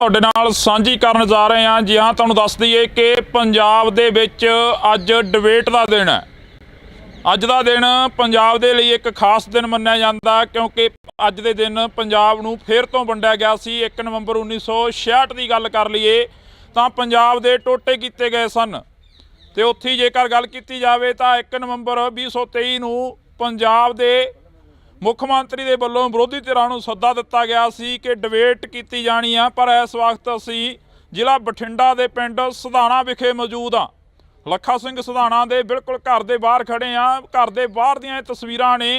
ਤੁਹਾਡੇ ਨਾਲ ਸਾਂਝੀ ਕਰਨ ਜਾ ਰਹੇ ਹਾਂ। ਜੀ ਹਾਂ, ਤੁਹਾਨੂੰ ਦੱਸ ਦਈਏ ਕਿ ਪੰਜਾਬ ਦੇ ਵਿੱਚ ਅੱਜ ਡਿਬੇਟ ਦਾ ਦਿਨ ਹੈ। ਅੱਜ ਦਾ ਦਿਨ ਪੰਜਾਬ ਦੇ ਲਈ ਇੱਕ ਖਾਸ ਦਿਨ ਮੰਨਿਆ ਜਾਂਦਾ ਕਿਉਂਕਿ ਅੱਜ ਦੇ ਦਿਨ ਪੰਜਾਬ ਨੂੰ ਫਿਰ ਤੋਂ ਵੰਡਿਆ ਗਿਆ ਸੀ। 1 ਨਵੰਬਰ 1966 ਦੀ ਗੱਲ ਕਰ ਲਈਏ ਤਾਂ ਪੰਜਾਬ ਦੇ ਟੋਟੇ ਕੀਤੇ ਗਏ ਸਨ ਤੇ ਉੱਥੇ ਜੇਕਰ ਗੱਲ ਕੀਤੀ ਜਾਵੇ ਤਾਂ 1 ਨਵੰਬਰ 2023 ਨੂੰ ਪੰਜਾਬ ਦੇ ਮੁੱਖ ਮੰਤਰੀ ਦੇ ਵੱਲੋਂ ਵਿਰੋਧੀ ਧਿਰਾਂ ਨੂੰ ਸੱਦਾ ਦਿੱਤਾ ਗਿਆ ਸੀ ਕਿ ਡਿਬੇਟ ਕੀਤੀ ਜਾਣੀ ਆ। ਪਰ ਇਸ ਵਕਤ ਅਸੀਂ ਜ਼ਿਲ੍ਹਾ ਬਠਿੰਡਾ ਦੇ ਪਿੰਡ ਸਧਾਣਾ ਵਿਖੇ ਮੌਜੂਦ ਹਾਂ। ਲੱਖਾ ਸਿੰਘ ਸਧਾਣਾ ਦੇ ਬਿਲਕੁਲ घर ਦੇ ਬਾਹਰ ਖੜੇ ਆ। घर ਦੇ ਬਾਹਰ ਦੀਆਂ ਤਸਵੀਰਾਂ ਨੇ।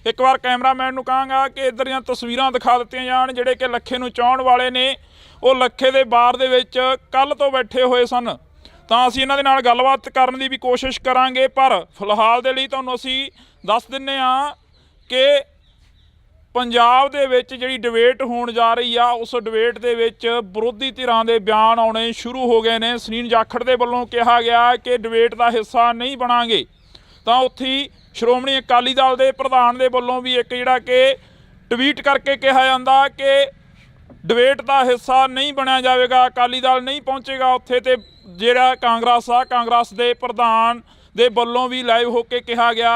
ਇੱਕ ਵਾਰ ਕੈਮਰਾਮੈਨ ਨੂੰ ਕਹਾਂਗਾ ਕਿ ਇੱਧਰ ਦੀਆਂ ਤਸਵੀਰਾਂ ਦਿਖਾ ਦਿੱਤੀਆਂ ਜਾਣ। ਜਿਹੜੇ ਕਿ ਲੱਖੇ ਨੂੰ ਚਾਹੁਣ ਵਾਲੇ ਨੇ ਉਹ ਲੱਖੇ ਦੇ ਬਾਰ ਦੇ ਵਿੱਚ ਕੱਲ੍ਹ ਤੋਂ ਬੈਠੇ ਹੋਏ ਸਨ ਤਾਂ ਅਸੀਂ ਇਹਨਾਂ ਦੇ ਨਾਲ ਗੱਲਬਾਤ ਕਰਨ ਦੀ ਵੀ ਕੋਸ਼ਿਸ਼ ਕਰਾਂਗੇ। ਪਰ ਫਿਲਹਾਲ ਦੇ ਲਈ ਤੁਹਾਨੂੰ ਅਸੀਂ ਦੱਸ ਦਿੰਦੇ ਹਾਂ ਕਿ ਪੰਜਾਬ ਦੇ ਵਿੱਚ ਜਿਹੜੀ ਡਿਬੇਟ ਹੋਣ ਜਾ ਰਹੀ ਆ ਉਸ ਡਿਬੇਟ ਦੇ ਵਿੱਚ ਵਿਰੋਧੀ ਧਿਰਾਂ ਦੇ ਬਿਆਨ ਆਉਣੇ ਸ਼ੁਰੂ ਹੋ ਗਏ ਨੇ। ਸੁਨੀਲ ਜਾਖੜ ਦੇ ਵੱਲੋਂ ਕਿਹਾ ਗਿਆ ਕਿ ਡਿਬੇਟ ਦਾ ਹਿੱਸਾ ਨਹੀਂ ਬਣਾਂਗੇ ਤਾਂ ਉੱਥੇ ਸ਼੍ਰੋਮਣੀ ਅਕਾਲੀ ਦਲ ਦੇ ਪ੍ਰਧਾਨ ਦੇ ਵੱਲੋਂ ਵੀ ਇੱਕ ਜਿਹੜਾ ਕਿ ਟਵੀਟ ਕਰਕੇ ਕਿਹਾ ਜਾਂਦਾ ਕਿ ਡਿਬੇਟ ਦਾ ਹਿੱਸਾ ਨਹੀਂ ਬਣਿਆ ਜਾਵੇਗਾ, ਅਕਾਲੀ ਦਲ ਨਹੀਂ ਪਹੁੰਚੇਗਾ ਉੱਥੇ। ਤੇ ਜਿਹੜਾ ਕਾਂਗਰਸ ਦੇ ਪ੍ਰਧਾਨ ਦੇ ਵੱਲੋਂ ਵੀ ਲਾਈਵ ਹੋ ਕੇ ਕਿਹਾ ਗਿਆ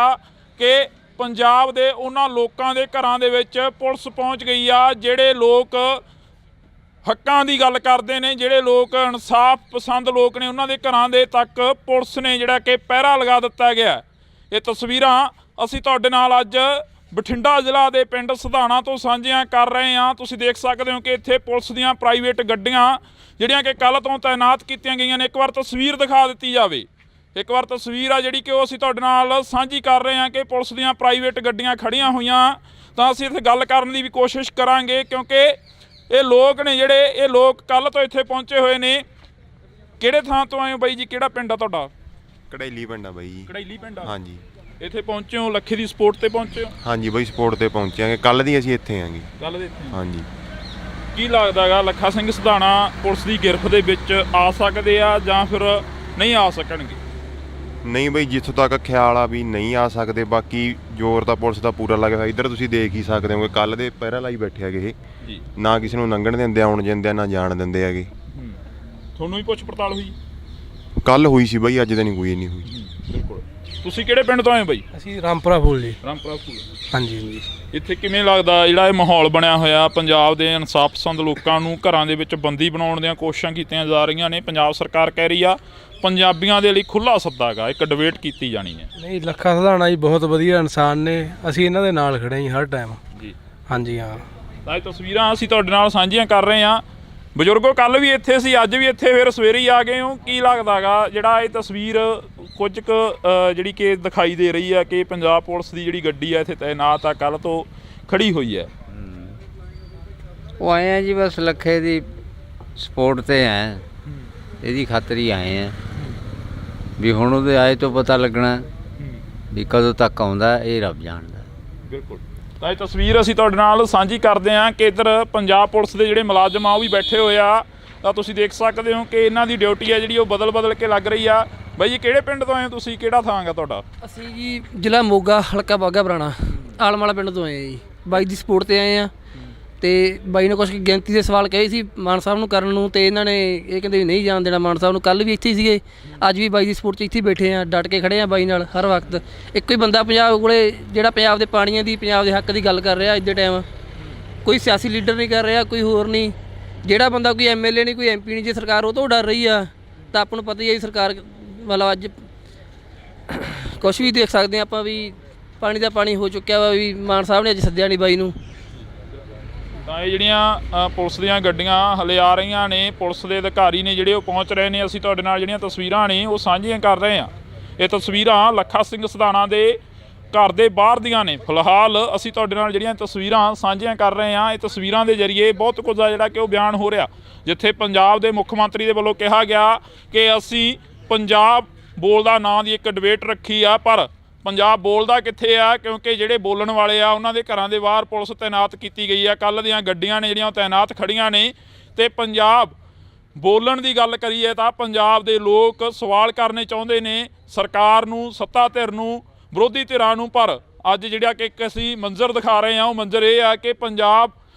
ਕਿ ਪੰਜਾਬ ਦੇ ਉਹਨਾਂ ਲੋਕਾਂ ਦੇ ਘਰਾਂ ਦੇ ਵਿੱਚ ਪੁਲਿਸ ਪਹੁੰਚ ਗਈ ਆ ਜਿਹੜੇ ਲੋਕ ਹੱਕਾਂ ਦੀ ਗੱਲ ਕਰਦੇ ਨੇ, ਜਿਹੜੇ ਲੋਕ ਇਨਸਾਫ ਪਸੰਦ ਲੋਕ ਨੇ, ਉਹਨਾਂ ਦੇ ਘਰਾਂ ਦੇ ਤੱਕ ਪੁਲਿਸ ਨੇ ਜਿਹੜਾ ਕਿ ਪਹਿਰਾ ਲਗਾ ਦਿੱਤਾ ਗਿਆ। ਇਹ ਤਸਵੀਰਾਂ ਅਸੀਂ ਤੁਹਾਡੇ ਨਾਲ ਅੱਜ ਬਠਿੰਡਾ ਜ਼ਿਲ੍ਹਾ ਦੇ ਪਿੰਡ ਸਧਾਣਾ ਤੋਂ ਸਾਂਝੀਆਂ ਕਰ ਰਹੇ ਹਾਂ। ਤੁਸੀਂ ਦੇਖ ਸਕਦੇ ਹੋ ਕਿ ਇੱਥੇ ਪੁਲਿਸ ਦੀਆਂ ਪ੍ਰਾਈਵੇਟ ਗੱਡੀਆਂ ਜਿਹੜੀਆਂ ਕਿ ਕੱਲ੍ਹ ਤੋਂ ਤਾਇਨਾਤ ਕੀਤੀਆਂ ਗਈਆਂ ਨੇ। ਇੱਕ ਵਾਰ ਤਸਵੀਰ ਦਿਖਾ ਦਿੱਤੀ ਜਾਵੇ। ਇੱਕ ਵਾਰ ਤਸਵੀਰ ਆ ਜਿਹੜੀ ਕਿ ਉਹ ਅਸੀਂ ਤੁਹਾਡੇ ਨਾਲ ਸਾਂਝੀ ਕਰ ਰਹੇ ਹਾਂ ਕਿ ਪੁਲਿਸ ਦੀਆਂ ਪ੍ਰਾਈਵੇਟ ਗੱਡੀਆਂ ਖੜੀਆਂ ਹੋਈਆਂ ਤਾਂ ਅਸੀਂ ਇੱਥੇ ਗੱਲ ਕਰਨ ਦੀ ਵੀ ਕੋਸ਼ਿਸ਼ ਕਰਾਂਗੇ ਕਿਉਂਕਿ ਇਹ ਲੋਕ ਨੇ ਜਿਹੜੇ ਇਹ ਲੋਕ ਕੱਲ੍ਹ ਤੋਂ ਇੱਥੇ ਪਹੁੰਚੇ ਹੋਏ ਨੇ। ਕਿਹੜੇ ਥਾਂ ਤੋਂ ਆਏ ਹੋ ਬਾਈ ਜੀ? ਕਿਹੜਾ ਪਿੰਡ ਆ ਤੁਹਾਡਾ? ਕੜੈਲੀ ਪਿੰਡ ਆ ਬਾਈ ਜੀ। ਕੜੈਲੀ ਪਿੰਡ ਆ? ਹਾਂਜੀ। ਇੱਥੇ ਪਹੁੰਚੇ ਹੋ ਲੱਖੇ ਦੀ ਸਪੋਰਟ ਤੇ ਪਹੁੰਚੇ ਹੋ? ਹਾਂਜੀ ਬਾਈ, ਸਪੋਰਟ ਤੇ ਪਹੁੰਚਿਆਂਗੇ। ਕੱਲ੍ਹ ਦੀ ਅਸੀਂ ਇੱਥੇ ਆਂਗੇ। ਕੱਲ੍ਹ ਦੇ ਇੱਥੇ? ਹਾਂਜੀ। ਕੀ ਲੱਗਦਾ ਗਾ ਲੱਖਾ ਸਿੰਘ ਸਧਾਣਾ ਪੁਲਿਸ ਦੀ ਗਿਰਫ ਦੇ ਵਿੱਚ ਆ ਸਕਦੇ ਆ ਜਾਂ ਫਿਰ ਨਹੀਂ ਆ ਸਕਣਗੇ? ਨਹੀਂ ਬਾਈ, ਜਿੱਥੋਂ ਤੱਕ ਖਿਆਲ ਆ ਵੀ ਨਹੀਂ ਆ ਸਕਦੇ। ਬਾਕੀ ਜ਼ੋਰ ਤਾਂ ਪੁਲਿਸ ਦਾ ਪੂਰਾ ਲੱਗਿਆ ਹੋਇਆ। ਇੱਧਰ ਤੁਸੀਂ ਦੇਖ ਹੀ ਸਕਦੇ ਹੋ ਕੱਲ੍ਹ ਦੇ ਪਹਿਰਾ ਲਾਈ ਬੈਠੇ ਹੈਗੇ ਇਹ ਜੀ। ਨਾ ਕਿਸੇ ਨੂੰ ਲੰਘਣ ਦਿੰਦੇ, ਆਉਣ ਦਿੰਦੇ, ਨਾ ਜਾਣ ਦਿੰਦੇ ਹੈਗੇ। ਤੁਹਾਨੂੰ ਵੀ ਪੁੱਛ ਪੜਤਾਲ ਹੋਈ? ਕੱਲ੍ਹ ਹੋਈ ਸੀ ਬਾਈ, ਅੱਜ ਤਾਂ ਨਹੀਂ ਕੋਈ ਨਹੀਂ ਹੋਈ। ਬਿਲਕੁਲ। ਤੁਸੀਂ ਕਿਹੜੇ ਪਿੰਡ ਤੋਂ ਆਏ ਬਾਈ? ਅਸੀਂ ਰਾਮਪੁਰਾ ਫੂਲ ਜੀ। ਰਾਮਪੁਰਾ ਫੂਲ। ਹਾਂਜੀ ਹਾਂਜੀ। ਇੱਥੇ ਕਿਵੇਂ ਲੱਗਦਾ ਜਿਹੜਾ ਇਹ ਮਾਹੌਲ ਬਣਿਆ ਹੋਇਆ ਪੰਜਾਬ ਦੇ ਇਨਸਾਫ ਪਸੰਦ ਲੋਕਾਂ ਨੂੰ ਘਰਾਂ ਦੇ ਵਿੱਚ ਬੰਦੀ ਬਣਾਉਣ ਦੀਆਂ ਕੋਸ਼ਿਸ਼ਾਂ ਕੀਤੀਆਂ ਜਾ ਰਹੀਆਂ ਨੇ। ਪੰਜਾਬ ਸਰਕਾਰ ਕਹਿ ਰਹੀ ਆ ਪੰਜਾਬੀਆਂ ਦੇ ਲਈ ਖੁੱਲ੍ਹਾ ਸੱਦਾ ਗਾ, ਇੱਕ ਡਿਬੇਟ ਕੀਤੀ ਜਾਣੀ ਹੈ। ਨਹੀਂ, ਲੱਖਾ ਸਧਾਣਾ ਜੀ ਬਹੁਤ ਵਧੀਆ ਇਨਸਾਨ ਨੇ। ਅਸੀਂ ਇਹਨਾਂ ਦੇ ਨਾਲ ਖੜੇ ਹਾਂ ਹਰ ਟਾਈਮ ਜੀ। ਹਾਂਜੀ ਹਾਂ। ਤਾਂ ਇਹ ਤਸਵੀਰਾਂ ਅਸੀਂ ਤੁਹਾਡੇ ਨਾਲ ਸਾਂਝੀਆਂ ਕਰ ਰਹੇ ਹਾਂ। ਬਜ਼ੁਰਗੋ ਕੱਲ੍ਹ ਵੀ ਇੱਥੇ ਸੀ, ਅੱਜ ਵੀ ਇੱਥੇ, ਫਿਰ ਸਵੇਰੇ ਹੀ ਆ ਗਏ ਹੋ। ਕੀ ਲੱਗਦਾ ਗਾ ਜਿਹੜਾ ਇਹ ਤਸਵੀਰ ਕੁਝ ਕੁ ਜਿਹੜੀ ਕਿ ਦਿਖਾਈ ਦੇ ਰਹੀ ਹੈ ਕਿ ਪੰਜਾਬ ਪੁਲਿਸ ਦੀ ਜਿਹੜੀ ਗੱਡੀ ਹੈ ਇੱਥੇ ਤਾਇਨਾਤ ਆ, ਕੱਲ੍ਹ ਤੋਂ ਖੜੀ ਹੋਈ ਹੈ? ਉਹ ਆਏ ਆ ਜੀ, ਬਸ ਲੱਖੇ ਦੀ ਸਪੋਰਟ ਤੇ ਹੈ, ਇਹਦੀ ਖਾਤਰ ਹੀ ਆਏ ਆ ਵੀ ਹੁਣ ਉਹਦੇ ਆਏ ਤੋਂ ਪਤਾ ਲੱਗਣਾ ਵੀ ਕਦੋਂ ਤੱਕ ਆਉਂਦਾ, ਇਹ ਰੱਬ ਜਾਣਦਾ। ਬਿਲਕੁਲ। ਤਾਂ ਇਹ ਤਸਵੀਰ ਅਸੀਂ ਤੁਹਾਡੇ ਨਾਲ ਸਾਂਝੀ ਕਰਦੇ ਹਾਂ ਕਿ ਇੱਧਰ ਪੰਜਾਬ ਪੁਲਿਸ ਦੇ ਜਿਹੜੇ ਮੁਲਾਜ਼ਮ ਆ ਉਹ ਵੀ ਬੈਠੇ ਹੋਏ ਆ ਤਾਂ ਤੁਸੀਂ ਦੇਖ ਸਕਦੇ ਹੋ ਕਿ ਇਹਨਾਂ ਦੀ ਡਿਊਟੀ ਹੈ ਜਿਹੜੀ ਉਹ ਬਦਲ ਕੇ ਲੱਗ ਰਹੀ ਆ। ਬਾਈ ਜੀ, ਕਿਹੜੇ ਪਿੰਡ ਤੋਂ ਆਏ ਹੋ ਤੁਸੀਂ? ਕਿਹੜਾ ਥਾਂ ਗਾ ਤੁਹਾਡਾ? ਅਸੀਂ ਜੀ ਜ਼ਿਲ੍ਹਾ ਮੋਗਾ, ਹਲਕਾ ਬਾਘਾ ਪੁਰਾਣਾ, ਆਲਮ ਵਾਲਾ ਪਿੰਡ ਤੋਂ ਆਏ ਆ ਜੀ। ਬਾਈ ਦੀ ਸਪੋਰਟ ਤੇ ਆਏ ਆ ਤੇ ਬਾਈ ਨੇ ਕੁਛ ਗਿਣਤੀ ਦੇ ਸਵਾਲ ਕਹੇ ਸੀ ਮਾਨ ਸਾਹਿਬ ਨੂੰ ਕਰਨ ਨੂੰ ਤੇ ਇਹਨਾਂ ਨੇ ਇਹ ਕਹਿੰਦੇ ਵੀ ਨਹੀਂ ਜਾਣ ਦੇਣਾ ਮਾਨ ਸਾਹਿਬ ਨੂੰ। ਕੱਲ੍ਹ ਵੀ ਇੱਥੇ ਹੀ ਸੀਗੇ, ਅੱਜ ਵੀ ਬਾਈ ਦੀ ਸਪੋਰਟ 'ਚ ਇੱਥੇ ਬੈਠੇ ਆ, ਡਟ ਕੇ ਖੜੇ ਆ ਬਾਈ ਨਾਲ ਹਰ ਵਕਤ। ਇੱਕੋ ਹੀ ਬੰਦਾ ਪੰਜਾਬ ਕੋਲੇ ਜਿਹੜਾ ਪੰਜਾਬ ਦੇ ਪਾਣੀਆਂ ਦੀ, ਪੰਜਾਬ ਦੇ ਹੱਕ ਦੀ ਗੱਲ ਕਰ ਰਿਹਾ ਅੱਜ ਦੇ ਟਾਈਮ। ਕੋਈ ਸਿਆਸੀ ਲੀਡਰ ਨਹੀਂ ਕਰ ਰਿਹਾ, ਕੋਈ ਹੋਰ ਨਹੀਂ। ਜਿਹੜਾ ਬੰਦਾ ਕੋਈ MLA ਨਹੀਂ, ਕੋਈ MP ਨਹੀਂ, ਜੇ ਸਰਕਾਰ ਉਹ ਤੋਂ ਡਰ ਰਹੀ ਆ ਤਾਂ ਆਪਾਂ ਨੂੰ ਪਤਾ ਹੀ ਹੈ ਸਰਕਾਰ ਮਤਲਬ ਅੱਜ ਕੁਛ ਵੀ ਦੇਖ ਸਕਦੇ ਹਾਂ ਆਪਾਂ ਵੀ ਪਾਣੀ ਦਾ ਪਾਣੀ ਹੋ ਚੁੱਕਿਆ ਵਾ ਵੀ ਮਾਨ ਸਾਹਿਬ ਨੇ ਅੱਜ ਸੱਦਿਆ ਨਹੀਂ ਬਾਈ ਨੂੰ। ਤਾਂ ਇਹ ਜਿਹੜੀਆਂ ਪੁਲਿਸ ਦੀਆਂ ਗੱਡੀਆਂ ਹਲੇ ਆ ਰਹੀਆਂ ਨੇ, ਪੁਲਿਸ ਦੇ ਅਧਿਕਾਰੀ ਨੇ ਜਿਹੜੇ ਉਹ ਪਹੁੰਚ ਰਹੇ ਨੇ। ਅਸੀਂ ਤੁਹਾਡੇ ਨਾਲ ਜਿਹੜੀਆਂ ਤਸਵੀਰਾਂ ਨੇ ਉਹ ਸਾਂਝੀਆਂ ਕਰ ਰਹੇ ਹਾਂ। ਇਹ ਤਸਵੀਰਾਂ ਲੱਖਾ ਸਿੰਘ ਸਧਾਣਾ ਦੇ ਘਰ ਦੇ ਬਾਹਰ ਦੀਆਂ ਨੇ। ਫਿਲਹਾਲ ਅਸੀਂ ਤੁਹਾਡੇ ਨਾਲ ਜਿਹੜੀਆਂ ਤਸਵੀਰਾਂ ਸਾਂਝੀਆਂ ਕਰ ਰਹੇ ਹਾਂ, ਇਹ ਤਸਵੀਰਾਂ ਦੇ ਜ਼ਰੀਏ ਬਹੁਤ ਕੁਝ ਆ ਜਿਹੜਾ ਕਿ ਉਹ ਬਿਆਨ ਹੋ ਰਿਹਾ। ਜਿੱਥੇ ਪੰਜਾਬ ਦੇ ਮੁੱਖ ਮੰਤਰੀ ਦੇ ਵੱਲੋਂ ਕਿਹਾ ਗਿਆ ਕਿ ਅਸੀਂ ਪੰਜਾਬ ਬੋਲਦਾ ਨਾਂ ਦੀ ਇੱਕ ਡਿਬੇਟ ਰੱਖੀ ਆ, ਪਰ ਪੰਜਾਬ ਬੋਲਦਾ ਕਿੱਥੇ ਆ ਕਿਉਂਕਿ ਜਿਹੜੇ ਬੋਲਣ ਵਾਲੇ ਆ ਉਹਨਾਂ ਦੇ ਘਰਾਂ ਦੇ ਬਾਹਰ ਪੁਲਿਸ ਤਾਇਨਾਤ ਕੀਤੀ ਗਈ ਆ। ਕੱਲ੍ਹ ਦੀਆਂ ਗੱਡੀਆਂ ਨੇ ਜਿਹੜੀਆਂ ਉਹ ਤਾਇਨਾਤ ਖੜੀਆਂ ਨੇ ਤੇ ਪੰਜਾਬ ਬੋਲਣ ਦੀ ਗੱਲ ਕਰੀਏ ਤਾਂ ਪੰਜਾਬ ਦੇ ਲੋਕ ਸਵਾਲ ਕਰਨੇ ਚਾਹੁੰਦੇ ਨੇ ਸਰਕਾਰ ਨੂੰ, ਸੱਤਾ ਧਿਰ ਨੂੰ, ਵਿਰੋਧੀ ਧਿਰਾਂ ਨੂੰ। ਪਰ ਅੱਜ ਜਿਹੜਾ ਕਿ ਇੱਕ ਅਸੀਂ ਮੰਜ਼ਰ ਦਿਖਾ ਰਹੇ ਹਾਂ ਉਹ ਮੰਜ਼ਰ ਇਹ ਆ ਕਿ ਪੰਜਾਬ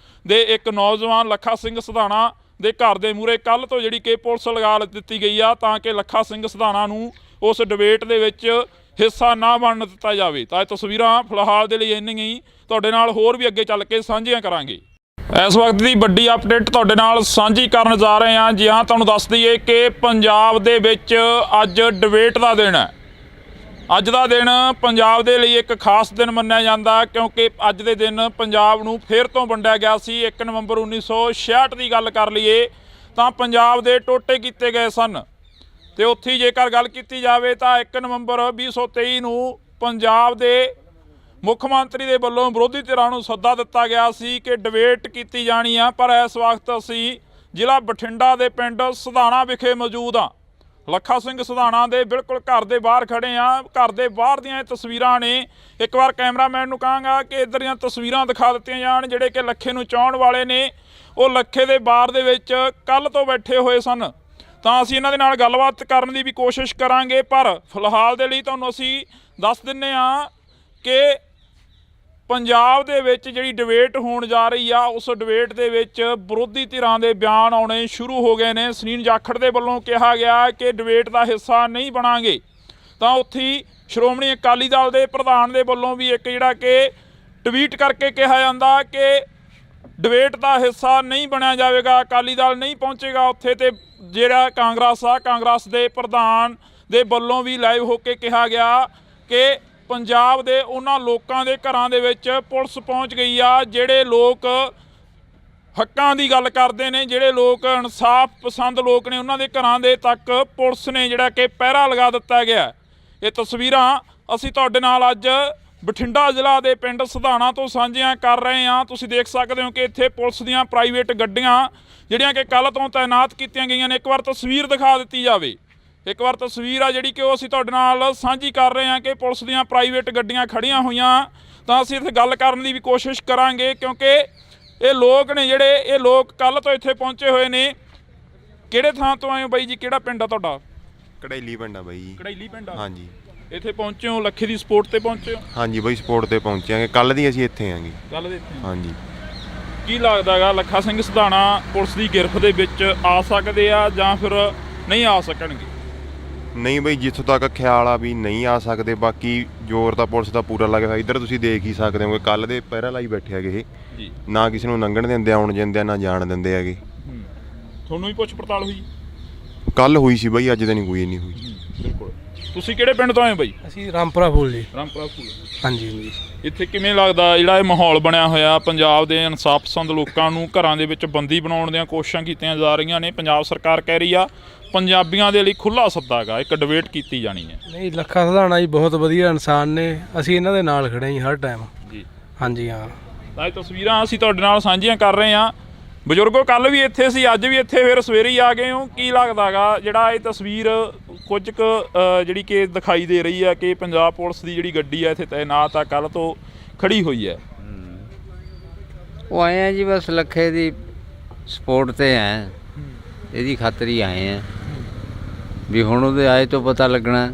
ਦੇ ਇੱਕ ਨੌਜਵਾਨ ਲੱਖਾ ਸਿੰਘ ਸਧਾਣਾ ਦੇ ਘਰ ਦੇ ਮੂਹਰੇ ਕੱਲ੍ਹ ਤੋਂ ਜਿਹੜੀ ਕਿ ਪੁਲਿਸ ਲਗਾ ਦਿੱਤੀ ਗਈ ਆ ਤਾਂ ਕਿ ਲੱਖਾ ਸਿੰਘ ਸਿਧਾਣਾ ਨੂੰ ਉਸ ਡਿਬੇਟ ਦੇ ਵਿੱਚ ਹਿੱਸਾ ਨਾ ਬਣਨ ਦਿੱਤਾ ਜਾਵੇ। ਤਾਂ ਇਹ ਤਸਵੀਰਾਂ ਫਿਲਹਾਲ ਦੇ ਲਈ ਇੰਨੀਆਂ ਹੀ, ਤੁਹਾਡੇ ਨਾਲ ਹੋਰ ਵੀ ਅੱਗੇ ਚੱਲ ਕੇ ਸਾਂਝੀਆਂ ਕਰਾਂਗੇ। ਇਸ ਵਕਤ ਦੀ ਵੱਡੀ ਅਪਡੇਟ ਤੁਹਾਡੇ ਨਾਲ ਸਾਂਝੀ ਕਰਨ ਜਾ ਰਹੇ ਹਾਂ। ਜੀ ਹਾਂ, ਤੁਹਾਨੂੰ ਦੱਸ ਦਈਏ ਕਿ ਪੰਜਾਬ ਦੇ ਵਿੱਚ ਅੱਜ ਡਿਬੇਟ ਦਾ ਦਿਨ ਹੈ। ਅੱਜ ਦਾ ਦਿਨ ਪੰਜਾਬ ਦੇ ਲਈ ਇੱਕ ਖਾਸ ਦਿਨ ਮੰਨਿਆ ਜਾਂਦਾ ਕਿਉਂਕਿ ਅੱਜ ਦੇ ਦਿਨ ਪੰਜਾਬ ਨੂੰ ਫਿਰ ਤੋਂ ਵੰਡਿਆ ਗਿਆ ਸੀ। 1 ਨਵੰਬਰ 1966 ਦੀ ਗੱਲ ਕਰ ਲਈਏ ਤਾਂ ਪੰਜਾਬ ਦੇ ਟੋਟੇ ਕੀਤੇ ਗਏ ਸਨ ਤੇ ਉੱਥੇ ਜੇਕਰ ਗੱਲ ਕੀਤੀ ਜਾਵੇ ਤਾਂ 1 ਨਵੰਬਰ 2023 ਨੂੰ ਪੰਜਾਬ ਦੇ ਮੁੱਖ ਮੰਤਰੀ ਦੇ ਵੱਲੋਂ ਵਿਰੋਧੀ ਧਿਰਾਂ ਨੂੰ ਸੱਦਾ ਦਿੱਤਾ ਗਿਆ ਸੀ ਕਿ ਡਿਬੇਟ ਕੀਤੀ ਜਾਣੀ ਆ। ਪਰ ਇਸ ਵਕਤ ਅਸੀਂ ਜ਼ਿਲ੍ਹਾ ਬਠਿੰਡਾ ਦੇ ਪਿੰਡ ਸਿਧਾਣਾ ਵਿਖੇ ਮੌਜੂਦ ਹਾਂ। ਲੱਖਾ ਸਿੰਘ ਸਿਧਾਣਾ ਦੇ ਬਿਲਕੁਲ ਘਰ ਦੇ ਬਾਹਰ ਖੜੇ ਆ। ਘਰ ਦੇ ਬਾਹਰ ਦੀਆਂ ਇਹ ਤਸਵੀਰਾਂ ਨੇ। ਇੱਕ ਵਾਰ ਕੈਮਰਾਮੈਨ ਨੂੰ ਕਹਾਂਗਾ ਕਿ ਇੱਧਰ ਦੀਆਂ ਤਸਵੀਰਾਂ ਦਿਖਾ ਦਿੱਤੀਆਂ ਜਾਣ। ਜਿਹੜੇ ਕਿ ਲੱਖੇ ਨੂੰ ਚਾਹੁਣ ਵਾਲੇ ਨੇ ਉਹ ਲੱਖੇ ਦੇ ਬਾਰ ਦੇ ਵਿੱਚ ਕੱਲ੍ਹ ਤੋਂ ਬੈਠੇ ਹੋਏ ਸਨ। ਤਾਂ ਅਸੀਂ ਇਹਨਾਂ ਦੇ ਨਾਲ ਗੱਲਬਾਤ ਕਰਨ ਦੀ ਵੀ ਕੋਸ਼ਿਸ਼ ਕਰਾਂਗੇ, ਪਰ ਫਿਲਹਾਲ ਦੇ ਲਈ ਤੁਹਾਨੂੰ ਅਸੀਂ ਦੱਸ ਦਿੰਦੇ ਹਾਂ ਕਿ ਪੰਜਾਬ ਦੇ ਵਿੱਚ ਜਿਹੜੀ ਡਿਬੇਟ ਹੋਣ ਜਾ ਰਹੀ ਆ ਉਸ ਡਿਬੇਟ ਦੇ ਵਿੱਚ ਵਿਰੋਧੀ ਧਿਰਾਂ ਦੇ ਬਿਆਨ ਆਉਣੇ ਸ਼ੁਰੂ ਹੋ ਗਏ ਨੇ। ਸੁਨੀਲ ਜਾਖੜ ਦੇ ਵੱਲੋਂ ਕਿਹਾ ਗਿਆ ਕਿ ਡਿਬੇਟ ਦਾ ਹਿੱਸਾ ਨਹੀਂ ਬਣਾਂਗੇ। ਤਾਂ ਉੱਥੇ ਸ਼੍ਰੋਮਣੀ ਅਕਾਲੀ ਦਲ ਦੇ ਪ੍ਰਧਾਨ ਦੇ ਵੱਲੋਂ ਵੀ ਇੱਕ ਜਿਹੜਾ ਕਿ ਟਵੀਟ ਕਰਕੇ ਕਿਹਾ ਜਾਂਦਾ ਕਿ ਡਿਬੇਟ ਦਾ ਹਿੱਸਾ ਨਹੀਂ ਬਣਿਆ ਜਾਵੇਗਾ, ਅਕਾਲੀ ਦਲ ਨਹੀਂ ਪਹੁੰਚੇਗਾ ਉੱਥੇ। ਤੇ ਜਿਹੜਾ ਕਾਂਗਰਸ ਦੇ ਪ੍ਰਧਾਨ ਦੇ ਵੱਲੋਂ ਵੀ ਲਾਈਵ ਹੋ ਕੇ ਕਿਹਾ ਗਿਆ ਕਿ ਪੰਜਾਬ ਦੇ ਉਹਨਾਂ ਲੋਕਾਂ ਦੇ ਘਰਾਂ ਦੇ ਵਿੱਚ ਪੁਲਿਸ ਪਹੁੰਚ ਗਈ ਆ ਜਿਹੜੇ ਲੋਕ ਹੱਕਾਂ ਦੀ ਗੱਲ ਕਰਦੇ ਨੇ, ਜਿਹੜੇ ਲੋਕ ਇਨਸਾਫ ਪਸੰਦ ਲੋਕ ਨੇ, ਉਹਨਾਂ ਦੇ ਘਰਾਂ ਦੇ ਤੱਕ ਪੁਲਿਸ ਨੇ ਜਿਹੜਾ ਕਿ ਪਹਿਰਾ ਲਗਾ ਦਿੱਤਾ ਗਿਆ। ਇਹ ਤਸਵੀਰਾਂ ਅਸੀਂ ਤੁਹਾਡੇ ਨਾਲ ਅੱਜ ਬਠਿੰਡਾ ਜ਼ਿਲ੍ਹਾ ਦੇ ਪਿੰਡ ਸਿਧਾਣਾ ਤੋਂ ਸਾਂਝੀਆਂ ਕਰ ਰਹੇ ਹਾਂ। ਤੁਸੀਂ ਦੇਖ ਸਕਦੇ ਹੋ ਕਿ ਇੱਥੇ ਪੁਲਿਸ ਦੀਆਂ ਪ੍ਰਾਈਵੇਟ ਗੱਡੀਆਂ ਜਿਹੜੀਆਂ ਕਿ ਕੱਲ੍ਹ ਤੋਂ ਤਾਇਨਾਤ ਕੀਤੀਆਂ ਗਈਆਂ ਨੇ। ਇੱਕ ਵਾਰ ਤਸਵੀਰ ਦਿਖਾ ਦਿੱਤੀ ਜਾਵੇ। ਇੱਕ ਵਾਰ ਤਸਵੀਰ ਆ ਜਿਹੜੀ ਕਿ ਉਹ ਅਸੀਂ ਤੁਹਾਡੇ ਨਾਲ ਸਾਂਝੀ ਕਰ ਰਹੇ ਹਾਂ ਕਿ ਪੁਲਿਸ ਦੀਆਂ ਪ੍ਰਾਈਵੇਟ ਗੱਡੀਆਂ ਖੜੀਆਂ ਹੋਈਆਂ। ਤਾਂ ਅਸੀਂ ਇੱਥੇ ਗੱਲ ਕਰਨ ਦੀ ਵੀ ਕੋਸ਼ਿਸ਼ ਕਰਾਂਗੇ ਕਿਉਂਕਿ ਇਹ ਲੋਕ ਨੇ ਜਿਹੜੇ ਇਹ ਲੋਕ ਕੱਲ੍ਹ ਤੋਂ ਇੱਥੇ ਪਹੁੰਚੇ ਹੋਏ ਨੇ। ਕਿਹੜੇ ਥਾਂ ਤੋਂ ਆਏ ਹੋ ਬਾਈ ਜੀ? ਕਿਹੜਾ ਪਿੰਡ ਆ ਤੁਹਾਡਾ? ਕੜੈਲੀ ਪਿੰਡ ਆ ਬਾਈ ਜੀ। ਕੜੈਲੀ ਪਿੰਡ ਆ? ਹਾਂਜੀ। ਇੱਥੇ ਪਹੁੰਚੇ ਹੋ ਲੱਖੇ ਦੀ ਸਪੋਰਟ ਤੇ ਪਹੁੰਚੇ ਹੋ? ਹਾਂਜੀ ਬਾਈ, ਸਪੋਰਟ ਤੇ ਪਹੁੰਚਾਂਗੇ। ਕੱਲ ਦੀ ਅਸੀਂ ਇੱਥੇ ਆਂਗੇ। ਕੱਲ੍ਹ ਦੇ ਇੱਥੇ? ਹਾਂਜੀ। ਕੀ ਲੱਗਦਾ ਗਾ ਲੱਖਾ ਸਿੰਘ ਸਿਧਾਣਾ ਪੁਲਿਸ ਦੀ ਗਿਰਫ ਦੇ ਵਿੱਚ ਆ ਸਕਦੇ ਆ ਜਾਂ ਫਿਰ ਨਹੀਂ ਆ ਸਕਣਗੇ? ਨਹੀਂ ਬਈ, ਜਿੱਥੋਂ ਤੱਕ ਖਿਆਲ ਆ ਵੀ ਨਹੀਂ ਆ ਸਕਦੇ। ਬਾਕੀ ਜ਼ੋਰ ਤਾਂ ਪੁਲਿਸ ਦਾ ਪੂਰਾ ਲੱਗਿਆ ਹੋਇਆ। ਇੱਧਰ ਤੁਸੀਂ ਦੇਖ ਹੀ ਸਕਦੇ ਹੋ ਕੱਲ ਦੇ ਪਹਿਰਾ ਲਾਈ ਬੈਠੇ ਹੈਗੇ ਇਹ। ਜੀ। ਨਾ ਕਿਸੇ ਨੂੰ ਲੰਘਣ ਦਿੰਦੇ, ਆਉਣ ਦਿੰਦੇ, ਨਾ ਜਾਣ ਦਿੰਦੇ ਹੈਗੇ। ਤੁਹਾਨੂੰ ਵੀ ਪੁੱਛ ਪੜਤਾਲ ਹੋਈ? ਕੱਲ ਹੋਈ ਸੀ ਬਈ, ਅੱਜ ਤਾਂ ਨਹੀਂ ਕੋਈ ਨਹੀਂ ਹੋਈ। ਬਿਲਕੁਲ। ਤੁਸੀਂ ਕਿਹੜੇ ਪਿੰਡ ਤੋਂ ਆਏ ਹੋ ਬਾਈ? ਅਸੀਂ ਰਾਮਪੁਰਾ ਫੂਲ ਜੀ। ਰਾਮਪੁਰਾ ਫੂਲ। ਹਾਂਜੀ। ਇੱਥੇ ਕਿਵੇਂ ਲੱਗਦਾ ਜਿਹੜਾ ਇਹ ਮਾਹੌਲ ਬਣਿਆ ਹੋਇਆ ਪੰਜਾਬ ਦੇ ਇਨਸਾਫ ਪਸੰਦ ਲੋਕਾਂ ਨੂੰ ਘਰਾਂ ਦੇ ਵਿੱਚ ਬੰਦੀ ਬਣਾਉਣ ਦੀਆਂ ਕੋਸ਼ਿਸ਼ਾਂ ਕੀਤੀਆਂ ਜਾ ਰਹੀਆਂ ਨੇ। ਪੰਜਾਬ ਸਰਕਾਰ ਕਹਿ ਰਹੀ ਆ ਪੰਜਾਬੀਆਂ ਦੇ ਲਈ ਖੁੱਲ੍ਹਾ ਸੱਦਾ ਗਾ, ਇੱਕ ਡਿਬੇਟ ਕੀਤੀ ਜਾਣੀ ਹੈ। ਨਹੀਂ, ਲੱਖਾ ਸਿਧਾਣਾ ਜੀ ਬਹੁਤ ਵਧੀਆ ਇਨਸਾਨ ਨੇ। ਅਸੀਂ ਇਹਨਾਂ ਦੇ ਨਾਲ ਖੜੇ ਹਾਂ ਹਰ ਟਾਈਮ। ਜੀ। ਹਾਂਜੀ ਹਾਂ। ਤਾਂ ਇਹ ਤਸਵੀਰਾਂ ਅਸੀਂ ਤੁਹਾਡੇ ਨਾਲ ਸਾਂਝੀਆਂ ਕਰ ਰਹੇ ਹਾਂ। ਬਜ਼ੁਰਗੋ ਕੱਲ੍ਹ ਵੀ ਇੱਥੇ ਸੀ, ਅੱਜ ਵੀ ਇੱਥੇ, ਫਿਰ ਸਵੇਰੇ ਹੀ ਆ ਗਏ ਹੋ। ਕੀ ਲੱਗਦਾ ਗਾ ਜਿਹੜਾ ਇਹ ਤਸਵੀਰ ਕੁਝ ਕੁ ਜਿਹੜੀ ਕਿ ਦਿਖਾਈ ਦੇ ਰਹੀ ਹੈ ਕਿ ਪੰਜਾਬ ਪੁਲਿਸ ਦੀ ਜਿਹੜੀ ਗੱਡੀ ਹੈ ਇੱਥੇ ਤਾਇਨਾਤ ਆ, ਕੱਲ੍ਹ ਤੋਂ ਖੜੀ ਹੋਈ ਹੈ? ਉਹ ਆਏ ਆ ਜੀ, ਬਸ ਲੱਖੇ ਦੀ ਸਪੋਰਟ ਤੇ ਆਏ, ਇਹਦੀ ਖਾਤਰ ਹੀ ਆਏ ਆ ਵੀ ਹੁਣ ਉਹਦੇ ਆਏ ਤੋਂ ਪਤਾ ਲੱਗਣਾ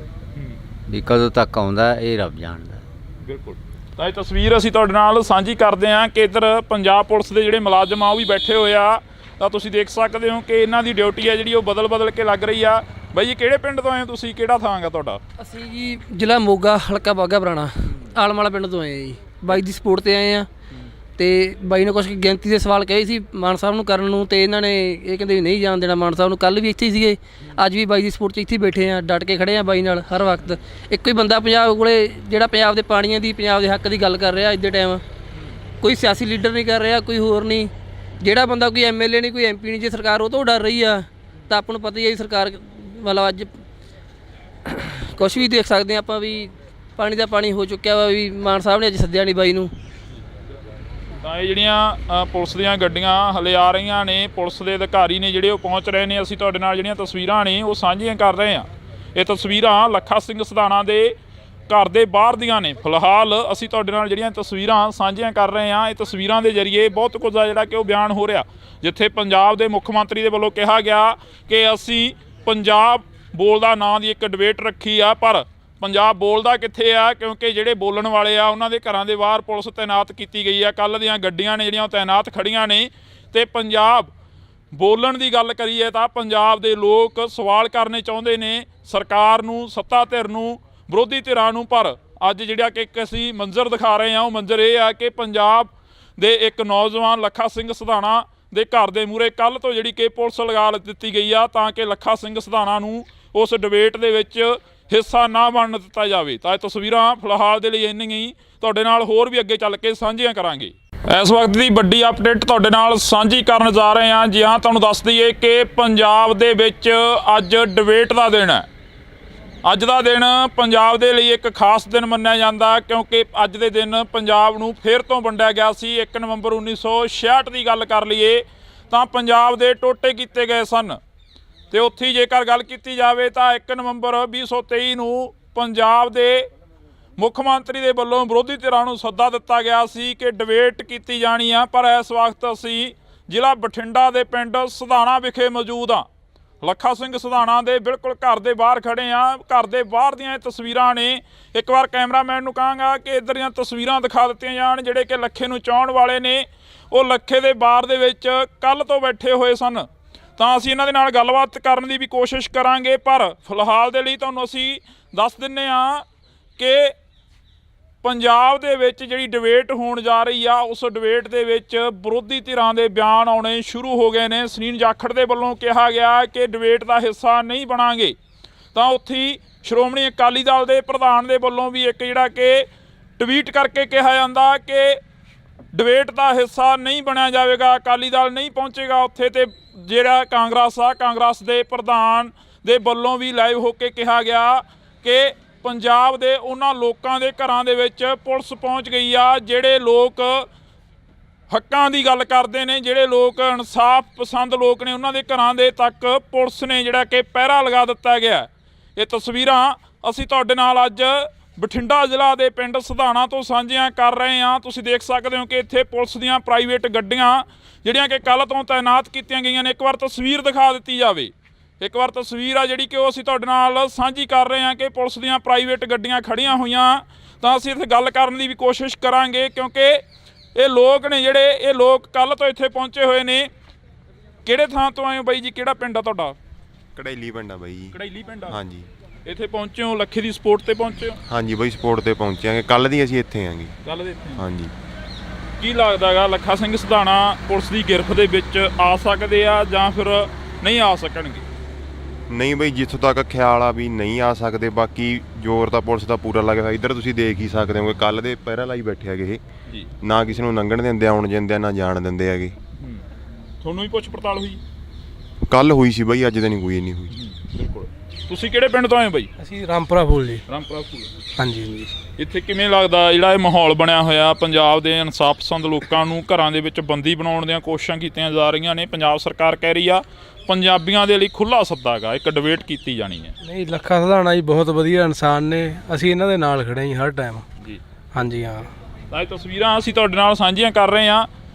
ਵੀ ਕਦੋਂ ਤੱਕ ਆਉਂਦਾ, ਇਹ ਰੱਬ ਜਾਣਦਾ। ਬਿਲਕੁਲ। ਤਾਂ ਇਹ ਤਸਵੀਰ ਅਸੀਂ ਤੁਹਾਡੇ ਨਾਲ ਸਾਂਝੀ ਕਰਦੇ ਹਾਂ ਕਿ ਇੱਧਰ ਪੰਜਾਬ ਪੁਲਿਸ ਦੇ ਜਿਹੜੇ ਮੁਲਾਜ਼ਮ ਆ ਉਹ ਵੀ ਬੈਠੇ ਹੋਏ ਆ। ਤਾਂ ਤੁਸੀਂ ਦੇਖ ਸਕਦੇ ਹੋ ਕਿ ਇਹਨਾਂ ਦੀ ਡਿਊਟੀ ਹੈ ਜਿਹੜੀ ਉਹ ਬਦਲ ਕੇ ਲੱਗ ਰਹੀ ਆ। ਬਾਈ ਜੀ, ਕਿਹੜੇ ਪਿੰਡ ਤੋਂ ਆਏ ਹੋ ਤੁਸੀਂ? ਕਿਹੜਾ ਥਾਂ ਗਾ ਤੁਹਾਡਾ? ਅਸੀਂ ਜੀ ਜ਼ਿਲ੍ਹਾ ਮੋਗਾ, ਹਲਕਾ ਬਾਘਾ ਪੁਰਾਣਾ, ਆਲਮ ਵਾਲਾ ਪਿੰਡ ਤੋਂ ਆਏ ਆ ਜੀ। ਬਾਈ ਦੀ ਸਪੋਰਟ ਤੇ ਆਏ ਆ ਤੇ ਬਾਈ ਨੇ ਕੁਛ ਗਿਣਤੀ ਦੇ ਸਵਾਲ ਕਹੇ ਸੀ ਮਾਨ ਸਾਹਿਬ ਨੂੰ ਕਰਨ ਨੂੰ ਤੇ ਇਹਨਾਂ ਨੇ ਇਹ ਕਹਿੰਦੇ ਵੀ ਨਹੀਂ ਜਾਣ ਦੇਣਾ ਮਾਨ ਸਾਹਿਬ ਨੂੰ। ਕੱਲ੍ਹ ਵੀ ਇੱਥੇ ਹੀ ਸੀਗੇ, ਅੱਜ ਵੀ ਬਾਈ ਦੀ ਸਪੋਰਟ 'ਚ ਇੱਥੇ ਬੈਠੇ ਆ, ਡਟ ਕੇ ਖੜੇ ਆ ਬਾਈ ਨਾਲ ਹਰ ਵਕਤ। ਇੱਕੋ ਹੀ ਬੰਦਾ ਪੰਜਾਬ ਕੋਲੇ ਜਿਹੜਾ ਪੰਜਾਬ ਦੇ ਪਾਣੀਆਂ ਦੀ, ਪੰਜਾਬ ਦੇ ਹੱਕ ਦੀ ਗੱਲ ਕਰ ਰਿਹਾ ਅੱਜ ਦੇ ਟਾਈਮ। ਕੋਈ ਸਿਆਸੀ ਲੀਡਰ ਨਹੀਂ ਕਰ ਰਿਹਾ, ਕੋਈ ਹੋਰ ਨਹੀਂ। ਜਿਹੜਾ ਬੰਦਾ ਕੋਈ MLA ਨਹੀਂ, ਕੋਈ MP ਨਹੀਂ, ਜੇ ਸਰਕਾਰ ਉਹ ਤੋਂ ਡਰ ਰਹੀ ਆ ਤਾਂ ਆਪਾਂ ਨੂੰ ਪਤਾ ਹੀ ਹੈ ਸਰਕਾਰ ਮਤਲਬ ਅੱਜ ਕੁਛ ਵੀ ਦੇਖ ਸਕਦੇ ਹਾਂ ਆਪਾਂ ਵੀ ਪਾਣੀ ਦਾ ਪਾਣੀ ਹੋ ਚੁੱਕਿਆ ਵਾ। ਵੀ ਮਾਨ ਸਾਹਿਬ ਨੇ ਅੱਜ ਸੱਦਿਆ ਨਹੀਂ ਬਾਈ ਨੂੰ। ਤਾਂ ਇਹ ਜਿਹੜੀਆਂ ਪੁਲਿਸ ਦੀਆਂ ਗੱਡੀਆਂ ਹਲੇ ਆ ਰਹੀਆਂ ਨੇ, ਪੁਲਿਸ ਦੇ ਅਧਿਕਾਰੀ ਨੇ ਜਿਹੜੇ ਉਹ ਪਹੁੰਚ ਰਹੇ ਨੇ। ਅਸੀਂ ਤੁਹਾਡੇ ਨਾਲ ਜਿਹੜੀਆਂ ਤਸਵੀਰਾਂ ਨੇ ਉਹ ਸਾਂਝੀਆਂ ਕਰ ਰਹੇ ਹਾਂ। ਇਹ ਤਸਵੀਰਾਂ ਲੱਖਾ ਸਿੰਘ ਸਿਧਾਣਾ ਦੇ ਘਰ ਦੇ ਬਾਹਰ ਦੀਆਂ ਨੇ। ਫਿਲਹਾਲ ਅਸੀਂ ਤੁਹਾਡੇ ਨਾਲ ਜਿਹੜੀਆਂ ਤਸਵੀਰਾਂ ਸਾਂਝੀਆਂ ਕਰ ਰਹੇ ਹਾਂ, ਇਹ ਤਸਵੀਰਾਂ ਦੇ ਜ਼ਰੀਏ ਬਹੁਤ ਕੁਝ ਆ ਜਿਹੜਾ ਕਿ ਉਹ ਬਿਆਨ ਹੋ ਰਿਹਾ। ਜਿੱਥੇ ਪੰਜਾਬ ਦੇ ਮੁੱਖ ਮੰਤਰੀ ਦੇ ਵੱਲੋਂ ਕਿਹਾ ਗਿਆ ਕਿ ਅਸੀਂ ਪੰਜਾਬ ਬੋਲਦਾ ਨਾਂ ਦੀ ਇੱਕ ਡਿਬੇਟ ਰੱਖੀ ਆ, ਪਰ ਪੰਜਾਬ ਬੋਲਦਾ ਕਿੱਥੇ ਆ? ਕਿਉਂਕਿ ਜਿਹੜੇ ਬੋਲਣ ਵਾਲੇ ਆ ਉਹਨਾਂ ਦੇ ਘਰਾਂ ਦੇ ਬਾਹਰ ਪੁਲਿਸ ਤਾਇਨਾਤ ਕੀਤੀ ਗਈ ਆ। ਕੱਲ੍ਹ ਦੀਆਂ ਗੱਡੀਆਂ ਨੇ ਜਿਹੜੀਆਂ ਉਹ ਤਾਇਨਾਤ ਖੜੀਆਂ ਨੇ ਤੇ ਪੰਜਾਬ ਬੋਲਣ ਦੀ ਗੱਲ ਕਰੀਏ ਤਾਂ ਪੰਜਾਬ ਦੇ ਲੋਕ ਸਵਾਲ ਕਰਨੇ ਚਾਹੁੰਦੇ ਨੇ ਸਰਕਾਰ ਨੂੰ, ਸੱਤਾ ਧਿਰ ਨੂੰ, ਵਿਰੋਧੀ ਧਿਰਾਂ ਨੂੰ। ਪਰ ਅੱਜ ਜਿਹੜਾ ਕਿ ਇੱਕ ਅਸੀਂ ਮੰਜ਼ਰ ਦਿਖਾ ਰਹੇ ਹਾਂ, ਉਹ ਮੰਜ਼ਰ ਇਹ ਆ ਕਿ ਪੰਜਾਬ ਦੇ ਇੱਕ ਨੌਜਵਾਨ ਲੱਖਾ ਸਿੰਘ ਸਿਧਾਣਾ ਦੇ ਘਰ ਦੇ ਮੂਹਰੇ ਕੱਲ੍ਹ ਤੋਂ ਜਿਹੜੀ ਕਿ ਪੁਲਿਸ ਲਗਾ ਦਿੱਤੀ ਗਈ ਆ ਤਾਂ ਕਿ ਲੱਖਾ ਸਿੰਘ ਸਿਧਾਣਾ ਨੂੰ ਉਸ ਡਿਬੇਟ ਦੇ ਵਿੱਚ ਹਿੱਸਾ ਨਾ ਬਣਨ ਦਿੱਤਾ ਜਾਵੇ। ਤਾਂ ਇਹ ਤਸਵੀਰਾਂ ਫਿਲਹਾਲ ਦੇ ਲਈ ਇੰਨੀਆਂ ਹੀ, ਤੁਹਾਡੇ ਨਾਲ ਹੋਰ ਵੀ ਅੱਗੇ ਚੱਲ ਕੇ ਸਾਂਝੀਆਂ ਕਰਾਂਗੇ। ਇਸ ਵਕਤ ਦੀ ਵੱਡੀ ਅਪਡੇਟ ਤੁਹਾਡੇ ਨਾਲ ਸਾਂਝੀ ਕਰਨ ਜਾ ਰਹੇ ਹਾਂ। ਜੀ ਹਾਂ, ਤੁਹਾਨੂੰ ਦੱਸ ਦਈਏ ਕਿ ਪੰਜਾਬ ਦੇ ਵਿੱਚ ਅੱਜ ਡਿਬੇਟ ਦਾ ਦਿਨ ਹੈ। ਅੱਜ ਦਾ ਦਿਨ ਪੰਜਾਬ ਦੇ ਲਈ ਇੱਕ ਖਾਸ ਦਿਨ ਮੰਨਿਆ ਜਾਂਦਾ ਕਿਉਂਕਿ ਅੱਜ ਦੇ ਦਿਨ ਪੰਜਾਬ ਨੂੰ ਫਿਰ ਤੋਂ ਵੰਡਿਆ ਗਿਆ ਸੀ। 1 ਨਵੰਬਰ 1966 ਦੀ ਗੱਲ ਕਰ ਲਈਏ ਤਾਂ ਪੰਜਾਬ ਦੇ ਟੋਟੇ ਕੀਤੇ ਗਏ ਸਨ ਤੇ ਉੱਥੇ ਜੇਕਰ ਗੱਲ ਕੀਤੀ ਜਾਵੇ ਤਾਂ 1 ਨਵੰਬਰ 2023 ਨੂੰ ਪੰਜਾਬ ਦੇ ਮੁੱਖ ਮੰਤਰੀ ਦੇ ਵੱਲੋਂ ਵਿਰੋਧੀ ਧਿਰਾਂ ਨੂੰ ਸੱਦਾ ਦਿੱਤਾ ਗਿਆ ਸੀ ਕਿ ਡਿਬੇਟ ਕੀਤੀ ਜਾਣੀ ਆ। ਪਰ ਇਸ ਵਕਤ ਅਸੀਂ ਜ਼ਿਲ੍ਹਾ ਬਠਿੰਡਾ ਦੇ ਪਿੰਡ ਸਿਧਾਣਾ ਵਿਖੇ ਮੌਜੂਦ ਹਾਂ। ਲੱਖਾ ਸਿੰਘ ਸਿਧਾਣਾ ਦੇ ਬਿਲਕੁਲ ਘਰ ਦੇ ਬਾਹਰ ਖੜੇ ਆ। ਘਰ ਦੇ ਬਾਹਰ ਦੀਆਂ ਇਹ ਤਸਵੀਰਾਂ ਨੇ। ਇੱਕ ਵਾਰ ਕੈਮਰਾਮੈਨ ਨੂੰ ਕਹਾਂਗਾ ਕਿ ਇੱਧਰ ਦੀਆਂ ਤਸਵੀਰਾਂ ਦਿਖਾ ਦਿੱਤੀਆਂ ਜਾਣ। ਜਿਹੜੇ ਕਿ ਲੱਖੇ ਨੂੰ ਚਾਹੁਣ ਵਾਲੇ ਨੇ ਉਹ ਲੱਖੇ ਦੇ ਬਾਰ ਦੇ ਵਿੱਚ ਕੱਲ੍ਹ ਤੋਂ ਬੈਠੇ ਹੋਏ ਸਨ। ਤਾਂ ਅਸੀਂ ਇਹਨਾਂ ਦੇ ਨਾਲ ਗੱਲਬਾਤ ਕਰਨ ਦੀ ਵੀ ਕੋਸ਼ਿਸ਼ ਕਰਾਂਗੇ। ਪਰ ਫਿਲਹਾਲ ਦੇ ਲਈ ਤੁਹਾਨੂੰ ਅਸੀਂ ਦੱਸ ਦਿੰਦੇ ਹਾਂ ਕਿ ਪੰਜਾਬ ਦੇ ਵਿੱਚ ਜਿਹੜੀ ਡਿਬੇਟ ਹੋਣ ਜਾ ਰਹੀ ਆ, ਉਸ ਡਿਬੇਟ ਦੇ ਵਿੱਚ ਵਿਰੋਧੀ ਧਿਰਾਂ ਦੇ ਬਿਆਨ ਆਉਣੇ ਸ਼ੁਰੂ ਹੋ ਗਏ ਨੇ। ਸੁਨੀਲ ਜਾਖੜ ਦੇ ਵੱਲੋਂ ਕਿਹਾ ਗਿਆ ਕਿ ਡਿਬੇਟ ਦਾ ਹਿੱਸਾ ਨਹੀਂ ਬਣਾਂਗੇ। ਤਾਂ ਉੱਥੇ ਸ਼੍ਰੋਮਣੀ ਅਕਾਲੀ ਦਲ ਦੇ ਪ੍ਰਧਾਨ ਦੇ ਵੱਲੋਂ ਵੀ ਇੱਕ ਜਿਹੜਾ ਕਿ ਟਵੀਟ ਕਰਕੇ ਕਿਹਾ ਜਾਂਦਾ ਕਿ ਡਿਬੇਟ ਦਾ ਹਿੱਸਾ ਨਹੀਂ ਬਣਿਆ ਜਾਵੇਗਾ, ਅਕਾਲੀ ਦਲ ਨਹੀਂ ਪਹੁੰਚੇਗਾ ਉੱਥੇ। ਤੇ ਜਿਹੜਾ ਕਾਂਗਰਸ ਦੇ ਪ੍ਰਧਾਨ ਦੇ ਵੱਲੋਂ ਵੀ ਲਾਈਵ ਹੋ ਕੇ ਕਿਹਾ ਗਿਆ ਕਿ ਪੰਜਾਬ ਦੇ ਉਹਨਾਂ ਲੋਕਾਂ ਦੇ ਘਰਾਂ ਦੇ ਵਿੱਚ ਪੁਲਿਸ ਪਹੁੰਚ ਗਈ ਆ ਜਿਹੜੇ ਲੋਕ ਹੱਕਾਂ ਦੀ ਗੱਲ ਕਰਦੇ ਨੇ, ਜਿਹੜੇ ਲੋਕ ਇਨਸਾਫ ਪਸੰਦ ਲੋਕ ਨੇ। ਉਹਨਾਂ ਦੇ ਘਰਾਂ ਦੇ ਤੱਕ ਪੁਲਿਸ ਨੇ ਜਿਹੜਾ ਕਿ ਪਹਿਰਾ ਲਗਾ ਦਿੱਤਾ ਗਿਆ। ਇਹ ਤਸਵੀਰਾਂ ਅਸੀਂ ਤੁਹਾਡੇ ਨਾਲ ਅੱਜ ਬਠਿੰਡਾ ਜ਼ਿਲ੍ਹਾ ਦੇ ਪਿੰਡ ਸਿਧਾਣਾ ਤੋਂ ਸਾਂਝੀਆਂ ਕਰ ਰਹੇ ਹਾਂ। ਤੁਸੀਂ ਦੇਖ ਸਕਦੇ ਹੋ ਕਿ ਇੱਥੇ ਪੁਲਿਸ ਦੀਆਂ ਪ੍ਰਾਈਵੇਟ ਗੱਡੀਆਂ ਜਿਹੜੀਆਂ ਕਿ ਕੱਲ੍ਹ ਤੋਂ ਤਾਇਨਾਤ ਕੀਤੀਆਂ ਗਈਆਂ ਨੇ। ਇੱਕ ਵਾਰ ਤਸਵੀਰ ਦਿਖਾ ਦਿੱਤੀ ਜਾਵੇ। ਇੱਕ ਵਾਰ ਤਸਵੀਰ ਆ ਜਿਹੜੀ ਕਿ ਉਹ ਅਸੀਂ ਤੁਹਾਡੇ ਨਾਲ ਸਾਂਝੀ ਕਰ ਰਹੇ ਹਾਂ ਕਿ ਪੁਲਿਸ ਦੀਆਂ ਪ੍ਰਾਈਵੇਟ ਗੱਡੀਆਂ ਖੜੀਆਂ ਹੋਈਆਂ। ਤਾਂ ਅਸੀਂ ਇੱਥੇ ਗੱਲ ਕਰਨ ਦੀ ਵੀ ਕੋਸ਼ਿਸ਼ ਕਰਾਂਗੇ ਕਿਉਂਕਿ ਇਹ ਲੋਕ ਨੇ ਜਿਹੜੇ ਇਹ ਲੋਕ ਕੱਲ੍ਹ ਤੋਂ ਇੱਥੇ ਪਹੁੰਚੇ ਹੋਏ ਨੇ। ਕਿਹੜੇ ਥਾਂ ਤੋਂ ਆਏ ਹੋ ਬਾਈ ਜੀ? ਕਿਹੜਾ ਪਿੰਡ ਆ ਤੁਹਾਡਾ? ਕੜੈਲੀ ਪਿੰਡ ਆ ਬਾਈ ਜੀ। ਕੜੈਲੀ ਪਿੰਡ ਆ? ਹਾਂਜੀ। ਇੱਥੇ ਪਹੁੰਚੇ ਹੋ ਲੱਖੇ ਦੀ ਸਪੋਰਟ ਤੇ ਪਹੁੰਚੇ ਹੋ? ਹਾਂਜੀ ਬਾਈ, ਸਪੋਰਟ ਤੇ ਪਹੁੰਚਾਂਗੇ। ਕੱਲ੍ਹ ਦੀ ਅਸੀਂ ਇੱਥੇ ਆਂਗੇ। ਕੱਲ੍ਹ ਦੇ ਇੱਥੇ? ਹਾਂਜੀ। ਕੀ ਲੱਗਦਾ ਗਾ ਲੱਖਾ ਸਿੰਘ ਸਿਧਾਣਾ ਪੁਲਿਸ ਦੀ ਗਿਰਫਤ ਦੇ ਵਿੱਚ ਆ ਸਕਦੇ ਆ ਜਾਂ ਫਿਰ ਨਹੀਂ ਆ ਸਕਣਗੇ? ਨਹੀਂ ਬਈ, ਜਿੱਥੋਂ ਤੱਕ ਖਿਆਲ ਆ ਵੀ ਨਹੀਂ ਆ ਸਕਦੇ। ਬਾਕੀ ਜ਼ੋਰ ਤਾਂ ਪੁਲਿਸ ਦਾ ਪੂਰਾ ਲੱਗਿਆ ਹੋਇਆ। ਇੱਧਰ ਤੁਸੀਂ ਦੇਖ ਹੀ ਸਕਦੇ ਹੋਗੇ ਕੱਲ੍ਹ ਦੇ ਪਹਿਰਾ ਲਾਈ ਬੈਠੇ ਹੈਗੇ ਇਹ। ਜੀ। ਨਾ ਕਿਸੇ ਨੂੰ ਲੰਘਣ ਦਿੰਦੇ, ਆਉਣ ਦਿੰਦੇ, ਨਾ ਜਾਣ ਦਿੰਦੇ ਹੈਗੇ। ਤੁਹਾਨੂੰ ਵੀ ਪੁੱਛ ਪੜਤਾਲ ਹੋਈ? ਕੱਲ੍ਹ ਹੋਈ ਸੀ ਬਈ, ਅੱਜ ਤਾਂ ਨਹੀਂ ਕੋਈ ਨਹੀਂ ਹੋਈ। ਬਿਲਕੁਲ। ਤੁਸੀਂ ਕਿਹੜੇ ਪਿੰਡ ਤੋਂ ਆਏ ਹੋ ਬਾਈ? ਅਸੀਂ ਰਾਮਪੁਰਾ ਫੂਲ ਜੀ। ਰਾਮਪੁਰਾ ਫੂਲ। ਹਾਂਜੀ। ਇੱਥੇ ਕਿਵੇਂ ਲੱਗਦਾ ਜਿਹੜਾ ਇਹ ਮਾਹੌਲ ਬਣਿਆ ਹੋਇਆ? ਪੰਜਾਬ ਦੇ ਇਨਸਾਫ ਪਸੰਦ ਲੋਕਾਂ ਨੂੰ ਘਰਾਂ ਦੇ ਵਿੱਚ ਬੰਦੀ ਬਣਾਉਣ ਦੀਆਂ ਕੋਸ਼ਿਸ਼ਾਂ ਕੀਤੀਆਂ ਜਾ ਰਹੀਆਂ ਨੇ। ਪੰਜਾਬ ਸਰਕਾਰ ਕਹਿ ਰਹੀ ਆ ਪੰਜਾਬੀਆਂ ਦੇ ਲਈ ਖੁੱਲ੍ਹਾ ਸੱਦਾ ਗਾ, ਇੱਕ ਡਿਬੇਟ ਕੀਤੀ ਜਾਣੀ ਹੈ। ਨਹੀਂ, ਲੱਖਾ ਸਿਧਾਣਾ ਜੀ ਬਹੁਤ ਵਧੀਆ ਇਨਸਾਨ ਨੇ। ਅਸੀਂ ਇਹਨਾਂ ਦੇ ਨਾਲ ਖੜੇ ਜੀ ਹਰ ਟਾਈਮ। ਜੀ। ਹਾਂਜੀ ਹਾਂ। ਤਾਂ ਇਹ ਤਸਵੀਰਾਂ ਅਸੀਂ ਤੁਹਾਡੇ ਨਾਲ ਸਾਂਝੀਆਂ ਕਰ ਰਹੇ ਹਾਂ।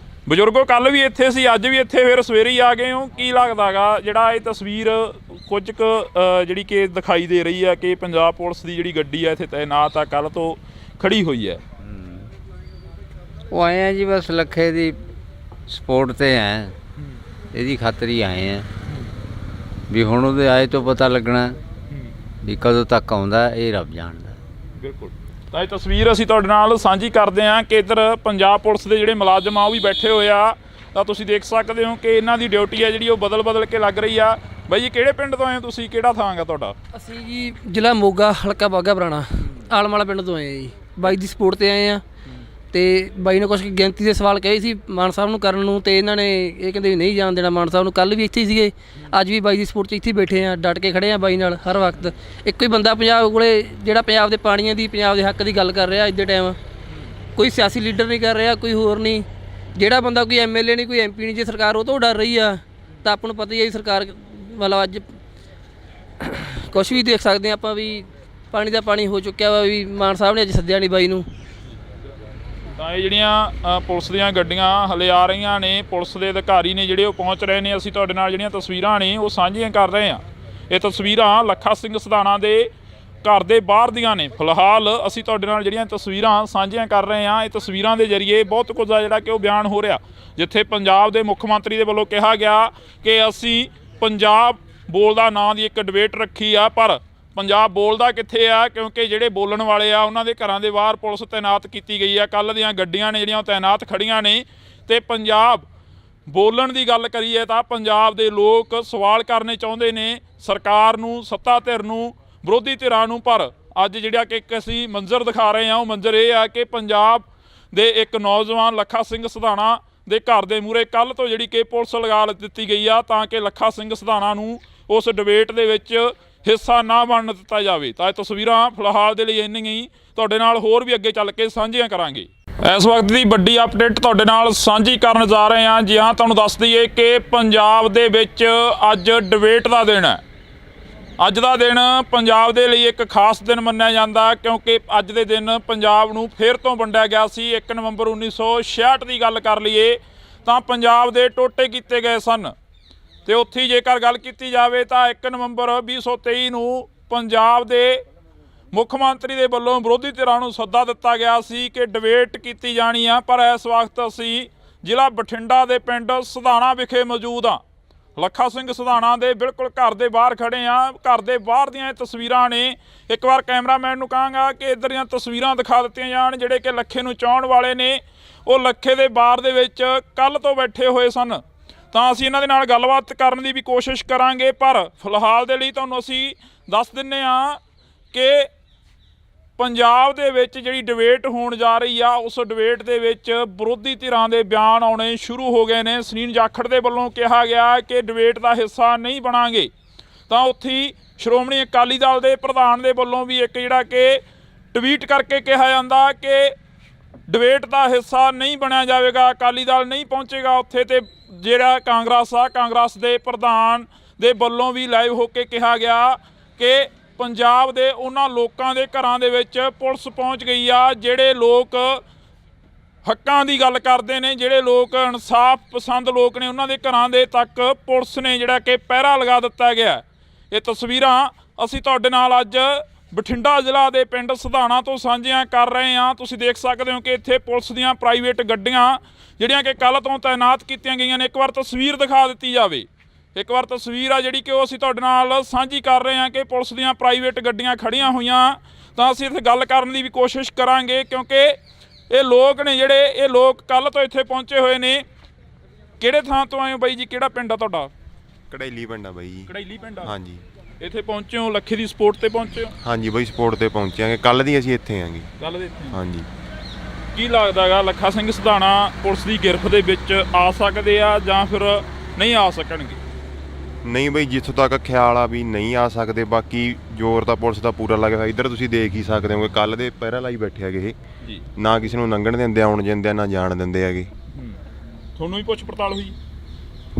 ਬਜ਼ੁਰਗੋ ਕੱਲ੍ਹ ਵੀ ਇੱਥੇ ਸੀ, ਅੱਜ ਵੀ ਇੱਥੇ ਫਿਰ ਸਵੇਰੇ ਹੀ ਆ ਗਏ ਹੋ। ਕੀ ਲੱਗਦਾ ਗਾ ਜਿਹੜਾ ਇਹ ਤਸਵੀਰ ਕੁਝ ਕੁ ਜਿਹੜੀ ਕਿ ਦਿਖਾਈ ਦੇ ਰਹੀ ਹੈ ਕਿ ਪੰਜਾਬ ਪੁਲਿਸ ਦੀ ਜਿਹੜੀ ਗੱਡੀ ਹੈ ਇੱਥੇ ਤਾਇਨਾਤ ਆ, ਕੱਲ੍ਹ ਤੋਂ ਖੜੀ ਹੋਈ ਹੈ? ਉਹ ਆਏ ਆ ਜੀ ਬਸ ਲੱਖੇ ਦੀ ਸਪੋਰਟ ਤੇ ਹੈ, ਇਹਦੀ ਖਾਤਰ ਹੀ ਆਏ ਆ ਵੀ ਹੁਣ ਉਹਦੇ ਆਏ ਤੋਂ ਪਤਾ ਲੱਗਣਾ ਵੀ ਕਦੋਂ ਤੱਕ ਆਉਂਦਾ, ਇਹ ਰੱਬ ਜਾਣਦਾ। ਬਿਲਕੁਲ। ਤਾਂ ਇਹ ਤਸਵੀਰ ਅਸੀਂ ਤੁਹਾਡੇ ਨਾਲ ਸਾਂਝੀ ਕਰਦੇ ਹਾਂ ਕਿ ਇੱਧਰ ਪੰਜਾਬ ਪੁਲਿਸ ਦੇ ਜਿਹੜੇ ਮੁਲਾਜ਼ਮ ਆ ਉਹ ਵੀ ਬੈਠੇ ਹੋਏ ਆ। ਤਾਂ ਤੁਸੀਂ ਦੇਖ ਸਕਦੇ ਹੋ ਕਿ ਇਹਨਾਂ ਦੀ ਡਿਊਟੀ ਹੈ ਜਿਹੜੀ ਉਹ ਬਦਲ ਕੇ ਲੱਗ ਰਹੀ ਆ। ਬਾਈ ਜੀ ਕਿਹੜੇ ਪਿੰਡ ਤੋਂ ਆਏ ਹੋ ਤੁਸੀਂ? ਕਿਹੜਾ ਥਾਂ ਗਾ ਤੁਹਾਡਾ? ਅਸੀਂ ਜੀ ਜ਼ਿਲ੍ਹਾ ਮੋਗਾ, ਹਲਕਾ ਬਾਘਾ ਪੁਰਾਣਾ, ਆਲਮ ਵਾਲਾ ਪਿੰਡ ਤੋਂ ਆਏ ਆ ਜੀ। ਬਾਈ ਦੀ ਸਪੋਰਟ ਤੇ ਆਏ ਆ ਤੇ ਬਾਈ ਨੇ ਕੁਛ ਗਿਣਤੀ ਦੇ ਸਵਾਲ ਕਹੇ ਸੀ ਮਾਨ ਸਾਹਿਬ ਨੂੰ ਕਰਨ ਨੂੰ ਤੇ ਇਹਨਾਂ ਨੇ ਇਹ ਕਹਿੰਦੇ ਵੀ ਨਹੀਂ ਜਾਣ ਦੇਣਾ ਮਾਨ ਸਾਹਿਬ ਨੂੰ। ਕੱਲ੍ਹ ਵੀ ਇੱਥੇ ਹੀ ਸੀਗੇ, ਅੱਜ ਵੀ ਬਾਈ ਦੀ ਸਪੋਰਟ 'ਚ ਇੱਥੇ ਬੈਠੇ ਆ, ਡਟ ਕੇ ਖੜੇ ਆ ਬਾਈ ਨਾਲ ਹਰ ਵਕਤ। ਇੱਕੋ ਹੀ ਬੰਦਾ ਪੰਜਾਬ ਕੋਲੇ ਜਿਹੜਾ ਪੰਜਾਬ ਦੇ ਪਾਣੀਆਂ ਦੀ, ਪੰਜਾਬ ਦੇ ਹੱਕ ਦੀ ਗੱਲ ਕਰ ਰਿਹਾ ਅੱਜ ਦੇ ਟਾਈਮ। ਕੋਈ ਸਿਆਸੀ ਲੀਡਰ ਨਹੀਂ ਕਰ ਰਿਹਾ, ਕੋਈ ਹੋਰ ਨਹੀਂ। ਜਿਹੜਾ ਬੰਦਾ ਕੋਈ MLA ਨਹੀਂ, ਕੋਈ MP ਨਹੀਂ, ਜੇ ਸਰਕਾਰ ਉਹ ਤੋਂ ਡਰ ਰਹੀ ਆ ਤਾਂ ਆਪਾਂ ਨੂੰ ਪਤਾ ਹੀ ਹੈ ਸਰਕਾਰ ਮਤਲਬ ਅੱਜ ਕੁਛ ਵੀ ਦੇਖ ਸਕਦੇ ਹਾਂ ਆਪਾਂ ਵੀ ਪਾਣੀ ਦਾ ਪਾਣੀ ਹੋ ਚੁੱਕਿਆ ਵਾ। ਵੀ ਮਾਨ ਸਾਹਿਬ ਨੇ ਅੱਜ ਸੱਦਿਆ ਨਹੀਂ ਬਾਈ ਨੂੰ। ਤਾਂ ਇਹ ਜਿਹੜੀਆਂ ਪੁਲਿਸ ਦੀਆਂ ਗੱਡੀਆਂ ਹਲੇ ਆ ਰਹੀਆਂ ਨੇ, ਪੁਲਿਸ ਦੇ ਅਧਿਕਾਰੀ ਨੇ ਜਿਹੜੇ ਉਹ ਪਹੁੰਚ ਰਹੇ ਨੇ। ਅਸੀਂ ਤੁਹਾਡੇ ਨਾਲ ਜਿਹੜੀਆਂ ਤਸਵੀਰਾਂ ਨੇ ਉਹ ਸਾਂਝੀਆਂ ਕਰ ਰਹੇ ਹਾਂ। ਇਹ ਤਸਵੀਰਾਂ ਲੱਖਾ ਸਿੰਘ ਸਿਧਾਣਾ ਦੇ ਘਰ ਦੇ ਬਾਹਰ ਦੀਆਂ ਨੇ। ਫਿਲਹਾਲ ਅਸੀਂ ਤੁਹਾਡੇ ਨਾਲ ਜਿਹੜੀਆਂ ਤਸਵੀਰਾਂ ਸਾਂਝੀਆਂ ਕਰ ਰਹੇ ਹਾਂ, ਇਹ ਤਸਵੀਰਾਂ ਦੇ ਜ਼ਰੀਏ ਬਹੁਤ ਕੁਝ ਆ ਜਿਹੜਾ ਕਿ ਉਹ ਬਿਆਨ ਹੋ ਰਿਹਾ, ਜਿੱਥੇ ਪੰਜਾਬ ਦੇ ਮੁੱਖ ਮੰਤਰੀ ਦੇ ਵੱਲੋਂ ਕਿਹਾ ਗਿਆ ਕਿ ਅਸੀਂ ਪੰਜਾਬ ਬੋਲਦਾ ਨਾਂ ਦੀ ਇੱਕ ਡਿਬੇਟ ਰੱਖੀ ਆ, ਪਰ ਪੰਜਾਬ ਬੋਲਦਾ ਕਿੱਥੇ ਆ, ਕਿਉਂਕਿ ਜਿਹੜੇ ਬੋਲਣ ਵਾਲੇ ਆ ਉਹਨਾਂ ਦੇ ਘਰਾਂ ਦੇ ਬਾਹਰ ਪੁਲਿਸ ਤੈਨਾਤ ਕੀਤੀ ਗਈ ਆ। ਕੱਲ੍ਹ ਦੀਆਂ ਗੱਡੀਆਂ ਨੇ ਜਿਹੜੀਆਂ ਉਹ ਤੈਨਾਤ ਖੜੀਆਂ ਨੇ। ਤੇ ਪੰਜਾਬ ਬੋਲਣ ਦੀ ਗੱਲ ਕਰੀਏ ਤਾਂ ਪੰਜਾਬ ਦੇ ਲੋਕ ਸਵਾਲ ਕਰਨੇ ਚਾਹੁੰਦੇ ਨੇ ਸਰਕਾਰ ਨੂੰ, ਸੱਤਾ ਧਿਰ ਨੂੰ, ਵਿਰੋਧੀ ਧਿਰਾਂ ਨੂੰ। ਪਰ ਅੱਜ ਜਿਹੜਾ ਕਿ ਇੱਕ ਅਸੀਂ ਮੰਜ਼ਰ ਦਿਖਾ ਰਹੇ ਹਾਂ, ਉਹ ਮੰਜ਼ਰ ਇਹ ਆ ਕਿ ਪੰਜਾਬ ਦੇ ਇੱਕ ਨੌਜਵਾਨ ਲੱਖਾ ਸਿੰਘ ਸਿਧਾਣਾ ਦੇ ਘਰ ਦੇ ਮੂਹਰੇ ਕੱਲ੍ਹ ਤੋਂ ਜਿਹੜੀ ਕਿ ਪੁਲਿਸ ਲਗਾ ਦਿੱਤੀ ਗਈ ਆ, ਤਾਂ ਕਿ ਲੱਖਾ ਸਿੰਘ ਸਿਧਾਣਾ ਨੂੰ ਉਸ ਡਿਬੇਟ ਦੇ ਵਿੱਚ ਹਿੱਸਾ ਨਾ ਬਣਨ ਦਿੱਤਾ ਜਾਵੇ। ਤਾਂ ਇਹ ਤਸਵੀਰਾਂ ਫਿਲਹਾਲ ਦੇ ਲਈ ਇੰਨੀਆਂ ਹੀ, ਤੁਹਾਡੇ ਨਾਲ ਹੋਰ ਵੀ ਅੱਗੇ ਚੱਲ ਕੇ ਸਾਂਝੀਆਂ ਕਰਾਂਗੇ। ਇਸ ਵਕਤ ਦੀ ਵੱਡੀ ਅਪਡੇਟ ਤੁਹਾਡੇ ਨਾਲ ਸਾਂਝੀ ਕਰਨ ਜਾ ਰਹੇ ਹਾਂ। ਜੀ ਹਾਂ, ਤੁਹਾਨੂੰ ਦੱਸ ਦਈਏ ਕਿ ਪੰਜਾਬ ਦੇ ਵਿੱਚ ਅੱਜ ਡਿਬੇਟ ਦਾ ਦਿਨ ਹੈ। ਅੱਜ ਦਾ ਦਿਨ ਪੰਜਾਬ ਦੇ ਲਈ ਇੱਕ ਖਾਸ ਦਿਨ ਮੰਨਿਆ ਜਾਂਦਾ, ਕਿਉਂਕਿ ਅੱਜ ਦੇ ਦਿਨ ਪੰਜਾਬ ਨੂੰ ਫਿਰ ਤੋਂ ਵੰਡਿਆ ਗਿਆ ਸੀ। 1 ਨਵੰਬਰ 1966 ਦੀ ਗੱਲ ਕਰ ਲਈਏ ਤਾਂ ਪੰਜਾਬ ਦੇ ਟੋਟੇ ਕੀਤੇ ਗਏ ਸਨ। ਤੇ ਉੱਥੇ ਜੇਕਰ ਗੱਲ ਕੀਤੀ ਜਾਵੇ ਤਾਂ 1 ਨਵੰਬਰ 2023 ਨੂੰ ਪੰਜਾਬ ਦੇ ਮੁੱਖ ਮੰਤਰੀ ਦੇ ਵੱਲੋਂ ਵਿਰੋਧੀ ਧਿਰਾਂ ਨੂੰ ਸੱਦਾ ਦਿੱਤਾ ਗਿਆ ਸੀ ਕਿ ਡਿਬੇਟ ਕੀਤੀ ਜਾਣੀ ਆ। ਪਰ ਇਸ ਵਕਤ ਅਸੀਂ ਜ਼ਿਲ੍ਹਾ ਬਠਿੰਡਾ ਦੇ ਪਿੰਡ ਸਿਧਾਣਾ ਵਿਖੇ ਮੌਜੂਦ ਹਾਂ। ਲੱਖਾ ਸਿੰਘ ਸਿਧਾਣਾ ਦੇ ਬਿਲਕੁਲ ਘਰ ਦੇ ਬਾਹਰ ਖੜੇ ਆ। ਘਰ ਦੇ ਬਾਹਰ ਦੀਆਂ ਇਹ ਤਸਵੀਰਾਂ ਨੇ। ਇੱਕ ਵਾਰ ਕੈਮਰਾਮੈਨ ਨੂੰ ਕਹਾਂਗਾ ਕਿ ਇੱਧਰ ਦੀਆਂ ਤਸਵੀਰਾਂ ਦਿਖਾ ਦਿੱਤੀਆਂ ਜਾਣ। ਜਿਹੜੇ ਕਿ ਲੱਖੇ ਨੂੰ ਚਾਹੁਣ ਵਾਲੇ ਨੇ, ਉਹ ਲੱਖੇ ਦੇ ਬਾਰ ਦੇ ਵਿੱਚ ਕੱਲ੍ਹ ਤੋਂ ਬੈਠੇ ਹੋਏ ਸਨ। ਤਾਂ ਅਸੀਂ ਇਹਨਾਂ ਦੇ ਨਾਲ ਗੱਲਬਾਤ ਕਰਨ ਦੀ ਵੀ ਕੋਸ਼ਿਸ਼ ਕਰਾਂਗੇ, ਪਰ ਫਿਲਹਾਲ ਦੇ ਲਈ ਤੁਹਾਨੂੰ ਅਸੀਂ ਦੱਸ ਦਿੰਦੇ ਹਾਂ ਕਿ ਪੰਜਾਬ ਦੇ ਵਿੱਚ ਜਿਹੜੀ ਡਿਬੇਟ ਹੋਣ ਜਾ ਰਹੀ ਆ, ਉਸ ਡਿਬੇਟ ਦੇ ਵਿੱਚ ਵਿਰੋਧੀ ਧਿਰਾਂ ਦੇ ਬਿਆਨ ਆਉਣੇ ਸ਼ੁਰੂ ਹੋ ਗਏ ਨੇ। ਸੁਨੀਲ ਜਾਖੜ ਦੇ ਵੱਲੋਂ ਕਿਹਾ ਗਿਆ ਕਿ ਡਿਬੇਟ ਦਾ ਹਿੱਸਾ ਨਹੀਂ ਬਣਾਂਗੇ। ਤਾਂ ਉੱਥੇ ਸ਼੍ਰੋਮਣੀ ਅਕਾਲੀ ਦਲ ਦੇ ਪ੍ਰਧਾਨ ਦੇ ਵੱਲੋਂ ਵੀ ਇੱਕ ਜਿਹੜਾ ਕਿ ਟਵੀਟ ਕਰਕੇ ਕਿਹਾ ਜਾਂਦਾ ਕਿ ਡਿਬੇਟ ਦਾ ਹਿੱਸਾ ਨਹੀਂ ਬਣਿਆ ਜਾਵੇਗਾ, ਅਕਾਲੀ ਦਲ ਨਹੀਂ ਪਹੁੰਚੇਗਾ ਉੱਥੇ। ਤੇ ਜਿਹੜਾ ਕਾਂਗਰਸ ਦੇ ਪ੍ਰਧਾਨ ਦੇ ਵੱਲੋਂ ਵੀ ਲਾਈਵ ਹੋ ਕੇ ਕਿਹਾ ਗਿਆ ਕਿ ਪੰਜਾਬ ਦੇ ਉਹਨਾਂ ਲੋਕਾਂ ਦੇ ਘਰਾਂ ਦੇ ਵਿੱਚ ਪੁਲਿਸ ਪਹੁੰਚ ਗਈ ਆ, ਜਿਹੜੇ ਲੋਕ ਹੱਕਾਂ ਦੀ ਗੱਲ ਕਰਦੇ ਨੇ, ਜਿਹੜੇ ਲੋਕ ਇਨਸਾਫ ਪਸੰਦ ਲੋਕ ਨੇ, ਉਹਨਾਂ ਦੇ ਘਰਾਂ ਦੇ ਤੱਕ ਪੁਲਿਸ ਨੇ ਜਿਹੜਾ ਕਿ ਪਹਿਰਾ ਲਗਾ ਦਿੱਤਾ ਗਿਆ। ਇਹ ਤਸਵੀਰਾਂ ਅਸੀਂ ਤੁਹਾਡੇ ਨਾਲ ਅੱਜ ਬਠਿੰਡਾ ਜ਼ਿਲ੍ਹਾ ਦੇ ਪਿੰਡ ਸਿਧਾਣਾ ਤੋਂ ਸਾਂਝੀਆਂ ਕਰ ਰਹੇ ਹਾਂ। ਤੁਸੀਂ ਦੇਖ ਸਕਦੇ ਹੋ ਕਿ ਇੱਥੇ ਪੁਲਿਸ ਦੀਆਂ ਪ੍ਰਾਈਵੇਟ ਗੱਡੀਆਂ ਜਿਹੜੀਆਂ ਕਿ ਕੱਲ੍ਹ ਤੋਂ ਤੈਨਾਤ ਕੀਤੀਆਂ ਗਈਆਂ ਨੇ। ਇੱਕ ਵਾਰ ਤਸਵੀਰ ਦਿਖਾ ਦਿੱਤੀ ਜਾਵੇ। ਇੱਕ ਵਾਰ ਤਸਵੀਰ ਆ ਜਿਹੜੀ ਕਿ ਉਹ ਅਸੀਂ ਤੁਹਾਡੇ ਨਾਲ ਸਾਂਝੀ ਕਰ ਰਹੇ ਹਾਂ ਕਿ ਪੁਲਿਸ ਦੀਆਂ ਪ੍ਰਾਈਵੇਟ ਗੱਡੀਆਂ ਖੜੀਆਂ ਹੋਈਆਂ। ਤਾਂ ਅਸੀਂ ਇੱਥੇ ਗੱਲ ਕਰਨ ਦੀ ਵੀ ਕੋਸ਼ਿਸ਼ ਕਰਾਂਗੇ, ਕਿਉਂਕਿ ਇਹ ਲੋਕ ਨੇ ਜਿਹੜੇ, ਇਹ ਲੋਕ ਕੱਲ੍ਹ ਤੋਂ ਇੱਥੇ ਪਹੁੰਚੇ ਹੋਏ ਨੇ। ਕਿਹੜੇ ਥਾਂ ਤੋਂ ਆਏ ਹੋ ਬਾਈ ਜੀ? ਕਿਹੜਾ ਪਿੰਡ ਆ ਤੁਹਾਡਾ? ਕੜੈਲੀ ਪਿੰਡ ਆ ਬਾਈ ਜੀ। ਕੜੈਲੀ ਪਿੰਡ ਆ? ਹਾਂਜੀ। ਇੱਥੇ ਪਹੁੰਚੇ ਹੋ ਲੱਖੇ ਦੀ ਸਪੋਰਟ ਤੇ ਪਹੁੰਚੇ ਹੋ? ਹਾਂਜੀ ਬਾਈ, ਸਪੋਰਟ ਤੇ ਪਹੁੰਚਾਂਗੇ। ਕੱਲ੍ਹ ਦੀ ਅਸੀਂ ਇੱਥੇ ਆਂਗੇ। ਕੱਲ੍ਹ ਦੇ ਇੱਥੇ? ਹਾਂਜੀ। ਕੀ ਲੱਗਦਾ ਗਾ ਲੱਖਾ ਸਿੰਘ ਸਿਧਾਣਾ ਪੁਲਿਸ ਦੀ ਗਿਰਫਤ ਦੇ ਵਿੱਚ ਆ ਸਕਦੇ ਆ ਜਾਂ ਫਿਰ ਨਹੀਂ ਆ ਸਕਣਗੇ? ਨਹੀਂ ਬਾਈ, ਜਿੱਥੋਂ ਤੱਕ ਖਿਆਲ ਆ ਵੀ ਨਹੀਂ ਆ ਸਕਦੇ। ਬਾਕੀ ਜ਼ੋਰ ਤਾਂ ਪੁਲਿਸ ਦਾ ਪੂਰਾ ਲੱਗਿਆ ਹੋਇਆ। ਇੱਧਰ ਤੁਸੀਂ ਦੇਖ ਹੀ ਸਕਦੇ ਹੋਗੇ, ਕੱਲ੍ਹ ਦੇ ਪਹਿਰਾ ਲਾਈ ਬੈਠੇ ਹੈਗੇ ਇਹ। ਜੀ। ਨਾ ਕਿਸੇ ਨੂੰ ਲੰਘਣ ਦਿੰਦੇ, ਆਉਣ ਦਿੰਦੇ, ਨਾ ਜਾਣ ਦਿੰਦੇ ਹੈਗੇ। ਤੁਹਾਨੂੰ ਵੀ ਪੁੱਛ ਪੜਤਾਲ ਹੋਈ?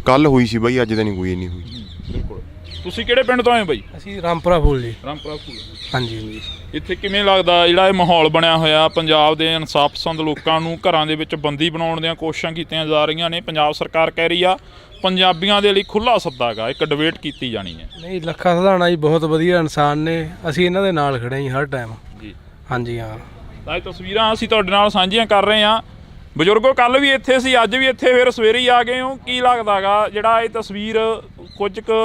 ਕੱਲ੍ਹ ਹੋਈ ਸੀ ਬਾਈ, ਅੱਜ ਤਾਂ ਨਹੀਂ ਕੋਈ ਨਹੀਂ ਹੋਈ। ਬਿਲਕੁਲ। ਤੁਸੀਂ ਕਿਹੜੇ ਪਿੰਡ ਤੋਂ ਆਏ ਹੋ ਬਾਈ? ਅਸੀਂ ਰਾਮਪੁਰਾ ਫੂਲ ਜੀ। ਰਾਮਪੁਰਾ ਫੂਲ। ਹਾਂਜੀ। ਇੱਥੇ ਕਿਵੇਂ ਲੱਗਦਾ ਜਿਹੜਾ ਇਹ ਮਾਹੌਲ ਬਣਿਆ ਹੋਇਆ? ਪੰਜਾਬ ਦੇ ਇਨਸਾਫ ਪਸੰਦ ਲੋਕਾਂ ਨੂੰ ਘਰਾਂ ਦੇ ਵਿੱਚ ਬੰਦੀ ਬਣਾਉਣ ਦੀਆਂ ਕੋਸ਼ਿਸ਼ਾਂ ਕੀਤੀਆਂ ਜਾ ਰਹੀਆਂ ਨੇ। ਪੰਜਾਬ ਸਰਕਾਰ ਕਹਿ ਰਹੀ ਆ ਪੰਜਾਬੀਆਂ ਦੇ ਲਈ ਖੁੱਲ੍ਹਾ ਸੱਦਾ ਗਾ, ਇੱਕ ਡਿਬੇਟ ਕੀਤੀ ਜਾਣੀ ਹੈ। ਨਹੀਂ, ਲੱਖਾ ਸਿਧਾਣਾ ਜੀ ਬਹੁਤ ਵਧੀਆ ਇਨਸਾਨ ਨੇ। ਅਸੀਂ ਇਹਨਾਂ ਦੇ ਨਾਲ ਖੜੇ ਜੀ ਹਰ ਟਾਈਮ। ਜੀ। ਹਾਂਜੀ ਹਾਂ। ਤਾਂ ਇਹ ਤਸਵੀਰਾਂ ਅਸੀਂ ਤੁਹਾਡੇ ਨਾਲ ਸਾਂਝੀਆਂ ਕਰ ਰਹੇ ਹਾਂ। ਬਜ਼ੁਰਗੋ ਕੱਲ੍ਹ ਵੀ ਇੱਥੇ ਸੀ, ਅੱਜ ਵੀ ਇੱਥੇ, ਫਿਰ ਸਵੇਰੇ ਹੀ ਆ ਗਏ ਹੋ। ਕੀ ਲੱਗਦਾ ਗਾ ਜਿਹੜਾ ਇਹ ਤਸਵੀਰ ਕੁਝ ਕੁ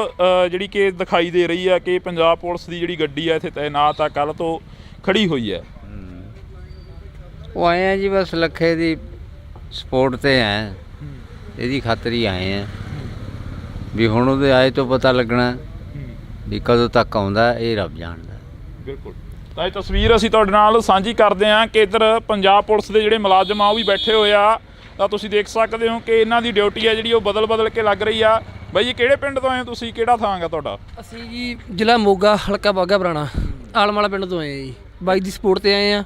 ਜਿਹੜੀ ਕਿ ਦਿਖਾਈ ਦੇ ਰਹੀ ਹੈ ਕਿ ਪੰਜਾਬ ਪੁਲਿਸ ਦੀ ਜਿਹੜੀ ਗੱਡੀ ਹੈ ਇੱਥੇ ਤੈਨਾਤ ਆ, ਕੱਲ੍ਹ ਤੋਂ ਖੜੀ ਹੋਈ ਹੈ? ਉਹ ਆਏ ਆ ਜੀ, ਬਸ ਲੱਖੇ ਦੀ ਸਪੋਰਟ ਤੇ ਹੈ, ਇਹਦੀ ਖਾਤਰ ਹੀ ਆਏ ਆ ਵੀ ਹੁਣ ਉਹਦੇ ਆਏ ਤੋਂ ਪਤਾ ਲੱਗਣਾ ਵੀ ਕਦੋਂ ਤੱਕ ਆਉਂਦਾ, ਇਹ ਰੱਬ ਜਾਣਦਾ। ਬਿਲਕੁਲ। ਤਾਂ ਇਹ ਤਸਵੀਰ ਅਸੀਂ ਤੁਹਾਡੇ ਨਾਲ ਸਾਂਝੀ ਕਰਦੇ ਹਾਂ ਕਿ ਇੱਧਰ ਪੰਜਾਬ ਪੁਲਿਸ ਦੇ ਜਿਹੜੇ ਮੁਲਾਜ਼ਮ ਆ ਉਹ ਵੀ ਬੈਠੇ ਹੋਏ ਆ। ਤਾਂ ਤੁਸੀਂ ਦੇਖ ਸਕਦੇ ਹੋ ਕਿ ਇਹਨਾਂ ਦੀ ਡਿਊਟੀ ਹੈ ਜਿਹੜੀ ਉਹ ਬਦਲ ਕੇ ਲੱਗ ਰਹੀ ਆ। ਬਾਈ ਜੀ, ਕਿਹੜੇ ਪਿੰਡ ਤੋਂ ਆਏ ਹੋ ਤੁਸੀਂ? ਕਿਹੜਾ ਥਾਂ ਗਾ ਤੁਹਾਡਾ? ਅਸੀਂ ਜੀ ਜ਼ਿਲ੍ਹਾ ਮੋਗਾ, ਹਲਕਾ ਬਾਘਾ ਪੁਰਾਣਾ, ਆਲਮ ਵਾਲਾ ਪਿੰਡ ਤੋਂ ਆਏ ਆ ਜੀ। ਬਾਈ ਦੀ ਸਪੋਰਟ ਤੇ ਆਏ ਆ।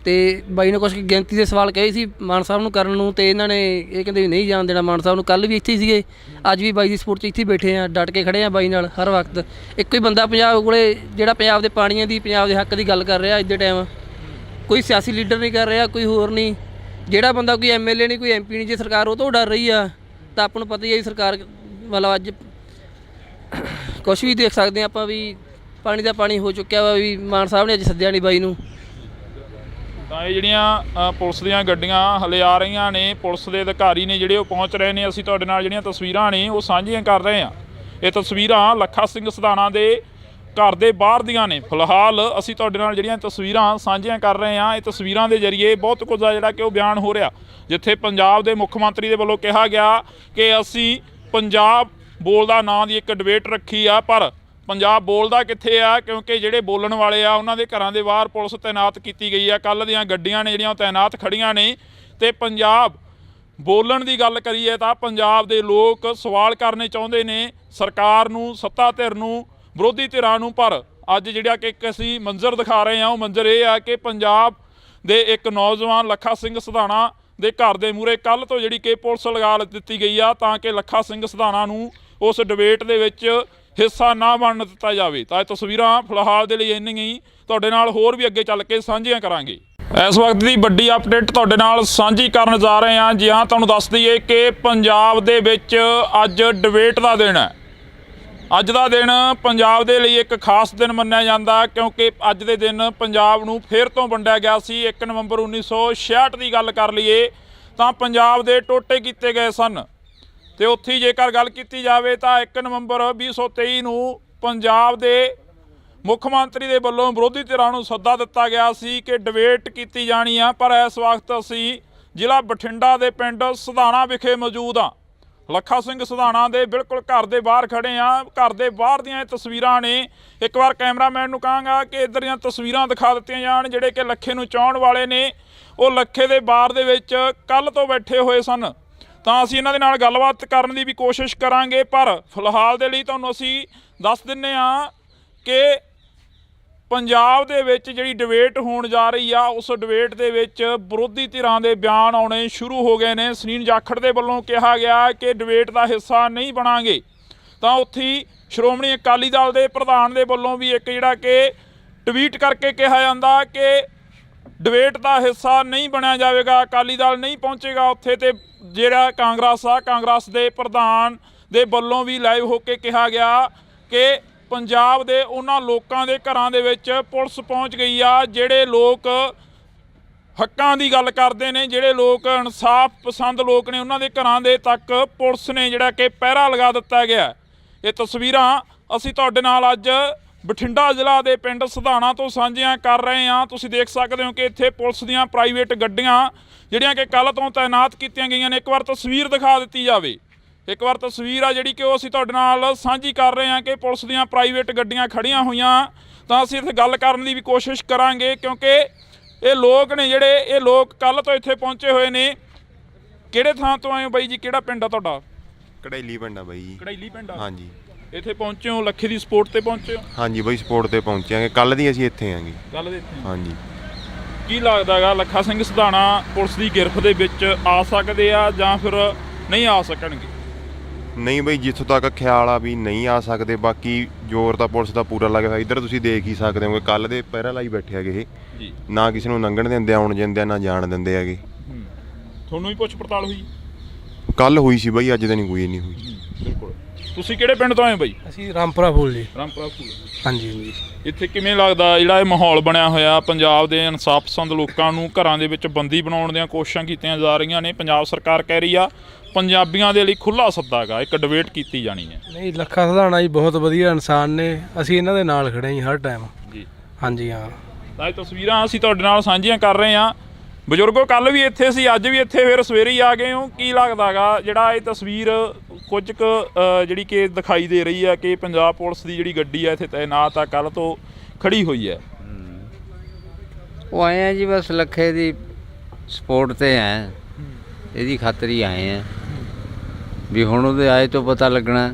ਤੇ ਬਾਈ ਨੇ ਕੁਛ ਗਿਣਤੀ ਦੇ ਸਵਾਲ ਕਹੇ ਸੀ ਮਾਨ ਸਾਹਿਬ ਨੂੰ ਕਰਨ ਨੂੰ, ਤੇ ਇਹਨਾਂ ਨੇ ਇਹ ਕਹਿੰਦੇ ਵੀ ਨਹੀਂ ਜਾਣ ਦੇਣਾ ਮਾਨ ਸਾਹਿਬ ਨੂੰ। ਕੱਲ੍ਹ ਵੀ ਇੱਥੇ ਹੀ ਸੀਗੇ, ਅੱਜ ਵੀ ਬਾਈ ਦੀ ਸਪੋਰਟ 'ਚ ਇੱਥੇ ਬੈਠੇ ਆ, ਡਟ ਕੇ ਖੜੇ ਆ ਬਾਈ ਨਾਲ ਹਰ ਵਕਤ। ਇੱਕੋ ਹੀ ਬੰਦਾ ਪੰਜਾਬ ਕੋਲੇ ਜਿਹੜਾ ਪੰਜਾਬ ਦੇ ਪਾਣੀਆਂ ਦੀ, ਪੰਜਾਬ ਦੇ ਹੱਕ ਦੀ ਗੱਲ ਕਰ ਰਿਹਾ ਅੱਜ ਦੇ ਟਾਈਮ। ਕੋਈ ਸਿਆਸੀ ਲੀਡਰ ਨਹੀਂ ਕਰ ਰਿਹਾ, ਕੋਈ ਹੋਰ ਨਹੀਂ। ਜਿਹੜਾ ਬੰਦਾ ਕੋਈ MLA ਨਹੀਂ, ਕੋਈ MP ਨਹੀਂ। ਜੇ ਸਰਕਾਰ ਉਹ ਤੋਂ ਡਰ ਰਹੀ ਆ ਤਾਂ ਆਪਾਂ ਨੂੰ ਪਤਾ ਹੀ ਹੈ ਸਰਕਾਰ ਮਤਲਬ ਅੱਜ ਕੁਛ ਵੀ ਦੇਖ ਸਕਦੇ ਹਾਂ ਆਪਾਂ ਵੀ ਪਾਣੀ ਦਾ ਪਾਣੀ ਹੋ ਚੁੱਕਿਆ ਵਾ ਵੀ ਮਾਨ ਸਾਹਿਬ ਨੇ ਅੱਜ ਸੱਦਿਆ ਨਹੀਂ ਬਾਈ ਨੂੰ। ਤਾਂ ਇਹ ਜਿਹੜੀਆਂ ਪੁਲਿਸ ਦੀਆਂ ਗੱਡੀਆਂ ਹਲੇ ਆ ਰਹੀਆਂ ਨੇ, ਪੁਲਿਸ ਦੇ ਅਧਿਕਾਰੀ ਨੇ ਜਿਹੜੇ ਉਹ ਪਹੁੰਚ ਰਹੇ ਨੇ। ਅਸੀਂ ਤੁਹਾਡੇ ਨਾਲ ਜਿਹੜੀਆਂ ਤਸਵੀਰਾਂ ਨੇ ਉਹ ਸਾਂਝੀਆਂ ਕਰ ਰਹੇ ਹਾਂ। ਇਹ ਤਸਵੀਰਾਂ ਲੱਖਾ ਸਿੰਘ ਸਿਧਾਣਾ ਦੇ ਘਰ ਦੇ ਬਾਹਰ ਦੀਆਂ ਨੇ। ਫਿਲਹਾਲ ਅਸੀਂ ਤੁਹਾਡੇ ਨਾਲ ਜਿਹੜੀਆਂ ਤਸਵੀਰਾਂ ਸਾਂਝੀਆਂ ਕਰ ਰਹੇ ਹਾਂ, ਇਹ ਤਸਵੀਰਾਂ ਦੇ ਜ਼ਰੀਏ ਬਹੁਤ ਕੁਝ ਆ ਜਿਹੜਾ ਕਿ ਉਹ ਬਿਆਨ ਹੋ ਰਿਹਾ। ਜਿੱਥੇ ਪੰਜਾਬ ਦੇ ਮੁੱਖ ਮੰਤਰੀ ਦੇ ਵੱਲੋਂ ਕਿਹਾ ਗਿਆ ਕਿ ਅਸੀਂ ਪੰਜਾਬ ਬੋਲਦਾ ਨਾਂ ਦੀ ਇੱਕ ਡਿਬੇਟ ਰੱਖੀ ਆ, ਪਰ ਪੰਜਾਬ ਬੋਲਦਾ ਕਿੱਥੇ ਆ? ਕਿਉਂਕਿ ਜਿਹੜੇ ਬੋਲਣ ਵਾਲੇ ਆ ਉਹਨਾਂ ਦੇ ਘਰਾਂ ਦੇ ਬਾਹਰ ਪੁਲਿਸ ਤੈਨਾਤ ਕੀਤੀ ਗਈ ਆ। ਕੱਲ੍ਹ ਦੀਆਂ ਗੱਡੀਆਂ ਨੇ ਜਿਹੜੀਆਂ ਉਹ ਤੈਨਾਤ ਖੜੀਆਂ ਨੇ। ਤੇ ਪੰਜਾਬ ਬੋਲਣ ਦੀ ਗੱਲ ਕਰੀਏ ਤਾਂ ਪੰਜਾਬ ਦੇ ਲੋਕ ਸਵਾਲ ਕਰਨੇ ਚਾਹੁੰਦੇ ਨੇ ਸਰਕਾਰ ਨੂੰ, ਸੱਤਾ ਧਿਰ ਨੂੰ, ਵਿਰੋਧੀ ਧਿਰਾਂ ਨੂੰ। ਪਰ ਅੱਜ ਜਿਹੜਾ ਕਿ ਇੱਕ ਅਸੀਂ ਮੰਜ਼ਰ ਦਿਖਾ ਰਹੇ ਹਾਂ, ਉਹ ਮੰਜ਼ਰ ਇਹ ਆ ਕਿ ਪੰਜਾਬ ਦੇ ਇੱਕ ਨੌਜਵਾਨ ਲੱਖਾ ਸਿੰਘ ਸਿਧਾਣਾ ਦੇ ਘਰ ਦੇ ਮੂਹਰੇ ਕੱਲ੍ਹ ਤੋਂ ਜਿਹੜੀ ਕਿ ਪੁਲਿਸ ਲਗਾ ਦਿੱਤੀ ਗਈ ਆ, ਤਾਂ ਕਿ ਲੱਖਾ ਸਿੰਘ ਸਿਧਾਣਾ ਨੂੰ ਉਸ ਡਿਬੇਟ ਦੇ ਵਿੱਚ ਹਿੱਸਾ ਨਾ ਬਣਨ ਦਿੱਤਾ ਜਾਵੇ। ਤਾਂ ਇਹ ਤਸਵੀਰਾਂ ਫਿਲਹਾਲ ਦੇ ਲਈ ਇੰਨੀਆਂ ਹੀ, ਤੁਹਾਡੇ ਨਾਲ ਹੋਰ ਵੀ ਅੱਗੇ ਚੱਲ ਕੇ ਸਾਂਝੀਆਂ ਕਰਾਂਗੇ। ਇਸ ਵਕਤ ਦੀ ਵੱਡੀ ਅਪਡੇਟ ਤੁਹਾਡੇ ਨਾਲ ਸਾਂਝੀ ਕਰਨ ਜਾ ਰਹੇ ਹਾਂ। ਜੀ ਹਾਂ, ਤੁਹਾਨੂੰ ਦੱਸ ਦਈਏ ਕਿ ਪੰਜਾਬ ਦੇ ਵਿੱਚ ਅੱਜ ਡਿਬੇਟ ਦਾ ਦਿਨ ਹੈ। ਅੱਜ ਦਾ ਦਿਨ ਪੰਜਾਬ ਦੇ ਲਈ ਇੱਕ ਖਾਸ ਦਿਨ ਮੰਨਿਆ ਜਾਂਦਾ, ਕਿਉਂਕਿ ਅੱਜ ਦੇ ਦਿਨ ਪੰਜਾਬ ਨੂੰ ਫਿਰ ਤੋਂ ਵੰਡਿਆ ਗਿਆ ਸੀ। 1 ਨਵੰਬਰ 1966 ਦੀ ਗੱਲ ਕਰ ਲਈਏ ਤਾਂ ਪੰਜਾਬ ਦੇ ਟੋਟੇ ਕੀਤੇ ਗਏ ਸਨ। ਤੇ ਉੱਥੇ ਹੀ ਜੇਕਰ ਗੱਲ ਕੀਤੀ ਜਾਵੇ ਤਾਂ 1 ਨਵੰਬਰ 2023 ਨੂੰ ਪੰਜਾਬ ਦੇ ਮੁੱਖ ਮੰਤਰੀ ਦੇ ਵੱਲੋਂ ਵਿਰੋਧੀ ਧਿਰਾਂ ਨੂੰ ਸੱਦਾ ਦਿੱਤਾ ਗਿਆ ਸੀ ਕਿ ਡਿਬੇਟ ਕੀਤੀ ਜਾਣੀ ਆ। ਪਰ ਇਸ ਵਕਤ ਅਸੀਂ ਜ਼ਿਲ੍ਹਾ ਬਠਿੰਡਾ ਦੇ ਪਿੰਡ ਸਿਧਾਣਾ ਵਿਖੇ ਮੌਜੂਦ ਹਾਂ। ਲੱਖਾ ਸਿੰਘ ਸਿਧਾਣਾ ਦੇ ਬਿਲਕੁਲ ਘਰ ਦੇ ਬਾਹਰ ਖੜੇ ਆ। ਘਰ ਦੇ ਬਾਹਰ ਦੀਆਂ ਇਹ ਤਸਵੀਰਾਂ ਨੇ। ਇੱਕ ਵਾਰ ਕੈਮਰਾਮੈਨ ਨੂੰ ਕਹਾਂਗਾ ਕਿ ਇੱਧਰ ਦੀਆਂ ਤਸਵੀਰਾਂ ਦਿਖਾ ਦਿੱਤੀਆਂ ਜਾਣ। ਜਿਹੜੇ ਕਿ ਲੱਖੇ ਨੂੰ ਚਾਹੁਣ ਵਾਲੇ ਨੇ ਉਹ ਲੱਖੇ ਦੇ ਬਾਰ ਦੇ ਵਿੱਚ ਕੱਲ੍ਹ ਤੋਂ ਬੈਠੇ ਹੋਏ ਸਨ। ਤਾਂ ਅਸੀਂ ਇਹਨਾਂ ਦੇ ਨਾਲ ਗੱਲਬਾਤ ਕਰਨ ਦੀ ਵੀ ਕੋਸ਼ਿਸ਼ ਕਰਾਂਗੇ, ਪਰ ਫਿਲਹਾਲ ਦੇ ਲਈ ਤੁਹਾਨੂੰ ਅਸੀਂ ਦੱਸ ਦਿੰਦੇ ਹਾਂ ਕਿ ਪੰਜਾਬ ਦੇ ਵਿੱਚ ਜਿਹੜੀ ਡਿਬੇਟ ਹੋਣ ਜਾ ਰਹੀ ਆ, ਉਸ ਡਿਬੇਟ ਦੇ ਵਿੱਚ ਵਿਰੋਧੀ ਧਿਰਾਂ ਦੇ ਬਿਆਨ ਆਉਣੇ ਸ਼ੁਰੂ ਹੋ ਗਏ ਨੇ। ਸੁਨੀਲ ਜਾਖੜ ਦੇ ਵੱਲੋਂ ਕਿਹਾ ਗਿਆ ਕਿ ਡਿਬੇਟ ਦਾ ਹਿੱਸਾ ਨਹੀਂ ਬਣਾਂਗੇ। ਤਾਂ ਉੱਥੇ ਹੀ ਸ਼੍ਰੋਮਣੀ ਅਕਾਲੀ ਦਲ ਦੇ ਪ੍ਰਧਾਨ ਦੇ ਵੱਲੋਂ ਵੀ ਇੱਕ ਜਿਹੜਾ ਕਿ ਟਵੀਟ ਕਰਕੇ ਕਿਹਾ ਜਾਂਦਾ ਕਿ ਡਿਬੇਟ ਦਾ ਹਿੱਸਾ ਨਹੀਂ ਬਣਿਆ ਜਾਵੇਗਾ, ਅਕਾਲੀ ਦਲ ਨਹੀਂ ਪਹੁੰਚੇਗਾ ਉੱਥੇ। ਤੇ ਜਿਹੜਾ ਕਾਂਗਰਸ ਦੇ ਪ੍ਰਧਾਨ ਦੇ ਵੱਲੋਂ ਵੀ ਲਾਈਵ ਹੋ ਕੇ ਕਿਹਾ ਗਿਆ ਕਿ ਪੰਜਾਬ ਦੇ ਉਹਨਾਂ ਲੋਕਾਂ ਦੇ ਘਰਾਂ ਦੇ ਵਿੱਚ ਪੁਲਿਸ ਪਹੁੰਚ ਗਈ ਆ, ਜਿਹੜੇ ਲੋਕ ਹੱਕਾਂ ਦੀ ਗੱਲ ਕਰਦੇ ਨੇ, ਜਿਹੜੇ ਲੋਕ ਇਨਸਾਫ ਪਸੰਦ ਲੋਕ ਨੇ, ਉਹਨਾਂ ਦੇ ਘਰਾਂ ਦੇ ਤੱਕ ਪੁਲਿਸ ਨੇ ਜਿਹੜਾ ਕਿ ਪਹਿਰਾ ਲਗਾ ਦਿੱਤਾ ਗਿਆ। ਇਹ ਤਸਵੀਰਾਂ ਅਸੀਂ ਤੁਹਾਡੇ ਨਾਲ ਅੱਜ ਬਠਿੰਡਾ ਜ਼ਿਲ੍ਹਾ ਦੇ ਪਿੰਡ ਸਿਧਾਣਾ ਤੋਂ ਸਾਂਝੀਆਂ ਕਰ ਰਹੇ ਹਾਂ। ਤੁਸੀਂ ਦੇਖ ਸਕਦੇ ਹੋ ਕਿ ਇੱਥੇ ਪੁਲਿਸ ਦੀਆਂ ਪ੍ਰਾਈਵੇਟ ਗੱਡੀਆਂ ਜਿਹੜੀਆਂ ਕਿ ਕੱਲ੍ਹ ਤੋਂ ਤੈਨਾਤ ਕੀਤੀਆਂ ਗਈਆਂ ਨੇ। ਇੱਕ ਵਾਰ ਤਸਵੀਰ ਦਿਖਾ ਦਿੱਤੀ ਜਾਵੇ। ਇੱਕ ਵਾਰ ਤਸਵੀਰ ਆ ਜਿਹੜੀ ਕਿ ਉਹ ਅਸੀਂ ਤੁਹਾਡੇ ਨਾਲ ਸਾਂਝੀ ਕਰ ਰਹੇ ਹਾਂ ਕਿ ਪੁਲਿਸ ਦੀਆਂ ਪ੍ਰਾਈਵੇਟ ਗੱਡੀਆਂ ਖੜੀਆਂ ਹੋਈਆਂ। ਤਾਂ ਅਸੀਂ ਇੱਥੇ ਗੱਲ ਕਰਨ ਦੀ ਵੀ ਕੋਸ਼ਿਸ਼ ਕਰਾਂਗੇ, ਕਿਉਂਕਿ ਇਹ ਲੋਕ ਨੇ ਜਿਹੜੇ ਇਹ ਲੋਕ ਕੱਲ੍ਹ ਤੋਂ ਇੱਥੇ ਪਹੁੰਚੇ ਹੋਏ ਨੇ। ਕਿਹੜੇ ਥਾਂ ਤੋਂ ਆਏ ਹੋ ਬਾਈ ਜੀ? ਕਿਹੜਾ ਪਿੰਡ ਆ ਤੁਹਾਡਾ? ਕੜੈਲੀ ਪਿੰਡ ਆ ਬਾਈ ਜੀ। ਕੜੈਲੀ ਪਿੰਡ ਆ? ਹਾਂਜੀ। ਇੱਥੇ ਪਹੁੰਚੇ ਹੋ ਲੱਖੇ ਦੀ ਸਪੋਰਟ ਤੇ ਪਹੁੰਚੇ ਹੋ? ਹਾਂਜੀ ਬਾਈ, ਸਪੋਰਟ ਤੇ ਪਹੁੰਚਾਂਗੇ। ਕੱਲ ਦੀ ਅਸੀਂ ਇੱਥੇ ਆਂਗੇ। ਕੱਲ੍ਹ ਦੇ ਇੱਥੇ? ਹਾਂਜੀ। ਕੀ ਲੱਗਦਾ ਗਾ ਲੱਖਾ ਸਿੰਘ ਸਿਧਾਣਾ ਪੁਲਿਸ ਦੀ ਗਿਰਫਤ ਦੇ ਵਿੱਚ ਆ ਸਕਦੇ ਆ ਜਾਂ ਫਿਰ ਨਹੀਂ ਆ ਸਕਣਗੇ? ਨਹੀਂ ਬਾਈ, ਜਿੱਥੋਂ ਤੱਕ ਖਿਆਲ ਆ ਵੀ ਨਹੀਂ ਆ ਸਕਦੇ। ਬਾਕੀ ਜ਼ੋਰ ਤਾਂ ਪੁਲਿਸ ਦਾ ਪੂਰਾ ਲੱਗਿਆ ਹੋਇਆ। ਇੱਧਰ ਤੁਸੀਂ ਦੇਖ ਹੀ ਸਕਦੇ ਹੋ ਕਿ ਕੱਲ੍ਹ ਦੇ ਪਹਿਰਾ ਲਾਈ ਬੈਠੇ ਹੈਗੇ ਇਹ। ਜੀ। ਨਾ ਕਿਸੇ ਨੂੰ ਲੰਘਣ ਦਿੰਦੇ, ਆਉਣ ਦਿੰਦੇ, ਨਾ ਜਾਣ ਦਿੰਦੇ ਹੈਗੇ। ਤੁਹਾਨੂੰ ਵੀ ਪੁੱਛ ਪੜਤਾਲ ਹੋਈ? ਕੱਲ ਹੋਈ ਸੀ ਬਾਈ, ਅੱਜ ਤਾਂ ਨਹੀਂ ਕੋਈ ਨਹੀਂ ਹੋਈ। ਬਿਲਕੁਲ। ਤੁਸੀਂ ਕਿਹੜੇ ਪਿੰਡ ਤੋਂ ਆਏ ਬਾਈ? ਅਸੀਂ ਰਾਮਪੁਰਾ ਫੂਲ ਜੀ। ਰਾਮਪੁਰਾ ਫੂਲ। ਹਾਂਜੀ। ਇੱਥੇ ਕਿਵੇਂ ਲੱਗਦਾ ਜਿਹੜਾ ਇਹ ਮਾਹੌਲ ਬਣਿਆ ਹੋਇਆ? ਪੰਜਾਬ ਦੇ ਇਨਸਾਫ ਪਸੰਦ ਲੋਕਾਂ ਨੂੰ ਘਰਾਂ ਦੇ ਵਿੱਚ ਬੰਦੀ ਬਣਾਉਣ ਦੀਆਂ ਕੋਸ਼ਿਸ਼ਾਂ ਕੀਤੀਆਂ ਜਾ ਰਹੀਆਂ ਨੇ। ਪੰਜਾਬ ਸਰਕਾਰ ਕਹਿ ਰਹੀ ਆ ਪੰਜਾਬੀਆਂ ਦੇ ਲਈ ਖੁੱਲ੍ਹਾ ਸੱਦਾ ਗਾ, ਇੱਕ ਡਿਬੇਟ ਕੀਤੀ ਜਾਣੀ ਹੈ। ਨਹੀਂ, ਲੱਖਾ ਸਿਧਾਣਾ ਜੀ ਬਹੁਤ ਵਧੀਆ ਇਨਸਾਨ ਨੇ। ਅਸੀਂ ਇਹਨਾਂ ਦੇ ਨਾਲ ਖੜੇ ਜੀ ਹਰ ਟਾਈਮ। ਜੀ। ਹਾਂਜੀ ਹਾਂ। ਤਾਂ ਇਹ ਤਸਵੀਰਾਂ ਅਸੀਂ ਤੁਹਾਡੇ ਨਾਲ ਸਾਂਝੀਆਂ ਕਰ ਰਹੇ ਹਾਂ। ਬਜ਼ੁਰਗੋ ਕੱਲ੍ਹ ਵੀ ਇੱਥੇ ਸੀ, ਅੱਜ ਵੀ ਇੱਥੇ, ਫਿਰ ਸਵੇਰੇ ਹੀ ਆ ਗਏ ਹੋ। ਕੀ ਲੱਗਦਾ ਗਾ ਜਿਹੜਾ ਇਹ ਤਸਵੀਰ ਕੁਝ ਕੁ ਜਿਹੜੀ ਕਿ ਦਿਖਾਈ ਦੇ ਰਹੀ ਹੈ ਕਿ ਪੰਜਾਬ ਪੁਲਿਸ ਦੀ ਜਿਹੜੀ ਗੱਡੀ ਹੈ ਇੱਥੇ ਤੈਨਾਤ ਆ, ਕੱਲ੍ਹ ਤੋਂ ਖੜੀ ਹੋਈ ਹੈ? ਉਹ ਆਏ ਆ ਜੀ ਬਸ ਲੱਖੇ ਦੀ ਸਪੋਰਟ ਤੇ ਆਏ, ਇਹਦੀ ਖਾਤਰ ਹੀ ਆਏ ਆ ਵੀ ਹੁਣ ਉਹਦੇ ਆਏ ਤੋਂ ਪਤਾ ਲੱਗਣਾ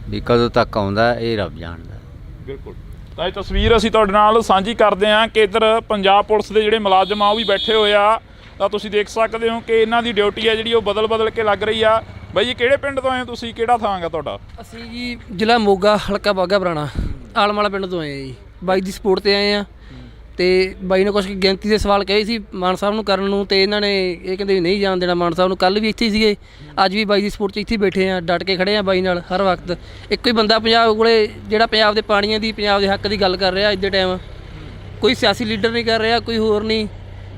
ਵੀ ਕਦੋਂ ਤੱਕ ਆਉਂਦਾ, ਇਹ ਰੱਬ ਜਾਣਦਾ। ਬਿਲਕੁਲ। ਤਾਂ ਇਹ ਤਸਵੀਰ ਅਸੀਂ ਤੁਹਾਡੇ ਨਾਲ ਸਾਂਝੀ ਕਰਦੇ ਹਾਂ ਕਿ ਇੱਧਰ ਪੰਜਾਬ ਪੁਲਿਸ ਦੇ ਜਿਹੜੇ ਮੁਲਾਜ਼ਮ ਆ ਉਹ ਵੀ ਬੈਠੇ ਹੋਏ ਆ। ਤਾਂ ਤੁਸੀਂ ਦੇਖ ਸਕਦੇ ਹੋ ਕਿ ਇਹਨਾਂ ਦੀ ਡਿਊਟੀ ਹੈ ਜਿਹੜੀ ਉਹ ਬਦਲ ਕੇ ਲੱਗ ਰਹੀ ਆ। ਬਾਈ ਜੀ, ਕਿਹੜੇ ਪਿੰਡ ਤੋਂ ਆਏ ਹੋ ਤੁਸੀਂ? ਕਿਹੜਾ ਥਾਂ ਗਾ ਤੁਹਾਡਾ? ਅਸੀਂ ਜੀ ਜ਼ਿਲ੍ਹਾ ਮੋਗਾ, ਹਲਕਾ ਬਾਘਾ ਪੁਰਾਣਾ, ਆਲਮ ਵਾਲਾ ਪਿੰਡ ਤੋਂ ਆਏ ਆ ਜੀ। ਬਾਈ ਦੀ ਸਪੋਰਟ ਤੇ ਆਏ ਆ। ਤੇ ਬਾਈ ਨੇ ਕੁਛ ਗਿਣਤੀ ਦੇ ਸਵਾਲ ਕਹੇ ਸੀ ਮਾਨ ਸਾਹਿਬ ਨੂੰ ਕਰਨ ਨੂੰ, ਤੇ ਇਹਨਾਂ ਨੇ ਇਹ ਕਹਿੰਦੇ ਵੀ ਨਹੀਂ ਜਾਣ ਦੇਣਾ ਮਾਨ ਸਾਹਿਬ ਨੂੰ। ਕੱਲ੍ਹ ਵੀ ਇੱਥੇ ਹੀ ਸੀਗੇ, ਅੱਜ ਵੀ ਬਾਈ ਦੀ ਸਪੋਰਟ 'ਚ ਇੱਥੇ ਹੀ ਬੈਠੇ ਆ, ਡਟ ਕੇ ਖੜੇ ਆ ਬਾਈ ਨਾਲ ਹਰ ਵਕਤ। ਇੱਕੋ ਹੀ ਬੰਦਾ ਪੰਜਾਬ ਕੋਲੇ ਜਿਹੜਾ ਪੰਜਾਬ ਦੇ ਪਾਣੀਆਂ ਦੀ, ਪੰਜਾਬ ਦੇ ਹੱਕ ਦੀ ਗੱਲ ਕਰ ਰਿਹਾ ਅੱਜ ਦੇ ਟਾਈਮ। ਕੋਈ ਸਿਆਸੀ ਲੀਡਰ ਨਹੀਂ ਕਰ ਰਿਹਾ, ਕੋਈ ਹੋਰ ਨਹੀਂ।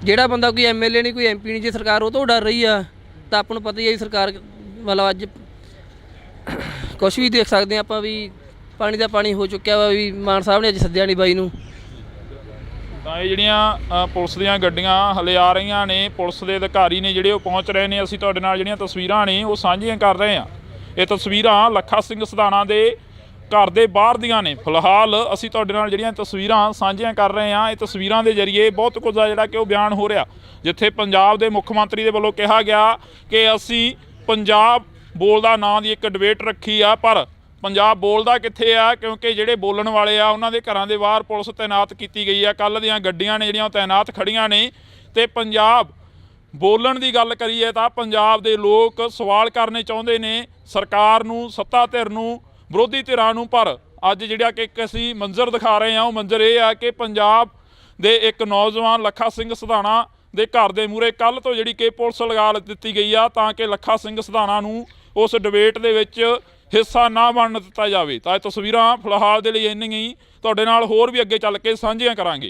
ਜਿਹੜਾ ਬੰਦਾ ਕੋਈ MLA ਨਹੀਂ, ਕੋਈ MP ਨਹੀਂ, ਜੇ ਸਰਕਾਰ ਉਹ ਤੋਂ ਡਰ ਰਹੀ ਆ ਤਾਂ ਆਪਾਂ ਨੂੰ ਪਤਾ ਹੀ ਹੈ ਸਰਕਾਰ ਮਤਲਬ ਅੱਜ ਕੁਛ ਵੀ ਦੇਖ ਸਕਦੇ ਆਪਾਂ ਵੀ ਪਾਣੀ ਦਾ ਪਾਣੀ ਹੋ ਚੁੱਕਿਆ ਵਾ। ਵੀ ਮਾਨ ਸਾਹਿਬ ਨੇ ਅੱਜ ਸੱਦਿਆ ਨਹੀਂ ਬਾਈ ਨੂੰ। ਤਾਂ ਇਹ ਜਿਹੜੀਆਂ ਪੁਲਿਸ ਦੀਆਂ ਗੱਡੀਆਂ ਹਲੇ ਆ ਰਹੀਆਂ ਨੇ, ਪੁਲਿਸ ਦੇ ਅਧਿਕਾਰੀ ਨੇ ਜਿਹੜੇ ਉਹ ਪਹੁੰਚ ਰਹੇ ਨੇ। ਅਸੀਂ ਤੁਹਾਡੇ ਨਾਲ ਜਿਹੜੀਆਂ ਤਸਵੀਰਾਂ ਨੇ ਉਹ ਸਾਂਝੀਆਂ ਕਰ ਰਹੇ ਹਾਂ। ਇਹ ਤਸਵੀਰਾਂ ਲੱਖਾ ਸਿੰਘ ਸਿਧਾਣਾ ਦੇ ਘਰ ਦੇ ਬਾਹਰ ਦੀਆਂ ਨੇ। ਫਿਲਹਾਲ ਅਸੀਂ ਤੁਹਾਡੇ ਨਾਲ ਜਿਹੜੀਆਂ ਤਸਵੀਰਾਂ ਸਾਂਝੀਆਂ ਕਰ ਰਹੇ ਹਾਂ, ਇਹ ਤਸਵੀਰਾਂ ਦੇ ਜ਼ਰੀਏ ਬਹੁਤ ਕੁਝ ਆ ਜਿਹੜਾ ਕਿ ਉਹ ਬਿਆਨ ਹੋ ਰਿਹਾ। ਜਿੱਥੇ ਪੰਜਾਬ ਦੇ ਮੁੱਖ ਮੰਤਰੀ ਦੇ ਵੱਲੋਂ ਕਿਹਾ ਗਿਆ ਕਿ ਅਸੀਂ ਪੰਜਾਬ ਬੋਲਦਾ ਨਾਂ ਦੀ ਇੱਕ ਡਿਬੇਟ ਰੱਖੀ ਆ, ਪਰ ਪੰਜਾਬ ਬੋਲਦਾ ਕਿੱਥੇ ਆ? ਕਿਉਂਕਿ ਜਿਹੜੇ ਬੋਲਣ ਵਾਲੇ ਆ ਉਹਨਾਂ ਦੇ ਘਰਾਂ ਦੇ ਬਾਹਰ ਪੁਲਿਸ ਤੈਨਾਤ ਕੀਤੀ ਗਈ ਆ। ਕੱਲ੍ਹ ਦੀਆਂ ਗੱਡੀਆਂ ਨੇ ਜਿਹੜੀਆਂ ਉਹ ਤੈਨਾਤ ਖੜੀਆਂ ਨੇ। ਤੇ ਪੰਜਾਬ ਬੋਲਣ ਦੀ ਗੱਲ ਕਰੀਏ ਤਾਂ ਪੰਜਾਬ ਦੇ ਲੋਕ ਸਵਾਲ ਕਰਨੇ ਚਾਹੁੰਦੇ ਨੇ ਸਰਕਾਰ ਨੂੰ, ਸੱਤਾ ਧਿਰ ਨੂੰ, ਵਿਰੋਧੀ ਧਿਰਾਂ ਨੂੰ। ਪਰ ਅੱਜ ਜਿਹੜਾ ਕਿ ਇੱਕ ਅਸੀਂ ਮੰਜ਼ਰ ਦਿਖਾ ਰਹੇ ਹਾਂ, ਉਹ ਮੰਜ਼ਰ ਇਹ ਆ ਕਿ ਪੰਜਾਬ ਦੇ ਇੱਕ ਨੌਜਵਾਨ ਲੱਖਾ ਸਿੰਘ ਸਿਧਾਣਾ ਦੇ ਘਰ ਦੇ ਮੂਹਰੇ ਕੱਲ੍ਹ ਤੋਂ ਜਿਹੜੀ ਕਿ ਪੁਲਿਸ ਲਗਾ ਦਿੱਤੀ ਗਈ ਆ, ਤਾਂ ਕਿ ਲੱਖਾ ਸਿੰਘ ਸਿਧਾਣਾ ਨੂੰ ਉਸ ਡਿਬੇਟ ਦੇ ਵਿੱਚ ਹਿੱਸਾ ਨਾ ਬਣਨ ਦਿੱਤਾ ਜਾਵੇ। ਤਾਂ ਇਹ ਤਸਵੀਰਾਂ ਫਿਲਹਾਲ ਦੇ ਲਈ ਇੰਨੀਆਂ ਹੀ, ਤੁਹਾਡੇ ਨਾਲ ਹੋਰ ਵੀ ਅੱਗੇ ਚੱਲ ਕੇ ਸਾਂਝੀਆਂ ਕਰਾਂਗੇ।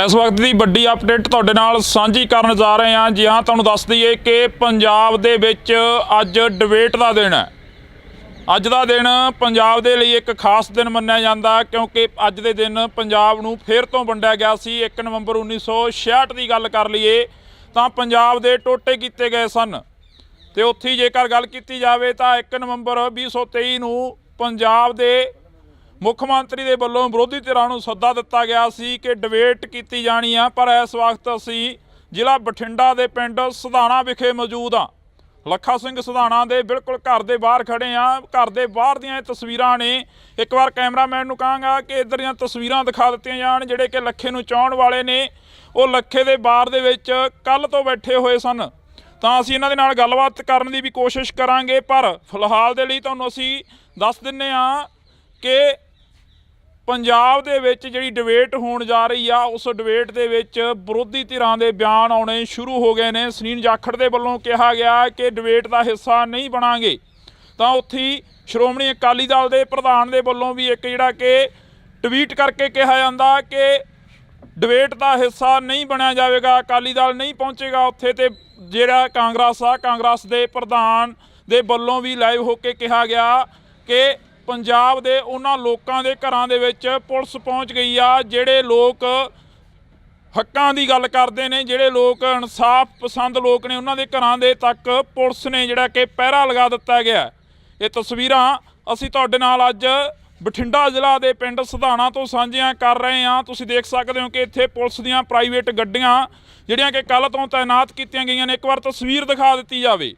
ਇਸ ਵਕਤ ਦੀ ਵੱਡੀ ਅਪਡੇਟ ਤੁਹਾਡੇ ਨਾਲ ਸਾਂਝੀ ਕਰਨ ਜਾ ਰਹੇ ਹਾਂ। ਜੀ ਹਾਂ, ਤੁਹਾਨੂੰ ਦੱਸ ਦਈਏ ਕਿ ਪੰਜਾਬ ਦੇ ਵਿੱਚ ਅੱਜ ਡਿਬੇਟ ਦਾ ਦਿਨ ਹੈ। ਅੱਜ ਦਾ ਦਿਨ ਪੰਜਾਬ ਦੇ ਲਈ ਇੱਕ ਖਾਸ ਦਿਨ ਮੰਨਿਆ ਜਾਂਦਾ, ਕਿਉਂਕਿ ਅੱਜ ਦੇ ਦਿਨ ਪੰਜਾਬ ਨੂੰ ਫਿਰ ਤੋਂ ਵੰਡਿਆ ਗਿਆ ਸੀ। 1 ਨਵੰਬਰ 1966 ਦੀ ਗੱਲ ਕਰ ਲਈਏ ਤਾਂ ਪੰਜਾਬ ਦੇ ਟੋਟੇ ਕੀਤੇ ਗਏ ਸਨ। ਤੇ ਉੱਥੇ ਹੀ ਜੇਕਰ ਗੱਲ ਕੀਤੀ ਜਾਵੇ ਤਾਂ 1 ਨਵੰਬਰ 2023 ਨੂੰ ਪੰਜਾਬ ਦੇ ਮੁੱਖ ਮੰਤਰੀ ਦੇ ਵੱਲੋਂ ਵਿਰੋਧੀ ਧਿਰਾਂ ਨੂੰ ਸੱਦਾ ਦਿੱਤਾ ਗਿਆ ਸੀ ਕਿ ਡਿਬੇਟ ਕੀਤੀ ਜਾਣੀ ਆ। ਪਰ ਇਸ ਵਕਤ ਅਸੀਂ ਜ਼ਿਲ੍ਹਾ ਬਠਿੰਡਾ ਦੇ ਪਿੰਡ ਸਿਧਾਣਾ ਵਿਖੇ ਮੌਜੂਦ ਹਾਂ। ਲੱਖਾ ਸਿੰਘ ਸਿਧਾਣਾ ਦੇ ਬਿਲਕੁਲ ਘਰ ਦੇ ਬਾਹਰ ਖੜੇ ਆ। ਘਰ ਦੇ ਬਾਹਰ ਦੀਆਂ ਇਹ ਤਸਵੀਰਾਂ ਨੇ। ਇੱਕ ਵਾਰ ਕੈਮਰਾਮੈਨ ਨੂੰ ਕਹਾਂਗਾ ਕਿ ਇੱਧਰ ਦੀਆਂ ਤਸਵੀਰਾਂ ਦਿਖਾ ਦਿੱਤੀਆਂ ਜਾਣ। ਜਿਹੜੇ ਕਿ ਲੱਖੇ ਨੂੰ ਚਾਹੁਣ ਵਾਲੇ ਨੇ ਉਹ ਲੱਖੇ ਦੇ ਬਾਰ ਦੇ ਵਿੱਚ ਕੱਲ੍ਹ ਤੋਂ ਬੈਠੇ ਹੋਏ ਸਨ। ਤਾਂ ਅਸੀਂ ਇਹਨਾਂ ਦੇ ਨਾਲ ਗੱਲਬਾਤ ਕਰਨ ਦੀ ਵੀ ਕੋਸ਼ਿਸ਼ ਕਰਾਂਗੇ, ਪਰ ਫਿਲਹਾਲ ਦੇ ਲਈ ਤੁਹਾਨੂੰ ਅਸੀਂ ਦੱਸ ਦਿੰਦੇ ਹਾਂ ਕਿ ਪੰਜਾਬ ਦੇ ਵਿੱਚ ਜਿਹੜੀ ਡਿਬੇਟ ਹੋਣ ਜਾ ਰਹੀ ਆ, ਉਸ ਡਿਬੇਟ ਦੇ ਵਿੱਚ ਵਿਰੋਧੀ ਧਿਰਾਂ ਦੇ ਬਿਆਨ ਆਉਣੇ ਸ਼ੁਰੂ ਹੋ ਗਏ ਨੇ। ਸੁਨੀਲ ਜਾਖੜ ਦੇ ਵੱਲੋਂ ਕਿਹਾ ਗਿਆ ਕਿ ਡਿਬੇਟ ਦਾ ਹਿੱਸਾ ਨਹੀਂ ਬਣਾਂਗੇ। ਤਾਂ ਉੱਥੇ ਹੀ ਸ਼੍ਰੋਮਣੀ ਅਕਾਲੀ ਦਲ ਦੇ ਪ੍ਰਧਾਨ ਦੇ ਵੱਲੋਂ ਵੀ ਇੱਕ ਜਿਹੜਾ ਕਿ ਟਵੀਟ ਕਰਕੇ ਕਿਹਾ ਜਾਂਦਾ ਕਿ ਡਿਬੇਟ ਦਾ ਹਿੱਸਾ ਨਹੀਂ ਬਣਿਆ ਜਾਵੇਗਾ, ਅਕਾਲੀ ਦਲ ਨਹੀਂ ਪਹੁੰਚੇਗਾ ਉੱਥੇ। ਤੇ ਜਿਹੜਾ ਕਾਂਗਰਸ ਦੇ ਪ੍ਰਧਾਨ ਦੇ ਵੱਲੋਂ ਵੀ ਲਾਈਵ ਹੋ ਕੇ ਕਿਹਾ ਗਿਆ ਕਿ ਪੰਜਾਬ ਦੇ ਉਹਨਾਂ ਲੋਕਾਂ ਦੇ ਘਰਾਂ ਦੇ ਵਿੱਚ ਪੁਲਿਸ ਪਹੁੰਚ ਗਈ ਆ, ਜਿਹੜੇ ਲੋਕ ਹੱਕਾਂ ਦੀ ਗੱਲ ਕਰਦੇ ਨੇ, ਜਿਹੜੇ ਲੋਕ ਇਨਸਾਫ ਪਸੰਦ ਲੋਕ ਨੇ, ਉਹਨਾਂ ਦੇ ਘਰਾਂ ਦੇ ਤੱਕ ਪੁਲਿਸ ਨੇ ਜਿਹੜਾ ਕਿ ਪਹਿਰਾ ਲਗਾ ਦਿੱਤਾ ਗਿਆ। ਇਹ ਤਸਵੀਰਾਂ ਅਸੀਂ ਤੁਹਾਡੇ ਨਾਲ ਅੱਜ ਬਠਿੰਡਾ ਜ਼ਿਲ੍ਹਾ ਦੇ ਪਿੰਡ ਸਿਧਾਣਾ ਤੋਂ ਸਾਂਝੀਆਂ ਕਰ ਰਹੇ ਹਾਂ। ਤੁਸੀਂ ਦੇਖ ਸਕਦੇ ਹੋ ਕਿ ਇੱਥੇ ਪੁਲਿਸ ਦੀਆਂ ਪ੍ਰਾਈਵੇਟ ਗੱਡੀਆਂ ਜਿਹੜੀਆਂ ਕਿ ਕੱਲ੍ਹ ਤੋਂ ਤੈਨਾਤ ਕੀਤੀਆਂ ਗਈਆਂ ਨੇ। ਇੱਕ ਵਾਰ ਤਸਵੀਰ ਦਿਖਾ ਦਿੱਤੀ ਜਾਵੇ।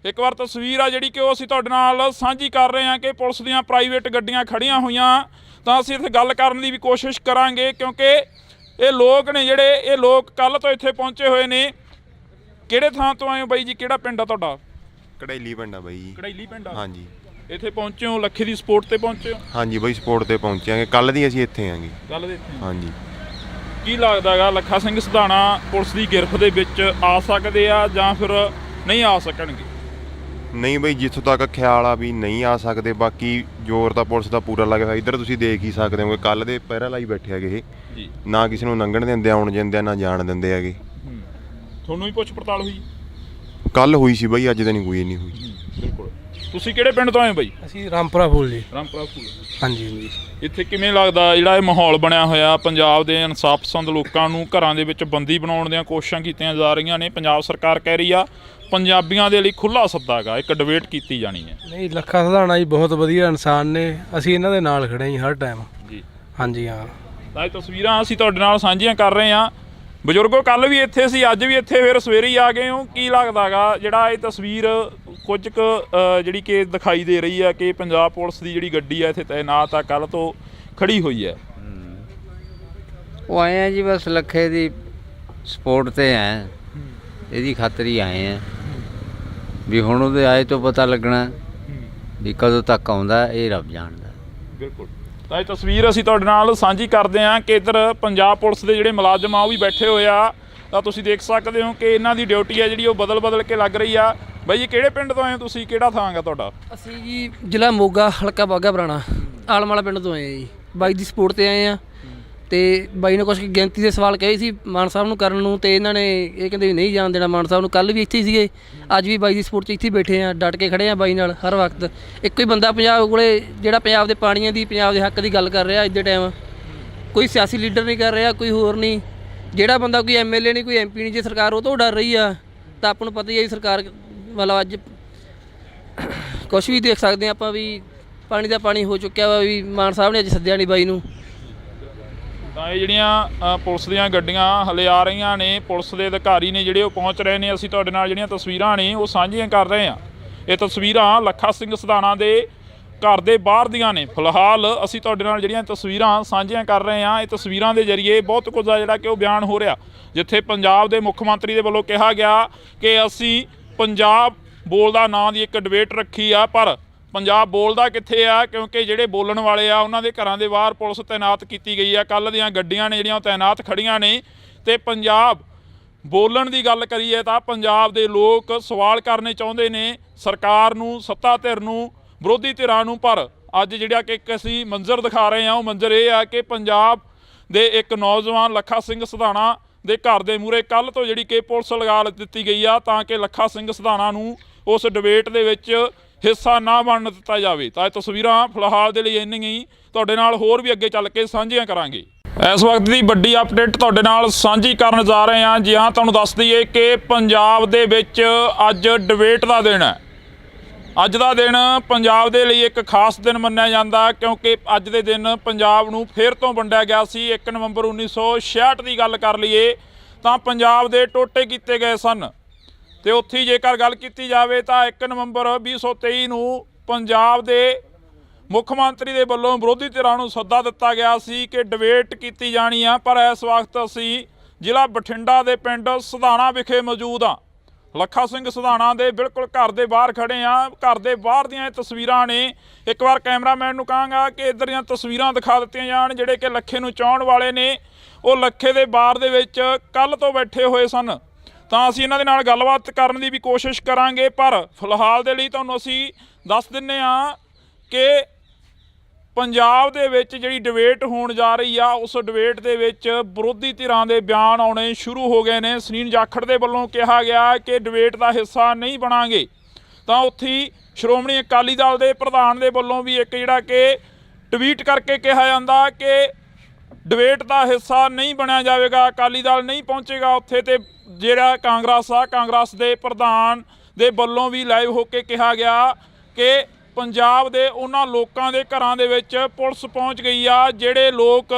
ਇੱਕ ਵਾਰ ਤਸਵੀਰ ਆ ਜਿਹੜੀ ਕਿ ਉਹ ਅਸੀਂ ਤੁਹਾਡੇ ਨਾਲ ਸਾਂਝੀ ਕਰ ਰਹੇ ਹਾਂ ਕਿ ਪੁਲਿਸ ਦੀਆਂ ਪ੍ਰਾਈਵੇਟ ਗੱਡੀਆਂ ਖੜੀਆਂ ਹੋਈਆਂ। ਤਾਂ ਅਸੀਂ ਇੱਥੇ ਗੱਲ ਕਰਨ ਦੀ ਵੀ ਕੋਸ਼ਿਸ਼ ਕਰਾਂਗੇ, ਕਿਉਂਕਿ ਇਹ ਲੋਕ ਨੇ ਜਿਹੜੇ ਇਹ ਲੋਕ ਕੱਲ੍ਹ ਤੋਂ ਇੱਥੇ ਪਹੁੰਚੇ ਹੋਏ ਨੇ। ਕਿਹੜੇ ਥਾਂ ਤੋਂ ਆਏ ਹੋ ਬਾਈ ਜੀ? ਕਿਹੜਾ ਪਿੰਡ ਆ ਤੁਹਾਡਾ? ਕੜੈਲੀ ਪਿੰਡ ਆ ਬਾਈ ਜੀ। ਕੜੈਲੀ ਪਿੰਡ ਆ? ਹਾਂਜੀ। ਇੱਥੇ ਪਹੁੰਚੇ ਹੋ ਲੱਖੇ ਦੀ ਸਪੋਰਟ ਤੇ ਪਹੁੰਚੇ ਹੋ? ਹਾਂਜੀ ਬਾਈ, ਸਪੋਰਟ ਤੇ ਪਹੁੰਚਾਂਗੇ। ਕੱਲ੍ਹ ਦੀ ਅਸੀਂ ਇੱਥੇ ਆਂਗੇ। ਕੱਲ੍ਹ ਦੇ ਇੱਥੇ? ਹਾਂਜੀ। ਕੀ ਲੱਗਦਾ ਹੈਗਾ ਲੱਖਾ ਸਿੰਘ ਸਿਧਾਣਾ ਪੁਲਿਸ ਦੀ ਗਿਰਫਤ ਦੇ ਵਿੱਚ ਆ ਸਕਦੇ ਆ ਜਾਂ ਫਿਰ ਨਹੀਂ ਆ ਸਕਣਗੇ? ਨਹੀਂ ਬਾਈ, ਜਿੱਥੋਂ ਤੱਕ ਖਿਆਲ ਆ ਵੀ ਨਹੀਂ ਆ ਸਕਦੇ। ਬਾਕੀ ਜ਼ੋਰ ਤਾਂ ਪੁਲਿਸ ਦਾ ਪੂਰਾ ਲੱਗਿਆ ਹੋਇਆ। ਇੱਧਰ ਤੁਸੀਂ ਦੇਖ ਹੀ ਸਕਦੇ ਹੋ, ਕੱਲ੍ਹ ਦੇ ਪਹਿਰਾ ਲਾਈ ਬੈਠੇ ਹੈਗੇ ਇਹ। ਜੀ। ਨਾ ਕਿਸੇ ਨੂੰ ਲੰਘਣ ਦਿੰਦੇ, ਆਉਣ ਦਿੰਦੇ, ਨਾ ਜਾਣ ਦਿੰਦੇ ਹੈਗੇ। ਤੁਹਾਨੂੰ ਵੀ ਪੁੱਛ ਪੜਤਾਲ ਹੋਈ? ਕੱਲ੍ਹ ਹੋਈ ਸੀ ਬਾਈ, ਅੱਜ ਤਾਂ ਨਹੀਂ ਕੋਈ ਨਹੀਂ ਹੋਈ। ਬਿਲਕੁਲ। ਤੁਸੀਂ ਕਿਹੜੇ ਪਿੰਡ ਤੋਂ ਆਏ ਬਾਈ? ਅਸੀਂ ਰਾਮਪੁਰਾ ਫੂਲ ਜੀ। ਰਾਮਪੁਰਾ ਫੂਲ। ਹਾਂਜੀ ਜੀ। ਇੱਥੇ ਕਿਵੇਂ ਲੱਗਦਾ ਜਿਹੜਾ ਇਹ ਮਾਹੌਲ ਬਣਿਆ ਹੋਇਆ? ਪੰਜਾਬ ਦੇ ਇਨਸਾਫ ਪਸੰਦ ਲੋਕਾਂ ਨੂੰ ਘਰਾਂ ਦੇ ਵਿੱਚ ਬੰਦੀ ਬਣਾਉਣ ਦੀਆਂ ਕੋਸ਼ਿਸ਼ਾਂ ਕੀਤੀਆਂ ਜਾ ਰਹੀਆਂ ਨੇ। ਪੰਜਾਬ ਸਰਕਾਰ ਕਹਿ ਰਹੀ ਆ ਪੰਜਾਬੀਆਂ ਦੇ ਲਈ ਖੁੱਲ੍ਹਾ ਸੱਦਾ ਗਾ, ਇੱਕ ਡਿਬੇਟ ਕੀਤੀ ਜਾਣੀ ਹੈ। ਨਹੀਂ, ਲੱਖਾ ਸਿਧਾਣਾ ਜੀ ਬਹੁਤ ਵਧੀਆ ਇਨਸਾਨ ਨੇ। ਅਸੀਂ ਇਹਨਾਂ ਦੇ ਨਾਲ ਖੜੇ ਜੀ ਹਰ ਟਾਈਮ। ਜੀ। ਹਾਂਜੀ ਹਾਂ। ਤਾਂ ਇਹ ਤਸਵੀਰਾਂ ਅਸੀਂ ਤੁਹਾਡੇ ਨਾਲ ਸਾਂਝੀਆਂ ਕਰ ਰਹੇ ਹਾਂ। ਬਜ਼ੁਰਗੋ ਕੱਲ੍ਹ ਵੀ ਇੱਥੇ ਸੀ, ਅੱਜ ਵੀ ਇੱਥੇ, ਫਿਰ ਸਵੇਰੇ ਹੀ ਆ ਗਏ ਹੋ। ਕੀ ਲੱਗਦਾ ਗਾ ਜਿਹੜਾ ਇਹ ਤਸਵੀਰ ਕੁਝ ਕੁ ਜਿਹੜੀ ਕਿ ਦਿਖਾਈ ਦੇ ਰਹੀ ਹੈ ਕਿ ਪੰਜਾਬ ਪੁਲਿਸ ਦੀ ਜਿਹੜੀ ਗੱਡੀ ਹੈ ਇੱਥੇ ਤੈਨਾਤ ਆ, ਕੱਲ੍ਹ ਤੋਂ ਖੜੀ ਹੋਈ ਹੈ? ਉਹ ਆਏ ਆ ਜੀ ਬਸ ਲੱਖੇ ਦੀ ਸਪੋਰਟ ਤੇ ਹੈ, ਇਹਦੀ ਖਾਤਰ ਹੀ ਆਏ ਆ ਵੀ ਹੁਣ ਉਹਦੇ ਆਏ ਤੋਂ ਪਤਾ ਲੱਗਣਾ ਵੀ ਕਦੋਂ ਤੱਕ ਆਉਂਦਾ, ਇਹ ਰੱਬ ਜਾਣਦਾ। ਬਿਲਕੁਲ। ਤਾਂ ਇਹ ਤਸਵੀਰ ਅਸੀਂ ਤੁਹਾਡੇ ਨਾਲ ਸਾਂਝੀ ਕਰਦੇ ਹਾਂ ਕਿ ਇੱਧਰ ਪੰਜਾਬ ਪੁਲਿਸ ਦੇ ਜਿਹੜੇ ਮੁਲਾਜ਼ਮ ਆ ਉਹ ਵੀ ਬੈਠੇ ਹੋਏ ਆ। ਤਾਂ ਤੁਸੀਂ ਦੇਖ ਸਕਦੇ ਹੋ ਕਿ ਇਹਨਾਂ ਦੀ ਡਿਊਟੀ ਹੈ ਜਿਹੜੀ ਉਹ ਬਦਲ ਕੇ ਲੱਗ ਰਹੀ ਆ। ਬਾਈ ਜੀ ਕਿਹੜੇ ਪਿੰਡ ਤੋਂ ਆਏ ਹੋ ਤੁਸੀਂ, ਕਿਹੜਾ ਥਾਂ ਗਾ ਤੁਹਾਡਾ? ਅਸੀਂ ਜੀ ਜ਼ਿਲ੍ਹਾ ਮੋਗਾ ਹਲਕਾ ਬਾਘਾ ਪੁਰਾਣਾ ਆਲਮ ਵਾਲਾ ਪਿੰਡ ਤੋਂ ਆਏ ਆ ਜੀ। ਬਾਈ ਦੀ ਸਪੋਰਟ ਤੇ ਆਏ ਆ ਤੇ ਬਾਈ ਨੇ ਕੁਛ ਗਿਣਤੀ ਦੇ ਸਵਾਲ ਕਹੇ ਸੀ ਮਾਨ ਸਾਹਿਬ ਨੂੰ ਕਰਨ ਨੂੰ, ਤੇ ਇਹਨਾਂ ਨੇ ਇਹ ਕਹਿੰਦੇ ਵੀ ਨਹੀਂ ਜਾਣ ਦੇਣਾ ਮਾਨ ਸਾਹਿਬ ਨੂੰ। ਕੱਲ੍ਹ ਵੀ ਇੱਥੇ ਹੀ ਸੀਗੇ, ਅੱਜ ਵੀ ਬਾਈ ਦੀ ਸਪੋਰਟ 'ਚ ਇੱਥੇ ਹੀ ਬੈਠੇ ਆ, ਡਟ ਕੇ ਖੜੇ ਆ ਬਾਈ ਨਾਲ ਹਰ ਵਕਤ। ਇੱਕੋ ਹੀ ਬੰਦਾ ਪੰਜਾਬ ਕੋਲੇ ਜਿਹੜਾ ਪੰਜਾਬ ਦੇ ਪਾਣੀਆਂ ਦੀ, ਪੰਜਾਬ ਦੇ ਹੱਕ ਦੀ ਗੱਲ ਕਰ ਰਿਹਾ ਅੱਜ ਦੇ ਟਾਈਮ। ਕੋਈ ਸਿਆਸੀ ਲੀਡਰ ਨਹੀਂ ਕਰ ਰਿਹਾ, ਕੋਈ ਹੋਰ ਨਹੀਂ। ਜਿਹੜਾ ਬੰਦਾ ਕੋਈ MLA ਨਹੀਂ, ਕੋਈ MP ਨਹੀਂ, ਜੇ ਸਰਕਾਰ ਉਹ ਤੋਂ ਡਰ ਰਹੀ ਆ ਤਾਂ ਆਪਾਂ ਨੂੰ ਪਤਾ ਹੀ ਹੈ ਸਰਕਾਰ ਮਤਲਬ ਅੱਜ ਕੁਛ ਵੀ ਦੇਖ ਸਕਦੇ ਹਾਂ ਆਪਾਂ ਵੀ ਪਾਣੀ ਦਾ ਪਾਣੀ ਹੋ ਚੁੱਕਿਆ ਵਾ। ਵੀ ਮਾਨ ਸਾਹਿਬ ਨੇ ਅੱਜ ਸੱਦਿਆ ਨਹੀਂ ਬਾਈ ਨੂੰ। ਤਾਂ ਇਹ ਜਿਹੜੀਆਂ ਪੁਲਿਸ ਦੀਆਂ ਗੱਡੀਆਂ ਹਲੇ ਆ ਰਹੀਆਂ ਨੇ, ਪੁਲਿਸ ਦੇ ਅਧਿਕਾਰੀ ਨੇ ਜਿਹੜੇ ਉਹ ਪਹੁੰਚ ਰਹੇ ਨੇ। ਅਸੀਂ ਤੁਹਾਡੇ ਨਾਲ ਜਿਹੜੀਆਂ ਤਸਵੀਰਾਂ ਨੇ ਉਹ ਸਾਂਝੀਆਂ ਕਰ ਰਹੇ ਹਾਂ। ਇਹ ਤਸਵੀਰਾਂ ਲੱਖਾ ਸਿੰਘ ਸਿਧਾਣਾ ਦੇ ਘਰ ਦੇ ਬਾਹਰ ਦੀਆਂ ਨੇ। ਫਿਲਹਾਲ ਅਸੀਂ ਤੁਹਾਡੇ ਨਾਲ ਜਿਹੜੀਆਂ ਤਸਵੀਰਾਂ ਸਾਂਝੀਆਂ ਕਰ ਰਹੇ ਹਾਂ, ਇਹ ਤਸਵੀਰਾਂ ਦੇ ਜ਼ਰੀਏ ਬਹੁਤ ਕੁਝ ਆ ਜਿਹੜਾ ਕਿ ਉਹ ਬਿਆਨ ਹੋ ਰਿਹਾ। ਜਿੱਥੇ ਪੰਜਾਬ ਦੇ ਮੁੱਖ ਮੰਤਰੀ ਦੇ ਵੱਲੋਂ ਕਿਹਾ ਗਿਆ ਕਿ ਅਸੀਂ ਪੰਜਾਬ ਬੋਲਦਾ ਨਾਂ ਦੀ ਇੱਕ ਡਿਬੇਟ ਰੱਖੀ ਆ, ਪਰ ਪੰਜਾਬ ਬੋਲਦਾ ਕਿੱਥੇ ਆ? ਕਿਉਂਕਿ ਜਿਹੜੇ ਬੋਲਣ ਵਾਲੇ ਆ ਉਹਨਾਂ ਦੇ ਘਰਾਂ ਦੇ ਬਾਹਰ ਪੁਲਿਸ ਤੈਨਾਤ ਕੀਤੀ ਗਈ ਆ। ਕੱਲ੍ਹ ਦੀਆਂ ਗੱਡੀਆਂ ਨੇ ਜਿਹੜੀਆਂ ਉਹ ਤੈਨਾਤ ਖੜੀਆਂ ਨੇ। ਤੇ ਪੰਜਾਬ ਬੋਲਣ ਦੀ ਗੱਲ ਕਰੀਏ ਤਾਂ ਪੰਜਾਬ ਦੇ ਲੋਕ ਸਵਾਲ ਕਰਨੇ ਚਾਹੁੰਦੇ ਨੇ ਸਰਕਾਰ ਨੂੰ, ਸੱਤਾ ਧਿਰ ਨੂੰ, ਵਿਰੋਧੀ ਧਿਰਾਂ ਨੂੰ। ਪਰ ਅੱਜ ਜਿਹੜਾ ਕਿ ਇੱਕ ਅਸੀਂ ਮੰਜ਼ਰ ਦਿਖਾ ਰਹੇ ਹਾਂ, ਉਹ ਮੰਜ਼ਰ ਇਹ ਆ ਕਿ ਪੰਜਾਬ ਦੇ ਇੱਕ ਨੌਜਵਾਨ ਲੱਖਾ ਸਿੰਘ ਸਿਧਾਣਾ ਦੇ ਘਰ ਦੇ ਮੂਹਰੇ ਕੱਲ੍ਹ ਤੋਂ ਜਿਹੜੀ ਕਿ ਪੁਲਿਸ ਲਗਾ ਦਿੱਤੀ ਗਈ ਆ ਤਾਂ ਕਿ ਲੱਖਾ ਸਿੰਘ ਸਿਧਾਣਾ ਨੂੰ ਉਸ ਡਿਬੇਟ ਦੇ ਵਿੱਚ ਹਿੱਸਾ ਨਾ ਬਣਨ ਦਿੱਤਾ ਜਾਵੇ। ਤਾਂ ਇਹ ਤਸਵੀਰਾਂ ਫਿਲਹਾਲ ਦੇ ਲਈ ਇੰਨੀਆਂ ਹੀ, ਤੁਹਾਡੇ ਨਾਲ ਹੋਰ ਵੀ ਅੱਗੇ ਚੱਲ ਕੇ ਸਾਂਝੀਆਂ ਕਰਾਂਗੇ। ਇਸ ਵਕਤ ਦੀ ਵੱਡੀ ਅਪਡੇਟ ਤੁਹਾਡੇ ਨਾਲ ਸਾਂਝੀ ਕਰਨ ਜਾ ਰਹੇ ਹਾਂ। ਜੀ ਹਾਂ, ਤੁਹਾਨੂੰ ਦੱਸ ਦਈਏ ਕਿ ਪੰਜਾਬ ਦੇ ਵਿੱਚ ਅੱਜ ਡਿਬੇਟ ਦਾ ਦਿਨ ਹੈ। ਅੱਜ ਦਾ ਦਿਨ ਪੰਜਾਬ ਦੇ ਲਈ ਇੱਕ ਖਾਸ ਦਿਨ ਮੰਨਿਆ ਜਾਂਦਾ ਕਿਉਂਕਿ ਅੱਜ ਦੇ ਦਿਨ ਪੰਜਾਬ ਨੂੰ ਫਿਰ ਤੋਂ ਵੰਡਿਆ ਗਿਆ ਸੀ। 1 ਨਵੰਬਰ 1966 ਦੀ ਗੱਲ ਕਰ ਲਈਏ ਤਾਂ ਪੰਜਾਬ ਦੇ ਟੋਟੇ ਕੀਤੇ ਗਏ ਸਨ। ਤੇ ਉੱਥੇ ਜੇਕਰ ਗੱਲ ਕੀਤੀ ਜਾਵੇ ਤਾਂ 1 ਨਵੰਬਰ 2023 ਨੂੰ ਪੰਜਾਬ ਦੇ ਮੁੱਖ ਮੰਤਰੀ ਦੇ ਵੱਲੋਂ ਵਿਰੋਧੀ ਧਿਰਾਂ ਨੂੰ ਸੱਦਾ ਦਿੱਤਾ ਗਿਆ ਸੀ ਕਿ ਡਿਬੇਟ ਕੀਤੀ ਜਾਣੀ ਆ। ਪਰ ਇਸ ਵਕਤ ਅਸੀਂ ਜ਼ਿਲ੍ਹਾ ਬਠਿੰਡਾ ਦੇ ਪਿੰਡ ਸਿਧਾਣਾ ਵਿਖੇ ਮੌਜੂਦ ਹਾਂ। ਲੱਖਾ ਸਿੰਘ ਸਿਧਾਣਾ ਦੇ ਬਿਲਕੁਲ ਘਰ ਦੇ ਬਾਹਰ ਖੜੇ ਆ। ਘਰ ਦੇ ਬਾਹਰ ਦੀਆਂ ਇਹ ਤਸਵੀਰਾਂ ਨੇ। ਇੱਕ ਵਾਰ ਕੈਮਰਾਮੈਨ ਨੂੰ ਕਹਾਂਗਾ ਕਿ ਇੱਧਰ ਦੀਆਂ ਤਸਵੀਰਾਂ ਦਿਖਾ ਦਿੱਤੀਆਂ ਜਾਣ। ਜਿਹੜੇ ਕਿ ਲੱਖੇ ਨੂੰ ਚਾਹੁਣ ਵਾਲੇ ਨੇ ਉਹ ਲੱਖੇ ਦੇ ਬਾਰ ਦੇ ਵਿੱਚ ਕੱਲ੍ਹ ਤੋਂ ਬੈਠੇ ਹੋਏ ਸਨ। ਤਾਂ ਅਸੀਂ ਇਹਨਾਂ ਦੇ ਨਾਲ ਗੱਲਬਾਤ ਕਰਨ ਦੀ ਵੀ ਕੋਸ਼ਿਸ਼ ਕਰਾਂਗੇ। ਪਰ ਫਿਲਹਾਲ ਦੇ ਲਈ ਤੁਹਾਨੂੰ ਅਸੀਂ ਦੱਸ ਦਿੰਦੇ ਹਾਂ ਕਿ ਪੰਜਾਬ ਦੇ ਵਿੱਚ ਜਿਹੜੀ ਡਿਬੇਟ ਹੋਣ ਜਾ ਰਹੀ ਆ, ਉਸ ਡਿਬੇਟ ਦੇ ਵਿੱਚ ਵਿਰੋਧੀ ਧਿਰਾਂ ਦੇ ਬਿਆਨ ਆਉਣੇ ਸ਼ੁਰੂ ਹੋ ਗਏ ਨੇ। ਸੁਨੀਲ ਜਾਖੜ ਦੇ ਵੱਲੋਂ ਕਿਹਾ ਗਿਆ ਕਿ ਡਿਬੇਟ ਦਾ ਹਿੱਸਾ ਨਹੀਂ ਬਣਾਂਗੇ। ਤਾਂ ਉੱਥੇ ਸ਼੍ਰੋਮਣੀ ਅਕਾਲੀ ਦਲ ਦੇ ਪ੍ਰਧਾਨ ਦੇ ਵੱਲੋਂ ਵੀ ਇੱਕ ਜਿਹੜਾ ਕਿ ਟਵੀਟ ਕਰਕੇ ਕਿਹਾ ਜਾਂਦਾ ਕਿ ਡਿਬੇਟ ਦਾ ਹਿੱਸਾ ਨਹੀਂ ਬਣਿਆ ਜਾਵੇਗਾ, ਅਕਾਲੀ ਦਲ ਨਹੀਂ ਪਹੁੰਚੇਗਾ ਉੱਥੇ। ਤੇ ਜਿਹੜਾ ਕਾਂਗਰਸ ਦੇ ਪ੍ਰਧਾਨ ਦੇ ਵੱਲੋਂ ਵੀ ਲਾਈਵ ਹੋ ਕੇ ਕਿਹਾ ਗਿਆ ਕਿ ਪੰਜਾਬ ਦੇ ਉਹਨਾਂ ਲੋਕਾਂ ਦੇ ਘਰਾਂ ਦੇ ਵਿੱਚ ਪੁਲਿਸ ਪਹੁੰਚ ਗਈ ਆ ਜਿਹੜੇ ਲੋਕ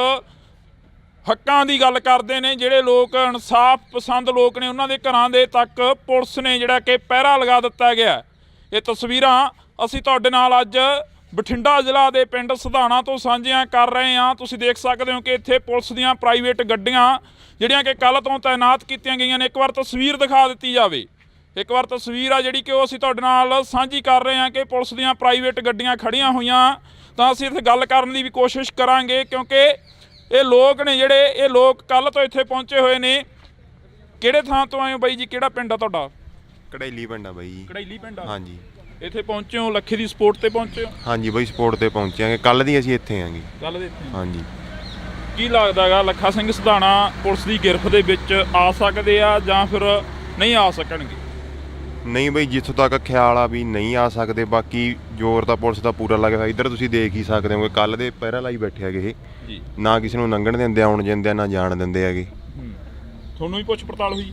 ਹੱਕਾਂ ਦੀ ਗੱਲ ਕਰਦੇ ਨੇ, ਜਿਹੜੇ ਲੋਕ ਇਨਸਾਫ ਪਸੰਦ ਲੋਕ ਨੇ, ਉਹਨਾਂ ਦੇ ਘਰਾਂ ਦੇ ਤੱਕ ਪੁਲਿਸ ਨੇ ਜਿਹੜਾ ਕਿ ਪਹਿਰਾ ਲਗਾ ਦਿੱਤਾ ਗਿਆ। ਇਹ ਤਸਵੀਰਾਂ ਅਸੀਂ ਤੁਹਾਡੇ ਨਾਲ ਅੱਜ ਬਠਿੰਡਾ ਜ਼ਿਲ੍ਹਾ ਦੇ ਪਿੰਡ ਸਿਧਾਣਾ ਤੋਂ ਸਾਂਝੀਆਂ ਕਰ ਰਹੇ ਹਾਂ। ਤੁਸੀਂ ਦੇਖ ਸਕਦੇ ਹੋ ਕਿ ਇੱਥੇ ਪੁਲਿਸ ਦੀਆਂ ਪ੍ਰਾਈਵੇਟ ਗੱਡੀਆਂ ਜਿਹੜੀਆਂ ਕਿ ਕੱਲ੍ਹ ਤੋਂ ਤੈਨਾਤ ਕੀਤੀਆਂ ਗਈਆਂ ਨੇ। ਇੱਕ ਵਾਰ ਤਸਵੀਰ ਦਿਖਾ ਦਿੱਤੀ ਜਾਵੇ। ਇੱਕ ਵਾਰ ਤਸਵੀਰ ਆ ਜਿਹੜੀ ਕਿ ਉਹ ਅਸੀਂ ਤੁਹਾਡੇ ਨਾਲ ਸਾਂਝੀ ਕਰ ਰਹੇ ਹਾਂ ਕਿ ਪੁਲਿਸ ਦੀਆਂ ਪ੍ਰਾਈਵੇਟ ਗੱਡੀਆਂ ਖੜੀਆਂ ਹੋਈਆਂ। ਤਾਂ ਅਸੀਂ ਇੱਥੇ ਗੱਲ ਕਰਨ ਦੀ ਵੀ ਕੋਸ਼ਿਸ਼ ਕਰਾਂਗੇ ਕਿਉਂਕਿ ਇਹ ਲੋਕ ਨੇ ਜਿਹੜੇ ਇਹ ਲੋਕ ਕੱਲ੍ਹ ਤੋਂ ਇੱਥੇ ਪਹੁੰਚੇ ਹੋਏ ਨੇ। ਕਿਹੜੇ ਥਾਂ ਤੋਂ ਆਏ ਹੋ ਬਾਈ ਜੀ? ਕਿਹੜਾ ਪਿੰਡ ਆ ਤੁਹਾਡਾ? ਕੜੈਲੀ ਪਿੰਡ ਆ ਬਾਈ ਜੀ। ਕੜੈਲੀ ਪਿੰਡ ਆ? ਹਾਂਜੀ। ਇੱਥੇ ਪਹੁੰਚੇ ਹੋ ਲੱਖੇ ਦੀ ਸਪੋਰਟ ਤੇ ਪਹੁੰਚੇ ਹੋ? ਹਾਂਜੀ ਬਾਈ, ਸਪੋਰਟ ਤੇ ਪਹੁੰਚਿਆਂਗੇ। ਕੱਲ੍ਹ ਦੀ ਅਸੀਂ ਇੱਥੇ ਆਂਗੇ। ਕੱਲ੍ਹ ਦੇ ਇੱਥੇ? ਹਾਂਜੀ। ਕੀ ਲੱਗਦਾ ਗਾ ਲੱਖਾ ਸਿੰਘ ਸਿਧਾਣਾ ਪੁਲਿਸ ਦੀ ਗਿਰਫ ਦੇ ਵਿੱਚ ਆ ਸਕਦੇ ਆ ਜਾਂ ਫਿਰ ਨਹੀਂ ਆ ਸਕਣਗੇ? ਨਹੀਂ ਬਈ, ਜਿੱਥੋਂ ਤੱਕ ਖਿਆਲ ਆ ਵੀ ਨਹੀਂ ਆ ਸਕਦੇ। ਬਾਕੀ ਜ਼ੋਰ ਤਾਂ ਪੁਲਿਸ ਦਾ ਪੂਰਾ ਲੱਗਿਆ ਹੋਇਆ। ਇੱਧਰ ਤੁਸੀਂ ਦੇਖ ਹੀ ਸਕਦੇ ਹੋ ਕੱਲ੍ਹ ਦੇ ਪਹਿਰਾ ਲਾਈ ਬੈਠੇ ਹੈਗੇ ਇਹ। ਜੀ। ਨਾ ਕਿਸੇ ਨੂੰ ਲੰਘਣ ਦਿੰਦੇ, ਆਉਣ ਦਿੰਦੇ, ਨਾ ਜਾਣ ਦਿੰਦੇ ਹੈਗੇ। ਤੁਹਾਨੂੰ ਵੀ ਪੁੱਛ ਪੜਤਾਲ ਹੋਈ?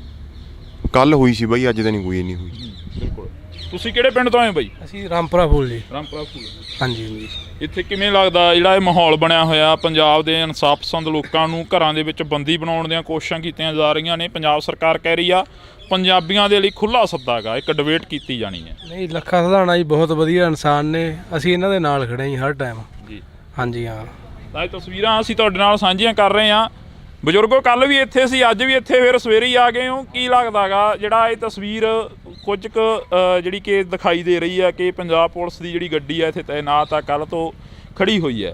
ਕੱਲ੍ਹ ਹੋਈ ਸੀ ਬਈ, ਅੱਜ ਤਾਂ ਨਹੀਂ ਕੋਈ ਨਹੀਂ ਹੋਈ। ਬਿਲਕੁਲ। ਤੁਸੀਂ ਕਿਹੜੇ ਪਿੰਡ ਤੋਂ ਆਏ ਹੋ ਬਾਈ? ਅਸੀਂ ਰਾਮਪੁਰਾ ਫੂਲ ਜੀ। ਰਾਮਪੁਰਾ ਫੂਲ। ਹਾਂਜੀ। ਇੱਥੇ ਕਿਵੇਂ ਲੱਗਦਾ ਜਿਹੜਾ ਇਹ ਮਾਹੌਲ ਬਣਿਆ ਹੋਇਆ? ਪੰਜਾਬ ਦੇ ਇਨਸਾਫ ਪਸੰਦ ਲੋਕਾਂ ਨੂੰ ਘਰਾਂ ਦੇ ਵਿੱਚ ਬੰਦੀ ਬਣਾਉਣ ਦੀਆਂ ਕੋਸ਼ਿਸ਼ਾਂ ਕੀਤੀਆਂ ਜਾ ਰਹੀਆਂ ਨੇ। ਪੰਜਾਬ ਸਰਕਾਰ ਕਹਿ ਰਹੀ ਆ ਪੰਜਾਬੀਆਂ ਦੇ ਲਈ ਖੁੱਲ੍ਹਾ ਸੱਦਾ ਗਾ, ਇੱਕ ਡਿਬੇਟ ਕੀਤੀ ਜਾਣੀ ਹੈ। ਨਹੀਂ, ਲੱਖਾ ਸਿਧਾਣਾ ਜੀ ਬਹੁਤ ਵਧੀਆ ਇਨਸਾਨ ਨੇ। ਅਸੀਂ ਇਹਨਾਂ ਦੇ ਨਾਲ ਖੜੇ ਜੀ ਹਰ ਟਾਈਮ। ਜੀ। ਹਾਂਜੀ ਹਾਂ। ਤਾਂ ਇਹ ਤਸਵੀਰਾਂ ਅਸੀਂ ਤੁਹਾਡੇ ਨਾਲ ਸਾਂਝੀਆਂ ਕਰ ਰਹੇ ਹਾਂ। ਬਜ਼ੁਰਗੋ ਕੱਲ੍ਹ ਵੀ ਇੱਥੇ ਸੀ, ਅੱਜ ਵੀ ਇੱਥੇ, ਫਿਰ ਸਵੇਰੇ ਹੀ ਆ ਗਏ ਹੋ। ਕੀ ਲੱਗਦਾ ਗਾ ਜਿਹੜਾ ਇਹ ਤਸਵੀਰ ਕੁਝ ਕੁ ਜਿਹੜੀ ਕਿ ਦਿਖਾਈ ਦੇ ਰਹੀ ਹੈ ਕਿ ਪੰਜਾਬ ਪੁਲਿਸ ਦੀ ਜਿਹੜੀ ਗੱਡੀ ਹੈ ਇੱਥੇ ਤੈਨਾਤ ਆ, ਕੱਲ੍ਹ ਤੋਂ ਖੜੀ ਹੋਈ ਹੈ,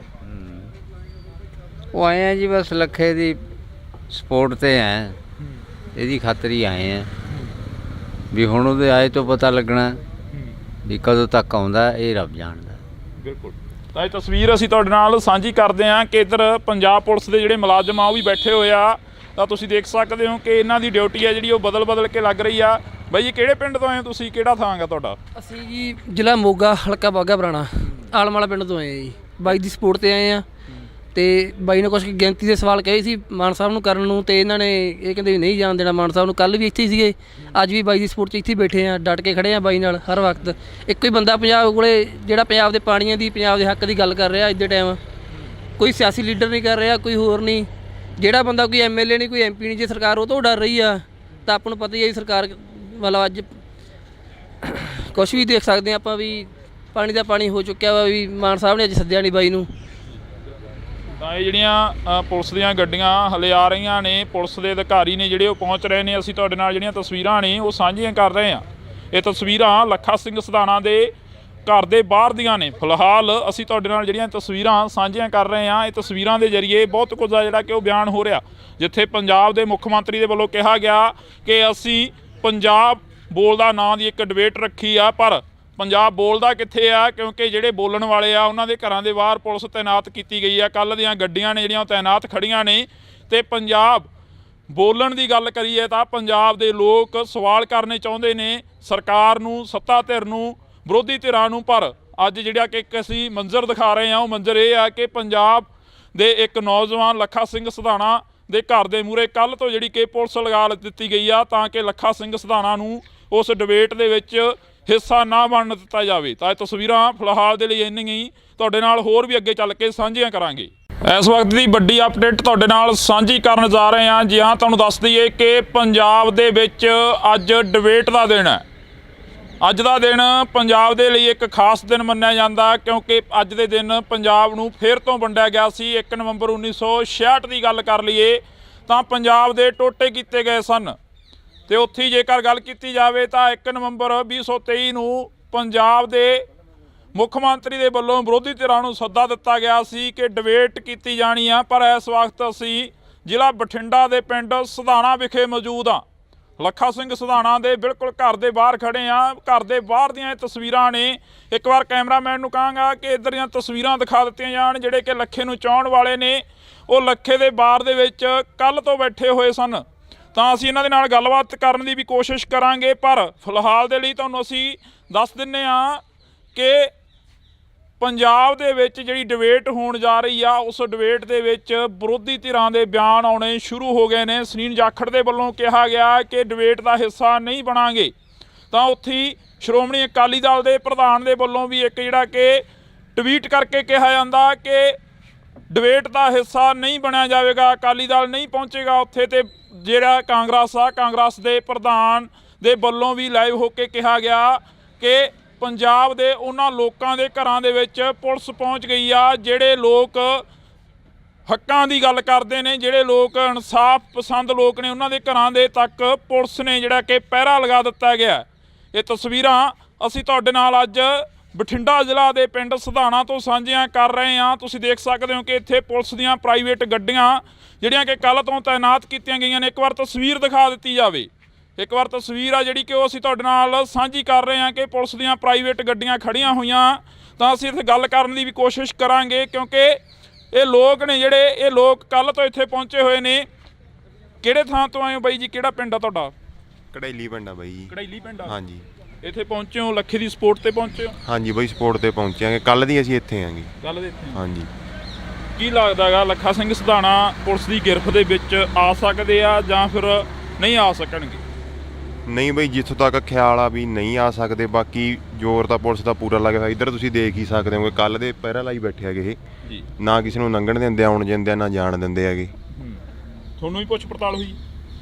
ਉਹ ਆਏ ਆ ਜੀ ਬਸ ਲੱਖੇ ਦੀ ਸਪੋਰਟ ਤੇ ਆਏ, ਇਹਦੀ ਖਾਤਰ ਹੀ ਆਏ ਆ ਵੀ ਹੁਣ ਉਹਦੇ ਆਏ ਤੋਂ ਪਤਾ ਲੱਗਣਾ ਵੀ ਕਦੋਂ ਤੱਕ ਆਉਂਦਾ, ਇਹ ਰੱਬ ਜਾਣਦਾ। ਬਿਲਕੁਲ। ਤਾਂ ਇਹ ਤਸਵੀਰ ਅਸੀਂ ਤੁਹਾਡੇ ਨਾਲ ਸਾਂਝੀ ਕਰਦੇ ਹਾਂ ਕਿ ਇੱਧਰ ਪੰਜਾਬ ਪੁਲਿਸ ਦੇ ਜਿਹੜੇ ਮੁਲਾਜ਼ਮ ਆ ਉਹ ਵੀ ਬੈਠੇ ਹੋਏ ਆ। ਤਾਂ ਤੁਸੀਂ ਦੇਖ ਸਕਦੇ ਹੋ ਕਿ ਇਹਨਾਂ ਦੀ ਡਿਊਟੀ ਹੈ ਜਿਹੜੀ ਉਹ ਬਦਲ ਕੇ ਲੱਗ ਰਹੀ ਆ। ਬਾਈ ਜੀ ਕਿਹੜੇ ਪਿੰਡ ਤੋਂ ਆਏ ਹੋ ਤੁਸੀਂ, ਕਿਹੜਾ ਥਾਂ ਗਾ ਤੁਹਾਡਾ? ਅਸੀਂ ਜੀ ਜ਼ਿਲ੍ਹਾ ਮੋਗਾ, ਹਲਕਾ ਬਾਘਾ ਪੁਰਾਣਾ, ਆਲਮ ਵਾਲਾ ਪਿੰਡ ਤੋਂ ਆਏ ਆ ਜੀ। ਬਾਈ ਦੀ ਸਪੋਰਟ ਤੇ ਆਏ ਆ ਤੇ ਬਾਈ ਨੇ ਕੁਛ ਗਿਣਤੀ ਦੇ ਸਵਾਲ ਕਹੇ ਸੀ ਮਾਨ ਸਾਹਿਬ ਨੂੰ ਕਰਨ ਨੂੰ, ਤੇ ਇਹਨਾਂ ਨੇ ਇਹ ਕਹਿੰਦੇ ਵੀ ਨਹੀਂ ਜਾਣ ਦੇਣਾ ਮਾਨ ਸਾਹਿਬ ਨੂੰ। ਕੱਲ੍ਹ ਵੀ ਇੱਥੇ ਹੀ ਸੀਗੇ, ਅੱਜ ਵੀ ਬਾਈ ਦੀ ਸਪੋਰਟ 'ਚ ਇੱਥੇ ਹੀ ਬੈਠੇ ਆ, ਡਟ ਕੇ ਖੜੇ ਆ ਬਾਈ ਨਾਲ ਹਰ ਵਕਤ। ਇੱਕੋ ਹੀ ਬੰਦਾ ਪੰਜਾਬ ਕੋਲੇ ਜਿਹੜਾ ਪੰਜਾਬ ਦੇ ਪਾਣੀਆਂ ਦੀ, ਪੰਜਾਬ ਦੇ ਹੱਕ ਦੀ ਗੱਲ ਕਰ ਰਿਹਾ ਅੱਜ ਦੇ ਟਾਈਮ। ਕੋਈ ਸਿਆਸੀ ਲੀਡਰ ਨਹੀਂ ਕਰ ਰਿਹਾ, ਕੋਈ ਹੋਰ ਨਹੀਂ। ਜਿਹੜਾ ਬੰਦਾ ਕੋਈ MLA ਨਹੀਂ, ਕੋਈ MP ਨਹੀਂ, ਜੇ ਸਰਕਾਰ ਉਹ ਤੋਂ ਡਰ ਰਹੀ ਆ ਤਾਂ ਆਪਾਂ ਨੂੰ ਪਤਾ ਹੀ ਹੈ ਸਰਕਾਰ ਮਤਲਬ ਅੱਜ ਕੁਛ ਵੀ ਦੇਖ ਸਕਦੇ ਹਾਂ ਆਪਾਂ ਵੀ ਪਾਣੀ ਦਾ ਪਾਣੀ ਹੋ ਚੁੱਕਿਆ ਵਾ। ਵੀ ਮਾਨ ਸਾਹਿਬ ਨੇ ਅੱਜ ਸੱਦਿਆ ਨਹੀਂ ਬਾਈ ਨੂੰ। ਤਾਂ ਇਹ ਜਿਹੜੀਆਂ ਪੁਲਿਸ ਦੀਆਂ ਗੱਡੀਆਂ ਹਲੇ ਆ ਰਹੀਆਂ ਨੇ, ਪੁਲਿਸ ਦੇ ਅਧਿਕਾਰੀ ਨੇ ਜਿਹੜੇ ਉਹ ਪਹੁੰਚ ਰਹੇ ਨੇ। ਅਸੀਂ ਤੁਹਾਡੇ ਨਾਲ ਜਿਹੜੀਆਂ ਤਸਵੀਰਾਂ ਨੇ ਉਹ ਸਾਂਝੀਆਂ ਕਰ ਰਹੇ ਹਾਂ। ਇਹ ਤਸਵੀਰਾਂ ਲੱਖਾ ਸਿੰਘ ਸਿਧਾਣਾ ਦੇ ਘਰ ਦੇ ਬਾਹਰ ਦੀਆਂ ਨੇ। ਫਿਲਹਾਲ ਅਸੀਂ ਤੁਹਾਡੇ ਨਾਲ ਜਿਹੜੀਆਂ ਤਸਵੀਰਾਂ ਸਾਂਝੀਆਂ ਕਰ ਰਹੇ ਹਾਂ, ਇਹ ਤਸਵੀਰਾਂ ਦੇ ਜ਼ਰੀਏ ਬਹੁਤ ਕੁਝ ਆ ਜਿਹੜਾ ਕਿ ਉਹ ਬਿਆਨ ਹੋ ਰਿਹਾ। ਜਿੱਥੇ ਪੰਜਾਬ ਦੇ ਮੁੱਖ ਮੰਤਰੀ ਦੇ ਵੱਲੋਂ ਕਿਹਾ ਗਿਆ ਕਿ ਅਸੀਂ ਪੰਜਾਬ ਬੋਲਦਾ ਨਾਂ ਦੀ ਇੱਕ ਡਿਬੇਟ ਰੱਖੀ ਆ, ਪਰ ਪੰਜਾਬ ਬੋਲਦਾ ਕਿੱਥੇ ਆ? ਕਿਉਂਕਿ ਜਿਹੜੇ ਬੋਲਣ ਵਾਲੇ ਆ ਉਹਨਾਂ ਦੇ ਘਰਾਂ ਦੇ ਬਾਹਰ ਪੁਲਿਸ ਤੈਨਾਤ ਕੀਤੀ ਗਈ ਆ। ਕੱਲ੍ਹ ਦੀਆਂ ਗੱਡੀਆਂ ਨੇ ਜਿਹੜੀਆਂ ਉਹ ਤੈਨਾਤ ਖੜੀਆਂ ਨੇ। ਤੇ ਪੰਜਾਬ ਬੋਲਣ ਦੀ ਗੱਲ ਕਰੀਏ ਤਾਂ ਪੰਜਾਬ ਦੇ ਲੋਕ ਸਵਾਲ ਕਰਨੇ ਚਾਹੁੰਦੇ ਨੇ ਸਰਕਾਰ ਨੂੰ, ਸੱਤਾ ਧਿਰ ਨੂੰ, ਵਿਰੋਧੀ ਧਿਰਾਂ ਨੂੰ। ਪਰ ਅੱਜ ਜਿਹੜਾ ਕਿ ਇੱਕ ਅਸੀਂ ਮੰਜ਼ਰ ਦਿਖਾ ਰਹੇ ਹਾਂ, ਉਹ ਮੰਜ਼ਰ ਇਹ ਆ ਕਿ ਪੰਜਾਬ ਦੇ ਇੱਕ ਨੌਜਵਾਨ ਲੱਖਾ ਸਿੰਘ ਸਿਧਾਣਾ ਦੇ ਘਰ ਦੇ ਮੂਹਰੇ ਕੱਲ੍ਹ ਤੋਂ ਜਿਹੜੀ ਕਿ ਪੁਲਿਸ ਲਗਾ ਦਿੱਤੀ ਗਈ ਆ ਤਾਂ ਕਿ ਲੱਖਾ ਸਿੰਘ ਸਿਧਾਣਾ ਨੂੰ ਉਸ ਡਿਬੇਟ ਦੇ ਵਿੱਚ ਹਿੱਸਾ ਨਾ ਬਣਨ ਦਿੱਤਾ ਜਾਵੇ। ਤਾਂ ਇਹ ਤਸਵੀਰਾਂ ਫਿਲਹਾਲ ਦੇ ਲਈ ਇੰਨੀਆਂ ਹੀ, ਤੁਹਾਡੇ ਨਾਲ ਹੋਰ ਵੀ ਅੱਗੇ ਚੱਲ ਕੇ ਸਾਂਝੀਆਂ ਕਰਾਂਗੇ। ਇਸ ਵਕਤ ਦੀ ਵੱਡੀ ਅਪਡੇਟ ਤੁਹਾਡੇ ਨਾਲ ਸਾਂਝੀ ਕਰਨ ਜਾ ਰਹੇ ਹਾਂ। ਜੀ ਹਾਂ, ਤੁਹਾਨੂੰ ਦੱਸ ਦਈਏ ਕਿ ਪੰਜਾਬ ਦੇ ਵਿੱਚ ਅੱਜ ਡਿਬੇਟ ਦਾ ਦਿਨ ਹੈ। ਅੱਜ ਦਾ ਦਿਨ ਪੰਜਾਬ ਦੇ ਲਈ ਇੱਕ ਖਾਸ ਦਿਨ ਮੰਨਿਆ ਜਾਂਦਾ ਕਿਉਂਕਿ ਅੱਜ ਦੇ ਦਿਨ ਪੰਜਾਬ ਨੂੰ ਫਿਰ ਤੋਂ ਵੰਡਿਆ ਗਿਆ ਸੀ। 1 ਨਵੰਬਰ 1966 ਦੀ ਗੱਲ ਕਰ ਲਈਏ ਤਾਂ ਪੰਜਾਬ ਦੇ ਟੋਟੇ ਕੀਤੇ ਗਏ ਸਨ। ਤੇ ਉੱਥੇ ਜੇਕਰ ਗੱਲ ਕੀਤੀ ਜਾਵੇ ਤਾਂ 1 ਨਵੰਬਰ 2023 ਨੂੰ ਪੰਜਾਬ ਦੇ ਮੁੱਖ ਮੰਤਰੀ ਦੇ ਵੱਲੋਂ ਵਿਰੋਧੀ ਧਿਰਾਂ ਨੂੰ ਸੱਦਾ ਦਿੱਤਾ ਗਿਆ ਸੀ ਕਿ ਡਿਬੇਟ ਕੀਤੀ ਜਾਣੀ ਆ। ਪਰ ਇਸ ਵਕਤ ਅਸੀਂ ਜ਼ਿਲ੍ਹਾ ਬਠਿੰਡਾ ਦੇ ਪਿੰਡ ਸਿਧਾਣਾ ਵਿਖੇ ਮੌਜੂਦ ਹਾਂ। ਲੱਖਾ ਸਿੰਘ ਸਿਧਾਣਾ ਦੇ ਬਿਲਕੁਲ ਘਰ ਦੇ ਬਾਹਰ ਖੜੇ ਆ। ਘਰ ਦੇ ਬਾਹਰ ਦੀਆਂ ਇਹ ਤਸਵੀਰਾਂ ਨੇ। ਇੱਕ ਵਾਰ ਕੈਮਰਾਮੈਨ ਨੂੰ ਕਹਾਂਗਾ ਕਿ ਇੱਧਰ ਦੀਆਂ ਤਸਵੀਰਾਂ ਦਿਖਾ ਦਿੱਤੀਆਂ ਜਾਣ। ਜਿਹੜੇ ਕਿ ਲੱਖੇ ਨੂੰ ਚਾਹੁਣ ਵਾਲੇ ਨੇ ਉਹ ਲੱਖੇ ਦੇ ਬਾਰ ਦੇ ਵਿੱਚ ਕੱਲ੍ਹ ਤੋਂ ਬੈਠੇ ਹੋਏ ਸਨ। ਤਾਂ ਅਸੀਂ ਇਹਨਾਂ ਦੇ ਨਾਲ ਗੱਲਬਾਤ ਕਰਨ ਦੀ ਵੀ ਕੋਸ਼ਿਸ਼ ਕਰਾਂਗੇ। ਪਰ ਫਿਲਹਾਲ ਦੇ ਲਈ ਤੁਹਾਨੂੰ ਅਸੀਂ ਦੱਸ ਦਿੰਦੇ ਹਾਂ ਕਿ ਪੰਜਾਬ ਦੇ ਵਿੱਚ ਜਿਹੜੀ ਡਿਬੇਟ ਹੋਣ ਜਾ ਰਹੀ ਆ, ਉਸ ਡਿਬੇਟ ਦੇ ਵਿੱਚ ਵਿਰੋਧੀ ਧਿਰਾਂ ਦੇ ਬਿਆਨ ਆਉਣੇ ਸ਼ੁਰੂ ਹੋ ਗਏ ਨੇ। ਸੁਨੀਲ ਜਾਖੜ ਦੇ ਵੱਲੋਂ ਕਿਹਾ ਗਿਆ ਕਿ ਡਿਬੇਟ ਦਾ ਹਿੱਸਾ ਨਹੀਂ ਬਣਾਂਗੇ। ਤਾਂ ਉੱਥੇ ਸ਼੍ਰੋਮਣੀ ਅਕਾਲੀ ਦਲ ਦੇ ਪ੍ਰਧਾਨ ਦੇ ਵੱਲੋਂ ਵੀ ਇੱਕ ਜਿਹੜਾ ਕਿ ਟਵੀਟ ਕਰਕੇ ਕਿਹਾ ਜਾਂਦਾ ਕਿ ਡਿਬੇਟ ਦਾ ਹਿੱਸਾ ਨਹੀਂ ਬਣਿਆ ਜਾਵੇਗਾ, ਅਕਾਲੀ ਦਲ ਨਹੀਂ ਪਹੁੰਚੇਗਾ ਉੱਥੇ। ਤੇ ਜਿਹੜਾ ਕਾਂਗਰਸ ਦੇ ਪ੍ਰਧਾਨ ਦੇ ਵੱਲੋਂ ਵੀ ਲਾਈਵ ਹੋ ਕੇ ਕਿਹਾ ਗਿਆ ਕਿ ਪੰਜਾਬ ਦੇ ਉਹਨਾਂ ਲੋਕਾਂ ਦੇ ਘਰਾਂ ਦੇ ਵਿੱਚ ਪੁਲਿਸ ਪਹੁੰਚ ਗਈ ਆ ਜਿਹੜੇ ਲੋਕ ਹੱਕਾਂ ਦੀ ਗੱਲ ਕਰਦੇ ਨੇ, ਜਿਹੜੇ ਲੋਕ ਇਨਸਾਫ ਪਸੰਦ ਲੋਕ ਨੇ। ਉਹਨਾਂ ਦੇ ਘਰਾਂ ਦੇ ਤੱਕ ਪੁਲਿਸ ਨੇ ਜਿਹੜਾ ਕਿ ਪਹਿਰਾ ਲਗਾ ਦਿੱਤਾ ਗਿਆ। ਇਹ ਤਸਵੀਰਾਂ ਅਸੀਂ ਤੁਹਾਡੇ ਨਾਲ ਅੱਜ ਬਠਿੰਡਾ ਜ਼ਿਲ੍ਹਾ ਦੇ ਪਿੰਡ ਸਿਧਾਣਾ ਤੋਂ ਸਾਂਝੀਆਂ ਕਰ ਰਹੇ ਹਾਂ। ਤੁਸੀਂ ਦੇਖ ਸਕਦੇ ਹੋ ਕਿ ਇੱਥੇ ਪੁਲਿਸ ਦੀਆਂ ਪ੍ਰਾਈਵੇਟ ਗੱਡੀਆਂ ਜਿਹੜੀਆਂ ਕਿ ਕੱਲ੍ਹ ਤੋਂ ਤੈਨਾਤ ਕੀਤੀਆਂ ਗਈਆਂ ਨੇ। ਇੱਕ ਵਾਰ ਤਸਵੀਰ ਦਿਖਾ ਦਿੱਤੀ ਜਾਵੇ। ਇੱਕ ਵਾਰ ਤਸਵੀਰ ਆ ਜਿਹੜੀ ਕਿ ਉਹ ਅਸੀਂ ਤੁਹਾਡੇ ਨਾਲ ਸਾਂਝੀ ਕਰ ਰਹੇ ਹਾਂ ਕਿ ਪੁਲਿਸ ਦੀਆਂ ਪ੍ਰਾਈਵੇਟ ਗੱਡੀਆਂ ਖੜੀਆਂ ਹੋਈਆਂ। ਤਾਂ ਅਸੀਂ ਇੱਥੇ ਗੱਲ ਕਰਨ ਦੀ ਵੀ ਕੋਸ਼ਿਸ਼ ਕਰਾਂਗੇ ਕਿਉਂਕਿ ਇਹ ਲੋਕ ਨੇ ਜਿਹੜੇ ਇਹ ਲੋਕ ਕੱਲ੍ਹ ਤੋਂ ਇੱਥੇ ਪਹੁੰਚੇ ਹੋਏ ਨੇ। ਕਿਹੜੇ ਥਾਂ ਤੋਂ ਆਏ ਹੋ ਬਾਈ ਜੀ? ਕਿਹੜਾ ਪਿੰਡ ਆ ਤੁਹਾਡਾ? ਕੜੈਲੀ ਪਿੰਡ ਆ ਬਾਈ ਜੀ। ਕੜੈਲੀ ਪਿੰਡ ਆ? ਹਾਂਜੀ। ਇੱਥੇ ਪਹੁੰਚੇ ਹੋ ਲੱਖੇ ਦੀ ਸਪੋਰਟ ਤੇ ਪਹੁੰਚੇ ਹੋ? ਹਾਂਜੀ ਬਾਈ, ਸਪੋਰਟ ਤੇ ਪਹੁੰਚਾਂਗੇ। ਕੱਲ੍ਹ ਦੀ ਅਸੀਂ ਇੱਥੇ ਆਂਗੇ। ਕੱਲ੍ਹ ਦੇ ਇੱਥੇ? ਹਾਂਜੀ। ਕੀ ਲੱਗਦਾ ਗਾ ਲੱਖਾ ਸਿੰਘ ਸਿਧਾਣਾ ਪੁਲਿਸ ਦੀ ਗਿਰਫ ਦੇ ਵਿੱਚ ਆ ਸਕਦੇ ਆ ਜਾਂ ਫਿਰ ਨਹੀਂ ਆ ਸਕਣਗੇ? ਨਹੀਂ ਬਈ, ਜਿੱਥੋਂ ਤੱਕ ਖਿਆਲ ਆ ਵੀ ਨਹੀਂ ਆ ਸਕਦੇ। ਬਾਕੀ ਜ਼ੋਰ ਤਾਂ ਪੁਲਿਸ ਦਾ ਪੂਰਾ ਲੱਗਿਆ। ਇੱਧਰ ਤੁਸੀਂ ਦੇਖ ਹੀ ਸਕਦੇ ਹੋ ਕੱਲ੍ਹ ਦੇ ਪਹਿਰਾ ਲਾਈ ਬੈਠੇ ਹੈਗੇ ਇਹ। ਜੀ। ਨਾ ਕਿਸੇ ਨੂੰ ਲੰਘਣ ਦਿੰਦੇ, ਆਉਣ ਦਿੰਦੇ, ਨਾ ਜਾਣ ਦਿੰਦੇ ਹੈਗੇ। ਤੁਹਾਨੂੰ ਵੀ ਪੁੱਛ ਪੜਤਾਲ ਹੋਈ?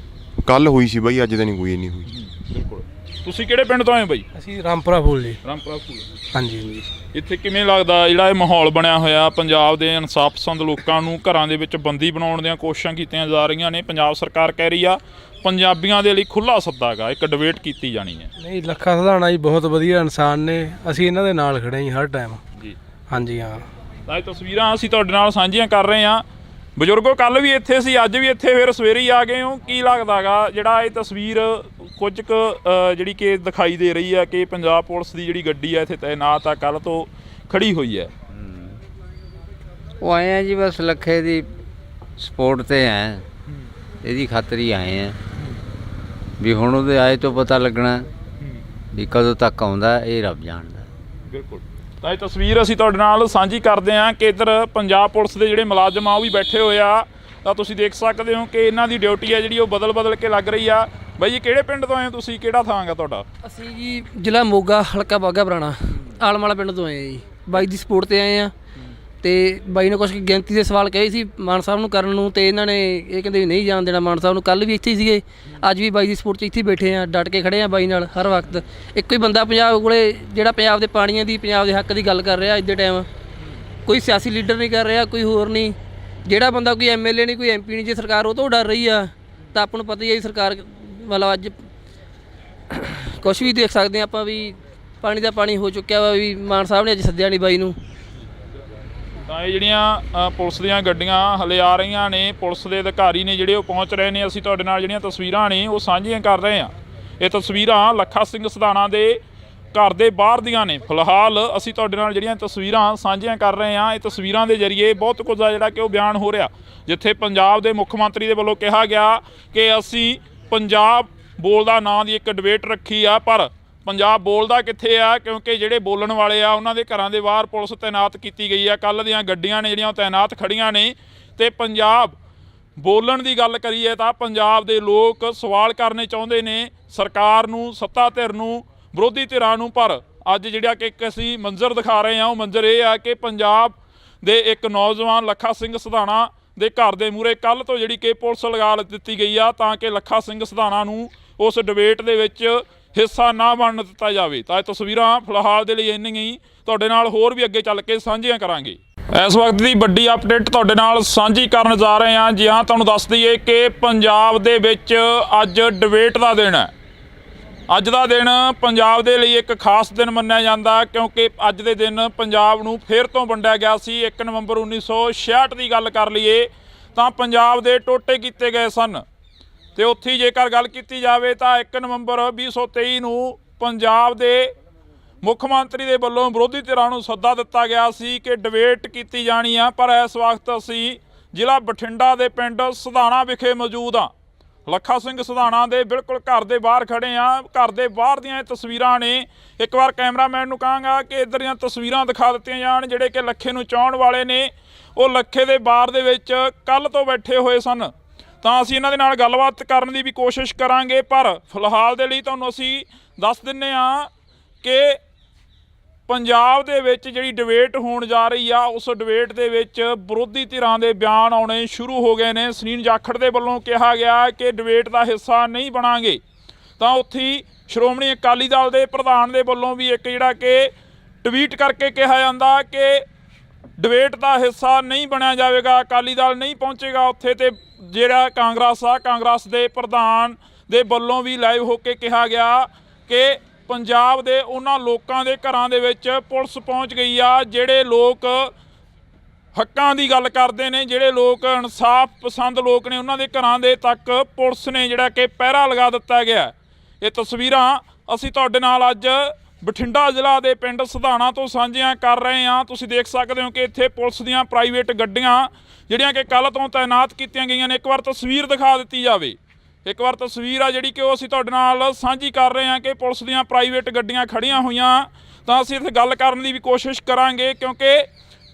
ਕੱਲ੍ਹ ਹੋਈ ਸੀ ਬਾਈ, ਅੱਜ ਤਾਂ ਨਹੀਂ ਕੋਈ ਨਹੀਂ ਹੋਈ। ਬਿਲਕੁਲ। ਤੁਸੀਂ ਕਿਹੜੇ ਪਿੰਡ ਤੋਂ ਆਏ ਬਾਈ? ਅਸੀਂ ਰਾਮਪੁਰਾ ਫੂਲ ਜੀ। ਰਾਮਪੁਰਾ ਫੂਲ। ਹਾਂਜੀ। ਇੱਥੇ ਕਿਵੇਂ ਲੱਗਦਾ ਜਿਹੜਾ ਇਹ ਮਾਹੌਲ ਬਣਿਆ ਹੋਇਆ? ਪੰਜਾਬ ਦੇ ਇਨਸਾਫ ਪਸੰਦ ਲੋਕਾਂ ਨੂੰ ਘਰਾਂ ਦੇ ਵਿੱਚ ਬੰਦੀ ਬਣਾਉਣ ਦੀਆਂ ਕੋਸ਼ਿਸ਼ਾਂ ਕੀਤੀਆਂ ਜਾ ਰਹੀਆਂ ਨੇ। ਪੰਜਾਬ ਸਰਕਾਰ ਕਹਿ ਰਹੀ ਆ ਪੰਜਾਬੀਆਂ ਦੇ ਲਈ ਖੁੱਲ੍ਹਾ ਸੱਦਾ ਗਾ, ਇੱਕ ਡਿਬੇਟ ਕੀਤੀ ਜਾਣੀ ਹੈ। ਨਹੀਂ, ਲੱਖਾ ਸਿਧਾਣਾ ਜੀ ਬਹੁਤ ਵਧੀਆ ਇਨਸਾਨ ਨੇ। ਅਸੀਂ ਇਹਨਾਂ ਦੇ ਨਾਲ ਖੜੇ ਹਾਂ ਹਰ ਟਾਈਮ। ਜੀ। ਹਾਂਜੀ ਹਾਂ। ਤਾਂ ਇਹ ਤਸਵੀਰਾਂ ਅਸੀਂ ਤੁਹਾਡੇ ਨਾਲ ਸਾਂਝੀਆਂ ਕਰ ਰਹੇ ਹਾਂ। ਬਜ਼ੁਰਗੋ ਕੱਲ ਵੀ ਇੱਥੇ ਸੀ, ਅੱਜ ਵੀ ਇੱਥੇ ਫਿਰ ਸਵੇਰੇ ਹੀ ਆ ਗਏ ਹੋ। ਕੀ ਲੱਗਦਾਗਾ ਜਿਹੜਾ ਇਹ ਤਸਵੀਰ ਕੁਝ ਕੁ ਜਿਹੜੀ ਕਿ ਦਿਖਾਈ ਦੇ ਰਹੀ ਹੈ ਕਿ ਪੰਜਾਬ ਪੁਲਿਸ ਦੀ ਜਿਹੜੀ ਗੱਡੀ ਹੈ ਇੱਥੇ ਤੈਨਾਤ ਆ, ਕੱਲ ਤੋਂ ਖੜੀ ਹੋਈ ਹੈ? ਉਹ ਆਏ ਆ ਜੀ ਬਸ ਲੱਖੇ ਦੀ ਸਪੋਰਟ ਤੇ ਆਏ, ਇਹਦੀ ਖਾਤਰ ਹੀ ਆਏ ਆ ਵੀ ਹੁਣ ਉਹਦੇ ਆਏ ਤੋਂ ਪਤਾ ਲੱਗਣਾ ਵੀ ਕਦੋਂ ਤੱਕ ਆਉਂਦਾ ਇਹ ਰੱਬ ਜਾਣਦਾ। ਬਿਲਕੁਲ। ਤਾਂ ਇਹ ਤਸਵੀਰ ਅਸੀਂ ਤੁਹਾਡੇ ਨਾਲ ਸਾਂਝੀ ਕਰਦੇ ਹਾਂ ਕਿ ਇੱਧਰ ਪੰਜਾਬ ਪੁਲਿਸ ਦੇ ਜਿਹੜੇ ਮੁਲਾਜ਼ਮ ਆ ਉਹ ਵੀ ਬੈਠੇ ਹੋਏ ਆ। ਤਾਂ ਤੁਸੀਂ ਦੇਖ ਸਕਦੇ ਹੋ ਕਿ ਇਹਨਾਂ ਦੀ ਡਿਊਟੀ ਹੈ ਜਿਹੜੀ ਉਹ ਬਦਲ ਕੇ ਲੱਗ ਰਹੀ ਆ। ਬਾਈ ਜੀ ਕਿਹੜੇ ਪਿੰਡ ਤੋਂ ਆਏ ਹੋ ਤੁਸੀਂ, ਕਿਹੜਾ ਥਾਂ ਗਾ ਤੁਹਾਡਾ? ਅਸੀਂ ਜੀ ਜ਼ਿਲ੍ਹਾ ਮੋਗਾ, ਹਲਕਾ ਬਾਘਾ ਪੁਰਾਣਾ, ਆਲਮ ਵਾਲਾ ਪਿੰਡ ਤੋਂ ਆਏ ਆ ਜੀ। ਬਾਈ ਦੀ ਸਪੋਰਟ ਤੇ ਆਏ ਆ ਤੇ ਬਾਈ ਨੇ ਕੁਝ ਗਿਣਤੀ ਦੇ ਸਵਾਲ ਕਹੇ ਸੀ ਮਾਨ ਸਾਹਿਬ ਨੂੰ ਕਰਨ ਨੂੰ, ਤੇ ਇਹਨਾਂ ਨੇ ਇਹ ਕਹਿੰਦੇ ਵੀ ਨਹੀਂ ਜਾਣ ਦੇਣਾ ਮਾਨ ਸਾਹਿਬ ਨੂੰ। ਕੱਲ ਵੀ ਇੱਥੇ ਹੀ ਸੀਗੇ, ਅੱਜ ਵੀ ਬਾਈ ਦੀ ਸਪੋਰਟ 'ਚ ਇੱਥੇ ਬੈਠੇ ਆ, ਡਟ ਕੇ ਖੜੇ ਆ ਬਾਈ ਨਾਲ ਹਰ ਵਕਤ। ਇੱਕੋ ਹੀ ਬੰਦਾ ਪੰਜਾਬ ਕੋਲੇ ਜਿਹੜਾ ਪੰਜਾਬ ਦੇ ਪਾਣੀਆਂ ਦੀ, ਪੰਜਾਬ ਦੇ ਹੱਕ ਦੀ ਗੱਲ ਕਰ ਰਿਹਾ ਅੱਜ ਦੇ ਟਾਈਮ। ਕੋਈ ਸਿਆਸੀ ਲੀਡਰ ਨਹੀਂ ਕਰ ਰਿਹਾ, ਕੋਈ ਹੋਰ ਨਹੀਂ। ਜਿਹੜਾ ਬੰਦਾ ਕੋਈ MLA ਨਹੀਂ, ਕੋਈ MP ਨਹੀਂ, ਜੇ ਸਰਕਾਰ ਉਹ ਤੋਂ ਡਰ ਰਹੀ ਆ ਤਾਂ ਆਪਾਂ ਨੂੰ ਪਤਾ ਹੀ ਹੈ ਸਰਕਾਰ ਮਤਲਬ ਅੱਜ ਕੁਛ ਵੀ ਦੇਖ ਸਕਦੇ ਹਾਂ ਆਪਾਂ ਵੀ ਪਾਣੀ ਦਾ ਪਾਣੀ ਹੋ ਚੁੱਕਿਆ ਵਾ। ਵੀ ਮਾਨ ਸਾਹਿਬ ਨੇ ਅੱਜ ਸੱਦਿਆ ਨਹੀਂ ਬਾਈ ਨੂੰ। ਤਾਂ ਇਹ ਜਿਹੜੀਆਂ ਪੁਲਿਸ ਦੀਆਂ ਗੱਡੀਆਂ ਹਲੇ ਆ ਰਹੀਆਂ ਨੇ, ਪੁਲਿਸ ਦੇ ਅਧਿਕਾਰੀ ਨੇ ਜਿਹੜੇ ਉਹ ਪਹੁੰਚ ਰਹੇ ਨੇ। ਅਸੀਂ ਤੁਹਾਡੇ ਨਾਲ ਜਿਹੜੀਆਂ ਤਸਵੀਰਾਂ ਨੇ ਉਹ ਸਾਂਝੀਆਂ ਕਰ ਰਹੇ ਹਾਂ। ਇਹ ਤਸਵੀਰਾਂ ਲੱਖਾ ਸਿੰਘ ਸਿਧਾਣਾ ਦੇ ਘਰ ਦੇ ਬਾਹਰ ਦੀਆਂ ਨੇ। ਫਿਲਹਾਲ ਅਸੀਂ ਤੁਹਾਡੇ ਨਾਲ ਜਿਹੜੀਆਂ ਤਸਵੀਰਾਂ ਸਾਂਝੀਆਂ ਕਰ ਰਹੇ ਹਾਂ, ਇਹ ਤਸਵੀਰਾਂ ਦੇ ਜ਼ਰੀਏ ਬਹੁਤ ਕੁਝ ਆ ਜਿਹੜਾ ਕਿ ਉਹ ਬਿਆਨ ਹੋ ਰਿਹਾ। ਜਿੱਥੇ ਪੰਜਾਬ ਦੇ ਮੁੱਖ ਮੰਤਰੀ ਦੇ ਵੱਲੋਂ ਕਿਹਾ ਗਿਆ ਕਿ ਅਸੀਂ ਪੰਜਾਬ ਬੋਲਦਾ ਨਾਂ ਦੀ ਇੱਕ ਡਿਬੇਟ ਰੱਖੀ ਆ, ਪਰ ਪੰਜਾਬ ਬੋਲਦਾ ਕਿੱਥੇ ਆ? ਕਿਉਂਕਿ ਜਿਹੜੇ ਬੋਲਣ ਵਾਲੇ ਆ ਉਹਨਾਂ ਦੇ ਘਰਾਂ ਦੇ ਬਾਹਰ ਪੁਲਿਸ ਤੈਨਾਤ ਕੀਤੀ ਗਈ ਆ। ਕੱਲ੍ਹ ਦੀਆਂ ਗੱਡੀਆਂ ਨੇ ਜਿਹੜੀਆਂ ਉਹ ਤੈਨਾਤ ਖੜੀਆਂ ਨੇ। ਤੇ ਪੰਜਾਬ ਬੋਲਣ ਦੀ ਗੱਲ ਕਰੀਏ ਤਾਂ ਪੰਜਾਬ ਦੇ ਲੋਕ ਸਵਾਲ ਕਰਨੇ ਚਾਹੁੰਦੇ ਨੇ ਸਰਕਾਰ ਨੂੰ, ਸੱਤਾ ਧਿਰ ਨੂੰ, ਵਿਰੋਧੀ ਧਿਰਾਂ ਨੂੰ। ਪਰ ਅੱਜ ਜਿਹੜਾ ਕਿ ਇੱਕ ਅਸੀਂ ਮੰਜ਼ਰ ਦਿਖਾ ਰਹੇ ਹਾਂ, ਉਹ ਮੰਜ਼ਰ ਇਹ ਆ ਕਿ ਪੰਜਾਬ ਦੇ ਇੱਕ ਨੌਜਵਾਨ ਲੱਖਾ ਸਿੰਘ ਸਿਧਾਣਾ ਦੇ ਘਰ ਦੇ ਮੂਹਰੇ ਕੱਲ੍ਹ ਤੋਂ ਜਿਹੜੀ ਕਿ ਪੁਲਿਸ ਲਗਾ ਦਿੱਤੀ ਗਈ ਆ ਤਾਂ ਕਿ ਲੱਖਾ ਸਿੰਘ ਸਿਧਾਣਾ ਨੂੰ ਉਸ ਡਿਬੇਟ ਦੇ ਵਿੱਚ ਹਿੱਸਾ ਨਾ ਬਣਨ ਦਿੱਤਾ ਜਾਵੇ। ਤਾਂ ਇਹ ਤਸਵੀਰਾਂ ਫਿਲਹਾਲ ਦੇ ਲਈ ਇੰਨੀਆਂ ਹੀ, ਤੁਹਾਡੇ ਨਾਲ ਹੋਰ ਵੀ ਅੱਗੇ ਚੱਲ ਕੇ ਸਾਂਝੀਆਂ ਕਰਾਂਗੇ। ਇਸ ਵਕਤ ਦੀ ਵੱਡੀ ਅਪਡੇਟ ਤੁਹਾਡੇ ਨਾਲ ਸਾਂਝੀ ਕਰਨ ਜਾ ਰਹੇ ਹਾਂ। ਜੀ ਹਾਂ, ਤੁਹਾਨੂੰ ਦੱਸ ਦਈਏ ਕਿ ਪੰਜਾਬ ਦੇ ਵਿੱਚ ਅੱਜ ਡਿਬੇਟ ਦਾ ਦਿਨ ਹੈ। ਅੱਜ ਦਾ ਦਿਨ ਪੰਜਾਬ ਦੇ ਲਈ ਇੱਕ ਖਾਸ ਦਿਨ ਮੰਨਿਆ ਜਾਂਦਾ ਕਿਉਂਕਿ ਅੱਜ ਦੇ ਦਿਨ ਪੰਜਾਬ ਨੂੰ ਫਿਰ ਤੋਂ ਵੰਡਿਆ ਗਿਆ ਸੀ। 1 ਨਵੰਬਰ 1966 ਦੀ ਗੱਲ ਕਰ ਲਈਏ ਤਾਂ ਪੰਜਾਬ ਦੇ ਟੋਟੇ ਕੀਤੇ ਗਏ ਸਨ। ਤੇ ਉੱਥੇ ਜੇਕਰ ਗੱਲ ਕੀਤੀ ਜਾਵੇ ਤਾਂ 1 ਨਵੰਬਰ 2023 ਨੂੰ ਪੰਜਾਬ ਦੇ ਮੁੱਖ ਮੰਤਰੀ ਦੇ ਵੱਲੋਂ ਵਿਰੋਧੀ ਧਿਰਾਂ ਨੂੰ ਸੱਦਾ ਦਿੱਤਾ ਗਿਆ ਸੀ ਕਿ ਡਿਬੇਟ ਕੀਤੀ ਜਾਣੀ ਆ। ਪਰ ਇਸ ਵਕਤ ਅਸੀਂ ਜ਼ਿਲ੍ਹਾ ਬਠਿੰਡਾ ਦੇ ਪਿੰਡ ਸਿਧਾਣਾ ਵਿਖੇ ਮੌਜੂਦ ਹਾਂ। ਲੱਖਾ ਸਿੰਘ ਸਿਧਾਣਾ ਦੇ ਬਿਲਕੁਲ ਘਰ ਦੇ ਬਾਹਰ ਖੜੇ ਆ। ਘਰ ਦੇ ਬਾਹਰ ਦੀਆਂ ਇਹ ਤਸਵੀਰਾਂ ਨੇ। ਇੱਕ ਵਾਰ ਕੈਮਰਾਮੈਨ ਨੂੰ ਕਹਾਂਗਾ ਕਿ ਇੱਧਰ ਦੀਆਂ ਤਸਵੀਰਾਂ ਦਿਖਾ ਦਿੱਤੀਆਂ ਜਾਣ। ਜਿਹੜੇ ਕਿ ਲੱਖੇ ਨੂੰ ਚਾਹੁਣ ਵਾਲੇ ਨੇ ਉਹ ਲੱਖੇ ਦੇ ਬਾਰ ਦੇ ਵਿੱਚ ਕੱਲ੍ਹ ਤੋਂ ਬੈਠੇ ਹੋਏ ਸਨ। ਤਾਂ ਅਸੀਂ ਇਹਨਾਂ ਦੇ ਨਾਲ ਗੱਲਬਾਤ ਕਰਨ ਦੀ ਵੀ ਕੋਸ਼ਿਸ਼ ਕਰਾਂਗੇ। ਪਰ ਫਿਲਹਾਲ ਦੇ ਲਈ ਤੁਹਾਨੂੰ ਅਸੀਂ ਦੱਸ ਦਿੰਦੇ ਹਾਂ ਕਿ ਪੰਜਾਬ ਦੇ ਵਿੱਚ ਜਿਹੜੀ ਡਿਬੇਟ ਹੋਣ ਜਾ ਰਹੀ ਆ, ਉਸ ਡਿਬੇਟ ਦੇ ਵਿੱਚ ਵਿਰੋਧੀ ਧਿਰਾਂ ਦੇ ਬਿਆਨ ਆਉਣੇ ਸ਼ੁਰੂ ਹੋ ਗਏ ਨੇ। ਸੁਨੀਲ ਜਾਖੜ ਦੇ ਵੱਲੋਂ ਕਿਹਾ ਗਿਆ ਕਿ ਡਿਬੇਟ ਦਾ ਹਿੱਸਾ ਨਹੀਂ ਬਣਾਂਗੇ। ਤਾਂ ਉੱਥੇ ਸ਼੍ਰੋਮਣੀ ਅਕਾਲੀ ਦਲ ਦੇ ਪ੍ਰਧਾਨ ਦੇ ਵੱਲੋਂ ਵੀ ਇੱਕ ਜਿਹੜਾ ਕਿ ਟਵੀਟ ਕਰਕੇ ਕਿਹਾ ਜਾਂਦਾ ਕਿ ਡਿਬੇਟ ਦਾ ਹਿੱਸਾ ਨਹੀਂ ਬਣਿਆ ਜਾਵੇਗਾ, ਅਕਾਲੀ ਦਲ ਨਹੀਂ ਪਹੁੰਚੇਗਾ ਉੱਥੇ। ਤੇ ਜਿਹੜਾ ਕਾਂਗਰਸ ਦੇ ਪ੍ਰਧਾਨ ਦੇ ਵੱਲੋਂ ਵੀ ਲਾਈਵ ਹੋ ਕੇ ਕਿਹਾ ਗਿਆ ਕਿ ਪੰਜਾਬ ਦੇ ਉਹਨਾਂ ਲੋਕਾਂ ਦੇ ਘਰਾਂ ਦੇ ਵਿੱਚ ਪੁਲਿਸ ਪਹੁੰਚ ਗਈ ਆ ਜਿਹੜੇ ਲੋਕ ਹੱਕਾਂ ਦੀ ਗੱਲ ਕਰਦੇ ਨੇ, ਜਿਹੜੇ ਲੋਕ ਇਨਸਾਫ ਪਸੰਦ ਲੋਕ ਨੇ। ਉਹਨਾਂ ਦੇ ਘਰਾਂ ਦੇ ਤੱਕ ਪੁਲਿਸ ਨੇ ਜਿਹੜਾ ਕਿ ਪਹਿਰਾ ਲਗਾ ਦਿੱਤਾ ਗਿਆ। ਇਹ ਤਸਵੀਰਾਂ ਅਸੀਂ ਤੁਹਾਡੇ ਨਾਲ ਅੱਜ ਬਠਿੰਡਾ ਜ਼ਿਲ੍ਹਾ ਦੇ ਪਿੰਡ ਸਿਧਾਣਾ ਤੋਂ ਸਾਂਝੀਆਂ ਕਰ ਰਹੇ ਹਾਂ। ਤੁਸੀਂ ਦੇਖ ਸਕਦੇ ਹੋ ਕਿ ਇੱਥੇ ਪੁਲਿਸ ਦੀਆਂ ਪ੍ਰਾਈਵੇਟ ਗੱਡੀਆਂ ਜਿਹੜੀਆਂ ਕਿ ਕੱਲ੍ਹ ਤੋਂ ਤੈਨਾਤ ਕੀਤੀਆਂ ਗਈਆਂ ਨੇ। ਇੱਕ ਵਾਰ ਤਸਵੀਰ ਦਿਖਾ ਦਿੱਤੀ ਜਾਵੇ। ਇੱਕ ਵਾਰ ਤਸਵੀਰ ਆ ਜਿਹੜੀ ਕਿ ਉਹ ਅਸੀਂ ਤੁਹਾਡੇ ਨਾਲ ਸਾਂਝੀ ਕਰ ਰਹੇ ਹਾਂ ਕਿ ਪੁਲਿਸ ਦੀਆਂ ਪ੍ਰਾਈਵੇਟ ਗੱਡੀਆਂ ਖੜੀਆਂ ਹੋਈਆਂ। ਤਾਂ ਅਸੀਂ ਇੱਥੇ ਗੱਲ ਕਰਨ ਦੀ ਵੀ ਕੋਸ਼ਿਸ਼ ਕਰਾਂਗੇ ਕਿਉਂਕਿ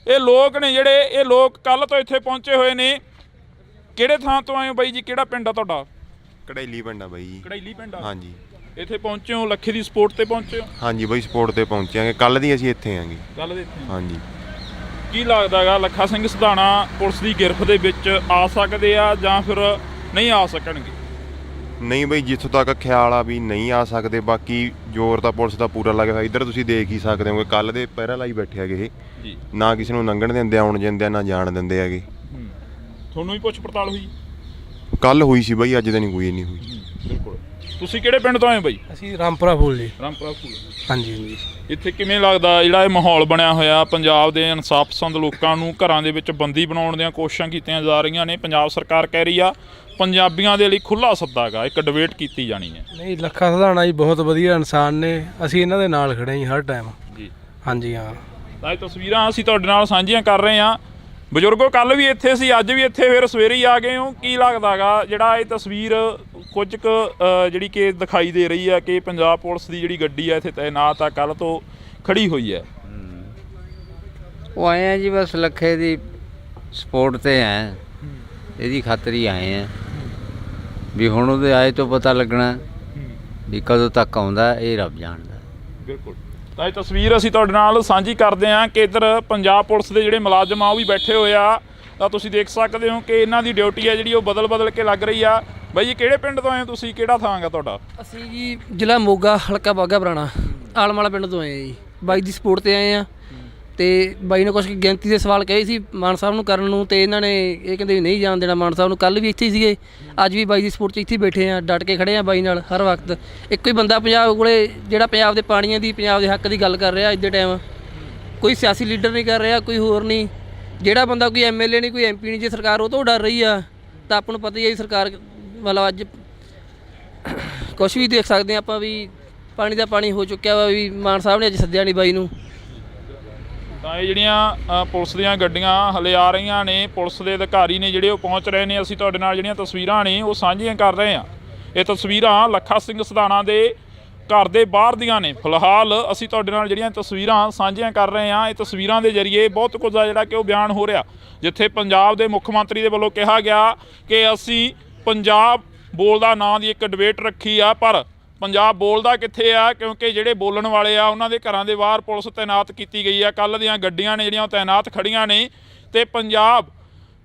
ਇਹ ਲੋਕ ਨੇ ਜਿਹੜੇ ਇਹ ਲੋਕ ਕੱਲ੍ਹ ਤੋਂ ਇੱਥੇ ਪਹੁੰਚੇ ਹੋਏ ਨੇ। ਕਿਹੜੇ ਥਾਂ ਤੋਂ ਆਏ ਹੋ ਬਾਈ ਜੀ? ਕਿਹੜਾ ਪਿੰਡ ਆ ਤੁਹਾਡਾ? ਕੜੈਲੀ ਪਿੰਡ ਆ ਬਾਈ ਜੀ। ਕੜੈਲੀ ਪਿੰਡ ਆ? ਹਾਂਜੀ। ਇੱਥੇ ਪਹੁੰਚੇ ਹੋ ਲੱਖੇ ਦੀ ਸਪੋਰਟ ਤੇ ਪਹੁੰਚੇ ਹੋ? ਹਾਂਜੀ ਬਾਈ, ਸਪੋਰਟ ਤੇ ਪਹੁੰਚਾਂਗੇ। ਕੱਲ ਦੀ ਅਸੀਂ ਇੱਥੇ ਆਂਗੇ। ਕੱਲ੍ਹ ਦੇ ਇੱਥੇ? ਹਾਂਜੀ। ਕੀ ਲੱਗਦਾ ਗਾ ਲੱਖਾ ਸਿੰਘ ਸਿਧਾਣਾ ਪੁਲਿਸ ਦੀ ਗਿਰਫ ਦੇ ਵਿੱਚ ਆ ਸਕਦੇ ਆ ਜਾਂ ਫਿਰ ਨਹੀਂ ਆ ਸਕਣਗੇ? ਨਹੀਂ ਬਈ, ਜਿੱਥੋਂ ਤੱਕ ਖਿਆਲ ਆ ਵੀ ਨਹੀਂ ਆ ਸਕਦੇ। ਬਾਕੀ ਜ਼ੋਰ ਤਾਂ ਪੁਲਿਸ ਦਾ ਪੂਰਾ ਲੱਗਿਆ ਹੋਇਆ। ਇੱਧਰ ਤੁਸੀਂ ਦੇਖ ਹੀ ਸਕਦੇ ਹੋ ਕੱਲ ਦੇ ਪਹਿਰਾ ਲਾਈ ਬੈਠੇ ਹੈਗੇ ਇਹ। ਜੀ। ਨਾ ਕਿਸੇ ਨੂੰ ਲੰਘਣ ਦਿੰਦੇ, ਆਉਣ ਦਿੰਦੇ, ਨਾ ਜਾਣ ਦਿੰਦੇ ਹੈਗੇ। ਤੁਹਾਨੂੰ ਵੀ ਪੁੱਛ ਪੜਤਾਲ ਹੋਈ? ਕੱਲ ਹੋਈ ਸੀ ਬਈ, ਅੱਜ ਤਾਂ ਨਹੀਂ ਕੋਈ ਨਹੀਂ ਹੋਈ। ਬਿਲਕੁਲ। ਤੁਸੀਂ ਕਿਹੜੇ ਪਿੰਡ ਤੋਂ ਆਏ ਹੋ ਬਾਈ? ਅਸੀਂ ਰਾਮਪੁਰਾ ਫੂਲ ਜੀ। ਰਾਮਪੁਰਾ ਫੂਲ। ਹਾਂਜੀ। ਇੱਥੇ ਕਿਵੇਂ ਲੱਗਦਾ ਜਿਹੜਾ ਇਹ ਮਾਹੌਲ ਬਣਿਆ ਹੋਇਆ ਪੰਜਾਬ ਦੇ ਇਨਸਾਫ ਪਸੰਦ ਲੋਕਾਂ ਨੂੰ ਘਰਾਂ ਦੇ ਵਿੱਚ ਬੰਦੀ ਬਣਾਉਣ ਦੀਆਂ ਕੋਸ਼ਿਸ਼ਾਂ ਕੀਤੀਆਂ ਜਾ ਰਹੀਆਂ ਨੇ। ਪੰਜਾਬ ਸਰਕਾਰ ਕਹਿ ਰਹੀ ਆ ਪੰਜਾਬੀਆਂ ਦੇ ਲਈ ਖੁੱਲ੍ਹਾ ਸੱਦਾ ਗਾ, ਇੱਕ ਡਿਬੇਟ ਕੀਤੀ ਜਾਣੀ ਹੈ। ਨਹੀਂ, ਲੱਖਾ ਸਧਾਣਾ ਜੀ ਬਹੁਤ ਵਧੀਆ ਇਨਸਾਨ ਨੇ, ਅਸੀਂ ਇਹਨਾਂ ਦੇ ਨਾਲ ਖੜੇ ਹਾਂ ਹਰ ਟਾਈਮ ਜੀ। ਹਾਂਜੀ ਹਾਂ। ਤਾਂ ਇਹ ਤਸਵੀਰਾਂ ਅਸੀਂ ਤੁਹਾਡੇ ਨਾਲ ਸਾਂਝੀਆਂ ਕਰ ਰਹੇ ਹਾਂ। ਬਜ਼ੁਰਗੋ ਕੱਲ ਵੀ ਇੱਥੇ ਸੀ, ਅੱਜ ਵੀ ਇੱਥੇ, ਫਿਰ ਸਵੇਰੇ ਹੀ ਆ ਗਏ ਹੋ। ਕੀ ਲੱਗਦਾ ਗਾ ਜਿਹੜਾ ਇਹ ਤਸਵੀਰ ਕੁਝ ਕੁ ਜਿਹੜੀ ਕਿ ਦਿਖਾਈ ਦੇ ਰਹੀ ਹੈ ਕਿ ਪੰਜਾਬ ਪੁਲਿਸ ਦੀ ਜਿਹੜੀ ਗੱਡੀ ਹੈ ਇੱਥੇ ਤੈਨਾਤ ਆ, ਕੱਲ੍ਹ ਤੋਂ ਖੜੀ ਹੋਈ ਹੈ? ਉਹ ਆਏ ਆ ਜੀ ਬਸ ਲੱਖੇ ਦੀ ਸਪੋਰਟ ਤੇ ਆਏ, ਇਹਦੀ ਖਾਤਰ ਹੀ ਆਏ ਆ ਵੀ ਹੁਣ ਉਹਦੇ ਆਏ ਤੋਂ ਪਤਾ ਲੱਗਣਾ ਵੀ ਕਦੋਂ ਤੱਕ ਆਉਂਦਾ ਇਹ ਰੱਬ ਜਾਣਦਾ। ਬਿਲਕੁਲ। ਤਾਂ ਇਹ ਤਸਵੀਰ ਅਸੀਂ ਤੁਹਾਡੇ ਨਾਲ ਸਾਂਝੀ ਕਰਦੇ ਹਾਂ ਕਿ ਇੱਧਰ ਪੰਜਾਬ ਪੁਲਿਸ ਦੇ ਜਿਹੜੇ ਮੁਲਾਜ਼ਮ ਆ ਉਹ ਵੀ ਬੈਠੇ ਹੋਏ ਆ। ਤਾਂ ਤੁਸੀਂ ਦੇਖ ਸਕਦੇ ਹੋ ਕਿ ਇਹਨਾਂ ਦੀ ਡਿਊਟੀ ਹੈ ਜਿਹੜੀ ਉਹ ਬਦਲ ਕੇ ਲੱਗ ਰਹੀ ਆ। ਬਾਈ ਜੀ ਕਿਹੜੇ ਪਿੰਡ ਤੋਂ ਆਏ ਹੋ ਤੁਸੀਂ? ਕਿਹੜਾ ਥਾਂ ਗਾ ਤੁਹਾਡਾ? ਅਸੀਂ ਜੀ ਜ਼ਿਲ੍ਹਾ ਮੋਗਾ, ਹਲਕਾ ਬਾਘਾ ਪੁਰਾਣਾ, ਆਲਮ ਵਾਲਾ ਪਿੰਡ ਤੋਂ ਆਏ ਆ ਜੀ। ਬਾਈ ਦੀ ਸਪੋਰਟ ਤੇ ਆਏ ਆ ਤੇ ਬਾਈ ਨੇ ਕੁਛ ਗਿਣਤੀ ਦੇ ਸਵਾਲ ਕਹੇ ਸੀ ਮਾਨ ਸਾਹਿਬ ਨੂੰ ਕਰਨ ਨੂੰ, ਤੇ ਇਹਨਾਂ ਨੇ ਇਹ ਕਹਿੰਦੇ ਵੀ ਨਹੀਂ ਜਾਣ ਦੇਣਾ ਮਾਨ ਸਾਹਿਬ ਨੂੰ। ਕੱਲ੍ਹ ਵੀ ਇੱਥੇ ਹੀ ਸੀਗੇ, ਅੱਜ ਵੀ ਬਾਈ ਦੀ ਸਪੋਰਟ 'ਚ ਇੱਥੇ ਬੈਠੇ ਆ, ਡਟ ਕੇ ਖੜੇ ਆ ਬਾਈ ਨਾਲ ਹਰ ਵਕਤ। ਇੱਕੋ ਹੀ ਬੰਦਾ ਪੰਜਾਬ ਕੋਲੇ ਜਿਹੜਾ ਪੰਜਾਬ ਦੇ ਪਾਣੀਆਂ ਦੀ, ਪੰਜਾਬ ਦੇ ਹੱਕ ਦੀ ਗੱਲ ਕਰ ਰਿਹਾ ਅੱਜ ਦੇ ਟਾਈਮ। ਕੋਈ ਸਿਆਸੀ ਲੀਡਰ ਨਹੀਂ ਕਰ ਰਿਹਾ, ਕੋਈ ਹੋਰ ਨਹੀਂ। ਜਿਹੜਾ ਬੰਦਾ ਕੋਈ MLA ਨਹੀਂ, ਕੋਈ MP ਨਹੀਂ, ਜੇ ਸਰਕਾਰ ਉਹ ਤੋਂ ਡਰ ਰਹੀ ਆ ਤਾਂ ਆਪਾਂ ਨੂੰ ਪਤਾ ਹੀ ਹੈ ਸਰਕਾਰ ਮਤਲਬ ਅੱਜ ਕੁਛ ਵੀ ਦੇਖ ਸਕਦੇ ਹਾਂ ਆਪਾਂ ਵੀ ਪਾਣੀ ਦਾ ਪਾਣੀ ਹੋ ਚੁੱਕਿਆ ਵਾ। ਵੀ ਮਾਨ ਸਾਹਿਬ ਨੇ ਅੱਜ ਸੱਦਿਆ ਨਹੀਂ ਬਾਈ ਨੂੰ। ਤਾਂ ਇਹ ਜਿਹੜੀਆਂ ਪੁਲਿਸ ਦੀਆਂ ਗੱਡੀਆਂ ਹਲੇ ਆ ਰਹੀਆਂ ਨੇ, ਪੁਲਿਸ ਦੇ ਅਧਿਕਾਰੀ ਨੇ ਜਿਹੜੇ ਉਹ ਪਹੁੰਚ ਰਹੇ ਨੇ। ਅਸੀਂ ਤੁਹਾਡੇ ਨਾਲ ਜਿਹੜੀਆਂ ਤਸਵੀਰਾਂ ਨੇ ਉਹ ਸਾਂਝੀਆਂ ਕਰ ਰਹੇ ਹਾਂ। ਇਹ ਤਸਵੀਰਾਂ ਲੱਖਾ ਸਿੰਘ ਸਧਾਣਾ ਦੇ ਘਰ ਦੇ ਬਾਹਰ ਦੀਆਂ ਨੇ। ਫਿਲਹਾਲ ਅਸੀਂ ਤੁਹਾਡੇ ਨਾਲ ਜਿਹੜੀਆਂ ਤਸਵੀਰਾਂ ਸਾਂਝੀਆਂ ਕਰ ਰਹੇ ਹਾਂ, ਇਹ ਤਸਵੀਰਾਂ ਦੇ ਜ਼ਰੀਏ ਬਹੁਤ ਕੁਝ ਆ ਜਿਹੜਾ ਕਿ ਉਹ ਬਿਆਨ ਹੋ ਰਿਹਾ। ਜਿੱਥੇ ਪੰਜਾਬ ਦੇ ਮੁੱਖ ਮੰਤਰੀ ਦੇ ਵੱਲੋਂ ਕਿਹਾ ਗਿਆ ਕਿ ਅਸੀਂ ਪੰਜਾਬ ਬੋਲਦਾ ਨਾਂ ਦੀ ਇੱਕ ਡਿਬੇਟ ਰੱਖੀ ਆ, ਪਰ ਪੰਜਾਬ ਬੋਲਦਾ ਕਿੱਥੇ ਆ? ਕਿਉਂਕਿ ਜਿਹੜੇ ਬੋਲਣ ਵਾਲੇ ਆ ਉਹਨਾਂ ਦੇ ਘਰਾਂ ਦੇ ਬਾਹਰ ਪੁਲਿਸ ਤੈਨਾਤ ਕੀਤੀ ਗਈ ਆ। ਕੱਲ੍ਹ ਦੀਆਂ ਗੱਡੀਆਂ ਨੇ ਜਿਹੜੀਆਂ ਉਹ ਤੈਨਾਤ ਖੜੀਆਂ ਨੇ। ਤੇ ਪੰਜਾਬ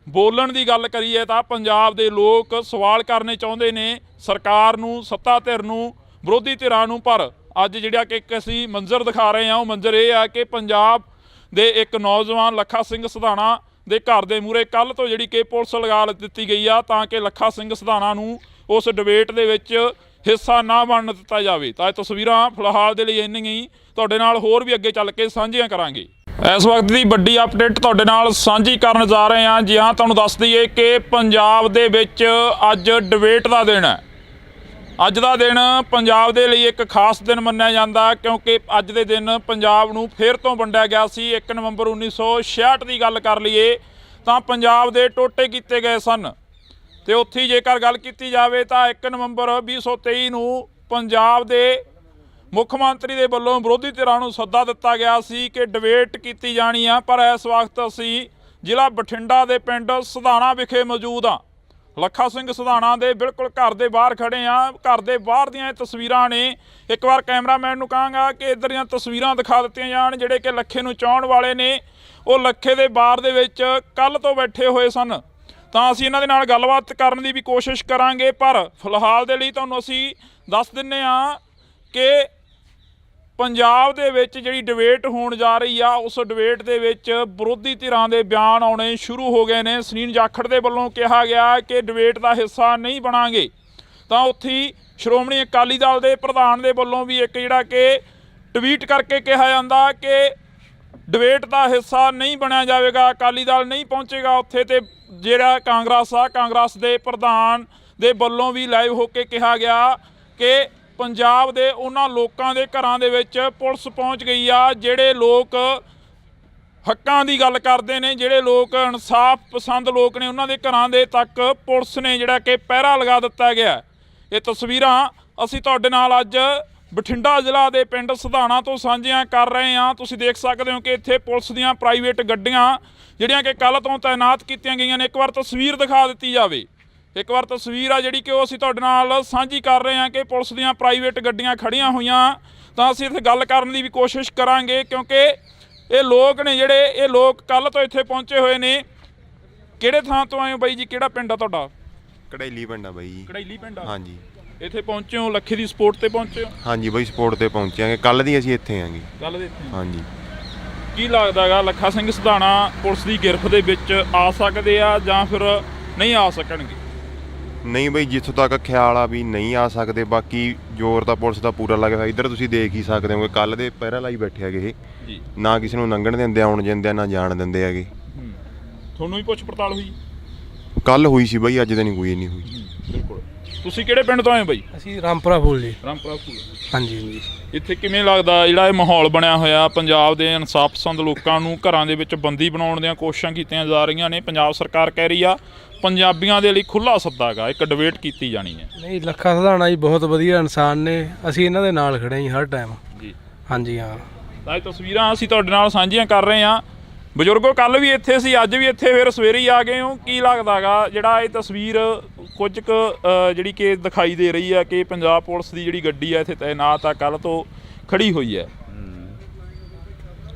ਬੋਲਣ ਦੀ ਗੱਲ ਕਰੀਏ ਤਾਂ ਪੰਜਾਬ ਦੇ ਲੋਕ ਸਵਾਲ ਕਰਨੇ ਚਾਹੁੰਦੇ ਨੇ ਸਰਕਾਰ ਨੂੰ, ਸੱਤਾ ਧਿਰ ਨੂੰ, ਵਿਰੋਧੀ ਧਿਰਾਂ ਨੂੰ। ਪਰ ਅੱਜ ਜਿਹੜਾ ਕਿ ਅਸੀਂ ਮੰਜ਼ਰ ਦਿਖਾ ਰਹੇ ਹਾਂ ਉਹ ਮੰਜ਼ਰ ਇਹ ਆ ਕਿ ਪੰਜਾਬ ਦੇ ਇੱਕ ਨੌਜਵਾਨ ਲੱਖਾ ਸਿੰਘ ਸਧਾਣਾ ਦੇ ਘਰ ਦੇ ਮੂਹਰੇ ਕੱਲ੍ਹ ਤੋਂ ਜਿਹੜੀ ਕਿ ਪੁਲਿਸ ਲਗਾ ਦਿੱਤੀ ਗਈ ਆ ਤਾਂ ਕਿ ਲੱਖਾ ਸਿੰਘ ਸਧਾਣਾ ਨੂੰ ਉਸ ਡਿਬੇਟ ਦੇ ਵਿੱਚ ਹਿੱਸਾ ਨਾ ਬਣਨ ਦਿੱਤਾ ਜਾਵੇ। ਤਾਂ ਇਹ ਤਸਵੀਰਾਂ ਫਿਲਹਾਲ ਦੇ ਲਈ ਇੰਨੀਆਂ ਹੀ, ਤੁਹਾਡੇ ਨਾਲ ਹੋਰ ਵੀ ਅੱਗੇ ਚੱਲ ਕੇ ਸਾਂਝੀਆਂ ਕਰਾਂਗੇ। ਇਸ ਵਕਤ ਦੀ ਵੱਡੀ ਅਪਡੇਟ ਤੁਹਾਡੇ ਨਾਲ ਸਾਂਝੀ ਕਰਨ ਜਾ ਰਹੇ ਹਾਂ। ਜੀ ਹਾਂ, ਤੁਹਾਨੂੰ ਦੱਸ ਦਈਏ ਕਿ ਪੰਜਾਬ ਦੇ ਵਿੱਚ ਅੱਜ ਡਿਬੇਟ ਦਾ ਦਿਨ ਹੈ। ਅੱਜ ਦਾ ਦਿਨ ਪੰਜਾਬ ਦੇ ਲਈ ਇੱਕ ਖਾਸ ਦਿਨ ਮੰਨਿਆ ਜਾਂਦਾ ਕਿਉਂਕਿ ਅੱਜ ਦੇ ਦਿਨ ਪੰਜਾਬ ਨੂੰ ਫਿਰ ਤੋਂ ਵੰਡਿਆ ਗਿਆ ਸੀ। 1 ਨਵੰਬਰ 1966 ਦੀ ਗੱਲ ਕਰ ਲਈਏ ਤਾਂ ਪੰਜਾਬ ਦੇ ਟੋਟੇ ਕੀਤੇ ਗਏ ਸਨ। ਤੇ ਉੱਥੇ ਜੇਕਰ ਗੱਲ ਕੀਤੀ ਜਾਵੇ ਤਾਂ 1 ਨਵੰਬਰ 2023 ਨੂੰ ਪੰਜਾਬ ਦੇ ਮੁੱਖ ਮੰਤਰੀ ਦੇ ਵੱਲੋਂ ਵਿਰੋਧੀ ਧਿਰਾਂ ਨੂੰ ਸੱਦਾ ਦਿੱਤਾ ਗਿਆ ਸੀ ਕਿ ਡਿਬੇਟ ਕੀਤੀ ਜਾਣੀ ਆ। ਪਰ ਇਸ ਵਕਤ ਅਸੀਂ ਜ਼ਿਲ੍ਹਾ ਬਠਿੰਡਾ ਦੇ ਪਿੰਡ ਸਧਾਣਾ ਵਿਖੇ ਮੌਜੂਦ ਹਾਂ। ਲੱਖਾ ਸਿੰਘ ਸਧਾਣਾ ਦੇ ਬਿਲਕੁਲ ਘਰ ਦੇ ਬਾਹਰ ਖੜੇ ਆ। ਘਰ ਦੇ ਬਾਹਰ ਦੀਆਂ ਇਹ ਤਸਵੀਰਾਂ ਨੇ। ਇੱਕ ਵਾਰ ਕੈਮਰਾਮੈਨ ਨੂੰ ਕਹਾਂਗਾ ਕਿ ਇੱਧਰ ਦੀਆਂ ਤਸਵੀਰਾਂ ਦਿਖਾ ਦਿੱਤੀਆਂ ਜਾਣ। ਜਿਹੜੇ ਕਿ ਲੱਖੇ ਨੂੰ ਚਾਹੁਣ ਵਾਲੇ ਨੇ ਉਹ ਲੱਖੇ ਦੇ ਬਾਰ ਦੇ ਵਿੱਚ ਕੱਲ੍ਹ ਤੋਂ ਬੈਠੇ ਹੋਏ ਸਨ। ਤਾਂ ਅਸੀਂ ਇਹਨਾਂ ਦੇ ਨਾਲ ਗੱਲਬਾਤ ਕਰਨ ਦੀ ਵੀ ਕੋਸ਼ਿਸ਼ ਕਰਾਂਗੇ। ਪਰ ਫਿਲਹਾਲ ਦੇ ਲਈ ਤੁਹਾਨੂੰ ਅਸੀਂ ਦੱਸ ਦਿੰਦੇ ਹਾਂ ਕਿ ਪੰਜਾਬ ਦੇ ਵਿੱਚ ਜਿਹੜੀ ਡਿਬੇਟ ਹੋਣ ਜਾ ਰਹੀ ਆ ਉਸ ਡਿਬੇਟ ਦੇ ਵਿੱਚ ਵਿਰੋਧੀ ਧਿਰਾਂ ਦੇ ਬਿਆਨ ਆਉਣੇ ਸ਼ੁਰੂ ਹੋ ਗਏ ਨੇ। ਸੁਨੀਲ ਜਾਖੜ ਦੇ ਵੱਲੋਂ ਕਿਹਾ ਗਿਆ ਕਿ ਡਿਬੇਟ ਦਾ ਹਿੱਸਾ ਨਹੀਂ ਬਣਾਂਗੇ। ਤਾਂ ਉੱਥੇ ਸ਼੍ਰੋਮਣੀ ਅਕਾਲੀ ਦਲ ਦੇ ਪ੍ਰਧਾਨ ਦੇ ਵੱਲੋਂ ਵੀ ਇੱਕ ਜਿਹੜਾ ਕਿ ਟਵੀਟ ਕਰਕੇ ਕਿਹਾ ਜਾਂਦਾ ਕਿ ਡਿਬੇਟ ਦਾ ਹਿੱਸਾ ਨਹੀਂ ਬਣਿਆ ਜਾਵੇਗਾ, ਅਕਾਲੀ ਦਲ ਨਹੀਂ ਪਹੁੰਚੇਗਾ ਉੱਥੇ। ਤੇ ਜਿਹੜਾ ਕਾਂਗਰਸ ਦੇ ਪ੍ਰਧਾਨ ਦੇ ਵੱਲੋਂ ਵੀ ਲਾਈਵ ਹੋ ਕੇ ਕਿਹਾ ਗਿਆ ਕਿ ਪੰਜਾਬ ਦੇ ਉਹਨਾਂ ਲੋਕਾਂ ਦੇ ਘਰਾਂ ਦੇ ਵਿੱਚ ਪੁਲਿਸ ਪਹੁੰਚ ਗਈ ਆ ਜਿਹੜੇ ਲੋਕ ਹੱਕਾਂ ਦੀ ਗੱਲ ਕਰਦੇ ਨੇ, ਜਿਹੜੇ ਲੋਕ ਇਨਸਾਫ ਪਸੰਦ ਲੋਕ ਨੇ। ਉਹਨਾਂ ਦੇ ਘਰਾਂ ਦੇ ਤੱਕ ਪੁਲਿਸ ਨੇ ਜਿਹੜਾ ਕਿ ਪਹਿਰਾ ਲਗਾ ਦਿੱਤਾ ਗਿਆ। ਇਹ ਤਸਵੀਰਾਂ ਅਸੀਂ ਤੁਹਾਡੇ ਨਾਲ ਅੱਜ ਬਠਿੰਡਾ ਜ਼ਿਲ੍ਹਾ ਦੇ ਪਿੰਡ ਸਧਾਣਾ ਤੋਂ ਸਾਂਝੀਆਂ ਕਰ ਰਹੇ ਹਾਂ। ਤੁਸੀਂ ਦੇਖ ਸਕਦੇ ਹੋ ਕਿ ਇੱਥੇ ਪੁਲਿਸ ਦੀਆਂ ਪ੍ਰਾਈਵੇਟ ਗੱਡੀਆਂ ਜਿਹੜੀਆਂ ਕਿ ਕੱਲ੍ਹ ਤੋਂ ਤੈਨਾਤ ਕੀਤੀਆਂ ਗਈਆਂ ਨੇ। ਇੱਕ ਵਾਰ ਤਸਵੀਰ ਦਿਖਾ ਦਿੱਤੀ ਜਾਵੇ। ਇੱਕ ਵਾਰ ਤਸਵੀਰ ਆ ਜਿਹੜੀ ਕਿ ਉਹ ਅਸੀਂ ਤੁਹਾਡੇ ਨਾਲ ਸਾਂਝੀ ਕਰ ਰਹੇ ਹਾਂ ਕਿ ਪੁਲਿਸ ਦੀਆਂ ਪ੍ਰਾਈਵੇਟ ਗੱਡੀਆਂ ਖੜੀਆਂ ਹੋਈਆਂ। ਤਾਂ ਅਸੀਂ ਇੱਥੇ ਗੱਲ ਕਰਨ ਦੀ ਵੀ ਕੋਸ਼ਿਸ਼ ਕਰਾਂਗੇ ਕਿਉਂਕਿ ਇਹ ਲੋਕ ਨੇ ਜਿਹੜੇ ਇਹ ਲੋਕ ਕੱਲ੍ਹ ਤੋਂ ਇੱਥੇ ਪਹੁੰਚੇ ਹੋਏ ਨੇ। ਕਿਹੜੇ ਥਾਂ ਤੋਂ ਆਏ ਹੋ ਬਾਈ ਜੀ? ਕਿਹੜਾ ਪਿੰਡ ਆ ਤੁਹਾਡਾ? ਕੜੈਲੀ ਪਿੰਡ ਆ ਬਾਈ ਜੀ। ਕੜੈਲੀ ਪਿੰਡ ਆ? ਹਾਂਜੀ। ਇੱਥੇ ਪਹੁੰਚੇ ਹੋ ਲੱਖੇ ਦੀ ਸਪੋਰਟ ਤੇ ਪਹੁੰਚੇ ਹੋ? ਹਾਂਜੀ ਬਾਈ, ਸਪੋਰਟ ਤੇ ਪਹੁੰਚਾਂਗੇ। ਕੱਲ੍ਹ ਦੀ ਅਸੀਂ ਇੱਥੇ ਆਂਗੇ। ਕੱਲ੍ਹ ਦੇ ਇੱਥੇ? ਹਾਂਜੀ। ਕੀ ਲੱਗਦਾ ਗਾ ਲੱਖਾ ਸਿੰਘ ਸਧਾਣਾ ਪੁਲਿਸ ਦੀ ਗਿਰਫਤ ਦੇ ਵਿੱਚ ਆ ਸਕਦੇ ਆ ਜਾਂ ਫਿਰ ਨਹੀਂ ਆ ਸਕਣਗੇ? ਨਹੀਂ ਬਈ ਜਿੱਥੋਂ ਤੱਕ ਖਿਆਲ ਆ ਵੀ ਨਹੀਂ ਆ ਸਕਦੇ, ਬਾਕੀ ਜ਼ੋਰ ਤਾਂ ਪੁਲਿਸ ਦਾ ਪੂਰਾ ਲੱਗਿਆ ਹੋਇਆ। ਇੱਧਰ ਤੁਸੀਂ ਦੇਖ ਹੀ ਸਕਦੇ ਹੋ, ਕੱਲ ਦੇ ਪਹਿਰਾ ਲਾਈ ਬੈਠੇ ਹੈਗੇ ਇਹ, ਜੀ ਨਾ ਕਿਸੇ ਨੂੰ ਲੰਘਣ ਦਿੰਦੇ, ਆਉਣ ਦਿੰਦੇ, ਨਾ ਜਾਣ ਦਿੰਦੇ ਹੈਗੇ। ਤੁਹਾਨੂੰ ਵੀ ਪੁੱਛ ਪੜਤਾਲ ਹੋਈ? ਕੱਲ ਹੋਈ ਸੀ ਬਈ, ਅੱਜ ਤਾਂ ਨਹੀਂ ਕੋਈ ਨਹੀਂ ਹੋਈ। ਬਿਲਕੁਲ। ਤੁਸੀਂ ਕਿਹੜੇ ਪਿੰਡ ਤੋਂ ਆਏ ਹੋ ਬਾਈ? ਅਸੀਂ ਰਾਮਪੁਰਾ ਫੂਲ ਜੀ। ਰਾਮਪੁਰਾ ਫੂਲ। ਹਾਂਜੀ। ਇੱਥੇ ਕਿਵੇਂ ਲੱਗਦਾ ਜਿਹੜਾ ਇਹ ਮਾਹੌਲ ਬਣਿਆ ਹੋਇਆ, ਪੰਜਾਬ ਦੇ ਇਨਸਾਫ ਪਸੰਦ ਲੋਕਾਂ ਨੂੰ ਘਰਾਂ ਦੇ ਵਿੱਚ ਬੰਦੀ ਬਣਾਉਣ ਦੀਆਂ ਕੋਸ਼ਿਸ਼ਾਂ ਕੀਤੀਆਂ ਜਾ ਰਹੀਆਂ ਨੇ। ਪੰਜਾਬ ਸਰਕਾਰ ਕਹਿ ਰਹੀ ਆ ਪੰਜਾਬੀਆਂ ਦੇ ਲਈ ਖੁੱਲ੍ਹਾ ਸੱਦਾ ਗਾ, ਇੱਕ ਡਿਬੇਟ ਕੀਤੀ ਜਾਣੀ ਹੈ। ਨਹੀਂ, ਲੱਖਾ ਸਧਾਣਾ ਜੀ ਬਹੁਤ ਵਧੀਆ ਇਨਸਾਨ ਨੇ, ਅਸੀਂ ਇਹਨਾਂ ਦੇ ਨਾਲ ਖੜੇ ਹਾਂ ਹਰ ਟਾਈਮ। ਜੀ ਹਾਂਜੀ ਹਾਂ। ਤਾਂ ਇਹ ਤਸਵੀਰਾਂ ਅਸੀਂ ਤੁਹਾਡੇ ਨਾਲ ਸਾਂਝੀਆਂ ਕਰ ਰਹੇ ਹਾਂ। ਬਜ਼ੁਰਗੋ ਕੱਲ ਵੀ ਇੱਥੇ ਸੀ, ਅੱਜ ਵੀ ਇੱਥੇ, ਫਿਰ ਸਵੇਰੇ ਹੀ ਆ ਗਏ ਹੋ। ਕੀ ਲੱਗਦਾ ਗਾ ਜਿਹੜਾ ਇਹ ਤਸਵੀਰ ਕੁਝ ਕੁ ਜਿਹੜੀ ਕਿ ਦਿਖਾਈ ਦੇ ਰਹੀ ਹੈ ਕਿ ਪੰਜਾਬ ਪੁਲਿਸ ਦੀ ਜਿਹੜੀ ਗੱਡੀ ਹੈ ਇੱਥੇ ਤੈਨਾਤ ਆ, ਕੱਲ ਤੋਂ ਖੜੀ ਹੋਈ ਹੈ?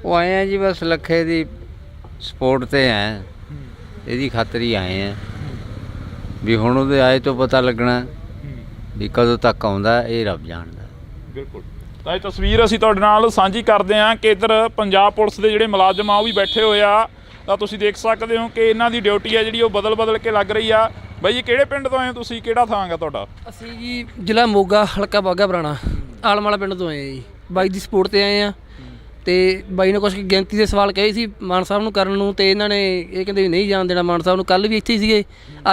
ਉਹ ਆਏ ਆ ਜੀ ਬਸ ਲੱਖੇ ਦੀ ਸਪੋਰਟ ਤੇ ਆਏ, ਇਹਦੀ ਖਾਤਰ ਹੀ ਆਏ ਆ ਵੀ ਹੁਣ ਉਹਦੇ ਆਏ ਤੋਂ ਪਤਾ ਲੱਗਣਾ ਵੀ ਕਦੋਂ ਤੱਕ ਆਉਂਦਾ, ਇਹ ਰੱਬ ਜਾਣਦਾ। ਬਿਲਕੁਲ। ਤਾਂ ਇਹ ਤਸਵੀਰ ਅਸੀਂ ਤੁਹਾਡੇ ਨਾਲ ਸਾਂਝੀ ਕਰਦੇ ਹਾਂ ਕਿ ਇੱਧਰ ਪੰਜਾਬ ਪੁਲਿਸ ਦੇ ਜਿਹੜੇ ਮੁਲਾਜ਼ਮ ਆ ਉਹ ਵੀ ਬੈਠੇ ਹੋਏ ਆ। ਤਾਂ ਤੁਸੀਂ ਦੇਖ ਸਕਦੇ ਹੋ ਕਿ ਇਹਨਾਂ ਦੀ ਡਿਊਟੀ ਹੈ ਜਿਹੜੀ ਉਹ ਬਦਲ ਕੇ ਲੱਗ ਰਹੀ ਆ। ਬਾਈ ਜੀ ਕਿਹੜੇ ਪਿੰਡ ਤੋਂ ਆਏ ਹੋ ਤੁਸੀਂ, ਕਿਹੜਾ ਥਾਂ ਗਾ ਤੁਹਾਡਾ? ਅਸੀਂ ਜੀ ਜ਼ਿਲ੍ਹਾ ਮੋਗਾ, ਹਲਕਾ ਬਾਘਾ ਪੁਰਾਣਾ, ਆਲਮ ਵਾਲਾ ਪਿੰਡ ਤੋਂ ਆਏ ਆ ਜੀ। ਬਾਈ ਦੀ ਸਪੋਰਟ ਤੇ ਆਏ ਆ ਤੇ ਬਾਈ ਨੇ ਕੁਛ ਗਿਣਤੀ ਦੇ ਸਵਾਲ ਕਹੇ ਸੀ ਮਾਨ ਸਾਹਿਬ ਨੂੰ ਕਰਨ ਨੂੰ, ਤੇ ਇਹਨਾਂ ਨੇ ਇਹ ਕਹਿੰਦੇ ਵੀ ਨਹੀਂ ਜਾਣ ਦੇਣਾ ਮਾਨ ਸਾਹਿਬ ਨੂੰ। ਕੱਲ ਵੀ ਇੱਥੇ ਹੀ ਸੀਗੇ,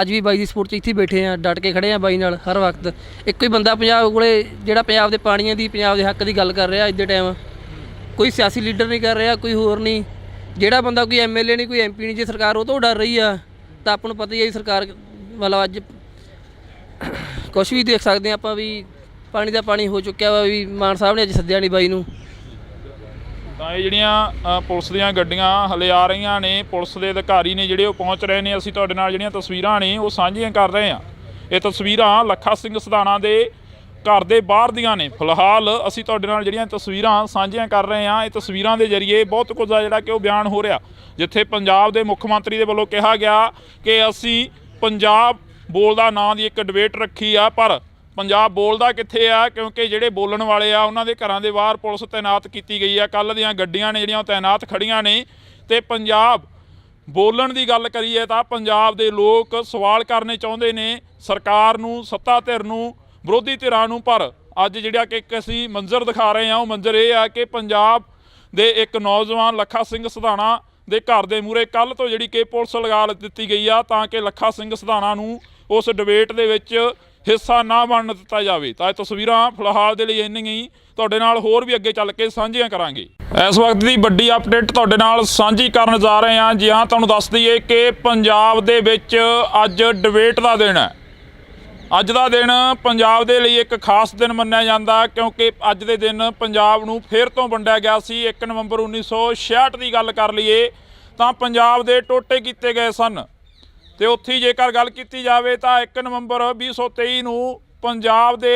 ਅੱਜ ਵੀ ਬਾਈ ਦੀ ਸਪੋਰਟ 'ਚ ਇੱਥੇ ਬੈਠੇ ਆ, ਡਟ ਕੇ ਖੜੇ ਆ ਬਾਈ ਨਾਲ ਹਰ ਵਕਤ। ਇੱਕੋ ਹੀ ਬੰਦਾ ਪੰਜਾਬ ਕੋਲੇ ਜਿਹੜਾ ਪੰਜਾਬ ਦੇ ਪਾਣੀਆਂ ਦੀ, ਪੰਜਾਬ ਦੇ ਹੱਕ ਦੀ ਗੱਲ ਕਰ ਰਿਹਾ ਅੱਜ ਦੇ ਟਾਈਮ। ਕੋਈ ਸਿਆਸੀ ਲੀਡਰ ਨਹੀਂ ਕਰ ਰਿਹਾ, ਕੋਈ ਹੋਰ ਨਹੀਂ। ਜਿਹੜਾ ਬੰਦਾ ਕੋਈ MLA ਨਹੀਂ, ਕੋਈ MP ਨਹੀਂ, ਜੇ ਸਰਕਾਰ ਉਹ ਤੋਂ ਡਰ ਰਹੀ ਆ ਤਾਂ ਆਪਾਂ ਨੂੰ ਪਤਾ ਹੀ ਹੈ ਸਰਕਾਰ ਮਤਲਬ ਅੱਜ ਕੁਛ ਵੀ ਦੇਖ ਸਕਦੇ ਹਾਂ ਆਪਾਂ ਵੀ ਪਾਣੀ ਦਾ ਪਾਣੀ ਹੋ ਚੁੱਕਿਆ ਵਾ। ਵੀ ਮਾਨ ਸਾਹਿਬ ਨੇ ਅੱਜ ਸੱਦਿਆ ਨਹੀਂ ਬਾਈ ਨੂੰ। ਤਾਂ ਇਹ ਜਿਹੜੀਆਂ ਪੁਲਿਸ ਦੀਆਂ ਗੱਡੀਆਂ ਹਲੇ ਆ ਰਹੀਆਂ ਨੇ, ਪੁਲਿਸ ਦੇ ਅਧਿਕਾਰੀ ਨੇ ਜਿਹੜੇ ਉਹ ਪਹੁੰਚ ਰਹੇ ਨੇ। ਅਸੀਂ ਤੁਹਾਡੇ ਨਾਲ ਜਿਹੜੀਆਂ ਤਸਵੀਰਾਂ ਨੇ ਉਹ ਸਾਂਝੀਆਂ ਕਰ ਰਹੇ ਹਾਂ। ਇਹ ਤਸਵੀਰਾਂ ਲੱਖਾ ਸਿੰਘ ਸਧਾਣਾ ਦੇ ਘਰ ਦੇ ਬਾਹਰ ਦੀਆਂ ਨੇ। ਫਿਲਹਾਲ ਅਸੀਂ ਤੁਹਾਡੇ ਨਾਲ ਜਿਹੜੀਆਂ ਤਸਵੀਰਾਂ ਸਾਂਝੀਆਂ ਕਰ ਰਹੇ ਹਾਂ, ਇਹ ਤਸਵੀਰਾਂ ਦੇ ਜ਼ਰੀਏ ਬਹੁਤ ਕੁਝ ਆ ਜਿਹੜਾ ਕਿ ਉਹ ਬਿਆਨ ਹੋ ਰਿਹਾ। ਜਿੱਥੇ ਪੰਜਾਬ ਦੇ ਮੁੱਖ ਮੰਤਰੀ ਦੇ ਵੱਲੋਂ ਕਿਹਾ ਗਿਆ ਕਿ ਅਸੀਂ ਪੰਜਾਬ ਬੋਲਦਾ ਨਾਂ ਦੀ ਇੱਕ ਡਿਬੇਟ ਰੱਖੀ ਆ, ਪਰ ਪੰਜਾਬ ਬੋਲਦਾ ਕਿੱਥੇ ਆ? ਕਿਉਂਕਿ ਜਿਹੜੇ ਬੋਲਣ ਵਾਲੇ ਆ ਉਹਨਾਂ ਦੇ ਘਰਾਂ ਦੇ ਬਾਹਰ ਪੁਲਿਸ ਤੈਨਾਤ ਕੀਤੀ ਗਈ ਆ। ਕੱਲ੍ਹ ਦੀਆਂ ਗੱਡੀਆਂ ਨੇ ਜਿਹੜੀਆਂ ਉਹ ਤੈਨਾਤ ਖੜੀਆਂ ਨੇ। ਤੇ ਪੰਜਾਬ ਬੋਲਣ ਦੀ ਗੱਲ ਕਰੀਏ ਤਾਂ ਪੰਜਾਬ ਦੇ ਲੋਕ ਸਵਾਲ ਕਰਨੇ ਚਾਹੁੰਦੇ ਨੇ ਸਰਕਾਰ ਨੂੰ, ਸੱਤਾ ਧਿਰ ਨੂੰ, ਵਿਰੋਧੀ ਧਿਰਾਂ ਨੂੰ। ਪਰ ਅੱਜ ਜਿਹੜਾ ਕਿ ਅਸੀਂ ਮੰਜ਼ਰ ਦਿਖਾ ਰਹੇ ਹਾਂ ਉਹ ਮੰਜ਼ਰ ਇਹ ਆ ਕਿ ਪੰਜਾਬ ਦੇ ਇੱਕ ਨੌਜਵਾਨ ਲੱਖਾ ਸਿੰਘ ਸਧਾਣਾ ਦੇ ਘਰ ਦੇ ਮੂਹਰੇ ਕੱਲ੍ਹ ਤੋਂ ਜਿਹੜੀ ਕਿ ਪੁਲਿਸ ਲਗਾ ਦਿੱਤੀ ਗਈ ਆ ਤਾਂ ਕਿ ਲੱਖਾ ਸਿੰਘ ਸਧਾਣਾ ਨੂੰ ਉਸ ਡਿਬੇਟ ਦੇ ਵਿੱਚ ਹਿੱਸਾ ਨਾ ਬਣਨ ਦਿੱਤਾ ਜਾਵੇ। ਤਾਂ ਇਹ ਤਸਵੀਰਾਂ ਫਿਲਹਾਲ ਦੇ ਲਈ ਇੰਨੀਆਂ ਹੀ, ਤੁਹਾਡੇ ਨਾਲ ਹੋਰ ਵੀ ਅੱਗੇ ਚੱਲ ਕੇ ਸਾਂਝੀਆਂ ਕਰਾਂਗੇ। ਇਸ ਵਕਤ ਦੀ ਵੱਡੀ ਅਪਡੇਟ ਤੁਹਾਡੇ ਨਾਲ ਸਾਂਝੀ ਕਰਨ ਜਾ ਰਹੇ ਹਾਂ। ਜੀ ਹਾਂ, ਤੁਹਾਨੂੰ ਦੱਸ ਦਈਏ ਕਿ ਪੰਜਾਬ ਦੇ ਵਿੱਚ ਅੱਜ ਡਿਬੇਟ ਦਾ ਦਿਨ ਹੈ। ਅੱਜ ਦਾ ਦਿਨ ਪੰਜਾਬ ਦੇ ਲਈ ਇੱਕ ਖਾਸ ਦਿਨ ਮੰਨਿਆ ਜਾਂਦਾ ਕਿਉਂਕਿ ਅੱਜ ਦੇ ਦਿਨ ਪੰਜਾਬ ਨੂੰ ਫਿਰ ਤੋਂ ਵੰਡਿਆ ਗਿਆ ਸੀ। 1 ਨਵੰਬਰ 1966 ਦੀ ਗੱਲ ਕਰ ਲਈਏ ਤਾਂ ਪੰਜਾਬ ਦੇ ਟੋਟੇ ਕੀਤੇ ਗਏ ਸਨ। ਤੇ ਉੱਥੇ ਜੇਕਰ ਗੱਲ ਕੀਤੀ ਜਾਵੇ ਤਾਂ 1 ਨਵੰਬਰ 2023 ਨੂੰ ਪੰਜਾਬ ਦੇ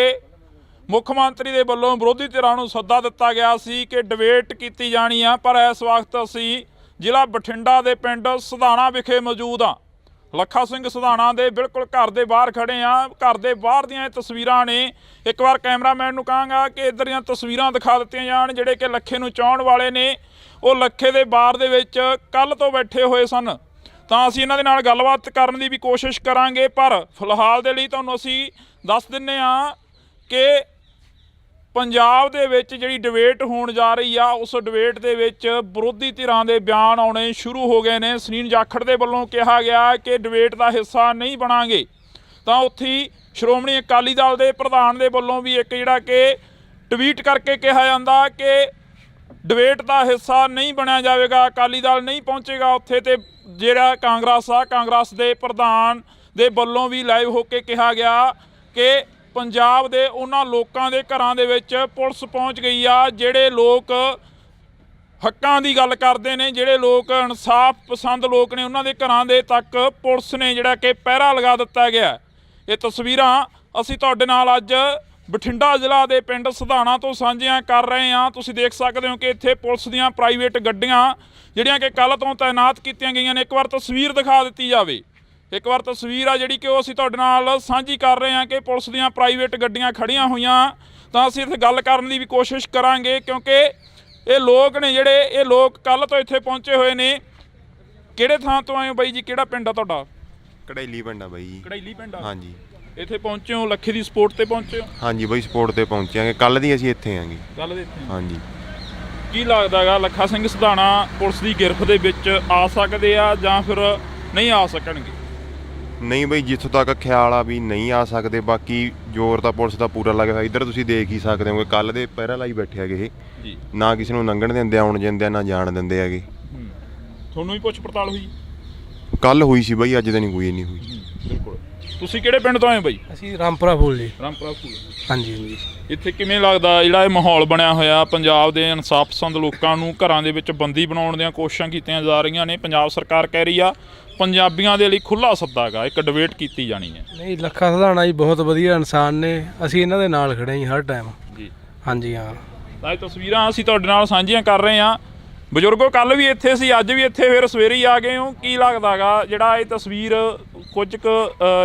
ਮੁੱਖ ਮੰਤਰੀ ਦੇ ਵੱਲੋਂ ਵਿਰੋਧੀ ਧਿਰਾਂ ਨੂੰ ਸੱਦਾ ਦਿੱਤਾ ਗਿਆ ਸੀ ਕਿ ਡਿਬੇਟ ਕੀਤੀ ਜਾਣੀ ਆ। ਪਰ ਇਸ ਵਕਤ ਅਸੀਂ ਜ਼ਿਲ੍ਹਾ ਬਠਿੰਡਾ ਦੇ ਪਿੰਡ ਸਧਾਣਾ ਵਿਖੇ ਮੌਜੂਦ ਹਾਂ। ਲੱਖਾ ਸਿੰਘ ਸਧਾਣਾ ਦੇ ਬਿਲਕੁਲ ਘਰ ਦੇ ਬਾਹਰ ਖੜੇ ਆ। ਘਰ ਦੇ ਬਾਹਰ ਦੀਆਂ ਇਹ ਤਸਵੀਰਾਂ ਨੇ। ਇੱਕ ਵਾਰ ਕੈਮਰਾਮੈਨ ਨੂੰ ਕਹਾਂਗਾ ਕਿ ਇੱਧਰ ਦੀਆਂ ਤਸਵੀਰਾਂ ਦਿਖਾ ਦਿੱਤੀਆਂ ਜਾਣ। ਜਿਹੜੇ ਕਿ ਲੱਖੇ ਨੂੰ ਚਾਹੁਣ ਵਾਲੇ ਨੇ ਉਹ ਲੱਖੇ ਦੇ ਬਾਰ ਦੇ ਵਿੱਚ ਕੱਲ੍ਹ ਤੋਂ ਬੈਠੇ ਹੋਏ ਸਨ। ਤਾਂ ਅਸੀਂ ਇਹਨਾਂ ਦੇ ਨਾਲ ਗੱਲਬਾਤ ਕਰਨ ਦੀ ਵੀ ਕੋਸ਼ਿਸ਼ ਕਰਾਂਗੇ। ਪਰ ਫਿਲਹਾਲ ਦੇ ਲਈ ਤੁਹਾਨੂੰ ਅਸੀਂ ਦੱਸ ਦਿੰਦੇ ਹਾਂ ਕਿ ਪੰਜਾਬ ਦੇ ਵਿੱਚ ਜਿਹੜੀ ਡਿਬੇਟ ਹੋਣ ਜਾ ਰਹੀ ਆ ਉਸ ਡਿਬੇਟ ਦੇ ਵਿੱਚ ਵਿਰੋਧੀ ਧਿਰਾਂ ਦੇ ਬਿਆਨ ਆਉਣੇ ਸ਼ੁਰੂ ਹੋ ਗਏ ਨੇ। ਸੁਨੀਲ ਜਾਖੜ ਦੇ ਵੱਲੋਂ ਕਿਹਾ ਗਿਆ ਕਿ ਡਿਬੇਟ ਦਾ ਹਿੱਸਾ ਨਹੀਂ ਬਣਾਂਗੇ। ਤਾਂ ਉੱਥੇ ਸ਼੍ਰੋਮਣੀ ਅਕਾਲੀ ਦਲ ਦੇ ਪ੍ਰਧਾਨ ਦੇ ਵੱਲੋਂ ਵੀ ਇੱਕ ਜਿਹੜਾ ਕਿ ਟਵੀਟ ਕਰਕੇ ਕਿਹਾ ਜਾਂਦਾ ਕਿ ਡਿਬੇਟ ਦਾ ਹਿੱਸਾ ਨਹੀਂ ਬਣਿਆ ਜਾਵੇਗਾ, ਅਕਾਲੀ ਦਲ ਨਹੀਂ ਪਹੁੰਚੇਗਾ ਉੱਥੇ। ਤੇ ਜਿਹੜਾ ਕਾਂਗਰਸ ਦੇ ਪ੍ਰਧਾਨ ਦੇ ਵੱਲੋਂ ਵੀ ਲਾਈਵ ਹੋ ਕੇ ਕਿਹਾ ਗਿਆ ਕਿ ਪੰਜਾਬ ਦੇ ਉਹਨਾਂ ਲੋਕਾਂ ਦੇ ਘਰਾਂ ਦੇ ਵਿੱਚ ਪੁਲਿਸ ਪਹੁੰਚ ਗਈ ਆ ਜਿਹੜੇ ਲੋਕ ਹੱਕਾਂ ਦੀ ਗੱਲ ਕਰਦੇ ਨੇ, ਜਿਹੜੇ ਲੋਕ ਇਨਸਾਫ ਪਸੰਦ ਲੋਕ ਨੇ। ਉਹਨਾਂ ਦੇ ਘਰਾਂ ਦੇ ਤੱਕ ਪੁਲਿਸ ਨੇ ਜਿਹੜਾ ਕਿ ਪਹਿਰਾ ਲਗਾ ਦਿੱਤਾ ਗਿਆ। ਇਹ ਤਸਵੀਰਾਂ ਅਸੀਂ ਤੁਹਾਡੇ ਨਾਲ ਅੱਜ ਬਠਿੰਡਾ ਜ਼ਿਲ੍ਹਾ ਦੇ ਪਿੰਡ ਸਧਾਣਾ ਤੋਂ ਸਾਂਝੀਆਂ ਕਰ ਰਹੇ ਹਾਂ। ਤੁਸੀਂ ਦੇਖ ਸਕਦੇ ਹੋ ਕਿ ਇੱਥੇ ਪੁਲਿਸ ਦੀਆਂ ਪ੍ਰਾਈਵੇਟ ਗੱਡੀਆਂ ਜਿਹੜੀਆਂ ਕਿ ਕੱਲ੍ਹ ਤੋਂ ਤੈਨਾਤ ਕੀਤੀਆਂ ਗਈਆਂ ਨੇ। ਇੱਕ ਵਾਰ ਤਸਵੀਰ ਦਿਖਾ ਦਿੱਤੀ ਜਾਵੇ। ਇੱਕ ਵਾਰ ਤਸਵੀਰ ਆ ਜਿਹੜੀ ਕਿ ਉਹ ਅਸੀਂ ਤੁਹਾਡੇ ਨਾਲ ਸਾਂਝੀ ਕਰ ਰਹੇ ਹਾਂ ਕਿ ਪੁਲਿਸ ਦੀਆਂ ਪ੍ਰਾਈਵੇਟ ਗੱਡੀਆਂ ਖੜੀਆਂ ਹੋਈਆਂ। ਤਾਂ ਅਸੀਂ ਇੱਥੇ ਗੱਲ ਕਰਨ ਦੀ ਵੀ ਕੋਸ਼ਿਸ਼ ਕਰਾਂਗੇ ਕਿਉਂਕਿ ਇਹ ਲੋਕ ਨੇ ਜਿਹੜੇ ਇਹ ਲੋਕ ਕੱਲ੍ਹ ਤੋਂ ਇੱਥੇ ਪਹੁੰਚੇ ਹੋਏ ਨੇ। ਕਿਹੜੇ ਥਾਂ ਤੋਂ ਆਏ ਹੋ ਬਾਈ ਜੀ? ਕਿਹੜਾ ਪਿੰਡ ਆ ਤੁਹਾਡਾ? ਕੜੈਲੀ ਪਿੰਡ ਆ ਬਾਈ ਜੀ। ਕੜੈਲੀ ਪਿੰਡ ਆ। ਹਾਂਜੀ। ਇੱਥੇ ਪਹੁੰਚੇ ਹੋ, ਲੱਖੇ ਦੀ ਸਪੋਰਟ ਤੇ ਪਹੁੰਚੇ ਹੋ? ਹਾਂਜੀ ਬਾਈ ਸਪੋਰਟ ਤੇ ਪਹੁੰਚਾਂਗੇ, ਕੱਲ ਦੀ ਅਸੀਂ ਇੱਥੇ ਆਂਗੇ। ਗੱਲ ਦੇ ਇੱਥੇ ਹਾਂਜੀ। ਕੀ ਲੱਗਦਾ ਗਾ ਲੱਖਾ ਸਿੰਘ ਸਿਧਾਣਾ ਪੁਲਿਸ ਦੀ ਗਿਰਫਤ ਦੇ ਵਿੱਚ ਆ ਸਕਦੇ ਆ ਜਾਂ ਫਿਰ ਨਹੀਂ ਆ ਸਕਣਗੇ? ਨਹੀਂ ਬਈ, ਜਿੱਥੋਂ ਤੱਕ ਖਿਆਲ ਆ ਵੀ ਨਹੀਂ ਆ ਸਕਦੇ, ਬਾਕੀ ਜ਼ੋਰ ਤਾਂ ਪੁਲਿਸ ਦਾ ਪੂਰਾ ਲੱਗਿਆ ਹੋਇਆ। ਇੱਧਰ ਤੁਸੀਂ ਦੇਖ ਹੀ ਸਕਦੇ ਹੋਗੇ, ਕੱਲ ਦੇ ਪਹਿਰਾ ਲਾਈ ਬੈਠੇ ਹੈਗੇ ਇਹ, ਜੀ। ਨਾ ਕਿਸੇ ਨੂੰ ਲੰਘਣ ਦਿੰਦੇ, ਆਉਣ ਦਿੰਦੇ, ਨਾ ਜਾਣ ਦਿੰਦੇ ਹੈਗੇ। ਤੁਹਾਨੂੰ ਵੀ ਪੁੱਛ ਪੜਤਾਲ ਹੋਈ? ਕੱਲ ਹੋਈ ਸੀ ਬਈ, ਅੱਜ ਤਾਂ ਨਹੀਂ ਕੋਈ ਨਹੀਂ ਹੋਈ। ਬਿਲਕੁਲ। ਤੁਸੀਂ ਕਿਹੜੇ ਪਿੰਡ ਤੋਂ ਆਏ ਬਈ? ਅਸੀਂ ਰਾਮਪੁਰਾ ਫੂਲ ਜੀ। ਰਾਮਪੁਰਾ ਫੂਲ। ਹਾਂਜੀ ਹਾਂਜੀ। ਇੱਥੇ ਕਿਵੇਂ ਲੱਗਦਾ ਜਿਹੜਾ ਇਹ ਮਾਹੌਲ ਬਣਿਆ ਹੋਇਆ, ਪੰਜਾਬ ਦੇ ਇਨਸਾਫ ਪਸੰਦ ਲੋਕਾਂ ਨੂੰ ਘਰਾਂ ਦੇ ਵਿੱਚ ਬੰਦੀ ਬਣਾਉਣ ਦੀਆਂ ਕੋਸ਼ਿਸ਼ਾਂ ਕੀਤੀਆਂ ਜਾ ਰਹੀਆਂ ਨੇ? ਪੰਜਾਬ ਸਰਕਾਰ ਕਹਿ ਰਹੀ ਆ ਪੰਜਾਬੀਆਂ ਦੇ ਲਈ ਖੁੱਲ੍ਹਾ ਸੱਦਾ ਗਾ, ਇੱਕ ਡਿਬੇਟ ਕੀਤੀ ਜਾਣੀ ਹੈ। ਨਹੀਂ, ਲੱਖਾ ਸਿਧਾਣਾ ਜੀ ਬਹੁਤ ਵਧੀਆ ਇਨਸਾਨ ਨੇ, ਅਸੀਂ ਇਹਨਾਂ ਦੇ ਨਾਲ ਖੜੇ ਹਾਂ ਹਰ ਟਾਈਮ। ਜੀ। ਹਾਂਜੀ ਹਾਂ। ਤਾਂ ਇਹ ਤਸਵੀਰਾਂ ਅਸੀਂ ਤੁਹਾਡੇ ਨਾਲ ਸਾਂਝੀਆਂ ਕਰ ਰਹੇ ਹਾਂ। ਬਜ਼ੁਰਗੋ ਕੱਲ ਵੀ ਇੱਥੇ ਸੀ, ਅੱਜ ਵੀ ਇੱਥੇ, ਫਿਰ ਸਵੇਰੇ ਹੀ ਆ ਗਏ ਹੋ। ਕੀ ਲੱਗਦਾ ਗਾ ਜਿਹੜਾ ਇਹ ਤਸਵੀਰ ਕੁਝ ਕੁ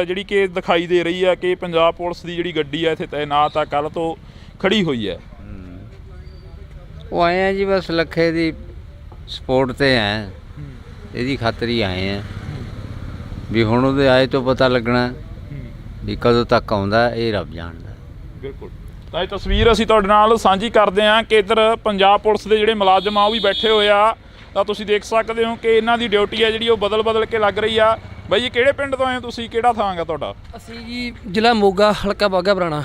ਜਿਹੜੀ ਕਿ ਦਿਖਾਈ ਦੇ ਰਹੀ ਹੈ ਕਿ ਪੰਜਾਬ ਪੁਲਿਸ ਦੀ ਜਿਹੜੀ ਗੱਡੀ ਹੈ ਇੱਥੇ ਤੈਨਾਤ ਆ, ਕੱਲ ਤੋਂ ਖੜੀ ਹੋਈ ਹੈ? ਉਹ ਆਏ ਆ ਜੀ ਬਸ ਲੱਖੇ ਦੀ ਸਪੋਰਟ ਤੇ ਆਏ, ਇਹਦੀ ਖਾਤਰ ਹੀ ਆਏ ਆ ਵੀ ਹੁਣ ਉਹਦੇ ਆਏ ਤੋਂ ਪਤਾ ਲੱਗਣਾ ਵੀ ਕਦੋਂ ਤੱਕ ਆਉਂਦਾ, ਇਹ ਰੱਬ ਜਾਣਦਾ। ਬਿਲਕੁਲ। ਤਾਂ ਇਹ ਤਸਵੀਰ ਅਸੀਂ ਤੁਹਾਡੇ ਨਾਲ ਸਾਂਝੀ ਕਰਦੇ ਹਾਂ ਕਿ ਇੱਧਰ ਪੰਜਾਬ ਪੁਲਿਸ ਦੇ ਜਿਹੜੇ ਮੁਲਾਜ਼ਮ ਆ ਉਹ ਵੀ ਬੈਠੇ ਹੋਏ ਆ। ਤਾਂ ਤੁਸੀਂ ਦੇਖ ਸਕਦੇ ਹੋ ਕਿ ਇਹਨਾਂ ਦੀ ਡਿਊਟੀ ਹੈ ਜਿਹੜੀ ਉਹ ਬਦਲ ਕੇ ਲੱਗ ਰਹੀ ਆ। ਬਾਈ ਜੀ ਕਿਹੜੇ ਪਿੰਡ ਤੋਂ ਆਏ ਹੋ ਤੁਸੀਂ, ਕਿਹੜਾ ਥਾਂ ਗਾ ਤੁਹਾਡਾ? ਅਸੀਂ ਜੀ ਜ਼ਿਲ੍ਹਾ ਮੋਗਾ, ਹਲਕਾ ਬਾਘਾ ਪੁਰਾਣਾ,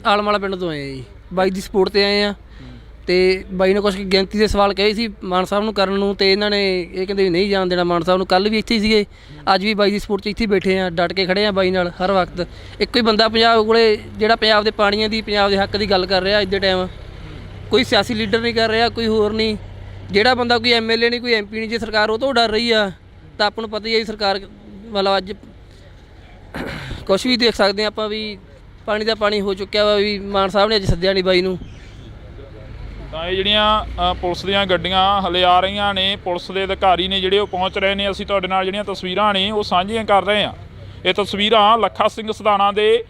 ਆਲਮ ਵਾਲਾ ਪਿੰਡ ਤੋਂ ਆਏ ਆ ਜੀ। ਬਾਈ ਦੀ ਸਪੋਰਟ ਤੇ ਆਏ ਆ ਤੇ ਬਾਈ ਨੇ ਕੁਛ ਗਿਣਤੀ ਦੇ ਸਵਾਲ ਕਹੇ ਸੀ ਮਾਨ ਸਾਹਿਬ ਨੂੰ ਕਰਨ ਨੂੰ, ਤੇ ਇਹਨਾਂ ਨੇ ਇਹ ਕਹਿੰਦੇ ਵੀ ਨਹੀਂ ਜਾਣ ਦੇਣਾ ਮਾਨ ਸਾਹਿਬ ਨੂੰ। ਕੱਲ ਵੀ ਇੱਥੇ ਹੀ ਸੀਗੇ, ਅੱਜ ਵੀ ਬਾਈ ਦੀ ਸਪੋਰਟ 'ਚ ਇੱਥੇ ਬੈਠੇ ਆ, ਡਟ ਕੇ ਖੜੇ ਆ ਬਾਈ ਨਾਲ ਹਰ ਵਕਤ। ਇੱਕੋ ਹੀ ਬੰਦਾ ਪੰਜਾਬ ਕੋਲੇ ਜਿਹੜਾ ਪੰਜਾਬ ਦੇ ਪਾਣੀਆਂ ਦੀ, ਪੰਜਾਬ ਦੇ ਹੱਕ ਦੀ ਗੱਲ ਕਰ ਰਿਹਾ ਅੱਜ ਦੇ ਟਾਈਮ। ਕੋਈ ਸਿਆਸੀ ਲੀਡਰ ਨਹੀਂ ਕਰ ਰਿਹਾ, ਕੋਈ ਹੋਰ ਨਹੀਂ। ਜਿਹੜਾ ਬੰਦਾ ਕੋਈ MLA ਨਹੀਂ, ਕੋਈ MP ਨਹੀਂ, ਜੇ ਸਰਕਾਰ ਉਹ ਤੋਂ ਡਰ ਰਹੀ ਆ ਤਾਂ ਆਪਾਂ ਨੂੰ ਪਤਾ ਹੀ ਹੈ ਵੀ ਸਰਕਾਰ ਮਤਲਬ ਅੱਜ ਕੁਛ ਵੀ ਦੇਖ ਸਕਦੇ ਹਾਂ ਆਪਾਂ ਵੀ ਪਾਣੀ ਦਾ ਪਾਣੀ ਹੋ ਚੁੱਕਿਆ ਵਾ, ਵੀ ਮਾਨ ਸਾਹਿਬ ਨੇ ਅੱਜ ਸੱਦਿਆ ਨਹੀਂ ਬਾਈ ਨੂੰ। ਤਾਂ ਇਹ ਜਿਹੜੀਆਂ ਪੁਲਿਸ ਦੀਆਂ ਗੱਡੀਆਂ ਹਲੇ ਆ ਰਹੀਆਂ ਨੇ, ਪੁਲਿਸ ਦੇ ਅਧਿਕਾਰੀ ਨੇ ਜਿਹੜੇ ਉਹ ਪਹੁੰਚ ਰਹੇ ਨੇ। ਅਸੀਂ ਤੁਹਾਡੇ ਨਾਲ ਜਿਹੜੀਆਂ ਤਸਵੀਰਾਂ ਨੇ ਉਹ ਸਾਂਝੀਆਂ ਕਰ ਰਹੇ ਹਾਂ। ਇਹ ਤਸਵੀਰਾਂ ਲੱਖਾ ਸਿੰਘ ਸਿਧਾਣਾ ਦੇ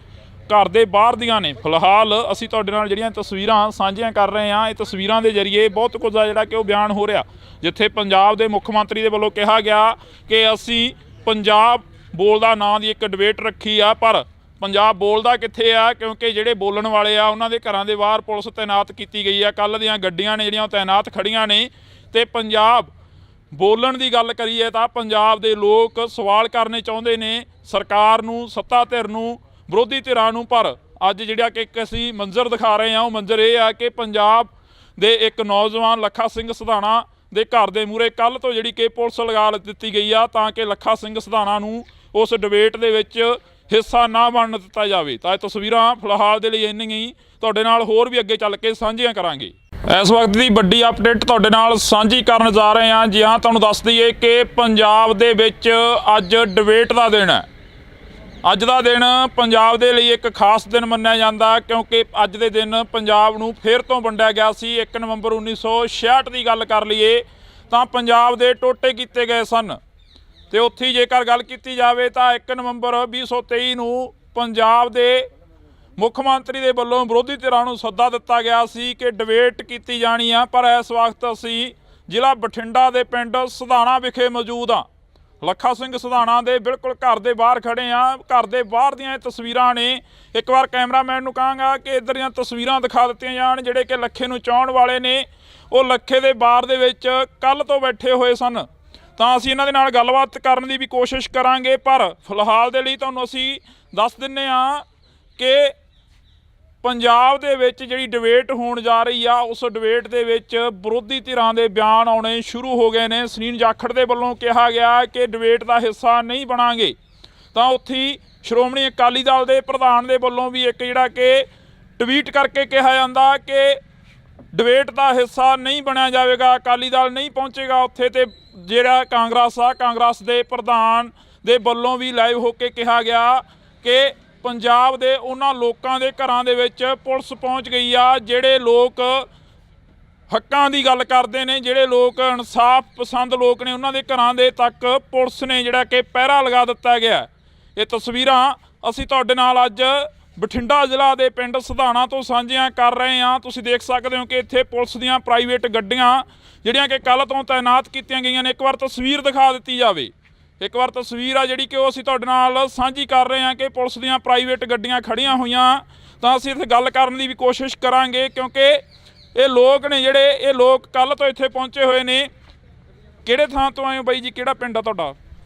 ਘਰ ਦੇ ਬਾਹਰ ਦੀਆਂ ਨੇ। ਫਿਲਹਾਲ ਅਸੀਂ ਤੁਹਾਡੇ ਨਾਲ ਜਿਹੜੀਆਂ ਤਸਵੀਰਾਂ ਸਾਂਝੀਆਂ ਕਰ ਰਹੇ ਹਾਂ, ਇਹ ਤਸਵੀਰਾਂ ਦੇ ਜ਼ਰੀਏ ਬਹੁਤ ਕੁਝ ਆ ਜਿਹੜਾ ਕਿ ਉਹ ਬਿਆਨ ਹੋ ਰਿਹਾ। ਜਿੱਥੇ ਪੰਜਾਬ ਦੇ ਮੁੱਖ ਮੰਤਰੀ ਦੇ ਵੱਲੋਂ ਕਿਹਾ ਗਿਆ ਕਿ ਅਸੀਂ ਪੰਜਾਬ ਬੋਲਦਾ ਨਾਂ ਦੀ ਇੱਕ ਡਿਬੇਟ ਰੱਖੀ ਆ, ਪਰ ਪੰਜਾਬ ਬੋਲਦਾ ਕਿੱਥੇ ਆ? ਕਿਉਂਕਿ ਜਿਹੜੇ ਬੋਲਣ ਵਾਲੇ ਆ ਉਹਨਾਂ ਦੇ ਘਰਾਂ ਦੇ ਬਾਹਰ ਪੁਲਿਸ ਤੈਨਾਤ ਕੀਤੀ ਗਈ ਆ। ਕੱਲ੍ਹ ਦੀਆਂ ਗੱਡੀਆਂ ਨੇ ਜਿਹੜੀਆਂ ਉਹ ਤੈਨਾਤ ਖੜੀਆਂ ਨੇ। ਤੇ ਪੰਜਾਬ ਬੋਲਣ ਦੀ ਗੱਲ ਕਰੀਏ ਤਾਂ ਪੰਜਾਬ ਦੇ ਲੋਕ ਸਵਾਲ ਕਰਨੇ ਚਾਹੁੰਦੇ ਨੇ ਸਰਕਾਰ ਨੂੰ, ਸੱਤਾ ਧਿਰ ਨੂੰ, ਵਿਰੋਧੀ ਧਿਰਾਂ ਨੂੰ। ਪਰ ਅੱਜ ਜਿਹੜਾ ਕਿ ਇੱਕ ਅਸੀਂ ਮੰਜ਼ਰ ਦਿਖਾ ਰਹੇ ਹਾਂ, ਉਹ ਮੰਜ਼ਰ ਇਹ ਆ ਕਿ ਪੰਜਾਬ ਦੇ ਇੱਕ ਨੌਜਵਾਨ ਲੱਖਾ ਸਿੰਘ ਸਿਧਾਣਾ ਦੇ ਘਰ ਦੇ ਮੂਹਰੇ ਕੱਲ੍ਹ ਤੋਂ ਜਿਹੜੀ ਕਿ ਪੁਲਿਸ ਲਗਾ ਦਿੱਤੀ ਗਈ ਆ, ਤਾਂ ਕਿ ਲੱਖਾ ਸਿੰਘ ਸਿਧਾਣਾ ਨੂੰ ਉਸ ਡਿਬੇਟ ਦੇ ਵਿੱਚ ਹਿੱਸਾ ਨਾ ਬਣਨ ਦਿੱਤਾ ਜਾਵੇ। ਤਾਂ ਇਹ ਤਸਵੀਰਾਂ ਫਿਲਹਾਲ ਦੇ ਲਈ ਇੰਨੀਆਂ ਹੀ, ਤੁਹਾਡੇ ਨਾਲ ਹੋਰ ਵੀ ਅੱਗੇ ਚੱਲ ਕੇ ਸਾਂਝੀਆਂ ਕਰਾਂਗੇ। ਇਸ ਵਕਤ ਦੀ ਵੱਡੀ ਅਪਡੇਟ ਤੁਹਾਡੇ ਨਾਲ ਸਾਂਝੀ ਕਰਨ ਜਾ ਰਹੇ ਹਾਂ। ਜੀ ਹਾਂ, ਤੁਹਾਨੂੰ ਦੱਸ ਦਈਏ ਕਿ ਪੰਜਾਬ ਦੇ ਵਿੱਚ ਅੱਜ ਡਿਬੇਟ ਦਾ ਦਿਨ ਹੈ। ਅੱਜ ਦਾ ਦਿਨ ਪੰਜਾਬ ਦੇ ਲਈ ਇੱਕ ਖਾਸ ਦਿਨ ਮੰਨਿਆ ਜਾਂਦਾ, ਕਿਉਂਕਿ ਅੱਜ ਦੇ ਦਿਨ ਪੰਜਾਬ ਨੂੰ ਫਿਰ ਤੋਂ ਵੰਡਿਆ ਗਿਆ ਸੀ। 1 ਨਵੰਬਰ 1966 ਦੀ ਗੱਲ ਕਰ ਲਈਏ ਤਾਂ ਪੰਜਾਬ ਦੇ ਟੋਟੇ ਕੀਤੇ ਗਏ ਸਨ। ਤੇ ਉੱਥੇ ਜੇਕਰ ਗੱਲ ਕੀਤੀ ਜਾਵੇ ਤਾਂ 1 ਨਵੰਬਰ 2023 ਨੂੰ ਪੰਜਾਬ ਦੇ ਮੁੱਖ ਮੰਤਰੀ ਦੇ ਵੱਲੋਂ ਵਿਰੋਧੀ ਧਿਰਾਂ ਨੂੰ ਸੱਦਾ ਦਿੱਤਾ ਗਿਆ ਸੀ ਕਿ ਡਿਬੇਟ ਕੀਤੀ ਜਾਣੀ ਆ। ਪਰ ਇਸ ਵਕਤ ਅਸੀਂ ਜ਼ਿਲ੍ਹਾ ਬਠਿੰਡਾ ਦੇ ਪਿੰਡ ਸਿਧਾਣਾ ਵਿਖੇ ਮੌਜੂਦ ਹਾਂ। ਲੱਖਾ ਸਿੰਘ ਸਿਧਾਣਾ ਦੇ ਬਿਲਕੁਲ ਘਰ ਦੇ ਬਾਹਰ ਖੜੇ ਆ। ਘਰ ਦੇ ਬਾਹਰ ਦੀਆਂ ਇਹ ਤਸਵੀਰਾਂ ਨੇ। ਇੱਕ ਵਾਰ ਕੈਮਰਾਮੈਨ ਨੂੰ ਕਹਾਂਗਾ ਕਿ ਇੱਧਰ ਦੀਆਂ ਤਸਵੀਰਾਂ ਦਿਖਾ ਦਿੱਤੀਆਂ ਜਾਣ। ਜਿਹੜੇ ਕਿ ਲੱਖੇ ਨੂੰ ਚਾਹੁਣ ਵਾਲੇ ਨੇ ਉਹ ਲੱਖੇ ਦੇ ਬਾਰ ਦੇ ਵਿੱਚ ਕੱਲ੍ਹ ਤੋਂ ਬੈਠੇ ਹੋਏ ਸਨ। ਤਾਂ ਅਸੀਂ ਇਹਨਾਂ ਦੇ ਨਾਲ ਗੱਲਬਾਤ ਕਰਨ ਦੀ ਵੀ ਕੋਸ਼ਿਸ਼ ਕਰਾਂਗੇ, ਪਰ ਫਿਲਹਾਲ ਦੇ ਲਈ ਤੁਹਾਨੂੰ ਅਸੀਂ ਦੱਸ ਦਿੰਦੇ ਹਾਂ ਕਿ ਪੰਜਾਬ ਦੇ ਵਿੱਚ ਜਿਹੜੀ ਡਿਬੇਟ ਹੋਣ ਜਾ ਰਹੀ ਆ, ਉਸ ਡਿਬੇਟ ਦੇ ਵਿੱਚ ਵਿਰੋਧੀ ਧਿਰਾਂ ਦੇ ਬਿਆਨ ਆਉਣੇ ਸ਼ੁਰੂ ਹੋ ਗਏ ਨੇ। ਸੁਨੀਲ ਜਾਖੜ ਦੇ ਵੱਲੋਂ ਕਿਹਾ ਗਿਆ ਕਿ ਡਿਬੇਟ ਦਾ ਹਿੱਸਾ ਨਹੀਂ ਬਣਾਂਗੇ। ਤਾਂ ਉੱਥੇ ਸ਼੍ਰੋਮਣੀ ਅਕਾਲੀ ਦਲ ਦੇ ਪ੍ਰਧਾਨ ਦੇ ਵੱਲੋਂ ਵੀ ਇੱਕ ਜਿਹੜਾ ਕਿ ਟਵੀਟ ਕਰਕੇ ਕਿਹਾ ਜਾਂਦਾ ਕਿ ਡਿਬੇਟ ਦਾ ਹਿੱਸਾ ਨਹੀਂ ਬਣਿਆ ਜਾਵੇਗਾ, ਅਕਾਲੀ ਦਲ ਨਹੀਂ ਪਹੁੰਚੇਗਾ ਉੱਥੇ। ਤੇ ਜਿਹੜਾ ਕਾਂਗਰਸ ਦੇ ਪ੍ਰਧਾਨ ਦੇ ਵੱਲੋਂ ਵੀ ਲਾਈਵ ਹੋ ਕੇ ਕਿਹਾ ਗਿਆ ਕਿ ਪੰਜਾਬ ਦੇ ਉਹਨਾਂ ਲੋਕਾਂ ਦੇ ਘਰਾਂ ਦੇ ਵਿੱਚ ਪੁਲਿਸ ਪਹੁੰਚ ਗਈ ਆ, ਜਿਹੜੇ ਲੋਕ ਹੱਕਾਂ ਦੀ ਗੱਲ ਕਰਦੇ ਨੇ, ਜਿਹੜੇ ਲੋਕ ਇਨਸਾਫ ਪਸੰਦ ਲੋਕ ਨੇ, ਉਹਨਾਂ ਦੇ ਘਰਾਂ ਦੇ ਤੱਕ ਪੁਲਿਸ ਨੇ ਜਿਹੜਾ ਕਿ ਪਹਿਰਾ ਲਗਾ ਦਿੱਤਾ ਗਿਆ। ਇਹ ਤਸਵੀਰਾਂ ਅਸੀਂ ਤੁਹਾਡੇ ਨਾਲ ਅੱਜ ਬਠਿੰਡਾ ਜ਼ਿਲ੍ਹਾ ਦੇ ਪਿੰਡ ਸਿਧਾਣਾ ਤੋਂ ਸਾਂਝੀਆਂ ਕਰ ਰਹੇ ਹਾਂ। ਤੁਸੀਂ ਦੇਖ ਸਕਦੇ ਹੋ ਕਿ ਇੱਥੇ ਪੁਲਿਸ ਦੀਆਂ ਪ੍ਰਾਈਵੇਟ ਗੱਡੀਆਂ ਜਿਹੜੀਆਂ ਕਿ ਕੱਲ੍ਹ ਤੋਂ ਤੈਨਾਤ ਕੀਤੀਆਂ ਗਈਆਂ ਨੇ। ਇੱਕ ਵਾਰ ਤਸਵੀਰ ਦਿਖਾ ਦਿੱਤੀ ਜਾਵੇ ਇੱਕ ਵਾਰ ਤਸਵੀਰ ਆ ਜਿਹੜੀ ਕਿ ਉਹ ਅਸੀਂ ਤੁਹਾਡੇ ਨਾਲ ਸਾਂਝੀ ਕਰ ਰਹੇ ਹਾਂ ਕਿ ਪੁਲਿਸ ਦੀਆਂ ਪ੍ਰਾਈਵੇਟ ਗੱਡੀਆਂ ਖੜੀਆਂ ਹੋਈਆਂ, ਤਾਂ ਅਸੀਂ ਇੱਥੇ ਗੱਲ ਕਰਨ ਦੀ ਵੀ ਕੋਸ਼ਿਸ਼ ਕਰਾਂਗੇ ਕਿਉਂਕਿ ਇਹ ਲੋਕ ਨੇ ਜਿਹੜੇ ਇਹ ਲੋਕ ਕੱਲ ਤੋਂ ਇੱਥੇ ਪਹੁੰਚੇ ਹੋਏ ਨੇ। ਕਿਹੜੇ ਥਾਂ ਤੋਂ ਆਏ ਹੋ ਬਾਈ ਜੀ, ਕਿਹੜਾ ਪਿੰਡ ਆ ਤੁਹਾਡਾ?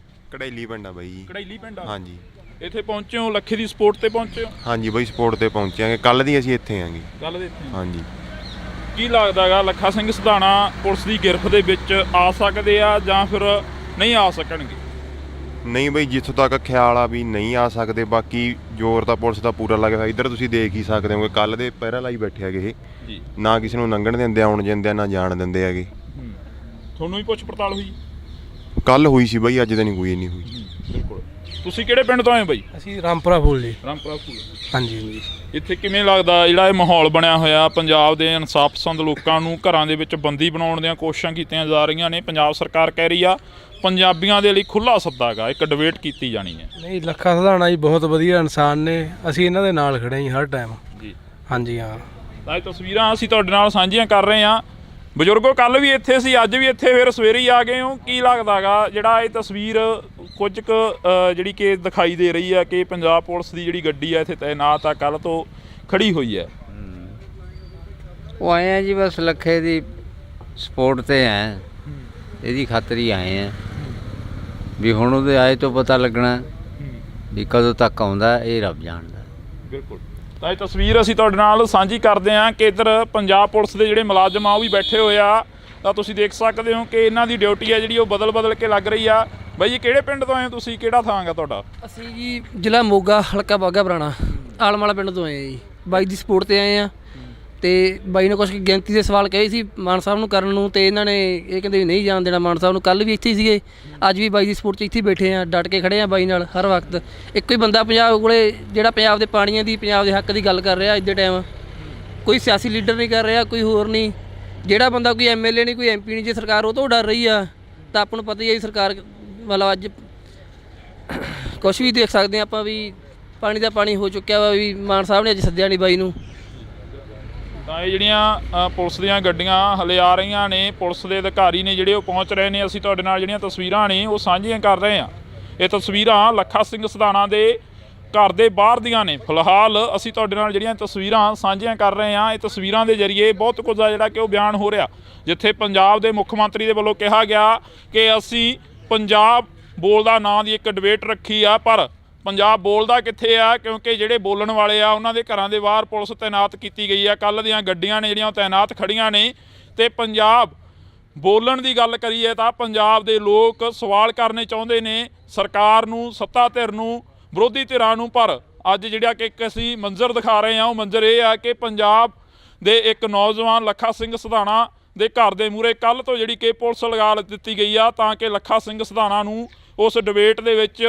ਕੜੈਲੀ ਪਿੰਡ ਆ ਬਾਈ ਜੀ। ਕੜੈਲੀ ਪਿੰਡ ਆ। ਹਾਂਜੀ ਇੱਥੇ ਪਹੁੰਚੇ ਹੋ ਲੱਖੇ ਦੀ ਸਪੋਰਟ ਤੇ ਪਹੁੰਚੇ ਹੋ? ਹਾਂਜੀ ਬਾਈ ਸਪੋਰਟ ਤੇ ਪਹੁੰਚਾਂਗੇ, ਕੱਲ ਦੀ ਅਸੀਂ ਇੱਥੇ ਆਂਗੇ। ਕੱਲ ਦੇ ਇੱਥੇ ਹਾਂਜੀ ਕੀ ਲੱਗਦਾ ਗਾ ਲੱਖਾ ਸਿੰਘ ਸਿਧਾਣਾ ਪੁਲਿਸ ਦੀ ਗਿਰਫਤ ਦੇ ਵਿੱਚ ਆ ਸਕਦੇ ਆ ਜਾਂ ਫਿਰ ਨਹੀਂ ਆ ਸਕਣਗੇ? ਨਹੀਂ ਬਈ, ਜਿੱਥੋਂ ਤੱਕ ਖਿਆਲ ਆ ਵੀ ਨਹੀਂ ਆ ਸਕਦੇ, ਬਾਕੀ ਜ਼ੋਰ ਤਾਂ ਪੁਲਿਸ ਦਾ ਪੂਰਾ ਲੱਗਿਆ ਹੋਇਆ। ਇੱਧਰ ਤੁਸੀਂ ਦੇਖ ਹੀ ਸਕਦੇ ਹੋਗੇ, ਕੱਲ ਦੇ ਪਹਿਰਾ ਲਾਈ ਬੈਠੇ ਹੈਗੇ ਇਹ, ਜੀ ਨਾ ਕਿਸੇ ਨੂੰ ਲੰਘਣ ਦਿੰਦੇ, ਆਉਣ ਦਿੰਦੇ, ਨਾ ਜਾਣ ਦਿੰਦੇ ਹੈਗੇ। ਤੁਹਾਨੂੰ ਵੀ ਪੁੱਛ ਪੜਤਾਲ ਹੋਈ? ਕੱਲ ਹੋਈ ਸੀ ਬਈ, ਅੱਜ ਤਾਂ ਨਹੀਂ ਕੋਈ ਨਹੀਂ ਹੋਈ। ਬਿਲਕੁਲ। ਤੁਸੀਂ ਕਿਹੜੇ ਪਿੰਡ ਤੋਂ ਆਏ ਹੋ ਬਾਈ? ਅਸੀਂ ਰਾਮਪੁਰਾ ਫੂਲ ਜੀ। ਰਾਮਪੁਰਾ ਫੂਲ। ਹਾਂਜੀ। ਇੱਥੇ ਕਿਵੇਂ ਲੱਗਦਾ ਜਿਹੜਾ ਇਹ ਮਾਹੌਲ ਬਣਿਆ ਹੋਇਆ ਪੰਜਾਬ ਦੇ ਇਨਸਾਫ ਪਸੰਦ ਲੋਕਾਂ ਨੂੰ ਘਰਾਂ ਦੇ ਵਿੱਚ ਬੰਦੀ ਬਣਾਉਣ ਦੀਆਂ ਕੋਸ਼ਿਸ਼ਾਂ ਕੀਤੀਆਂ ਜਾ ਰਹੀਆਂ ਨੇ? ਪੰਜਾਬ ਸਰਕਾਰ ਕਹਿ ਰਹੀ ਆ ਪੰਜਾਬੀਆਂ ਦੇ ਲਈ ਖੁੱਲ੍ਹਾ ਸੱਦਾ ਗਾ, ਇੱਕ ਡਿਬੇਟ ਕੀਤੀ ਜਾਣੀ ਹੈ। ਨਹੀਂ, ਲੱਖਾ ਸਿਧਾਣਾ ਜੀ ਬਹੁਤ ਵਧੀਆ ਇਨਸਾਨ ਨੇ, ਅਸੀਂ ਇਹਨਾਂ ਦੇ ਨਾਲ ਖੜੇ ਹਾਂ ਹਰ ਟਾਈਮ। ਜੀ ਹਾਂਜੀ ਹਾਂ। ਤਾਂ ਇਹ ਤਸਵੀਰਾਂ ਅਸੀਂ ਤੁਹਾਡੇ ਨਾਲ ਸਾਂਝੀਆਂ ਕਰ ਰਹੇ ਹਾਂ। ਬਜ਼ੁਰਗੋ ਕੱਲ ਵੀ ਇੱਥੇ ਸੀ, ਅੱਜ ਵੀ ਇੱਥੇ, ਫਿਰ ਸਵੇਰੇ ਹੀ ਆ ਗਏ ਹੋ। ਕੀ ਲੱਗਦਾ ਗਾ ਜਿਹੜਾ ਇਹ ਤਸਵੀਰ ਕੁਝ ਕੁ ਜਿਹੜੀ ਕਿ ਦਿਖਾਈ ਦੇ ਰਹੀ ਹੈ ਕਿ ਪੰਜਾਬ ਪੁਲਿਸ ਦੀ ਜਿਹੜੀ ਗੱਡੀ ਹੈ ਇੱਥੇ ਤੈਨਾਤ ਆ, ਕੱਲ ਤੋਂ ਖੜੀ ਹੋਈ ਹੈ? ਉਹ ਆਏ ਆ ਜੀ ਬਸ ਲੱਖੇ ਦੀ ਸਪੋਰਟ ਤੇ ਆਏ, ਇਹਦੀ ਖਾਤਰ ਹੀ ਆਏ ਆ ਵੀ ਹੁਣ ਉਹਦੇ ਆਏ ਤੋਂ ਪਤਾ ਲੱਗਣਾ ਵੀ ਕਦੋਂ ਤੱਕ ਆਉਂਦਾ, ਇਹ ਰੱਬ ਜਾਣਦਾ। ਬਿਲਕੁਲ। ਤਾਂ ਇਹ ਤਸਵੀਰ ਅਸੀਂ ਤੁਹਾਡੇ ਨਾਲ ਸਾਂਝੀ ਕਰਦੇ ਹਾਂ ਕਿ ਇੱਧਰ ਪੰਜਾਬ ਪੁਲਿਸ ਦੇ ਜਿਹੜੇ ਮੁਲਾਜ਼ਮ ਆ ਉਹ ਵੀ ਬੈਠੇ ਹੋਏ ਆ। ਤਾਂ ਤੁਸੀਂ ਦੇਖ ਸਕਦੇ ਹੋ ਕਿ ਇਹਨਾਂ ਦੀ ਡਿਊਟੀ ਹੈ ਜਿਹੜੀ ਉਹ ਬਦਲ ਕੇ ਲੱਗ ਰਹੀ ਆ। ਬਾਈ ਜੀ ਕਿਹੜੇ ਪਿੰਡ ਤੋਂ ਆਏ ਹੋ ਤੁਸੀਂ, ਕਿਹੜਾ ਥਾਂ ਗਾ ਤੁਹਾਡਾ? ਅਸੀਂ ਜੀ ਜ਼ਿਲ੍ਹਾ ਮੋਗਾ, ਹਲਕਾ ਬਾਘਾ ਪੁਰਾਣਾ, ਆਲਮ ਵਾਲਾ ਪਿੰਡ ਤੋਂ ਆਏ ਆ ਜੀ। ਬਾਈ ਦੀ ਸਪੋਰਟ ਤੇ ਆਏ ਆ ਤੇ ਬਾਈ ਨੇ ਕੁਛ ਗਿਣਤੀ ਦੇ ਸਵਾਲ ਕਹੇ ਸੀ ਮਾਨ ਸਾਹਿਬ ਨੂੰ ਕਰਨ ਨੂੰ, ਤੇ ਇਹਨਾਂ ਨੇ ਇਹ ਕਹਿੰਦੇ ਵੀ ਨਹੀਂ ਜਾਣ ਦੇਣਾ ਮਾਨ ਸਾਹਿਬ ਨੂੰ। ਕੱਲ ਵੀ ਇੱਥੇ ਹੀ ਸੀਗੇ, ਅੱਜ ਵੀ ਬਾਈ ਦੀ ਸਪੋਰਟ 'ਚ ਇੱਥੇ ਬੈਠੇ ਆ, ਡਟ ਕੇ ਖੜੇ ਆ ਬਾਈ ਨਾਲ ਹਰ ਵਕਤ। ਇੱਕੋ ਹੀ ਬੰਦਾ ਪੰਜਾਬ ਕੋਲੇ ਜਿਹੜਾ ਪੰਜਾਬ ਦੇ ਪਾਣੀਆਂ ਦੀ, ਪੰਜਾਬ ਦੇ ਹੱਕ ਦੀ ਗੱਲ ਕਰ ਰਿਹਾ ਅੱਜ ਦੇ ਟਾਈਮ। ਕੋਈ ਸਿਆਸੀ ਲੀਡਰ ਨਹੀਂ ਕਰ ਰਿਹਾ, ਕੋਈ ਹੋਰ ਨਹੀਂ। ਜਿਹੜਾ ਬੰਦਾ ਕੋਈ MLA ਨਹੀਂ, ਕੋਈ MP ਨਹੀਂ, ਜੇ ਸਰਕਾਰ ਉਹ ਤੋਂ ਡਰ ਰਹੀ ਆ ਤਾਂ ਆਪਾਂ ਨੂੰ ਪਤਾ ਹੀ ਹੈ ਸਰਕਾਰ ਮਤਲਬ ਅੱਜ ਕੁਛ ਵੀ ਦੇਖ ਸਕਦੇ ਹਾਂ ਆਪਾਂ ਵੀ ਪਾਣੀ ਦਾ ਪਾਣੀ ਹੋ ਚੁੱਕਿਆ ਵਾ। ਵੀ ਮਾਨ ਸਾਹਿਬ ਨੇ ਅੱਜ ਸੱਦਿਆ ਨਹੀਂ ਬਾਈ ਨੂੰ। ਤਾਂ ਇਹ ਜਿਹੜੀਆਂ ਪੁਲਿਸ ਦੀਆਂ ਗੱਡੀਆਂ ਹਲੇ ਆ ਰਹੀਆਂ ਨੇ, ਪੁਲਿਸ ਦੇ ਅਧਿਕਾਰੀ ਨੇ ਜਿਹੜੇ ਉਹ ਪਹੁੰਚ ਰਹੇ ਨੇ। ਅਸੀਂ ਤੁਹਾਡੇ ਨਾਲ ਜਿਹੜੀਆਂ ਤਸਵੀਰਾਂ ਨੇ ਉਹ ਸਾਂਝੀਆਂ ਕਰ ਰਹੇ ਹਾਂ। ਇਹ ਤਸਵੀਰਾਂ ਲੱਖਾ ਸਿੰਘ ਸਿਧਾਣਾ ਦੇ ਘਰ ਦੇ ਬਾਹਰ ਦੀਆਂ ਨੇ। ਫਿਲਹਾਲ ਅਸੀਂ ਤੁਹਾਡੇ ਨਾਲ ਜਿਹੜੀਆਂ ਤਸਵੀਰਾਂ ਸਾਂਝੀਆਂ ਕਰ ਰਹੇ ਹਾਂ, ਇਹ ਤਸਵੀਰਾਂ ਦੇ ਜ਼ਰੀਏ ਬਹੁਤ ਕੁਝ ਆ ਜਿਹੜਾ ਕਿ ਉਹ ਬਿਆਨ ਹੋ ਰਿਹਾ। ਜਿੱਥੇ ਪੰਜਾਬ ਦੇ ਮੁੱਖ ਮੰਤਰੀ ਦੇ ਵੱਲੋਂ ਕਿਹਾ ਗਿਆ ਕਿ ਅਸੀਂ ਪੰਜਾਬ ਬੋਲਦਾ ਨਾਂ ਦੀ ਇੱਕ ਡਿਬੇਟ ਰੱਖੀ ਆ, ਪਰ ਪੰਜਾਬ ਬੋਲਦਾ ਕਿੱਥੇ ਆ? ਕਿਉਂਕਿ ਜਿਹੜੇ ਬੋਲਣ ਵਾਲੇ ਆ ਉਹਨਾਂ ਦੇ ਘਰਾਂ ਦੇ ਬਾਹਰ ਪੁਲਿਸ ਤੈਨਾਤ ਕੀਤੀ ਗਈ ਆ। ਕੱਲ੍ਹ ਦੀਆਂ ਗੱਡੀਆਂ ਨੇ ਜਿਹੜੀਆਂ ਉਹ ਤੈਨਾਤ ਖੜੀਆਂ ਨੇ। ਤੇ ਪੰਜਾਬ ਬੋਲਣ ਦੀ ਗੱਲ ਕਰੀਏ ਤਾਂ ਪੰਜਾਬ ਦੇ ਲੋਕ ਸਵਾਲ ਕਰਨੇ ਚਾਹੁੰਦੇ ਨੇ ਸਰਕਾਰ ਨੂੰ, ਸੱਤਾ ਧਿਰ ਨੂੰ, ਵਿਰੋਧੀ ਧਿਰਾਂ ਨੂੰ। ਪਰ ਅੱਜ ਜਿਹੜਾ ਕਿ ਇੱਕ ਅਸੀਂ ਮੰਜ਼ਰ ਦਿਖਾ ਰਹੇ ਹਾਂ, ਉਹ ਮੰਜ਼ਰ ਇਹ ਆ ਕਿ ਪੰਜਾਬ ਦੇ ਇੱਕ ਨੌਜਵਾਨ ਲੱਖਾ ਸਿੰਘ ਸਿਧਾਣਾ ਦੇ ਘਰ ਦੇ ਮੂਹਰੇ ਕੱਲ੍ਹ ਤੋਂ ਜਿਹੜੀ ਕਿ ਪੁਲਿਸ ਲਗਾ ਦਿੱਤੀ ਗਈ ਆ, ਤਾਂ ਕਿ ਲੱਖਾ ਸਿੰਘ ਸਿਧਾਣਾ ਨੂੰ ਉਸ ਡਿਬੇਟ ਦੇ ਵਿੱਚ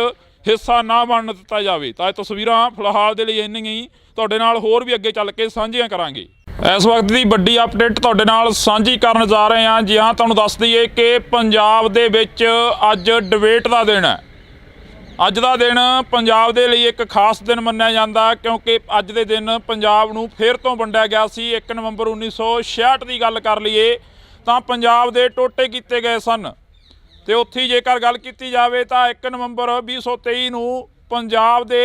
ਹਿੱਸਾ ਨਾ ਬਣਨ ਦਿੱਤਾ ਜਾਵੇ। ਤਾਂ ਇਹ ਤਸਵੀਰਾਂ ਫਿਲਹਾਲ ਦੇ ਲਈ ਇੰਨੀਆਂ ਹੀ, ਤੁਹਾਡੇ ਨਾਲ ਹੋਰ ਵੀ ਅੱਗੇ ਚੱਲ ਕੇ ਸਾਂਝੀਆਂ ਕਰਾਂਗੇ। ਇਸ ਵਕਤ ਦੀ ਵੱਡੀ ਅਪਡੇਟ ਤੁਹਾਡੇ ਨਾਲ ਸਾਂਝੀ ਕਰਨ ਜਾ ਰਹੇ ਹਾਂ। ਜੀ ਹਾਂ, ਤੁਹਾਨੂੰ ਦੱਸ ਦਈਏ ਕਿ ਪੰਜਾਬ ਦੇ ਵਿੱਚ ਅੱਜ ਡਿਬੇਟ ਦਾ ਦਿਨ ਹੈ। ਅੱਜ ਦਾ ਦਿਨ ਪੰਜਾਬ ਦੇ ਲਈ ਇੱਕ ਖਾਸ ਦਿਨ ਮੰਨਿਆ ਜਾਂਦਾ ਕਿਉਂਕਿ ਅੱਜ ਦੇ ਦਿਨ ਪੰਜਾਬ ਨੂੰ ਫਿਰ ਤੋਂ ਵੰਡਿਆ ਗਿਆ ਸੀ। 1 ਨਵੰਬਰ 1966 ਦੀ ਗੱਲ ਕਰ ਲਈਏ ਤਾਂ ਪੰਜਾਬ ਦੇ ਟੋਟੇ ਕੀਤੇ ਗਏ ਸਨ। ਤੇ ਉੱਥੇ ਜੇਕਰ ਗੱਲ ਕੀਤੀ ਜਾਵੇ ਤਾਂ 1 ਨਵੰਬਰ 2023 ਨੂੰ ਪੰਜਾਬ ਦੇ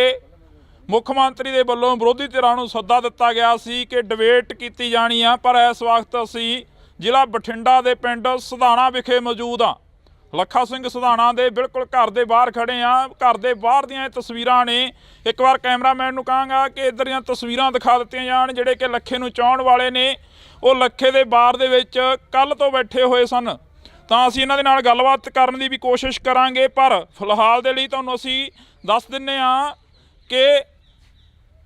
ਮੁੱਖ ਮੰਤਰੀ ਦੇ ਵੱਲੋਂ ਵਿਰੋਧੀ ਧਿਰਾਂ ਨੂੰ ਸੱਦਾ ਦਿੱਤਾ ਗਿਆ ਸੀ ਕਿ ਡਿਬੇਟ ਕੀਤੀ ਜਾਣੀ ਆ। ਪਰ ਇਸ ਵਕਤ ਅਸੀਂ ਜ਼ਿਲ੍ਹਾ ਬਠਿੰਡਾ ਦੇ ਪਿੰਡ ਸਿਧਾਣਾ ਵਿਖੇ ਮੌਜੂਦ ਹਾਂ। ਲੱਖਾ ਸਿੰਘ ਸਿਧਾਣਾ ਦੇ ਬਿਲਕੁਲ ਘਰ ਦੇ ਬਾਹਰ ਖੜੇ ਆ। ਘਰ ਦੇ ਬਾਹਰ ਦੀਆਂ ਇਹ ਤਸਵੀਰਾਂ ਨੇ। ਇੱਕ ਵਾਰ ਕੈਮਰਾਮੈਨ ਨੂੰ ਕਹਾਂਗਾ ਕਿ ਇੱਧਰ ਦੀਆਂ ਤਸਵੀਰਾਂ ਦਿਖਾ ਦਿੱਤੀਆਂ ਜਾਣ। ਜਿਹੜੇ ਕਿ ਲੱਖੇ ਨੂੰ ਚਾਹੁਣ ਵਾਲੇ ਨੇ ਉਹ ਲੱਖੇ ਦੇ ਬਾਰ ਦੇ ਵਿੱਚ ਕੱਲ੍ਹ ਤੋਂ ਬੈਠੇ ਹੋਏ ਸਨ। ਤਾਂ ਅਸੀਂ ਇਹਨਾਂ ਦੇ ਨਾਲ ਗੱਲਬਾਤ ਕਰਨ ਦੀ ਵੀ ਕੋਸ਼ਿਸ਼ ਕਰਾਂਗੇ। ਪਰ ਫਿਲਹਾਲ ਦੇ ਲਈ ਤੁਹਾਨੂੰ ਅਸੀਂ ਦੱਸ ਦਿੰਦੇ ਹਾਂ ਕਿ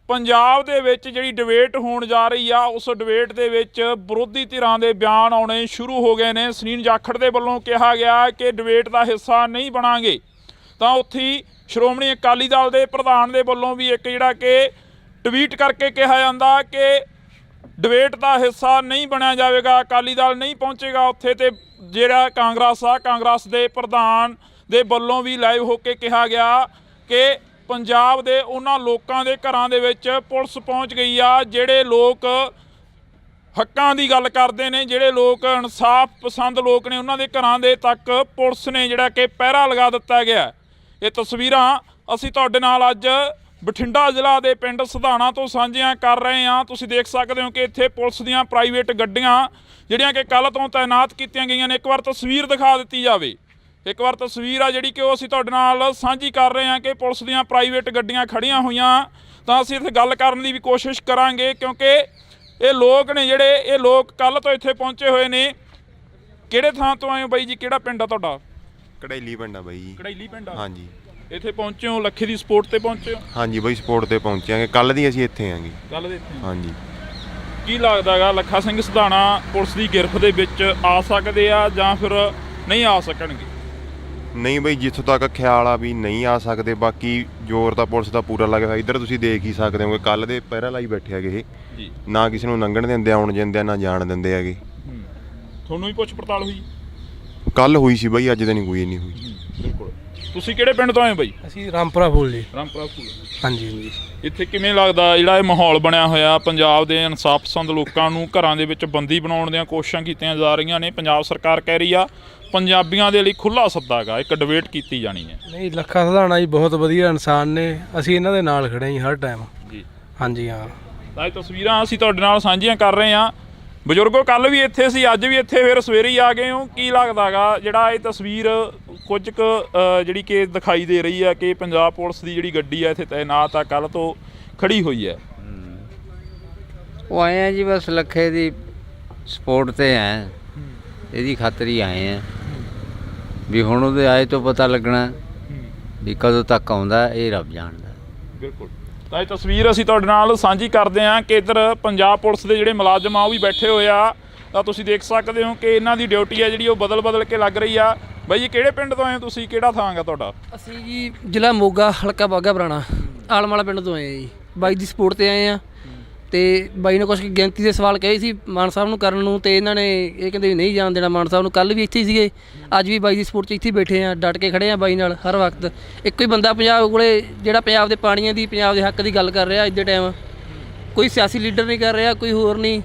ਪੰਜਾਬ ਦੇ ਵਿੱਚ ਜਿਹੜੀ ਡਿਬੇਟ ਹੋਣ ਜਾ ਰਹੀ ਆ, ਉਸ ਡਿਬੇਟ ਦੇ ਵਿੱਚ ਵਿਰੋਧੀ ਧਿਰਾਂ ਦੇ ਬਿਆਨ ਆਉਣੇ ਸ਼ੁਰੂ ਹੋ ਗਏ ਨੇ। ਸੁਨੀਲ ਜਾਖੜ ਦੇ ਵੱਲੋਂ ਕਿਹਾ ਗਿਆ ਕਿ ਡਿਬੇਟ ਦਾ ਹਿੱਸਾ ਨਹੀਂ ਬਣਾਂਗੇ। ਤਾਂ ਉੱਥੇ ਸ਼੍ਰੋਮਣੀ ਅਕਾਲੀ ਦਲ ਦੇ ਪ੍ਰਧਾਨ ਦੇ ਵੱਲੋਂ ਵੀ ਇੱਕ ਜਿਹੜਾ ਕਿ ਟਵੀਟ ਕਰਕੇ ਕਿਹਾ ਜਾਂਦਾ ਕਿ ਡਿਬੇਟ ਦਾ ਹਿੱਸਾ ਨਹੀਂ ਬਣਿਆ ਜਾਵੇਗਾ, ਅਕਾਲੀ ਦਲ ਨਹੀਂ ਪਹੁੰਚੇਗਾ ਉੱਥੇ। ਤੇ ਜਿਹੜਾ ਕਾਂਗਰਸ ਦੇ ਪ੍ਰਧਾਨ ਦੇ ਵੱਲੋਂ ਵੀ ਲਾਈਵ ਹੋ ਕੇ ਕਿਹਾ ਗਿਆ ਕਿ ਪੰਜਾਬ ਦੇ ਉਹਨਾਂ ਲੋਕਾਂ ਦੇ ਘਰਾਂ ਦੇ ਵਿੱਚ ਪੁਲਿਸ ਪਹੁੰਚ ਗਈ ਆ ਜਿਹੜੇ ਲੋਕ ਹੱਕਾਂ ਦੀ ਗੱਲ ਕਰਦੇ ਨੇ, ਜਿਹੜੇ ਲੋਕ ਇਨਸਾਫ ਪਸੰਦ ਲੋਕ ਨੇ। ਉਹਨਾਂ ਦੇ ਘਰਾਂ ਦੇ ਤੱਕ ਪੁਲਿਸ ਨੇ ਜਿਹੜਾ ਕਿ ਪਹਿਰਾ ਲਗਾ ਦਿੱਤਾ ਗਿਆ। ਇਹ ਤਸਵੀਰਾਂ ਅਸੀਂ ਤੁਹਾਡੇ ਨਾਲ ਅੱਜ ਬਠਿੰਡਾ ਜ਼ਿਲ੍ਹਾ ਦੇ ਪਿੰਡ ਸਧਾਣਾ ਤੋਂ ਸਾਂਝੀਆਂ ਕਰ ਰਹੇ ਹਾਂ। ਤੁਸੀਂ ਦੇਖ ਸਕਦੇ ਹੋ ਕਿ ਇੱਥੇ ਪੁਲਿਸ ਦੀਆਂ ਪ੍ਰਾਈਵੇਟ ਗੱਡੀਆਂ ਜਿਹੜੀਆਂ ਕਿ ਕੱਲ੍ਹ ਤੋਂ ਤਾਇਨਾਤ ਕੀਤੀਆਂ ਗਈਆਂ ਨੇ। ਇੱਕ ਵਾਰ ਤਸਵੀਰ ਦਿਖਾ ਦਿੱਤੀ ਜਾਵੇ। ਇੱਕ ਵਾਰ ਤਸਵੀਰ ਆ ਜਿਹੜੀ ਕਿ ਉਹ ਅਸੀਂ ਤੁਹਾਡੇ ਨਾਲ ਸਾਂਝੀ ਕਰ ਰਹੇ ਹਾਂ ਕਿ ਪੁਲਿਸ ਦੀਆਂ ਪ੍ਰਾਈਵੇਟ ਗੱਡੀਆਂ ਖੜੀਆਂ ਹੋਈਆਂ। ਤਾਂ ਅਸੀਂ ਇੱਥੇ ਗੱਲ ਕਰਨ ਦੀ ਵੀ ਕੋਸ਼ਿਸ਼ ਕਰਾਂਗੇ ਕਿਉਂਕਿ ਇਹ ਲੋਕ ਨੇ ਜਿਹੜੇ ਇਹ ਲੋਕ ਕੱਲ੍ਹ ਤੋਂ ਇੱਥੇ ਪਹੁੰਚੇ ਹੋਏ ਨੇ। ਕਿਹੜੇ ਥਾਂ ਤੋਂ ਆਏ ਹੋ ਬਾਈ ਜੀ? ਕਿਹੜਾ ਪਿੰਡ ਆ ਤੁਹਾਡਾ? ਕੜੈਲੀ ਪਿੰਡ ਆ ਬਾਈ ਜੀ। ਕੜੈਲੀ ਪਿੰਡ ਆ। ਹਾਂਜੀ। ਇੱਥੇ ਪਹੁੰਚੇ ਹੋ ਲੱਖੇ ਦੀ ਸਪੋਰਟ ਤੇ ਪਹੁੰਚੇ ਹੋ? ਹਾਂਜੀ ਬਾਈ, ਸਪੋਰਟ ਤੇ ਪਹੁੰਚਾਂਗੇ। ਕੱਲ ਦੀ ਅਸੀਂ ਇੱਥੇ ਆਂਗੇ। ਕੱਲ੍ਹ ਦੇ ਇੱਥੇ ਹਾਂਜੀ। ਕੀ ਲੱਗਦਾ ਗਾ ਲੱਖਾ ਸਿੰਘ ਸਧਾਣਾ ਪੁਲਿਸ ਦੀ ਗਿਰਫਤ ਦੇ ਵਿੱਚ ਆ ਸਕਦੇ ਆ ਜਾਂ ਫਿਰ ਨਹੀਂ ਆ ਸਕਣਗੇ? ਨਹੀਂ ਬਾਈ, ਜਿੱਥੋਂ ਤੱਕ ਖਿਆਲ ਆ ਵੀ ਨਹੀਂ ਆ ਸਕਦੇ। ਬਾਕੀ ਜ਼ੋਰ ਤਾਂ ਪੁਲਿਸ ਦਾ ਪੂਰਾ ਲੱਗਿਆ ਹੋਇਆ। ਇੱਧਰ ਤੁਸੀਂ ਦੇਖ ਹੀ ਸਕਦੇ ਹੋਗੇ, ਕੱਲ ਦੇ ਪਹਿਰਾ ਲਾਈ ਬੈਠੇ ਹੈਗੇ ਇਹ। ਜੀ। ਨਾ ਕਿਸੇ ਨੂੰ ਲੰਘਣ ਦਿੰਦੇ, ਆਉਣ ਦਿੰਦੇ ਆ, ਨਾ ਜਾਣ ਦਿੰਦੇ ਹੈਗੇ। ਤੁਹਾਨੂੰ ਵੀ ਪੁੱਛ ਪੜਤਾਲ ਹੋਈ? ਕੱਲ ਹੋਈ ਸੀ ਬਾਈ, ਅੱਜ ਤਾਂ ਨਹੀਂ ਕੋਈ ਨਹੀਂ ਹੋਈ। ਬਿਲਕੁਲ। ਤੁਸੀਂ ਕਿਹੜੇ ਪਿੰਡ ਤੋਂ ਆਏ ਹੋ ਬਾਈ? ਅਸੀਂ ਰਾਮਪੁਰਾ ਫੂਲ ਜੀ। ਰਾਮਪੁਰਾ ਫੂਲ। ਹਾਂਜੀ। ਇੱਥੇ ਕਿਵੇਂ ਲੱਗਦਾ ਜਿਹੜਾ ਇਹ ਮਾਹੌਲ ਬਣਿਆ ਹੋਇਆ ਪੰਜਾਬ ਦੇ ਇਨਸਾਫ ਪਸੰਦ ਲੋਕਾਂ ਨੂੰ ਘਰਾਂ ਦੇ ਵਿੱਚ ਬੰਦੀ ਬਣਾਉਣ ਦੀਆਂ ਕੋਸ਼ਿਸ਼ਾਂ ਕੀਤੀਆਂ ਜਾ ਰਹੀਆਂ ਨੇ। ਪੰਜਾਬ ਸਰਕਾਰ ਕਹਿ ਰਹੀ ਆ ਪੰਜਾਬੀਆਂ ਦੇ ਲਈ ਖੁੱਲ੍ਹਾ ਸੱਦਾ ਗਾ, ਇੱਕ ਡਿਬੇਟ ਕੀਤੀ ਜਾਣੀ ਹੈ। ਨਹੀਂ, ਲੱਖਾ ਸਧਾਣਾ ਜੀ ਬਹੁਤ ਵਧੀਆ ਇਨਸਾਨ ਨੇ। ਅਸੀਂ ਇਹਨਾਂ ਦੇ ਨਾਲ ਖੜੇ ਜੀ ਹਰ ਟਾਈਮ। ਜੀ। ਹਾਂਜੀ ਹਾਂ। ਤਾਂ ਇਹ ਤਸਵੀਰਾਂ ਅਸੀਂ ਤੁਹਾਡੇ ਨਾਲ ਸਾਂਝੀਆਂ ਕਰ ਰਹੇ ਹਾਂ। ਬਜ਼ੁਰਗੋ ਕੱਲ੍ਹ ਵੀ ਇੱਥੇ ਸੀ, ਅੱਜ ਵੀ ਇੱਥੇ ਫਿਰ ਸਵੇਰੇ ਹੀ ਆ ਗਏ ਹੋ। ਕੀ ਲੱਗਦਾ ਗਾ ਜਿਹੜਾ ਇਹ ਤਸਵੀਰ ਕੁਝ ਕੁ ਜਿਹੜੀ ਕਿ ਦਿਖਾਈ ਦੇ ਰਹੀ ਹੈ ਕਿ ਪੰਜਾਬ ਪੁਲਿਸ ਦੀ ਜਿਹੜੀ ਗੱਡੀ ਹੈ ਇੱਥੇ ਤਾਇਨਾਤ ਆ, ਕੱਲ੍ਹ ਤੋਂ ਖੜੀ ਹੋਈ ਹੈ? ਉਹ ਆਏ ਆ ਜੀ, ਬਸ ਲੱਖੇ ਦੀ ਸਪੋਰਟ ਤੇ ਹੈ, ਇਹਦੀ ਖਾਤਰ ਹੀ ਆਏ ਆ ਵੀ ਹੁਣ ਉਹਦੇ ਆਏ ਤੋਂ ਪਤਾ ਲੱਗਣਾ ਵੀ ਕਦੋਂ ਤੱਕ ਆਉਂਦਾ, ਇਹ ਰੱਬ ਜਾਣਦਾ। ਬਿਲਕੁਲ। ਤਾਂ ਇਹ ਤਸਵੀਰ ਅਸੀਂ ਤੁਹਾਡੇ ਨਾਲ ਸਾਂਝੀ ਕਰਦੇ ਹਾਂ ਕਿ ਇੱਧਰ ਪੰਜਾਬ ਪੁਲਿਸ ਦੇ ਜਿਹੜੇ ਮੁਲਾਜ਼ਮ ਆ ਉਹ ਵੀ ਬੈਠੇ ਹੋਏ ਆ। ਤਾਂ ਤੁਸੀਂ ਦੇਖ ਸਕਦੇ ਹੋ ਕਿ ਇਹਨਾਂ ਦੀ ਡਿਊਟੀ ਹੈ ਜਿਹੜੀ ਉਹ ਬਦਲ ਕੇ ਲੱਗ ਰਹੀ ਆ। ਬਾਈ ਜੀ ਕਿਹੜੇ ਪਿੰਡ ਤੋਂ ਆਏ ਹੋ ਤੁਸੀਂ? ਕਿਹੜਾ ਥਾਂ ਗਾ ਤੁਹਾਡਾ? ਅਸੀਂ ਜੀ ਜ਼ਿਲ੍ਹਾ ਮੋਗਾ, ਹਲਕਾ ਬਾਘਾ ਪੁਰਾਣਾ, ਆਲਮ ਵਾਲਾ ਪਿੰਡ ਤੋਂ ਆਏ ਆ ਜੀ। ਬਾਈ ਦੀ ਸਪੋਰਟ ਤੇ ਆਏ ਆ ਤੇ ਬਾਈ ਨੇ ਕੁਛ ਗਿਣਤੀ ਦੇ ਸਵਾਲ ਕਹੇ ਸੀ ਮਾਨ ਸਾਹਿਬ ਨੂੰ ਕਰਨ ਨੂੰ, ਤੇ ਇਹਨਾਂ ਨੇ ਇਹ ਕਹਿੰਦੇ ਵੀ ਨਹੀਂ ਜਾਣ ਦੇਣਾ ਮਾਨ ਸਾਹਿਬ ਨੂੰ। ਕੱਲ੍ਹ ਵੀ ਇੱਥੇ ਹੀ ਸੀਗੇ, ਅੱਜ ਵੀ ਬਾਈ ਦੀ ਸਪੋਰਟ 'ਚ ਇੱਥੇ ਬੈਠੇ ਆ, ਡਟ ਕੇ ਖੜੇ ਆ ਬਾਈ ਨਾਲ ਹਰ ਵਕਤ। ਇੱਕੋ ਹੀ ਬੰਦਾ ਪੰਜਾਬ ਕੋਲੇ ਜਿਹੜਾ ਪੰਜਾਬ ਦੇ ਪਾਣੀਆਂ ਦੀ, ਪੰਜਾਬ ਦੇ ਹੱਕ ਦੀ ਗੱਲ ਕਰ ਰਿਹਾ ਅੱਜ ਦੇ ਟਾਈਮ। ਕੋਈ ਸਿਆਸੀ ਲੀਡਰ ਨਹੀਂ ਕਰ ਰਿਹਾ, ਕੋਈ ਹੋਰ ਨਹੀਂ।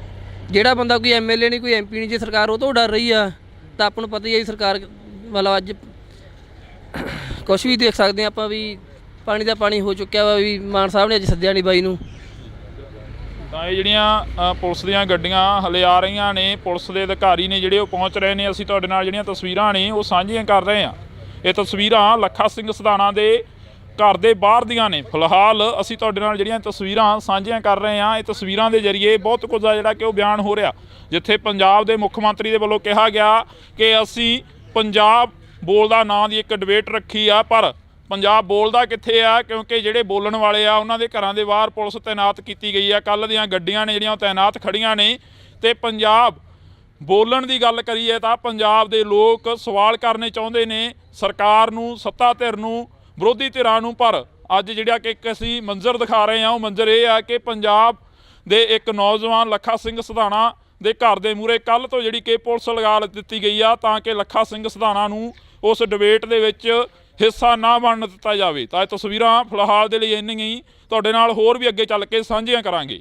ਜਿਹੜਾ ਬੰਦਾ ਕੋਈ MLA ਨਹੀਂ, ਕੋਈ MP ਨਹੀਂ, ਜੇ ਸਰਕਾਰ ਉਹ ਤੋਂ ਡਰ ਰਹੀ ਆ ਤਾਂ ਆਪਾਂ ਨੂੰ ਪਤਾ ਹੀ ਹੈ ਸਰਕਾਰ ਮਤਲਬ ਅੱਜ ਕੁਛ ਵੀ ਦੇਖ ਸਕਦੇ ਹਾਂ ਆਪਾਂ ਵੀ ਪਾਣੀ ਦਾ ਪਾਣੀ ਹੋ ਚੁੱਕਿਆ ਵਾ। ਵੀ ਮਾਨ ਸਾਹਿਬ ਨੇ ਅੱਜ ਸੱਦਿਆ ਨਹੀਂ ਬਾਈ ਨੂੰ। ਤਾਂ ਇਹ ਜਿਹੜੀਆਂ ਪੁਲਿਸ ਦੀਆਂ ਗੱਡੀਆਂ ਹਲੇ ਆ ਰਹੀਆਂ ਨੇ, ਪੁਲਿਸ ਦੇ ਅਧਿਕਾਰੀ ਨੇ ਜਿਹੜੇ ਉਹ ਪਹੁੰਚ ਰਹੇ ਨੇ। ਅਸੀਂ ਤੁਹਾਡੇ ਨਾਲ ਜਿਹੜੀਆਂ ਤਸਵੀਰਾਂ ਨੇ ਉਹ ਸਾਂਝੀਆਂ ਕਰ ਰਹੇ ਹਾਂ। ਇਹ ਤਸਵੀਰਾਂ ਲੱਖਾ ਸਿੰਘ ਸਧਾਣਾ ਦੇ ਘਰ ਦੇ ਬਾਹਰ ਦੀਆਂ ਨੇ। ਫਿਲਹਾਲ ਅਸੀਂ ਤੁਹਾਡੇ ਨਾਲ ਜਿਹੜੀਆਂ ਤਸਵੀਰਾਂ ਸਾਂਝੀਆਂ ਕਰ ਰਹੇ ਹਾਂ, ਇਹ ਤਸਵੀਰਾਂ ਦੇ ਜ਼ਰੀਏ ਬਹੁਤ ਕੁਝ ਆ ਜਿਹੜਾ ਕਿ ਉਹ ਬਿਆਨ ਹੋ ਰਿਹਾ। ਜਿੱਥੇ ਪੰਜਾਬ ਦੇ ਮੁੱਖ ਮੰਤਰੀ ਦੇ ਵੱਲੋਂ ਕਿਹਾ ਗਿਆ ਕਿ ਅਸੀਂ ਪੰਜਾਬ ਬੋਲਦਾ ਨਾਂ ਦੀ ਇੱਕ ਡਿਬੇਟ ਰੱਖੀ ਆ, ਪਰ ਪੰਜਾਬ ਬੋਲਦਾ ਕਿੱਥੇ ਆ? ਕਿਉਂਕਿ ਜਿਹੜੇ ਬੋਲਣ ਵਾਲੇ ਆ ਉਹਨਾਂ ਦੇ ਘਰਾਂ ਦੇ ਬਾਹਰ ਪੁਲਿਸ ਤਾਇਨਾਤ ਕੀਤੀ ਗਈ ਆ। ਕੱਲ੍ਹ ਦੀਆਂ ਗੱਡੀਆਂ ਨੇ ਜਿਹੜੀਆਂ ਉਹ ਤਾਇਨਾਤ ਖੜੀਆਂ ਨੇ। ਤੇ ਪੰਜਾਬ ਬੋਲਣ ਦੀ ਗੱਲ ਕਰੀਏ ਤਾਂ ਪੰਜਾਬ ਦੇ ਲੋਕ ਸਵਾਲ ਕਰਨੇ ਚਾਹੁੰਦੇ ਨੇ ਸਰਕਾਰ ਨੂੰ, ਸੱਤਾ ਧਿਰ ਨੂੰ, ਵਿਰੋਧੀ ਧਿਰਾਂ ਨੂੰ। ਪਰ ਅੱਜ ਜਿਹੜਾ ਕਿ ਇੱਕ ਅਸੀਂ ਮੰਜ਼ਰ ਦਿਖਾ ਰਹੇ ਹਾਂ, ਉਹ ਮੰਜ਼ਰ ਇਹ ਆ ਕਿ ਪੰਜਾਬ ਦੇ ਇੱਕ ਨੌਜਵਾਨ ਲੱਖਾ ਸਿੰਘ ਸਧਾਣਾ ਦੇ ਘਰ ਦੇ ਮੂਹਰੇ ਕੱਲ੍ਹ ਤੋਂ ਜਿਹੜੀ ਕਿ ਪੁਲਿਸ ਲਗਾ ਦਿੱਤੀ ਗਈ ਆ ਤਾਂ ਕਿ ਲੱਖਾ ਸਿੰਘ ਸਧਾਣਾ ਨੂੰ ਉਸ ਡਿਬੇਟ ਦੇ ਵਿੱਚ ਹਿੱਸਾ ਨਾ ਬਣਨ ਦਿੱਤਾ ਜਾਵੇ। ਤਾਂ ਇਹ ਤਸਵੀਰਾਂ ਫਿਲਹਾਲ ਦੇ ਲਈ ਇੰਨੀਆਂ ਹੀ, ਤੁਹਾਡੇ ਨਾਲ ਹੋਰ ਵੀ ਅੱਗੇ ਚੱਲ ਕੇ ਸਾਂਝੀਆਂ ਕਰਾਂਗੇ।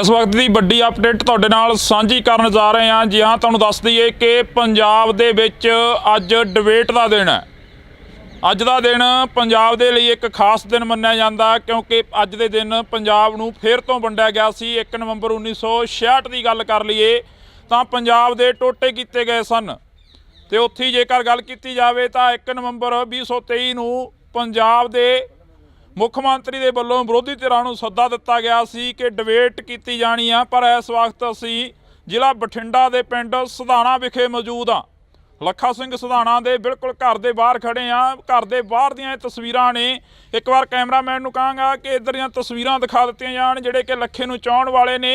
ਇਸ ਵਕਤ ਦੀ ਵੱਡੀ ਅਪਡੇਟ ਤੁਹਾਡੇ ਨਾਲ ਸਾਂਝੀ ਕਰਨ ਜਾ ਰਹੇ ਹਾਂ। ਜੀ ਹਾਂ, ਤੁਹਾਨੂੰ ਦੱਸ ਦਈਏ ਕਿ ਪੰਜਾਬ ਦੇ ਵਿੱਚ ਅੱਜ ਡਿਬੇਟ ਦਾ ਦਿਨ ਹੈ। ਅੱਜ ਦਾ ਦਿਨ ਪੰਜਾਬ ਦੇ ਲਈ ਇੱਕ ਖਾਸ ਦਿਨ ਮੰਨਿਆ ਜਾਂਦਾ ਕਿਉਂਕਿ ਅੱਜ ਦੇ ਦਿਨ ਪੰਜਾਬ ਨੂੰ ਫਿਰ ਤੋਂ ਵੰਡਿਆ ਗਿਆ ਸੀ। 1 ਨਵੰਬਰ 1966 ਦੀ ਗੱਲ ਕਰ ਲਈਏ ਤਾਂ ਪੰਜਾਬ ਦੇ ਟੋਟੇ ਕੀਤੇ ਗਏ ਸਨ। ਤੇ ਉੱਥੇ ਹੀ ਜੇਕਰ ਗੱਲ ਕੀਤੀ ਜਾਵੇ ਤਾਂ 1 ਨਵੰਬਰ 2023 ਨੂੰ ਪੰਜਾਬ ਦੇ ਮੁੱਖ ਮੰਤਰੀ ਦੇ ਵੱਲੋਂ ਵਿਰੋਧੀ ਧਿਰਾਂ ਨੂੰ ਸੱਦਾ ਦਿੱਤਾ ਗਿਆ ਸੀ ਕਿ ਡਿਬੇਟ ਕੀਤੀ ਜਾਣੀ ਆ। ਪਰ ਇਸ ਵਕਤ ਅਸੀਂ ਜ਼ਿਲ੍ਹਾ ਬਠਿੰਡਾ ਦੇ ਪਿੰਡ ਸਧਾਣਾ ਵਿਖੇ ਮੌਜੂਦ ਹਾਂ। ਲੱਖਾ ਸਿੰਘ ਸਧਾਣਾ ਦੇ ਬਿਲਕੁਲ ਘਰ ਦੇ ਬਾਹਰ ਖੜੇ ਆ। ਘਰ ਦੇ ਬਾਹਰ ਦੀਆਂ ਇਹ ਤਸਵੀਰਾਂ ਨੇ। ਇੱਕ ਵਾਰ ਕੈਮਰਾਮੈਨ ਨੂੰ ਕਹਾਂਗਾ ਕਿ ਇੱਧਰ ਦੀਆਂ ਤਸਵੀਰਾਂ ਦਿਖਾ ਦਿੱਤੀਆਂ ਜਾਣ। ਜਿਹੜੇ ਕਿ ਲੱਖੇ ਨੂੰ ਚਾਹੁਣ ਵਾਲੇ ਨੇ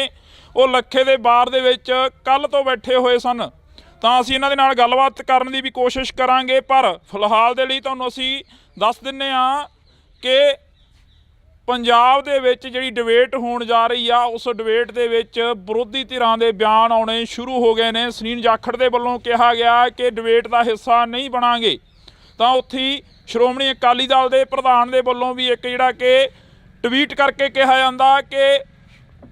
ਉਹ ਲੱਖੇ ਦੇ ਬਾਰ ਦੇ ਵਿੱਚ ਕੱਲ੍ਹ ਤੋਂ ਬੈਠੇ ਹੋਏ ਸਨ। ਤਾਂ ਅਸੀਂ ਇਹਨਾਂ ਦੇ ਨਾਲ ਗੱਲਬਾਤ ਕਰਨ ਦੀ ਵੀ ਕੋਸ਼ਿਸ਼ ਕਰਾਂਗੇ। ਪਰ ਫਿਲਹਾਲ ਦੇ ਲਈ ਤੁਹਾਨੂੰ ਅਸੀਂ ਦੱਸ ਦਿੰਦੇ ਹਾਂ ਕਿ ਪੰਜਾਬ ਦੇ ਵਿੱਚ ਜਿਹੜੀ ਡਿਬੇਟ ਹੋਣ ਜਾ ਰਹੀ ਆ, ਉਸ ਡਿਬੇਟ ਦੇ ਵਿੱਚ ਵਿਰੋਧੀ ਧਿਰਾਂ ਦੇ ਬਿਆਨ ਆਉਣੇ ਸ਼ੁਰੂ ਹੋ ਗਏ ਨੇ। ਸੁਨੀਲ ਜਾਖੜ ਦੇ ਵੱਲੋਂ ਕਿਹਾ ਗਿਆ ਕਿ ਡਿਬੇਟ ਦਾ ਹਿੱਸਾ ਨਹੀਂ ਬਣਾਂਗੇ। ਤਾਂ ਉੱਥੇ ਸ਼੍ਰੋਮਣੀ ਅਕਾਲੀ ਦਲ ਦੇ ਪ੍ਰਧਾਨ ਦੇ ਵੱਲੋਂ ਵੀ ਇੱਕ ਜਿਹੜਾ ਕਿ ਟਵੀਟ ਕਰਕੇ ਕਿਹਾ ਜਾਂਦਾ ਕਿ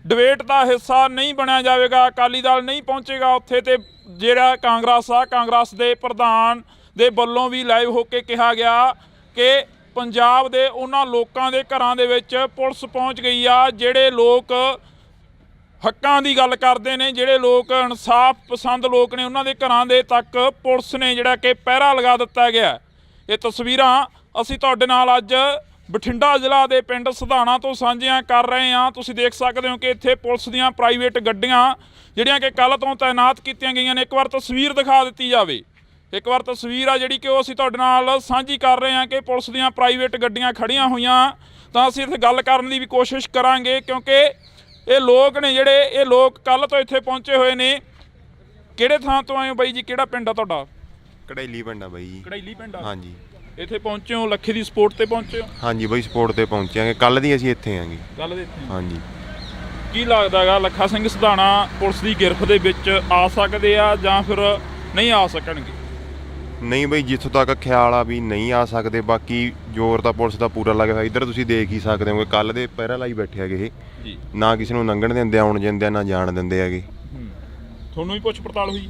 ਡਿਬੇਟ ਦਾ ਹਿੱਸਾ ਨਹੀਂ ਬਣਿਆ ਜਾਵੇਗਾ, ਅਕਾਲੀ ਦਲ ਨਹੀਂ ਪਹੁੰਚੇਗਾ ਉੱਥੇ। ਤੇ ਜਿਹੜਾ ਕਾਂਗਰਸ ਦੇ ਪ੍ਰਧਾਨ ਦੇ ਵੱਲੋਂ ਵੀ ਲਾਈਵ ਹੋ ਕੇ ਕਿਹਾ ਗਿਆ ਕਿ ਪੰਜਾਬ ਦੇ ਉਹਨਾਂ ਲੋਕਾਂ ਦੇ ਘਰਾਂ ਦੇ ਵਿੱਚ ਪੁਲਿਸ ਪਹੁੰਚ ਗਈ ਆ ਜਿਹੜੇ ਲੋਕ ਹੱਕਾਂ ਦੀ ਗੱਲ ਕਰਦੇ ਨੇ, ਜਿਹੜੇ ਲੋਕ ਇਨਸਾਫ ਪਸੰਦ ਲੋਕ ਨੇ, ਉਹਨਾਂ ਦੇ ਘਰਾਂ ਦੇ ਤੱਕ ਪੁਲਿਸ ਨੇ ਜਿਹੜਾ ਕਿ ਪਹਿਰਾ ਲਗਾ ਦਿੱਤਾ ਗਿਆ। ਇਹ ਤਸਵੀਰਾਂ ਅਸੀਂ ਤੁਹਾਡੇ ਨਾਲ ਅੱਜ ਬਠਿੰਡਾ ਜ਼ਿਲ੍ਹਾ ਦੇ ਪਿੰਡ ਸਧਾਣਾ ਤੋਂ ਸਾਂਝੀਆਂ ਕਰ ਰਹੇ ਹਾਂ। ਤੁਸੀਂ ਦੇਖ ਸਕਦੇ ਹੋ ਕਿ ਇੱਥੇ ਪੁਲਿਸ ਦੀਆਂ ਪ੍ਰਾਈਵੇਟ ਗੱਡੀਆਂ ਜਿਹੜੀਆਂ ਕਿ ਕੱਲ੍ਹ ਤੋਂ ਤਾਇਨਾਤ ਕੀਤੀਆਂ ਗਈਆਂ ਨੇ। ਇੱਕ ਵਾਰ ਤਸਵੀਰ ਦਿਖਾ ਦਿੱਤੀ ਜਾਵੇ। ਇੱਕ ਵਾਰ ਤਸਵੀਰ ਆ ਜਿਹੜੀ ਕਿ ਉਹ ਅਸੀਂ ਤੁਹਾਡੇ ਨਾਲ ਸਾਂਝੀ ਕਰ ਰਹੇ ਹਾਂ ਕਿ ਪੁਲਿਸ ਦੀਆਂ ਪ੍ਰਾਈਵੇਟ ਗੱਡੀਆਂ ਖੜੀਆਂ ਹੋਈਆਂ। ਤਾਂ ਅਸੀਂ ਇੱਥੇ ਗੱਲ ਕਰਨ ਦੀ ਵੀ ਕੋਸ਼ਿਸ਼ ਕਰਾਂਗੇ ਕਿਉਂਕਿ ਇਹ ਲੋਕ ਨੇ ਜਿਹੜੇ ਇਹ ਲੋਕ ਕੱਲ੍ਹ ਤੋਂ ਇੱਥੇ ਪਹੁੰਚੇ ਹੋਏ ਨੇ। ਕਿਹੜੇ ਥਾਂ ਤੋਂ ਆਏ ਹੋ ਬਾਈ ਜੀ? ਕਿਹੜਾ ਪਿੰਡ ਆ ਤੁਹਾਡਾ? ਕੜੈਲੀ ਪਿੰਡ ਆ ਬਾਈ ਜੀ। ਕੜੈਲੀ ਪਿੰਡ ਆ। ਹਾਂਜੀ। ਇੱਥੇ ਪਹੁੰਚੇ ਹੋ ਲੱਖੇ ਦੀ ਸਪੋਰਟ ਤੇ ਪਹੁੰਚੇ ਹੋ? ਹਾਂਜੀ ਬਾਈ, ਸਪੋਰਟ ਤੇ ਪਹੁੰਚਾਂਗੇ। ਕੱਲ ਦੀ ਅਸੀਂ ਇੱਥੇ ਆਂਗੇ। ਕੱਲ੍ਹ ਦੇ ਇੱਥੇ ਹਾਂਜੀ। ਕੀ ਲੱਗਦਾ ਹੈਗਾ ਲੱਖਾ ਸਿੰਘ ਸਧਾਣਾ ਪੁਲਿਸ ਦੀ ਗਿਰਫਤ ਦੇ ਵਿੱਚ ਆ ਸਕਦੇ ਆ ਜਾਂ ਫਿਰ ਨਹੀਂ ਆ ਸਕਣਗੇ? ਨਹੀਂ ਬਾਈ, ਜਿੱਥੋਂ ਤੱਕ ਖਿਆਲ ਆ ਵੀ ਨਹੀਂ ਆ ਸਕਦੇ। ਬਾਕੀ ਜ਼ੋਰ ਤਾਂ ਪੁਲਿਸ ਦਾ ਪੂਰਾ ਲੱਗਿਆ ਹੋਇਆ। ਇੱਧਰ ਤੁਸੀਂ ਦੇਖ ਹੀ ਸਕਦੇ ਹੋ, ਕੱਲ ਦੇ ਪਹਿਰਾ ਲਾਈ ਬੈਠੇ ਹੈਗੇ ਇਹ। ਜੀ। ਨਾ ਕਿਸੇ ਨੂੰ ਲੰਘਣ ਦਿੰਦੇ, ਆਉਣ ਦਿੰਦੇ, ਨਾ ਜਾਣ ਦਿੰਦੇ ਹੈਗੇ। ਤੁਹਾਨੂੰ ਵੀ ਪੁੱਛ ਪੜਤਾਲ ਹੋਈ?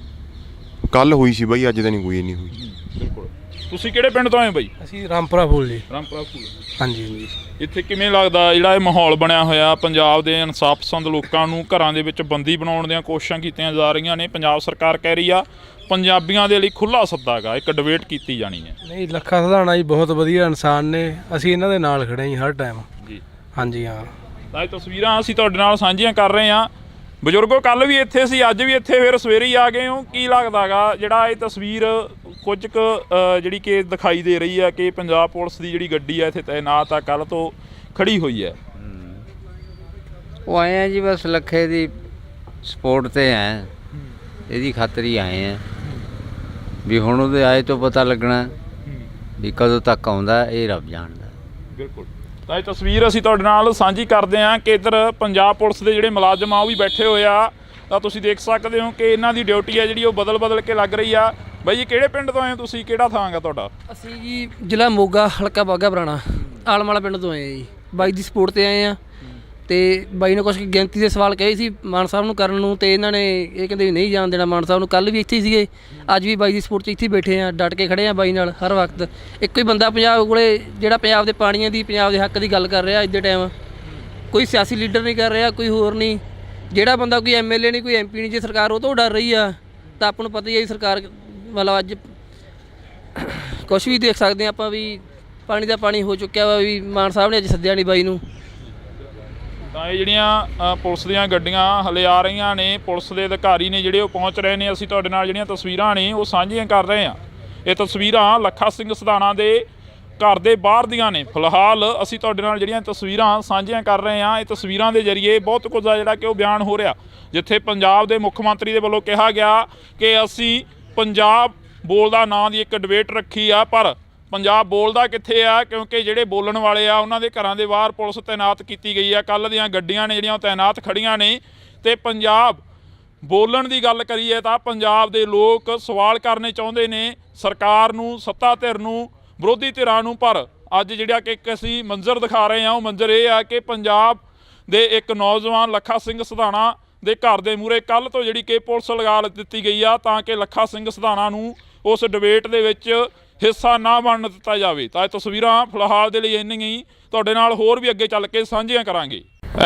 ਕੱਲ ਹੋਈ ਸੀ ਬਾਈ, ਅੱਜ ਤਾਂ ਨਹੀਂ ਕੋਈ ਨਹੀਂ ਹੋਈ। ਬਿਲਕੁਲ। ਤੁਸੀਂ ਕਿਹੜੇ ਪਿੰਡ ਤੋਂ ਆਏ ਹੋ ਬਾਈ? ਅਸੀਂ ਰਾਮਪੁਰਾ ਫੂਲ ਜੀ। ਰਾਮਪੁਰਾ ਫੂਲ। ਹਾਂਜੀ। ਇੱਥੇ ਕਿਵੇਂ ਲੱਗਦਾ ਜਿਹੜਾ ਇਹ ਮਾਹੌਲ ਬਣਿਆ ਹੋਇਆ ਪੰਜਾਬ ਦੇ ਇਨਸਾਫ ਪਸੰਦ ਲੋਕਾਂ ਨੂੰ ਘਰਾਂ ਦੇ ਵਿੱਚ ਬੰਦੀ ਬਣਾਉਣ ਦੀਆਂ ਕੋਸ਼ਿਸ਼ਾਂ ਕੀਤੀਆਂ ਜਾ ਰਹੀਆਂ ਨੇ। ਪੰਜਾਬ ਸਰਕਾਰ ਕਹਿ ਰਹੀ ਆ ਪੰਜਾਬੀਆਂ ਦੇ ਲਈ ਖੁੱਲ੍ਹਾ ਸੱਦਾ ਗਾ, ਇੱਕ ਡਿਬੇਟ ਕੀਤੀ ਜਾਣੀ ਹੈ। ਨਹੀਂ, ਲੱਖਾ ਸਧਾਣਾ ਜੀ ਬਹੁਤ ਵਧੀਆ ਇਨਸਾਨ ਨੇ, ਅਸੀਂ ਇਹਨਾਂ ਦੇ ਨਾਲ ਖੜੇ ਜੀ ਹਰ ਟਾਈਮ। ਜੀ। ਹਾਂਜੀ ਹਾਂ। ਤਾਂ ਇਹ ਤਸਵੀਰਾਂ ਅਸੀਂ ਤੁਹਾਡੇ ਨਾਲ ਸਾਂਝੀਆਂ ਕਰ ਰਹੇ ਹਾਂ। ਬਜ਼ੁਰਗੋ ਕੱਲ੍ਹ ਵੀ ਇੱਥੇ ਸੀ, ਅੱਜ ਵੀ ਇੱਥੇ, ਫਿਰ ਸਵੇਰੇ ਹੀ ਆ ਗਏ ਹੋ। ਕੀ ਲੱਗਦਾ ਗਾ ਜਿਹੜਾ ਇਹ ਤਸਵੀਰ ਕੁਝ ਕੁ ਜਿਹੜੀ ਕਿ ਦਿਖਾਈ ਦੇ ਰਹੀ ਹੈ ਕਿ ਪੰਜਾਬ ਪੁਲਿਸ ਦੀ ਜਿਹੜੀ ਗੱਡੀ ਹੈ ਇੱਥੇ ਤਾਇਨਾਤ ਆ, ਕੱਲ੍ਹ ਤੋਂ ਖੜੀ ਹੋਈ ਹੈ? ਉਹ ਆਏ ਆ ਜੀ ਬਸ ਲੱਖੇ ਦੀ ਸਪੋਰਟ ਤੇ ਆਏ, ਇਹਦੀ ਖਾਤਰ ਹੀ ਆਏ ਆ ਵੀ ਹੁਣ ਉਹਦੇ ਆਏ ਤੋਂ ਪਤਾ ਲੱਗਣਾ ਵੀ ਕਦੋਂ ਤੱਕ ਆਉਂਦਾ, ਇਹ ਰੱਬ ਜਾਣਦਾ। ਬਿਲਕੁਲ। ਤਾਂ ਇਹ ਤਸਵੀਰ ਅਸੀਂ ਤੁਹਾਡੇ ਨਾਲ ਸਾਂਝੀ ਕਰਦੇ ਹਾਂ ਕਿ ਇੱਧਰ ਪੰਜਾਬ ਪੁਲਿਸ ਦੇ ਜਿਹੜੇ ਮੁਲਾਜ਼ਮ ਆ ਉਹ ਵੀ ਬੈਠੇ ਹੋਏ ਆ। ਤਾਂ ਤੁਸੀਂ ਦੇਖ ਸਕਦੇ ਹੋ ਕਿ ਇਹਨਾਂ ਦੀ ਡਿਊਟੀ ਹੈ ਜਿਹੜੀ ਉਹ ਬਦਲ ਕੇ ਲੱਗ ਰਹੀ ਆ। ਬਾਈ ਜੀ ਕਿਹੜੇ ਪਿੰਡ ਤੋਂ ਆਏ ਹੋ ਤੁਸੀਂ? ਕਿਹੜਾ ਥਾਂ ਗਾ ਤੁਹਾਡਾ? ਅਸੀਂ ਜੀ ਜ਼ਿਲ੍ਹਾ ਮੋਗਾ, ਹਲਕਾ ਬਾਘਾ ਪੁਰਾਣਾ, ਆਲਮ ਵਾਲਾ ਪਿੰਡ ਤੋਂ ਆਏ ਆ ਜੀ। ਬਾਈ ਦੀ ਸਪੋਰਟ ਤੇ ਆਏ ਆ ਤੇ ਬਾਈ ਨੇ ਕੁਛ ਗਿਣਤੀ ਦੇ ਸਵਾਲ ਕਹੇ ਸੀ ਮਾਨ ਸਾਹਿਬ ਨੂੰ ਕਰਨ ਨੂੰ, ਤੇ ਇਹਨਾਂ ਨੇ ਇਹ ਕਹਿੰਦੇ ਵੀ ਨਹੀਂ ਜਾਣ ਦੇਣਾ ਮਾਨ ਸਾਹਿਬ ਨੂੰ। ਕੱਲ੍ਹ ਵੀ ਇੱਥੇ ਹੀ ਸੀਗੇ, ਅੱਜ ਵੀ ਬਾਈ ਦੀ ਸਪੋਰਟ 'ਚ ਇੱਥੇ ਬੈਠੇ ਆ, ਡਟ ਕੇ ਖੜੇ ਆ ਬਾਈ ਨਾਲ ਹਰ ਵਕਤ। ਇੱਕੋ ਹੀ ਬੰਦਾ ਪੰਜਾਬ ਕੋਲੇ ਜਿਹੜਾ ਪੰਜਾਬ ਦੇ ਪਾਣੀਆਂ ਦੀ, ਪੰਜਾਬ ਦੇ ਹੱਕ ਦੀ ਗੱਲ ਕਰ ਰਿਹਾ ਅੱਜ ਦੇ ਟਾਈਮ। ਕੋਈ ਸਿਆਸੀ ਲੀਡਰ ਨਹੀਂ ਕਰ ਰਿਹਾ, ਕੋਈ ਹੋਰ ਨਹੀਂ। ਜਿਹੜਾ ਬੰਦਾ ਕੋਈ MLA ਨਹੀਂ, ਕੋਈ MP ਨਹੀਂ, ਜੇ ਸਰਕਾਰ ਉਹ ਤੋਂ ਡਰ ਰਹੀ ਆ ਤਾਂ ਆਪਾਂ ਨੂੰ ਪਤਾ ਹੀ ਹੈ ਸਰਕਾਰ ਮਤਲਬ ਅੱਜ ਕੁਛ ਵੀ ਦੇਖ ਸਕਦੇ ਆਪਾਂ ਵੀ ਪਾਣੀ ਦਾ ਪਾਣੀ ਹੋ ਚੁੱਕਿਆ ਵਾ। ਵੀ ਮਾਨ ਸਾਹਿਬ ਨੇ ਅੱਜ ਸੱਦਿਆ ਨਹੀਂ ਬਾਈ ਨੂੰ। ਤਾਂ ਇਹ ਜਿਹੜੀਆਂ ਪੁਲਿਸ ਦੀਆਂ ਗੱਡੀਆਂ ਹਲੇ ਆ ਰਹੀਆਂ ਨੇ, ਪੁਲਿਸ ਦੇ ਅਧਿਕਾਰੀ ਨੇ ਜਿਹੜੇ ਉਹ ਪਹੁੰਚ ਰਹੇ ਨੇ। ਅਸੀਂ ਤੁਹਾਡੇ ਨਾਲ ਜਿਹੜੀਆਂ ਤਸਵੀਰਾਂ ਨੇ ਉਹ ਸਾਂਝੀਆਂ ਕਰ ਰਹੇ ਹਾਂ। ਇਹ ਤਸਵੀਰਾਂ ਲੱਖਾ ਸਿੰਘ ਸਧਾਣਾ ਦੇ ਘਰ ਦੇ ਬਾਹਰ ਦੀਆਂ ਨੇ। ਫਿਲਹਾਲ ਅਸੀਂ ਤੁਹਾਡੇ ਨਾਲ ਜਿਹੜੀਆਂ ਤਸਵੀਰਾਂ ਸਾਂਝੀਆਂ ਕਰ ਰਹੇ ਹਾਂ, ਇਹ ਤਸਵੀਰਾਂ ਦੇ ਜ਼ਰੀਏ ਬਹੁਤ ਕੁਝ ਆ ਜਿਹੜਾ ਕਿ ਉਹ ਬਿਆਨ ਹੋ ਰਿਹਾ। ਜਿੱਥੇ ਪੰਜਾਬ ਦੇ ਮੁੱਖ ਮੰਤਰੀ ਦੇ ਵੱਲੋਂ ਕਿਹਾ ਗਿਆ ਕਿ ਅਸੀਂ ਪੰਜਾਬ ਬੋਲਦਾ ਨਾਂ ਦੀ ਇੱਕ ਡਿਬੇਟ ਰੱਖੀ ਆ, ਪਰ ਪੰਜਾਬ ਬੋਲਦਾ ਕਿੱਥੇ ਆ? ਕਿਉਂਕਿ ਜਿਹੜੇ ਬੋਲਣ ਵਾਲੇ ਆ ਉਹਨਾਂ ਦੇ ਘਰਾਂ ਦੇ ਬਾਹਰ ਪੁਲਿਸ ਤਾਇਨਾਤ ਕੀਤੀ ਗਈ ਆ। ਕੱਲ੍ਹ ਦੀਆਂ ਗੱਡੀਆਂ ਨੇ ਜਿਹੜੀਆਂ ਉਹ ਤਾਇਨਾਤ ਖੜੀਆਂ ਨੇ। ਤੇ ਪੰਜਾਬ ਬੋਲਣ ਦੀ ਗੱਲ ਕਰੀਏ ਤਾਂ ਪੰਜਾਬ ਦੇ ਲੋਕ ਸਵਾਲ ਕਰਨੇ ਚਾਹੁੰਦੇ ਨੇ ਸਰਕਾਰ ਨੂੰ, ਸੱਤਾ ਧਿਰ ਨੂੰ, ਵਿਰੋਧੀ ਧਿਰਾਂ ਨੂੰ। ਪਰ ਅੱਜ ਜਿਹੜਾ ਕਿ ਇੱਕ ਅਸੀਂ ਮੰਜ਼ਰ ਦਿਖਾ ਰਹੇ ਹਾਂ, ਉਹ ਮੰਜ਼ਰ ਇਹ ਆ ਕਿ ਪੰਜਾਬ ਦੇ ਇੱਕ ਨੌਜਵਾਨ ਲੱਖਾ ਸਿੰਘ ਸਧਾਣਾ ਦੇ ਘਰ ਦੇ ਮੂਹਰੇ ਕੱਲ੍ਹ ਤੋਂ ਜਿਹੜੀ ਕਿ ਪੁਲਿਸ ਲਗਾ ਦਿੱਤੀ ਗਈ ਆ ਤਾਂ ਕਿ ਲੱਖਾ ਸਿੰਘ ਸਧਾਣਾ ਨੂੰ ਉਸ ਡਿਬੇਟ ਦੇ ਵਿੱਚ ਹਿੱਸਾ ਨਾ ਬਣਨ ਦਿੱਤਾ ਜਾਵੇ। ਤਾਂ ਇਹ ਤਸਵੀਰਾਂ ਫਿਲਹਾਲ ਦੇ ਲਈ ਇੰਨੀਆਂ ਹੀ, ਤੁਹਾਡੇ ਨਾਲ ਹੋਰ ਵੀ ਅੱਗੇ ਚੱਲ ਕੇ ਸਾਂਝੀਆਂ ਕਰਾਂਗੇ।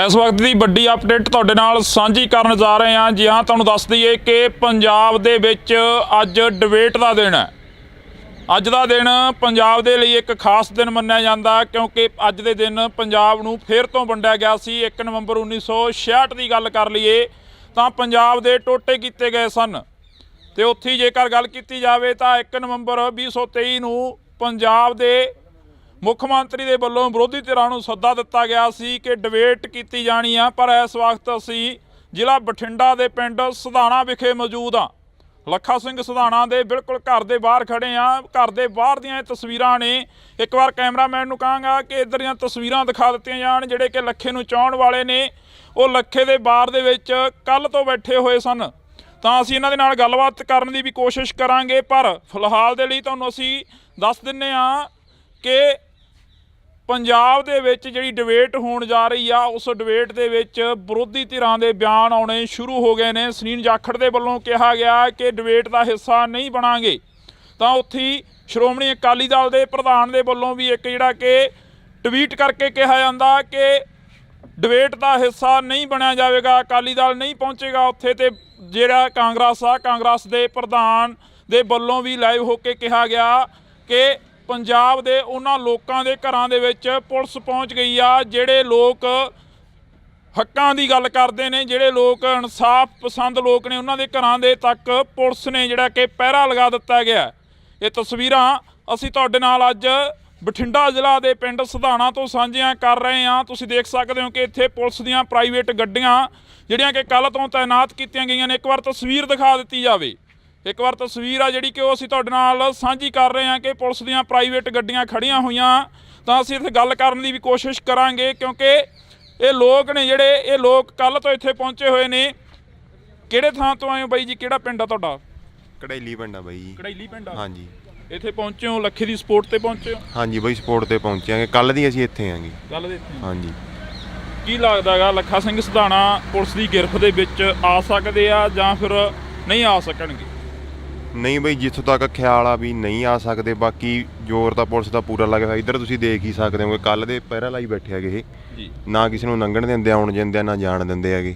ਇਸ ਵਕਤ ਦੀ ਵੱਡੀ ਅਪਡੇਟ ਤੁਹਾਡੇ ਨਾਲ ਸਾਂਝੀ ਕਰਨ ਜਾ ਰਹੇ ਹਾਂ। ਜੀ ਹਾਂ, ਤੁਹਾਨੂੰ ਦੱਸ ਦਈਏ ਕਿ ਪੰਜਾਬ ਦੇ ਵਿੱਚ ਅੱਜ ਡਿਬੇਟ ਦਾ ਦਿਨ ਹੈ। ਅੱਜ ਦਾ ਦਿਨ ਪੰਜਾਬ ਦੇ ਲਈ ਇੱਕ ਖਾਸ ਦਿਨ ਮੰਨਿਆ ਜਾਂਦਾ ਕਿਉਂਕਿ ਅੱਜ ਦੇ ਦਿਨ ਪੰਜਾਬ ਨੂੰ ਫਿਰ ਤੋਂ ਵੰਡਿਆ ਗਿਆ ਸੀ। 1 ਨਵੰਬਰ 1966 ਦੀ ਗੱਲ ਕਰ ਲਈਏ ਤਾਂ ਪੰਜਾਬ ਦੇ ਟੋਟੇ ਕੀਤੇ ਗਏ ਸਨ। ਤੇ ਉੱਥੇ ਹੀ ਜੇਕਰ ਗੱਲ ਕੀਤੀ ਜਾਵੇ ਤਾਂ 1 ਨਵੰਬਰ 2023 ਨੂੰ ਪੰਜਾਬ ਦੇ ਮੁੱਖ ਮੰਤਰੀ ਦੇ ਵੱਲੋਂ ਵਿਰੋਧੀ ਧਿਰਾਂ ਨੂੰ ਸੱਦਾ ਦਿੱਤਾ ਗਿਆ ਸੀ ਕਿ ਡਿਬੇਟ ਕੀਤੀ ਜਾਣੀ ਆ। ਪਰ ਇਸ ਵਕਤ ਅਸੀਂ ਜ਼ਿਲ੍ਹਾ ਬਠਿੰਡਾ ਦੇ ਪਿੰਡ ਸਧਾਣਾ ਵਿਖੇ ਮੌਜੂਦ ਹਾਂ। ਲੱਖਾ ਸਿੰਘ ਸਧਾਣਾ ਦੇ ਬਿਲਕੁਲ ਘਰ ਦੇ ਬਾਹਰ ਖੜੇ ਆ। ਘਰ ਦੇ ਬਾਹਰ ਦੀਆਂ ਇਹ ਤਸਵੀਰਾਂ ਨੇ। ਇੱਕ ਵਾਰ ਕੈਮਰਾਮੈਨ ਨੂੰ ਕਹਾਂਗਾ ਕਿ ਇੱਧਰ ਦੀਆਂ ਤਸਵੀਰਾਂ ਦਿਖਾ ਦਿੱਤੀਆਂ ਜਾਣ। ਜਿਹੜੇ ਕਿ ਲੱਖੇ ਨੂੰ ਚਾਹੁਣ ਵਾਲੇ ਨੇ ਉਹ ਲੱਖੇ ਦੇ ਬਾਰ ਦੇ ਵਿੱਚ ਕੱਲ੍ਹ ਤੋਂ ਬੈਠੇ ਹੋਏ ਸਨ। ਤਾਂ ਅਸੀਂ ਇਹਨਾਂ ਦੇ ਨਾਲ ਗੱਲਬਾਤ ਕਰਨ ਦੀ ਵੀ ਕੋਸ਼ਿਸ਼ ਕਰਾਂਗੇ। ਪਰ ਫਿਲਹਾਲ ਦੇ ਲਈ ਤੁਹਾਨੂੰ ਅਸੀਂ ਦੱਸ ਦਿੰਦੇ ਹਾਂ ਕਿ ਪੰਜਾਬ ਦੇ ਵਿੱਚ ਜਿਹੜੀ ਡਿਬੇਟ ਹੋਣ ਜਾ ਰਹੀ ਆ, ਉਸ ਡਿਬੇਟ ਦੇ ਵਿੱਚ ਵਿਰੋਧੀ ਧਿਰਾਂ ਦੇ ਬਿਆਨ ਆਉਣੇ ਸ਼ੁਰੂ ਹੋ ਗਏ ਨੇ। ਸੁਨੀਲ ਜਾਖੜ ਦੇ ਵੱਲੋਂ ਕਿਹਾ ਗਿਆ ਕਿ ਡਿਬੇਟ ਦਾ ਹਿੱਸਾ ਨਹੀਂ ਬਣਾਂਗੇ। ਤਾਂ ਉੱਥੇ ਹੀ ਸ਼੍ਰੋਮਣੀ ਅਕਾਲੀ ਦਲ ਦੇ ਪ੍ਰਧਾਨ ਦੇ ਵੱਲੋਂ ਵੀ ਇੱਕ ਜਿਹੜਾ ਕਿ ਟਵੀਟ ਕਰਕੇ ਕਿਹਾ ਜਾਂਦਾ ਕਿ ਡਿਬੇਟ ਦਾ ਹਿੱਸਾ ਨਹੀਂ ਬਣਿਆ ਜਾਵੇਗਾ, ਅਕਾਲੀ ਦਲ ਨਹੀਂ ਪਹੁੰਚੇਗਾ ਉੱਥੇ। ਤੇ ਜਿਹੜਾ ਕਾਂਗਰਸ ਦੇ ਪ੍ਰਧਾਨ ਦੇ ਵੱਲੋਂ ਵੀ ਲਾਈਵ ਹੋ ਕੇ ਕਿਹਾ ਗਿਆ ਕਿ ਪੰਜਾਬ ਦੇ ਉਹਨਾਂ ਲੋਕਾਂ ਦੇ ਘਰਾਂ ਦੇ ਵਿੱਚ ਪੁਲਿਸ ਪਹੁੰਚ ਗਈ ਆ ਜਿਹੜੇ ਲੋਕ ਹੱਕਾਂ ਦੀ ਗੱਲ ਕਰਦੇ ਨੇ, ਜਿਹੜੇ ਲੋਕ ਇਨਸਾਫ ਪਸੰਦ ਲੋਕ ਨੇ, ਉਹਨਾਂ ਦੇ ਘਰਾਂ ਦੇ ਤੱਕ ਪੁਲਿਸ ਨੇ ਜਿਹੜਾ ਕਿ ਪਹਿਰਾ ਲਗਾ ਦਿੱਤਾ ਗਿਆ। ਇਹ ਤਸਵੀਰਾਂ ਅਸੀਂ ਤੁਹਾਡੇ ਨਾਲ ਅੱਜ ਬਠਿੰਡਾ ਜ਼ਿਲ੍ਹਾ ਦੇ ਪਿੰਡ ਸਧਾਣਾ ਤੋਂ ਸਾਂਝੀਆਂ ਕਰ ਰਹੇ ਹਾਂ। ਤੁਸੀਂ ਦੇਖ ਸਕਦੇ ਹੋ ਕਿ ਇੱਥੇ ਪੁਲਿਸ ਦੀਆਂ ਪ੍ਰਾਈਵੇਟ ਗੱਡੀਆਂ ਜਿਹੜੀਆਂ ਕਿ ਕੱਲ੍ਹ ਤੋਂ ਤਾਇਨਾਤ ਕੀਤੀਆਂ ਗਈਆਂ ਨੇ। ਇੱਕ ਵਾਰ ਤਸਵੀਰ ਦਿਖਾ ਦਿੱਤੀ ਜਾਵੇ, ਇੱਕ ਵਾਰ ਤਸਵੀਰ ਆ ਜਿਹੜੀ ਕਿ ਉਹ ਅਸੀਂ ਤੁਹਾਡੇ ਨਾਲ ਸਾਂਝੀ ਕਰ ਰਹੇ ਹਾਂ ਕਿ ਪੁਲਿਸ ਦੀਆਂ ਪ੍ਰਾਈਵੇਟ ਗੱਡੀਆਂ ਖੜੀਆਂ ਹੋਈਆਂ। ਤਾਂ ਅਸੀਂ ਇੱਥੇ ਗੱਲ ਕਰਨ ਦੀ ਵੀ ਕੋਸ਼ਿਸ਼ ਕਰਾਂਗੇ ਕਿਉਂਕਿ ਇਹ ਲੋਕ ਨੇ ਜਿਹੜੇ ਇਹ ਲੋਕ ਕੱਲ੍ਹ ਤੋਂ ਇੱਥੇ ਪਹੁੰਚੇ ਹੋਏ ਨੇ। ਕਿਹੜੇ ਥਾਂ ਤੋਂ ਆਏ ਹੋ ਬਾਈ ਜੀ, ਕਿਹੜਾ ਪਿੰਡ ਆ ਤੁਹਾਡਾ? ਕੜੈਲੀ ਪਿੰਡ ਆ ਬਾਈ ਜੀ। ਕੜੈਲੀ ਪਿੰਡ ਆ? ਹਾਂਜੀ। ਇੱਥੇ ਪਹੁੰਚੇ ਹੋ ਲੱਖੇ ਦੀ ਸਪੋਰਟ ਤੇ ਪਹੁੰਚੇ ਹੋ? ਹਾਂਜੀ ਬਾਈ, ਸਪੋਰਟ ਤੇ ਪਹੁੰਚਾਂਗੇ, ਕੱਲ ਦੀ ਅਸੀਂ ਇੱਥੇ ਆਂਗੇ। ਕੱਲ੍ਹ ਦੇ ਇੱਥੇ? ਹਾਂਜੀ। ਕੀ ਲੱਗਦਾ ਗਾ ਲੱਖਾ ਸਿੰਘ ਸਧਾਣਾ ਪੁਲਿਸ ਦੀ ਗਿਰਫਤ ਦੇ ਵਿੱਚ ਆ ਸਕਦੇ ਆ ਜਾਂ ਫਿਰ ਨਹੀਂ ਆ ਸਕਣਗੇ? ਨਹੀਂ ਬਈ, ਜਿੱਥੋਂ ਤੱਕ ਖਿਆਲ ਆ ਵੀ ਨਹੀਂ ਆ ਸਕਦੇ, ਬਾਕੀ ਜ਼ੋਰ ਤਾਂ ਪੁਲਿਸ ਦਾ ਪੂਰਾ ਲੱਗਿਆ ਹੋਇਆ। ਇੱਧਰ ਤੁਸੀਂ ਦੇਖ ਹੀ ਸਕਦੇ ਹੋ, ਕੱਲ ਦੇ ਪਹਿਰਾ ਲਾਈ ਬੈਠੇ ਹੈਗੇ ਇਹ, ਜੀ। ਨਾ ਕਿਸੇ ਨੂੰ ਲੰਘਣ ਦਿੰਦੇ, ਆਉਣ ਦਿੰਦੇ, ਨਾ ਜਾਣ ਦਿੰਦੇ ਹੈਗੇ।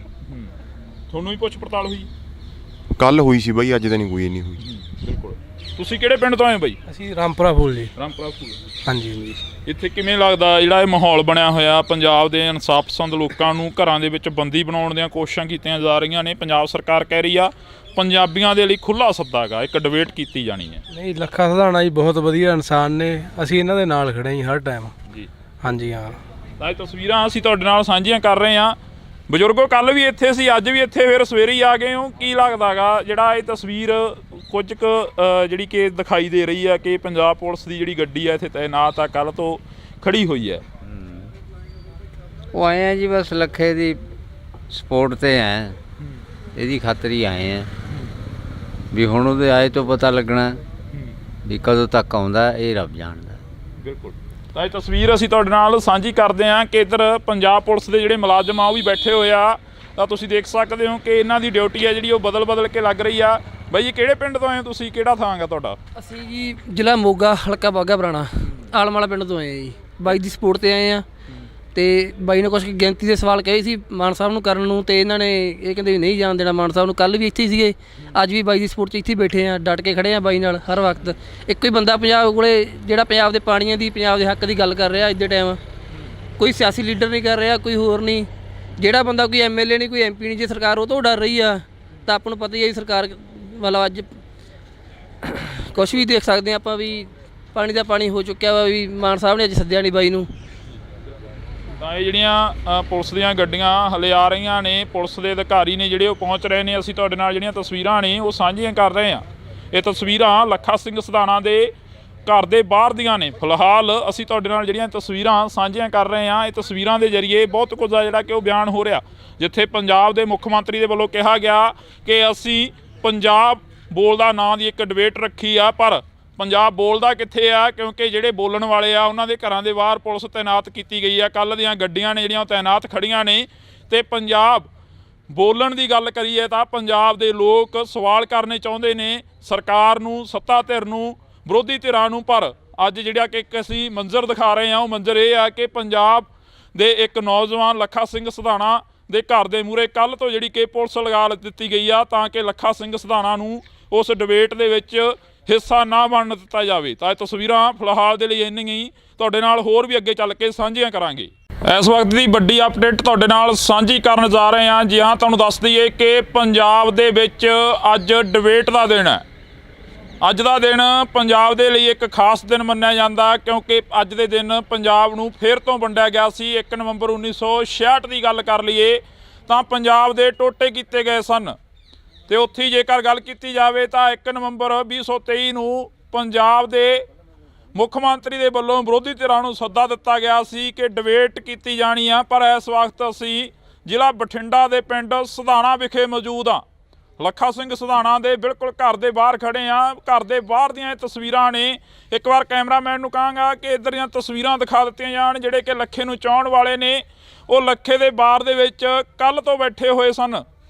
ਤੁਹਾਨੂੰ ਵੀ ਪੁੱਛ ਪੜਤਾਲ ਹੋਈ? ਕੱਲ ਹੋਈ ਸੀ ਬਈ, ਅੱਜ ਤਾਂ ਨਹੀਂ ਕੋਈ ਨਹੀਂ ਹੋਈ। ਬਿਲਕੁਲ। ਤੁਸੀਂ ਕਿਹੜੇ ਪਿੰਡ ਤੋਂ ਆਏ ਬਾਈ? ਅਸੀਂ ਰਾਮਪੁਰਾ ਫੂਲ ਜੀ। ਰਾਮਪੁਰਾ ਫੂਲ। ਹਾਂਜੀ ਜੀ। ਇੱਥੇ ਕਿਵੇਂ ਲੱਗਦਾ ਜਿਹੜਾ ਇਹ ਮਾਹੌਲ ਬਣਿਆ ਹੋਇਆ, ਪੰਜਾਬ ਦੇ ਇਨਸਾਫ ਪਸੰਦ ਲੋਕਾਂ ਨੂੰ ਘਰਾਂ ਦੇ ਵਿੱਚ ਬੰਦੀ ਬਣਾਉਣ ਦੀਆਂ ਕੋਸ਼ਿਸ਼ਾਂ ਕੀਤੀਆਂ ਜਾ ਰਹੀਆਂ ਨੇ। ਪੰਜਾਬ ਸਰਕਾਰ ਕਹਿ ਰਹੀ ਆ ਪੰਜਾਬੀਆਂ ਦੇ ਲਈ ਖੁੱਲ੍ਹਾ ਸੱਦਾ ਗਾ, ਇੱਕ ਡਿਬੇਟ ਕੀਤੀ ਜਾਣੀ ਹੈ। ਨਹੀਂ, ਲੱਖਾ ਸਧਾਣਾ ਜੀ ਬਹੁਤ ਵਧੀਆ ਇਨਸਾਨ ਨੇ, ਅਸੀਂ ਇਹਨਾਂ ਦੇ ਨਾਲ ਖੜੇ ਜੀ ਹਰ ਟਾਈਮ। ਜੀ। ਹਾਂਜੀ ਹਾਂ। ਤਾਂ ਇਹ ਤਸਵੀਰਾਂ ਅਸੀਂ ਤੁਹਾਡੇ ਨਾਲ ਸਾਂਝੀਆਂ ਕਰ ਰਹੇ ਹਾਂ। ਬਜ਼ੁਰਗੋ ਕੱਲ੍ਹ ਵੀ ਇੱਥੇ ਸੀ, ਅੱਜ ਵੀ ਇੱਥੇ, ਫਿਰ ਸਵੇਰੇ ਹੀ ਆ ਗਏ ਹੋ। ਕੀ ਲੱਗਦਾ ਗਾ ਜਿਹੜਾ ਇਹ ਤਸਵੀਰ ਕੁਝ ਕੁ ਜਿਹੜੀ ਕਿ ਦਿਖਾਈ ਦੇ ਰਹੀ ਹੈ ਕਿ ਪੰਜਾਬ ਪੁਲਿਸ ਦੀ ਜਿਹੜੀ ਗੱਡੀ ਹੈ ਇੱਥੇ ਤਾਇਨਾਤ ਆ, ਕੱਲ੍ਹ ਤੋਂ ਖੜੀ ਹੋਈ ਹੈ? ਉਹ ਆਏ ਆ ਜੀ ਬਸ ਲੱਖੇ ਦੀ ਸਪੋਰਟ ਤੇ ਹੈ, ਇਹਦੀ ਖਾਤਰ ਹੀ ਆਏ ਆ ਵੀ ਹੁਣ ਉਹਦੇ ਆਏ ਤੋਂ ਪਤਾ ਲੱਗਣਾ ਵੀ ਕਦੋਂ ਤੱਕ ਆਉਂਦਾ, ਇਹ ਰੱਬ ਜਾਣਦਾ। ਬਿਲਕੁਲ। ਤਾਂ ਇਹ ਤਸਵੀਰ ਅਸੀਂ ਤੁਹਾਡੇ ਨਾਲ ਸਾਂਝੀ ਕਰਦੇ ਹਾਂ ਕਿ ਇੱਧਰ ਪੰਜਾਬ ਪੁਲਿਸ ਦੇ ਜਿਹੜੇ ਮੁਲਾਜ਼ਮ ਆ ਉਹ ਵੀ ਬੈਠੇ ਹੋਏ ਆ। ਤਾਂ ਤੁਸੀਂ ਦੇਖ ਸਕਦੇ ਹੋ ਕਿ ਇਹਨਾਂ ਦੀ ਡਿਊਟੀ ਹੈ ਜਿਹੜੀ ਉਹ ਬਦਲ ਕੇ ਲੱਗ ਰਹੀ ਆ। ਬਾਈ ਜੀ ਕਿਹੜੇ ਪਿੰਡ ਤੋਂ ਆਏ ਹੋ ਤੁਸੀਂ, ਕਿਹੜਾ ਥਾਂ ਗਾ ਤੁਹਾਡਾ? ਅਸੀਂ ਜੀ ਜ਼ਿਲ੍ਹਾ ਮੋਗਾ, ਹਲਕਾ ਬਾਘਾ ਪੁਰਾਣਾ, ਆਲਮ ਵਾਲਾ ਪਿੰਡ ਤੋਂ ਆਏ ਆ ਜੀ। ਬਾਈ ਦੀ ਸਪੋਰਟ ਤੇ ਆਏ ਆ ਤੇ ਬਾਈ ਨੇ ਕੁਛ ਗਿਣਤੀ ਦੇ ਸਵਾਲ ਕਹੇ ਸੀ ਮਾਨ ਸਾਹਿਬ ਨੂੰ ਕਰਨ ਨੂੰ, ਤੇ ਇਹਨਾਂ ਨੇ ਇਹ ਕਹਿੰਦੇ ਵੀ ਨਹੀਂ ਜਾਣ ਦੇਣਾ ਮਾਨ ਸਾਹਿਬ ਨੂੰ। ਕੱਲ੍ਹ ਵੀ ਇੱਥੇ ਹੀ ਸੀਗੇ, ਅੱਜ ਵੀ ਬਾਈ ਦੀ ਸਪੋਰਟ 'ਚ ਇੱਥੇ ਬੈਠੇ ਆ, ਡਟ ਕੇ ਖੜੇ ਆ ਬਾਈ ਨਾਲ ਹਰ ਵਕਤ। ਇੱਕੋ ਹੀ ਬੰਦਾ ਪੰਜਾਬ ਕੋਲੇ ਜਿਹੜਾ ਪੰਜਾਬ ਦੇ ਪਾਣੀਆਂ ਦੀ, ਪੰਜਾਬ ਦੇ ਹੱਕ ਦੀ ਗੱਲ ਕਰ ਰਿਹਾ ਅੱਜ ਦੇ ਟਾਈਮ। ਕੋਈ ਸਿਆਸੀ ਲੀਡਰ ਨਹੀਂ ਕਰ ਰਿਹਾ, ਕੋਈ ਹੋਰ ਨਹੀਂ। ਜਿਹੜਾ ਬੰਦਾ ਕੋਈ MLA ਨਹੀਂ, ਕੋਈ MP ਨਹੀਂ, ਜੇ ਸਰਕਾਰ ਉਹ ਤੋਂ ਡਰ ਰਹੀ ਆ ਤਾਂ ਆਪਾਂ ਨੂੰ ਪਤਾ ਹੀ ਹੈ ਸਰਕਾਰ ਮਤਲਬ ਅੱਜ ਕੁਛ ਵੀ ਦੇਖ ਸਕਦੇ ਆਪਾਂ ਵੀ ਪਾਣੀ ਦਾ ਪਾਣੀ ਹੋ ਚੁੱਕਿਆ ਵਾ। ਵੀ ਮਾਨ ਸਾਹਿਬ ਨੇ ਅੱਜ ਸੱਦਿਆ ਨਹੀਂ ਬਾਈ ਨੂੰ। ਤਾਂ ਇਹ ਜਿਹੜੀਆਂ ਪੁਲਿਸ ਦੀਆਂ ਗੱਡੀਆਂ ਹਲੇ ਆ ਰਹੀਆਂ ਨੇ, ਪੁਲਿਸ ਦੇ ਅਧਿਕਾਰੀ ਨੇ ਜਿਹੜੇ ਉਹ ਪਹੁੰਚ ਰਹੇ ਨੇ। ਅਸੀਂ ਤੁਹਾਡੇ ਨਾਲ ਜਿਹੜੀਆਂ ਤਸਵੀਰਾਂ ਨੇ ਉਹ ਸਾਂਝੀਆਂ ਕਰ ਰਹੇ ਹਾਂ। ਇਹ ਤਸਵੀਰਾਂ ਲੱਖਾ ਸਿੰਘ ਸਧਾਣਾ ਦੇ ਘਰ ਦੇ ਬਾਹਰ ਦੀਆਂ ਨੇ। ਫਿਲਹਾਲ ਅਸੀਂ ਤੁਹਾਡੇ ਨਾਲ ਜਿਹੜੀਆਂ ਤਸਵੀਰਾਂ ਸਾਂਝੀਆਂ ਕਰ ਰਹੇ ਹਾਂ, ਇਹ ਤਸਵੀਰਾਂ ਦੇ ਜ਼ਰੀਏ ਬਹੁਤ ਕੁਝ ਆ ਜਿਹੜਾ ਕਿ ਉਹ ਬਿਆਨ ਹੋ ਰਿਹਾ। ਜਿੱਥੇ ਪੰਜਾਬ ਦੇ ਮੁੱਖ ਮੰਤਰੀ ਦੇ ਵੱਲੋਂ ਕਿਹਾ ਗਿਆ ਕਿ ਅਸੀਂ ਪੰਜਾਬ ਬੋਲਦਾ ਨਾਂ ਦੀ ਇੱਕ ਡਿਬੇਟ ਰੱਖੀ ਆ, ਪਰ ਪੰਜਾਬ ਬੋਲਦਾ ਕਿੱਥੇ ਆ? ਕਿਉਂਕਿ ਜਿਹੜੇ ਬੋਲਣ ਵਾਲੇ ਆ ਉਹਨਾਂ ਦੇ ਘਰਾਂ ਦੇ ਬਾਹਰ ਪੁਲਿਸ ਤਾਇਨਾਤ ਕੀਤੀ ਗਈ ਆ। ਕੱਲ੍ਹ ਦੀਆਂ ਗੱਡੀਆਂ ਨੇ ਜਿਹੜੀਆਂ ਉਹ ਤਾਇਨਾਤ ਖੜੀਆਂ ਨੇ। ਤੇ ਪੰਜਾਬ ਬੋਲਣ ਦੀ ਗੱਲ ਕਰੀਏ ਤਾਂ ਪੰਜਾਬ ਦੇ ਲੋਕ ਸਵਾਲ ਕਰਨੇ ਚਾਹੁੰਦੇ ਨੇ ਸਰਕਾਰ ਨੂੰ, ਸੱਤਾ ਧਿਰ ਨੂੰ, ਵਿਰੋਧੀ ਧਿਰਾਂ ਨੂੰ। ਪਰ ਅੱਜ ਜਿਹੜਾ ਕਿ ਇੱਕ ਅਸੀਂ ਮੰਜ਼ਰ ਦਿਖਾ ਰਹੇ ਹਾਂ, ਉਹ ਮੰਜ਼ਰ ਇਹ ਆ ਕਿ ਪੰਜਾਬ ਦੇ ਇੱਕ ਨੌਜਵਾਨ ਲੱਖਾ ਸਿੰਘ ਸਧਾਣਾ ਦੇ ਘਰ ਦੇ ਮੂਹਰੇ ਕੱਲ੍ਹ ਤੋਂ ਜਿਹੜੀ ਕਿ ਪੁਲਿਸ ਲਗਾ ਦਿੱਤੀ ਗਈ ਆ ਤਾਂ ਕਿ ਲੱਖਾ ਸਿੰਘ ਸਧਾਣਾ ਨੂੰ ਉਸ ਡਿਬੇਟ ਦੇ ਵਿੱਚ ਹਿੱਸਾ ਨਾ ਬਣਨ ਦਿੱਤਾ ਜਾਵੇ। ਤਾਂ ਇਹ ਤਸਵੀਰਾਂ ਫਿਲਹਾਲ ਦੇ ਲਈ ਇੰਨੀਆਂ ਹੀ, ਤੁਹਾਡੇ ਨਾਲ ਹੋਰ ਵੀ ਅੱਗੇ ਚੱਲ ਕੇ ਸਾਂਝੀਆਂ ਕਰਾਂਗੇ। ਇਸ ਵਕਤ ਦੀ ਵੱਡੀ ਅਪਡੇਟ ਤੁਹਾਡੇ ਨਾਲ ਸਾਂਝੀ ਕਰਨ ਜਾ ਰਹੇ ਹਾਂ। ਜੀ ਹਾਂ, ਤੁਹਾਨੂੰ ਦੱਸ ਦਈਏ ਕਿ ਪੰਜਾਬ ਦੇ ਵਿੱਚ ਅੱਜ ਡਿਬੇਟ ਦਾ ਦਿਨ ਹੈ। ਅੱਜ ਦਾ ਦਿਨ ਪੰਜਾਬ ਦੇ ਲਈ ਇੱਕ ਖਾਸ ਦਿਨ ਮੰਨਿਆ ਜਾਂਦਾ ਕਿਉਂਕਿ ਅੱਜ ਦੇ ਦਿਨ ਪੰਜਾਬ ਨੂੰ ਫਿਰ ਤੋਂ ਵੰਡਿਆ ਗਿਆ ਸੀ। 1 ਨਵੰਬਰ 1966 ਦੀ ਗੱਲ ਕਰ ਲਈਏ ਤਾਂ ਪੰਜਾਬ ਦੇ ਟੋਟੇ ਕੀਤੇ ਗਏ ਸਨ। ਤੇ ਉੱਥੇ ਹੀ ਜੇਕਰ ਗੱਲ ਕੀਤੀ ਜਾਵੇ ਤਾਂ 1 ਨਵੰਬਰ 2023 ਨੂੰ ਪੰਜਾਬ ਦੇ ਮੁੱਖ ਮੰਤਰੀ ਦੇ ਵੱਲੋਂ ਵਿਰੋਧੀ ਧਿਰਾਂ ਨੂੰ ਸੱਦਾ ਦਿੱਤਾ ਗਿਆ ਸੀ ਕਿ ਡਿਬੇਟ ਕੀਤੀ ਜਾਣੀ ਆ। ਪਰ ਇਸ ਵਕਤ ਅਸੀਂ ਜ਼ਿਲ੍ਹਾ ਬਠਿੰਡਾ ਦੇ ਪਿੰਡ ਸਧਾਣਾ ਵਿਖੇ ਮੌਜੂਦ ਹਾਂ। ਲੱਖਾ ਸਿੰਘ ਸਧਾਣਾ ਦੇ ਬਿਲਕੁਲ ਘਰ ਦੇ ਬਾਹਰ ਖੜੇ ਆ। ਘਰ ਦੇ ਬਾਹਰ ਦੀਆਂ ਇਹ ਤਸਵੀਰਾਂ ਨੇ। ਇੱਕ ਵਾਰ ਕੈਮਰਾਮੈਨ ਨੂੰ ਕਹਾਂਗਾ ਕਿ ਇੱਧਰ ਦੀਆਂ ਤਸਵੀਰਾਂ ਦਿਖਾ ਦਿੱਤੀਆਂ ਜਾਣ। ਜਿਹੜੇ ਕਿ ਲੱਖੇ ਨੂੰ ਚਾਹੁਣ ਵਾਲੇ ਨੇ ਉਹ ਲੱਖੇ ਦੇ ਬਾਰ ਦੇ ਵਿੱਚ ਕੱਲ੍ਹ ਤੋਂ ਬੈਠੇ ਹੋਏ ਸਨ।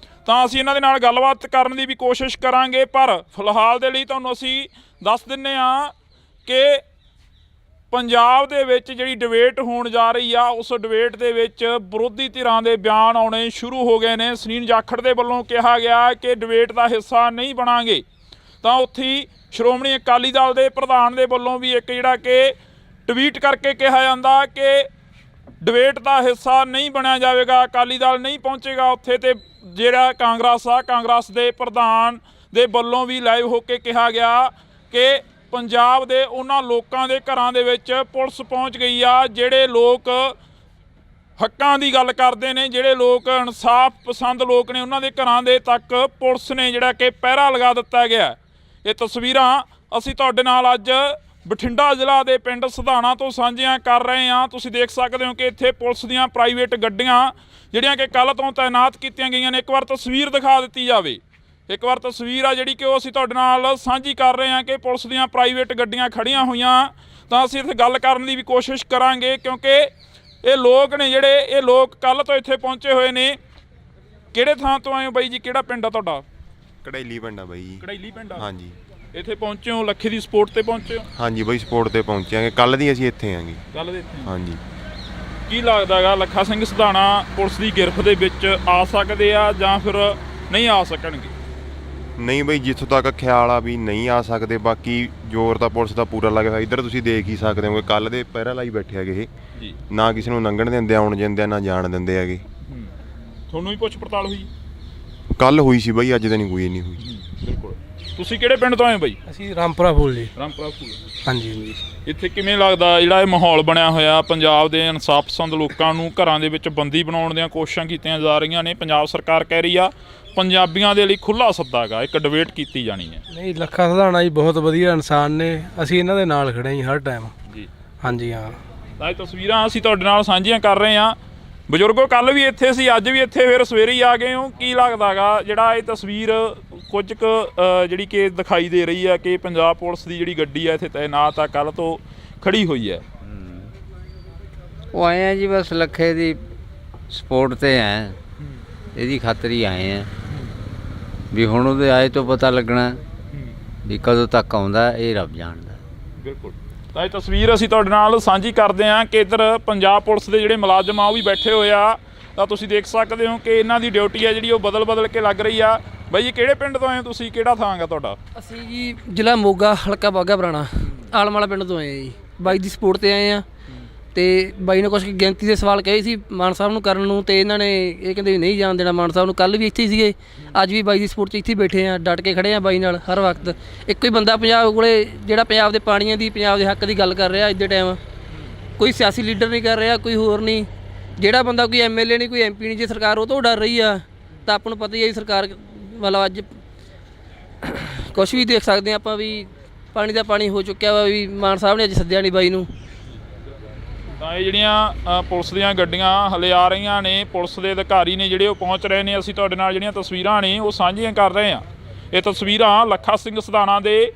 ਤਾਂ ਅਸੀਂ ਇਹਨਾਂ ਦੇ ਨਾਲ ਗੱਲਬਾਤ ਕਰਨ ਦੀ ਵੀ ਕੋਸ਼ਿਸ਼ ਕਰਾਂਗੇ। ਪਰ ਫਿਲਹਾਲ ਦੇ ਲਈ ਤੁਹਾਨੂੰ ਅਸੀਂ ਦੱਸ ਦਿੰਦੇ ਹਾਂ ਕਿ ਪੰਜਾਬ ਦੇ ਵਿੱਚ ਜਿਹੜੀ ਡਿਬੇਟ ਹੋਣ ਜਾ ਰਹੀ ਆ, ਉਸ ਡਿਬੇਟ ਦੇ ਵਿੱਚ ਵਿਰੋਧੀ ਧਿਰਾਂ ਦੇ ਬਿਆਨ ਆਉਣੇ ਸ਼ੁਰੂ ਹੋ ਗਏ ਨੇ। ਸੁਨੀਲ ਜਾਖੜ ਦੇ ਵੱਲੋਂ ਕਿਹਾ ਗਿਆ ਕਿ ਡਿਬੇਟ ਦਾ ਹਿੱਸਾ ਨਹੀਂ ਬਣਾਂਗੇ, ਤਾਂ ਉੱਥੇ ਹੀ ਸ਼੍ਰੋਮਣੀ ਅਕਾਲੀ ਦਲ ਦੇ ਪ੍ਰਧਾਨ ਦੇ ਵੱਲੋਂ ਵੀ ਇੱਕ ਜਿਹੜਾ ਕਿ ਟਵੀਟ ਕਰਕੇ ਕਿਹਾ ਜਾਂਦਾ ਕਿ ਡਿਬੇਟ ਦਾ ਹਿੱਸਾ ਨਹੀਂ ਬਣਿਆ ਜਾਵੇਗਾ, ਅਕਾਲੀ ਦਲ ਨਹੀਂ ਪਹੁੰਚੇਗਾ ਉੱਥੇ। ਤੇ ਜਿਹੜਾ ਕਾਂਗਰਸ ਦੇ ਪ੍ਰਧਾਨ ਦੇ ਵੱਲੋਂ ਵੀ ਲਾਈਵ ਹੋ ਕੇ ਕਿਹਾ ਗਿਆ ਕਿ ਪੰਜਾਬ ਦੇ ਉਹਨਾਂ ਲੋਕਾਂ ਦੇ ਘਰਾਂ ਦੇ ਵਿੱਚ ਪੁਲਿਸ ਪਹੁੰਚ ਗਈ ਆ, ਜਿਹੜੇ ਲੋਕ ਹੱਕਾਂ ਦੀ ਗੱਲ ਕਰਦੇ ਨੇ, ਜਿਹੜੇ ਲੋਕ ਇਨਸਾਫ ਪਸੰਦ ਲੋਕ ਨੇ, ਉਹਨਾਂ ਦੇ ਘਰਾਂ ਦੇ ਤੱਕ ਪੁਲਿਸ ਨੇ ਜਿਹੜਾ ਕਿ ਪਹਿਰਾ ਲਗਾ ਦਿੱਤਾ ਗਿਆ। ਇਹ ਤਸਵੀਰਾਂ ਅਸੀਂ ਤੁਹਾਡੇ ਨਾਲ ਅੱਜ ਬਠਿੰਡਾ ਜ਼ਿਲ੍ਹਾ ਦੇ ਪਿੰਡ ਸਧਾਣਾ ਤੋਂ ਸਾਂਝੀਆਂ ਕਰ ਰਹੇ ਹਾਂ। ਤੁਸੀਂ ਦੇਖ ਸਕਦੇ ਹੋ ਕਿ ਇੱਥੇ ਪੁਲਿਸ ਦੀਆਂ ਪ੍ਰਾਈਵੇਟ ਗੱਡੀਆਂ ਜਿਹੜੀਆਂ ਕਿ ਕੱਲ੍ਹ ਤੋਂ ਤਾਇਨਾਤ ਕੀਤੀਆਂ ਗਈਆਂ ਨੇ। ਇੱਕ ਵਾਰ ਤਸਵੀਰ ਦਿਖਾ ਦਿੱਤੀ ਜਾਵੇ, ਇੱਕ ਵਾਰ ਤਸਵੀਰ ਆ ਜਿਹੜੀ ਕਿ ਉਹ ਅਸੀਂ ਤੁਹਾਡੇ ਨਾਲ ਸਾਂਝੀ ਕਰ ਰਹੇ ਹਾਂ ਕਿ ਪੁਲਿਸ ਦੀਆਂ ਪ੍ਰਾਈਵੇਟ ਗੱਡੀਆਂ ਖੜੀਆਂ ਹੋਈਆਂ। ਤਾਂ ਅਸੀਂ ਇੱਥੇ ਗੱਲ ਕਰਨ ਦੀ ਵੀ ਕੋਸ਼ਿਸ਼ ਕਰਾਂਗੇ ਕਿਉਂਕਿ ਇਹ ਲੋਕ ਨੇ ਜਿਹੜੇ ਇਹ ਲੋਕ ਕੱਲ੍ਹ ਤੋਂ ਇੱਥੇ ਪਹੁੰਚੇ ਹੋਏ ਨੇ। ਕਿਹੜੇ ਥਾਂ ਤੋਂ ਆਏ ਹੋ ਬਾਈ ਜੀ? ਕਿਹੜਾ ਪਿੰਡ ਆ ਤੁਹਾਡਾ? ਕੜੈਲੀ ਪਿੰਡ ਆ ਬਾਈ ਜੀ। ਕੜੈਲੀ ਪਿੰਡ ਆ? ਹਾਂਜੀ। ਇੱਥੇ ਪਹੁੰਚੇ ਹੋ ਲੱਖੇ ਦੀ ਸਪੋਰਟ ਤੇ ਪਹੁੰਚੇ ਹੋ? ਹਾਂਜੀ ਬਾਈ, ਸਪੋਰਟ ਤੇ ਪਹੁੰਚਿਆਂਗੇ, ਕੱਲ ਦੀ ਅਸੀਂ ਇੱਥੇ ਆਂਗੇ। ਕੱਲ੍ਹ ਦੇ ਇੱਥੇ? ਹਾਂਜੀ। ਕੀ ਲੱਗਦਾ ਗਾ ਲੱਖਾ ਸਿੰਘ ਸਧਾਣਾ ਪੁਲਿਸ ਦੀ ਗਿਰਫਤ ਦੇ ਵਿੱਚ ਆ ਸਕਦੇ ਆ ਜਾਂ ਫਿਰ ਨਹੀਂ ਆ ਸਕਣਗੇ? ਨਹੀਂ ਬਈ, ਜਿੱਥੋਂ ਤੱਕ ਖਿਆਲ ਆ ਵੀ ਨਹੀਂ ਆ ਸਕਦੇ, ਬਾਕੀ ਜ਼ੋਰ ਤਾਂ ਪੁਲਿਸ ਦਾ ਪੂਰਾ ਲੱਗਿਆ ਹੋਇਆ। ਇੱਧਰ ਤੁਸੀਂ ਦੇਖ ਹੀ ਸਕਦੇ ਹੋ, ਕੱਲ ਦੇ ਪਹਿਰਾ ਲਾਈ ਬੈਠੇ ਹੈਗੇ ਇਹ ਜੀ। ਨਾ ਕਿਸੇ ਨੂੰ ਲੰਘਣ ਦਿੰਦੇ, ਆਉਣ ਦਿੰਦੇ, ਨਾ ਜਾਣ ਦਿੰਦੇ ਹੈਗੇ। ਤੁਹਾਨੂੰ ਵੀ ਪੁੱਛ ਪੜਤਾਲ ਹੋਈ? ਕੱਲ ਹੋਈ ਸੀ ਬਈ, ਅੱਜ ਤਾਂ ਨਹੀਂ ਕੋਈ ਨਹੀਂ ਹੋਈ। ਬਿਲਕੁਲ। ਤੁਸੀਂ ਕਿਹੜੇ ਪਿੰਡ ਤੋਂ ਆਏ ਬਾਈ? ਅਸੀਂ ਰਾਮਪੁਰਾ ਫੂਲ ਜੀ। ਰਾਮਪੁਰਾ ਫੂਲ। ਹਾਂਜੀ ਹਾਂਜੀ। ਇੱਥੇ ਕਿਵੇਂ ਲੱਗਦਾ ਜਿਹੜਾ ਇਹ ਮਾਹੌਲ ਬਣਿਆ ਹੋਇਆ, ਪੰਜਾਬ ਦੇ ਇਨਸਾਫ ਪਸੰਦ ਲੋਕਾਂ ਨੂੰ ਘਰਾਂ ਦੇ ਵਿੱਚ ਬੰਦੀ ਬਣਾਉਣ ਦੀਆਂ ਕੋਸ਼ਿਸ਼ਾਂ ਕੀਤੀਆਂ ਜਾ ਰਹੀਆਂ ਨੇ। ਪੰਜਾਬ ਸਰਕਾਰ ਕਹਿ ਰਹੀ ਆ ਪੰਜਾਬੀਆਂ ਦੇ ਲਈ ਖੁੱਲ੍ਹਾ ਸੱਦਾ ਗਾ, ਇੱਕ ਡਿਬੇਟ ਕੀਤੀ ਜਾਣੀ ਹੈ। ਨਹੀਂ, ਲੱਖਾ ਸਧਾਣਾ ਜੀ ਬਹੁਤ ਵਧੀਆ ਇਨਸਾਨ ਨੇ, ਅਸੀਂ ਇਹਨਾਂ ਦੇ ਨਾਲ ਖੜੇ ਜੀ ਹਰ ਟਾਈਮ। ਜੀ ਹਾਂਜੀ ਹਾਂ। ਤਾਂ ਇਹ ਤਸਵੀਰਾਂ ਅਸੀਂ ਤੁਹਾਡੇ ਨਾਲ ਸਾਂਝੀਆਂ ਕਰ ਰਹੇ ਹਾਂ। ਬਜ਼ੁਰਗੋ ਕੱਲ੍ਹ ਵੀ ਇੱਥੇ ਸੀ, ਅੱਜ ਵੀ ਇੱਥੇ, ਫਿਰ ਸਵੇਰੇ ਹੀ ਆ ਗਏ ਹੋ। ਕੀ ਲੱਗਦਾ ਗਾ ਜਿਹੜਾ ਇਹ ਤਸਵੀਰ ਕੁਝ ਕੁ ਜਿਹੜੀ ਕਿ ਦਿਖਾਈ ਦੇ ਰਹੀ ਹੈ ਕਿ ਪੰਜਾਬ ਪੁਲਿਸ ਦੀ ਜਿਹੜੀ ਗੱਡੀ ਹੈ ਇੱਥੇ ਤਾਇਨਾਤ ਆ, ਕੱਲ੍ਹ ਤੋਂ ਖੜੀ ਹੋਈ ਹੈ? ਉਹ ਆਏ ਆ ਜੀ, ਬਸ ਲੱਖੇ ਦੀ ਸਪੋਰਟ ਤੇ ਹੈ, ਇਹਦੀ ਖਾਤਰ ਹੀ ਆਏ ਆ ਵੀ ਹੁਣ ਉਹਦੇ ਆਏ ਤੋਂ ਪਤਾ ਲੱਗਣਾ ਵੀ ਕਦੋਂ ਤੱਕ ਆਉਂਦਾ, ਇਹ ਰੱਬ ਜਾਣਦਾ। ਬਿਲਕੁਲ। ਤਾਂ ਇਹ ਤਸਵੀਰ ਅਸੀਂ ਤੁਹਾਡੇ ਨਾਲ ਸਾਂਝੀ ਕਰਦੇ ਹਾਂ ਕਿ ਇੱਧਰ ਪੰਜਾਬ ਪੁਲਿਸ ਦੇ ਜਿਹੜੇ ਮੁਲਾਜ਼ਮ ਆ ਉਹ ਵੀ ਬੈਠੇ ਹੋਏ ਆ। ਤਾਂ ਤੁਸੀਂ ਦੇਖ ਸਕਦੇ ਹੋ ਕਿ ਇਹਨਾਂ ਦੀ ਡਿਊਟੀ ਹੈ ਜਿਹੜੀ ਉਹ ਬਦਲ ਕੇ ਲੱਗ ਰਹੀ ਆ। ਬਾਈ ਜੀ ਕਿਹੜੇ ਪਿੰਡ ਤੋਂ ਆਏ ਹੋ ਤੁਸੀਂ? ਕਿਹੜਾ ਥਾਂ ਗਾ ਤੁਹਾਡਾ? ਅਸੀਂ ਜੀ ਜ਼ਿਲ੍ਹਾ ਮੋਗਾ, ਹਲਕਾ ਬਾਘਾ ਪੁਰਾਣਾ, ਆਲਮ ਵਾਲਾ ਪਿੰਡ ਤੋਂ ਆਏ ਆ ਜੀ। ਬਾਈ ਦੀ ਸਪੋਰਟ ਤੇ ਆਏ ਆ ਤੇ ਬਾਈ ਨੇ ਕੁਛ ਗਿਣਤੀ ਦੇ ਸਵਾਲ ਕਹੇ ਸੀ ਮਾਨ ਸਾਹਿਬ ਨੂੰ ਕਰਨ ਨੂੰ, ਤੇ ਇਹਨਾਂ ਨੇ ਇਹ ਕਹਿੰਦੇ ਵੀ ਨਹੀਂ ਜਾਣ ਦੇਣਾ ਮਾਨ ਸਾਹਿਬ ਨੂੰ। ਕੱਲ੍ਹ ਵੀ ਇੱਥੇ ਹੀ ਸੀਗੇ, ਅੱਜ ਵੀ ਬਾਈ ਦੀ ਸਪੋਰਟ 'ਚ ਇੱਥੇ ਹੀ ਬੈਠੇ ਆ, ਡਟ ਕੇ ਖੜੇ ਆ ਬਾਈ ਨਾਲ ਹਰ ਵਕਤ। ਇੱਕੋ ਹੀ ਬੰਦਾ ਪੰਜਾਬ ਕੋਲੇ ਜਿਹੜਾ ਪੰਜਾਬ ਦੇ ਪਾਣੀਆਂ ਦੀ, ਪੰਜਾਬ ਦੇ ਹੱਕ ਦੀ ਗੱਲ ਕਰ ਰਿਹਾ ਅੱਜ ਦੇ ਟਾਈਮ। ਕੋਈ ਸਿਆਸੀ ਲੀਡਰ ਨਹੀਂ ਕਰ ਰਿਹਾ, ਕੋਈ ਹੋਰ ਨਹੀਂ। ਜਿਹੜਾ ਬੰਦਾ ਕੋਈ MLA ਨਹੀਂ, ਕੋਈ MP ਨਹੀਂ, ਜੇ ਸਰਕਾਰ ਉਹ ਤੋਂ ਡਰ ਰਹੀ ਆ ਤਾਂ ਆਪਾਂ ਨੂੰ ਪਤਾ ਹੀ ਹੈ ਸਰਕਾਰ ਮਤਲਬ ਅੱਜ ਕੁਛ ਵੀ ਦੇਖ ਸਕਦੇ ਹਾਂ ਆਪਾਂ ਵੀ ਪਾਣੀ ਦਾ ਪਾਣੀ ਹੋ ਚੁੱਕਿਆ ਵਾ। ਵੀ ਮਾਨ ਸਾਹਿਬ ਨੇ ਅੱਜ ਸੱਦਿਆ ਨਹੀਂ ਬਾਈ ਨੂੰ। ਤਾਂ ਇਹ ਜਿਹੜੀਆਂ ਪੁਲਿਸ ਦੀਆਂ ਗੱਡੀਆਂ ਹਲੇ ਆ ਰਹੀਆਂ ਨੇ, ਪੁਲਿਸ ਦੇ ਅਧਿਕਾਰੀ ਨੇ ਜਿਹੜੇ ਉਹ ਪਹੁੰਚ ਰਹੇ ਨੇ। ਅਸੀਂ ਤੁਹਾਡੇ ਨਾਲ ਜਿਹੜੀਆਂ ਤਸਵੀਰਾਂ ਨੇ ਉਹ ਸਾਂਝੀਆਂ ਕਰ ਰਹੇ ਹਾਂ। ਇਹ ਤਸਵੀਰਾਂ ਲੱਖਾ ਸਿੰਘ ਸਧਾਣਾ ਦੇ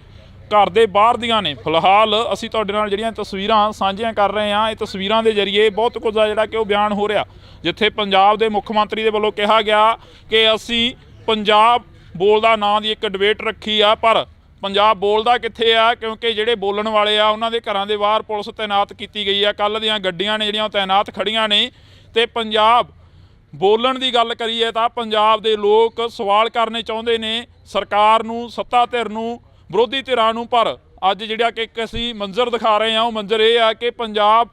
ਘਰ ਦੇ ਬਾਹਰ ਦੀਆਂ ਨੇ। ਫਿਲਹਾਲ ਅਸੀਂ ਤੁਹਾਡੇ ਨਾਲ ਜਿਹੜੀਆਂ ਤਸਵੀਰਾਂ ਸਾਂਝੀਆਂ ਕਰ ਰਹੇ ਹਾਂ, ਇਹ ਤਸਵੀਰਾਂ ਦੇ ਜ਼ਰੀਏ ਬਹੁਤ ਕੁਝ ਆ ਜਿਹੜਾ ਕਿ ਉਹ ਬਿਆਨ ਹੋ ਰਿਹਾ। ਜਿੱਥੇ ਪੰਜਾਬ ਦੇ ਮੁੱਖ ਮੰਤਰੀ ਦੇ ਵੱਲੋਂ ਕਿਹਾ ਗਿਆ ਕਿ ਅਸੀਂ ਪੰਜਾਬ ਬੋਲਦਾ ਨਾਂ ਦੀ ਇੱਕ ਡਿਬੇਟ ਰੱਖੀ ਆ, ਪਰ ਪੰਜਾਬ ਬੋਲਦਾ ਕਿੱਥੇ ਆ? ਕਿਉਂਕਿ ਜਿਹੜੇ ਬੋਲਣ ਵਾਲੇ ਆ ਉਹਨਾਂ ਦੇ ਘਰਾਂ ਦੇ ਬਾਹਰ ਪੁਲਿਸ ਤਾਇਨਾਤ ਕੀਤੀ ਗਈ ਆ। ਕੱਲ੍ਹ ਦੀਆਂ ਗੱਡੀਆਂ ਨੇ ਜਿਹੜੀਆਂ ਉਹ ਤਾਇਨਾਤ ਖੜੀਆਂ ਨੇ। ਤੇ ਪੰਜਾਬ ਬੋਲਣ ਦੀ ਗੱਲ ਕਰੀਏ ਤਾਂ ਪੰਜਾਬ ਦੇ ਲੋਕ ਸਵਾਲ ਕਰਨੇ ਚਾਹੁੰਦੇ ਨੇ ਸਰਕਾਰ ਨੂੰ, ਸੱਤਾ ਧਿਰ ਨੂੰ, ਵਿਰੋਧੀ ਧਿਰਾਂ ਨੂੰ। ਪਰ ਅੱਜ ਜਿਹੜਾ ਕਿ ਇੱਕ ਅਸੀਂ ਮੰਜ਼ਰ ਦਿਖਾ ਰਹੇ ਹਾਂ, ਉਹ ਮੰਜ਼ਰ ਇਹ ਆ ਕਿ ਪੰਜਾਬ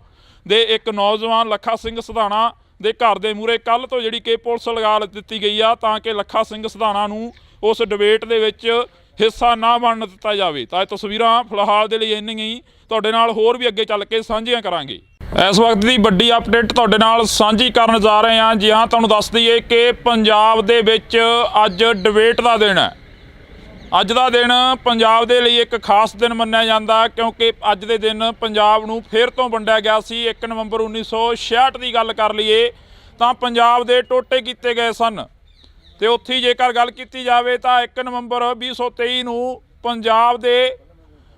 ਦੇ ਇੱਕ ਨੌਜਵਾਨ ਲੱਖਾ ਸਿੰਘ ਸਧਾਣਾ ਦੇ ਘਰ ਦੇ ਮੂਹਰੇ ਕੱਲ੍ਹ ਤੋਂ ਜਿਹੜੀ ਕਿ ਪੁਲਿਸ ਲਗਾ ਦਿੱਤੀ ਗਈ ਆ ਤਾਂ ਕਿ ਲੱਖਾ ਸਿੰਘ ਸਧਾਣਾ ਨੂੰ ਉਸ ਡਿਬੇਟ ਦੇ ਵਿੱਚ ਹਿੱਸਾ ਨਾ ਬਣਨ ਦਿੱਤਾ ਜਾਵੇ। ਤਾਂ ਇਹ ਤਸਵੀਰਾਂ ਫਿਲਹਾਲ ਦੇ ਲਈ ਇੰਨੀਆਂ ਹੀ, ਤੁਹਾਡੇ ਨਾਲ ਹੋਰ ਵੀ ਅੱਗੇ ਚੱਲ ਕੇ ਸਾਂਝੀਆਂ ਕਰਾਂਗੇ। ਇਸ ਵਕਤ ਦੀ ਵੱਡੀ ਅਪਡੇਟ ਤੁਹਾਡੇ ਨਾਲ ਸਾਂਝੀ ਕਰਨ ਜਾ ਰਹੇ ਹਾਂ। ਜੀ ਹਾਂ, ਤੁਹਾਨੂੰ ਦੱਸ ਦਈਏ ਕਿ ਪੰਜਾਬ ਦੇ ਵਿੱਚ ਅੱਜ ਡਿਬੇਟ ਦਾ ਦਿਨ ਹੈ। ਅੱਜ ਦਾ ਦਿਨ ਪੰਜਾਬ ਦੇ ਲਈ ਇੱਕ ਖਾਸ ਦਿਨ ਮੰਨਿਆ ਜਾਂਦਾ ਕਿਉਂਕਿ ਅੱਜ ਦੇ ਦਿਨ ਪੰਜਾਬ ਨੂੰ ਫਿਰ ਤੋਂ ਵੰਡਿਆ ਗਿਆ ਸੀ। 1 ਨਵੰਬਰ 1966 ਦੀ ਗੱਲ ਕਰ ਲਈਏ ਤਾਂ ਪੰਜਾਬ ਦੇ ਟੋਟੇ ਕੀਤੇ ਗਏ ਸਨ। ਤੇ ਉੱਥੇ ਜੇਕਰ ਗੱਲ ਕੀਤੀ ਜਾਵੇ ਤਾਂ 1 ਨਵੰਬਰ 2023 ਨੂੰ ਪੰਜਾਬ ਦੇ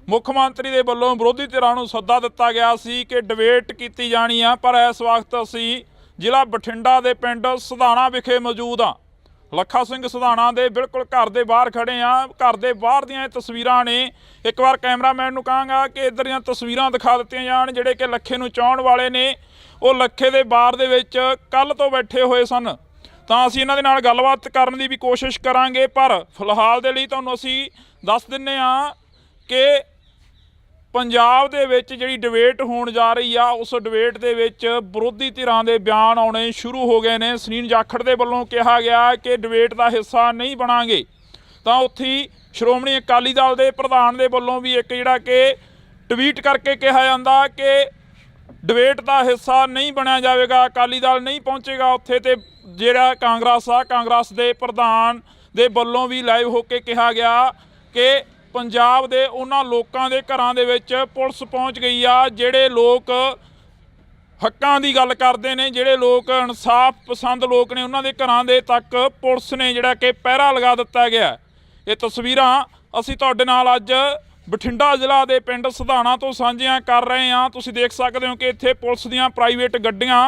ਮੁੱਖ ਮੰਤਰੀ ਦੇ ਵੱਲੋਂ ਵਿਰੋਧੀ ਧਿਰਾਂ ਨੂੰ ਸੱਦਾ ਦਿੱਤਾ ਗਿਆ ਸੀ ਕਿ ਡਿਬੇਟ ਕੀਤੀ ਜਾਣੀ ਆ। ਪਰ ਇਸ ਵਕਤ ਅਸੀਂ ਜ਼ਿਲ੍ਹਾ ਬਠਿੰਡਾ ਦੇ ਪਿੰਡ ਸਧਾਣਾ ਵਿਖੇ ਮੌਜੂਦ ਹਾਂ। ਲੱਖਾ ਸਿੰਘ ਸਿਧਾਣਾ ਦੇ ਬਿਲਕੁਲ ਘਰ ਦੇ ਬਾਹਰ ਖੜੇ ਆ। ਘਰ ਦੇ ਬਾਹਰ ਦੀਆਂ ਇਹ ਤਸਵੀਰਾਂ ਨੇ। ਇੱਕ ਵਾਰ ਕੈਮਰਾਮੈਨ ਨੂੰ ਕਹਾਂਗਾ ਕਿ ਇੱਧਰ ਦੀਆਂ ਤਸਵੀਰਾਂ ਦਿਖਾ ਦਿੱਤੀਆਂ ਜਾਣ। ਜਿਹੜੇ ਕਿ ਲੱਖੇ ਨੂੰ ਚਾਹੁਣ ਵਾਲੇ ਨੇ ਉਹ ਲੱਖੇ ਦੇ ਬਾਰ ਦੇ ਵਿੱਚ ਕੱਲ੍ਹ ਤੋਂ ਬੈਠੇ ਹੋਏ ਸਨ, ਤਾਂ ਅਸੀਂ ਇਹਨਾਂ ਦੇ ਨਾਲ ਗੱਲਬਾਤ ਕਰਨ ਦੀ ਵੀ ਕੋਸ਼ਿਸ਼ ਕਰਾਂਗੇ। ਪਰ ਫਿਲਹਾਲ ਦੇ ਲਈ ਤੁਹਾਨੂੰ ਅਸੀਂ ਦੱਸ ਦਿੰਦੇ ਹਾਂ ਕਿ ਪੰਜਾਬ ਦੇ ਵਿੱਚ ਜਿਹੜੀ ਡਿਬੇਟ ਹੋਣ ਜਾ ਰਹੀ ਆ, ਉਸ ਡਿਬੇਟ ਦੇ ਵਿੱਚ ਵਿਰੋਧੀ ਧਿਰਾਂ ਦੇ ਬਿਆਨ ਆਉਣੇ ਸ਼ੁਰੂ ਹੋ ਗਏ ਨੇ। ਸੁਨੀਲ ਜਾਖੜ ਦੇ ਵੱਲੋਂ ਕਿਹਾ ਗਿਆ ਕਿ ਡਿਬੇਟ ਦਾ ਹਿੱਸਾ ਨਹੀਂ ਬਣਾਂਗੇ, ਤਾਂ ਉੱਥੇ ਹੀ ਸ਼੍ਰੋਮਣੀ ਅਕਾਲੀ ਦਲ ਦੇ ਪ੍ਰਧਾਨ ਦੇ ਵੱਲੋਂ ਵੀ ਇੱਕ ਜਿਹੜਾ ਕਿ ਟਵੀਟ ਕਰਕੇ ਕਿਹਾ ਜਾਂਦਾ ਕਿ ਡਿਬੇਟ ਦਾ ਹਿੱਸਾ ਨਹੀਂ ਬਣਿਆ ਜਾਵੇਗਾ, ਅਕਾਲੀ ਦਲ ਨਹੀਂ ਪਹੁੰਚੇਗਾ ਉੱਥੇ। ਤੇ ਜਿਹੜਾ ਕਾਂਗਰਸ ਦੇ ਪ੍ਰਧਾਨ ਦੇ ਵੱਲੋਂ ਵੀ ਲਾਈਵ ਹੋ ਕੇ ਕਿਹਾ ਗਿਆ ਕਿ ਪੰਜਾਬ ਦੇ ਉਹਨਾਂ ਲੋਕਾਂ ਦੇ ਘਰਾਂ ਦੇ ਵਿੱਚ ਪੁਲਿਸ ਪਹੁੰਚ ਗਈ ਆ, ਜਿਹੜੇ ਲੋਕ ਹੱਕਾਂ ਦੀ ਗੱਲ ਕਰਦੇ ਨੇ, ਜਿਹੜੇ ਲੋਕ ਇਨਸਾਫ ਪਸੰਦ ਲੋਕ ਨੇ, ਉਹਨਾਂ ਦੇ ਘਰਾਂ ਦੇ ਤੱਕ ਪੁਲਿਸ ਨੇ ਜਿਹੜਾ ਕਿ ਪਹਿਰਾ ਲਗਾ ਦਿੱਤਾ ਗਿਆ। ਇਹ ਤਸਵੀਰਾਂ ਅਸੀਂ ਤੁਹਾਡੇ ਨਾਲ ਅੱਜ ਬਠਿੰਡਾ ਜ਼ਿਲ੍ਹਾ ਦੇ ਪਿੰਡ ਸਿਧਾਣਾ ਤੋਂ ਸਾਂਝੀਆਂ ਕਰ ਰਹੇ ਹਾਂ। ਤੁਸੀਂ ਦੇਖ ਸਕਦੇ ਹੋ ਕਿ ਇੱਥੇ ਪੁਲਿਸ ਦੀਆਂ ਪ੍ਰਾਈਵੇਟ ਗੱਡੀਆਂ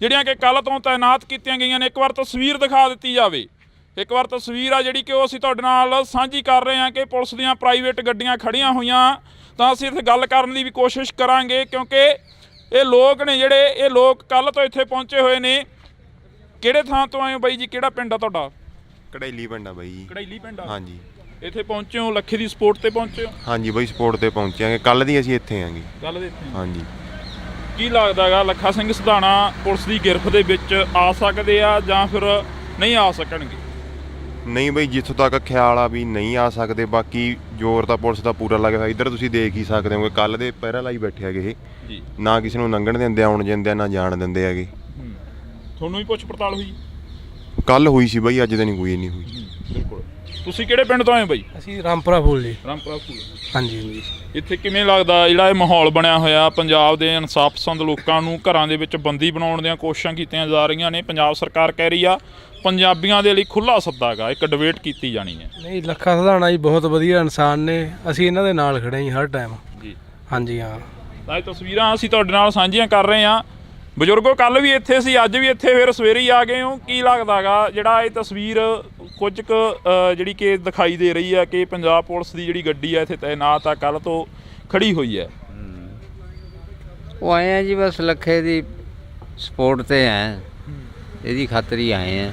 ਜਿਹੜੀਆਂ ਕਿ ਕੱਲ੍ਹ ਤੋਂ ਤਾਇਨਾਤ ਕੀਤੀਆਂ ਗਈਆਂ ਨੇ। ਇੱਕ ਵਾਰ ਤਸਵੀਰ ਦਿਖਾ ਦਿੱਤੀ ਜਾਵੇ। ਇੱਕ ਵਾਰ ਤਸਵੀਰ ਆ ਜਿਹੜੀ ਕਿ ਉਹ ਅਸੀਂ ਤੁਹਾਡੇ ਨਾਲ ਸਾਂਝੀ ਕਰ ਰਹੇ ਹਾਂ ਕਿ ਪੁਲਿਸ ਦੀਆਂ ਪ੍ਰਾਈਵੇਟ ਗੱਡੀਆਂ ਖੜੀਆਂ ਹੋਈਆਂ। ਤਾਂ ਅਸੀਂ ਇੱਥੇ ਗੱਲ ਕਰਨ ਦੀ ਵੀ ਕੋਸ਼ਿਸ਼ ਕਰਾਂਗੇ, ਕਿਉਂਕਿ ਇਹ ਲੋਕ ਨੇ ਜਿਹੜੇ ਇਹ ਲੋਕ ਕੱਲ੍ਹ ਤੋਂ ਇੱਥੇ ਪਹੁੰਚੇ ਹੋਏ ਨੇ। ਕਿਹੜੇ ਥਾਂ ਤੋਂ ਆਏ ਹੋ ਬਾਈ ਜੀ? ਕਿਹੜਾ ਪਿੰਡ ਆ ਤੁਹਾਡਾ? ਕੜੈਲੀ ਪਿੰਡ ਆ ਬਾਈ ਜੀ। ਕੜੈਲੀ ਪਿੰਡ ਆ? ਹਾਂਜੀ। ਇੱਥੇ ਪਹੁੰਚੇ ਹੋ ਲੱਖੇ ਦੀ ਸਪੋਰਟ ਤੇ ਪਹੁੰਚੇ ਹੋ? ਹਾਂਜੀ ਬਾਈ, ਸਪੋਰਟ ਤੇ ਪਹੁੰਚਾਂਗੇ। ਕੱਲ ਦੀ ਅਸੀਂ ਇੱਥੇ ਆਂਗੇ। ਕੱਲ੍ਹ ਦੇ ਇੱਥੇ? ਹਾਂਜੀ। ਕੀ ਲੱਗਦਾ ਗਾ ਲੱਖਾ ਸਿੰਘ ਸਿਧਾਣਾ ਪੁਲਿਸ ਦੀ ਗਿਰਫ ਦੇ ਵਿੱਚ ਆ ਸਕਦੇ ਆ ਜਾਂ ਫਿਰ ਨਹੀਂ ਆ ਸਕਣਗੇ? ਨਹੀਂ ਬਈ, ਜਿੱਥੋਂ ਤੱਕ ਖਿਆਲ ਆ ਵੀ ਨਹੀਂ ਆ ਸਕਦੇ। ਬਾਕੀ ਜ਼ੋਰ ਤਾਂ ਪੁਲਿਸ ਦਾ ਪੂਰਾ ਲੱਗਿਆ ਹੋਇਆ। ਇੱਧਰ ਤੁਸੀਂ ਦੇਖ ਹੀ ਸਕਦੇ ਹੋ, ਕੱਲ ਦੇ ਪਹਿਰਾ ਲਾਈ ਬੈਠੇ ਹੈਗੇ ਇਹ ਜੀ। ਨਾ ਕਿਸੇ ਨੂੰ ਲੰਘਣ ਦਿੰਦੇ, ਆਉਣ ਦਿੰਦੇ, ਨਾ ਜਾਣ ਦਿੰਦੇ ਹੈਗੇ। ਤੁਹਾਨੂੰ ਵੀ ਪੁੱਛ ਪੜਤਾਲ ਹੋਈ? ਕੱਲ ਹੋਈ ਸੀ ਬਈ, ਅੱਜ ਤਾਂ ਨਹੀਂ ਕੋਈ ਨਹੀਂ ਹੋਈ। ਬਿਲਕੁਲ। ਤੁਸੀਂ ਕਿਹੜੇ ਪਿੰਡ ਤੋਂ ਆਏ ਬਾਈ? ਅਸੀਂ ਰਾਮਪੁਰਾ ਫੂਲ ਜੀ। ਰਾਮਪੁਰਾ ਫੂਲ। ਹਾਂਜੀ। ਇੱਥੇ ਕਿਵੇਂ ਲੱਗਦਾ ਜਿਹੜਾ ਇਹ ਮਾਹੌਲ ਬਣਿਆ ਹੋਇਆ? ਪੰਜਾਬ ਦੇ ਇਨਸਾਫ ਪਸੰਦ ਲੋਕਾਂ ਨੂੰ ਘਰਾਂ ਦੇ ਵਿੱਚ ਬੰਦੀ ਬਣਾਉਣ ਦੀਆਂ ਕੋਸ਼ਿਸ਼ਾਂ ਕੀਤੀਆਂ ਜਾ ਰਹੀਆਂ ਨੇ। ਪੰਜਾਬ ਸਰਕਾਰ ਕਹਿ ਰਹੀ ਆ ਪੰਜਾਬੀਆਂ ਦੇ ਲਈ ਖੁੱਲ੍ਹਾ ਸੱਦਾ ਗਾ, ਇੱਕ ਡਿਬੇਟ ਕੀਤੀ ਜਾਣੀ ਹੈ। ਨਹੀਂ, ਲੱਖਾ ਸਿਧਾਣਾ ਜੀ ਬਹੁਤ ਵਧੀਆ ਇਨਸਾਨ ਨੇ। ਅਸੀਂ ਇਹਨਾਂ ਦੇ ਨਾਲ ਖੜੇ ਜੀ ਹਰ ਟਾਈਮ ਜੀ। ਹਾਂਜੀ ਹਾਂ। ਤਾਂ ਇਹ ਤਸਵੀਰਾਂ ਅਸੀਂ ਤੁਹਾਡੇ ਨਾਲ ਸਾਂਝੀਆਂ ਕਰ ਰਹੇ ਹਾਂ। ਬਜ਼ੁਰਗੋ ਕੱਲ੍ਹ ਵੀ ਇੱਥੇ ਸੀ, ਅੱਜ ਵੀ ਇੱਥੇ, ਫਿਰ ਸਵੇਰੇ ਹੀ ਆ ਗਏ ਹੋ। ਕੀ ਲੱਗਦਾ ਗਾ ਜਿਹੜਾ ਇਹ ਤਸਵੀਰ ਕੁਝ ਕੁ ਜਿਹੜੀ ਕਿ ਦਿਖਾਈ ਦੇ ਰਹੀ ਹੈ ਕਿ ਪੰਜਾਬ ਪੁਲਿਸ ਦੀ ਜਿਹੜੀ ਗੱਡੀ ਹੈ ਇੱਥੇ ਤਾਇਨਾਤ ਆ, ਕੱਲ੍ਹ ਤੋਂ ਖੜੀ ਹੋਈ ਹੈ? ਉਹ ਆਏ ਆ ਜੀ, ਬਸ ਲੱਖੇ ਦੀ ਸਪੋਰਟ ਤੇ ਹੈ, ਇਹਦੀ ਖਾਤਰ ਹੀ ਆਏ ਆ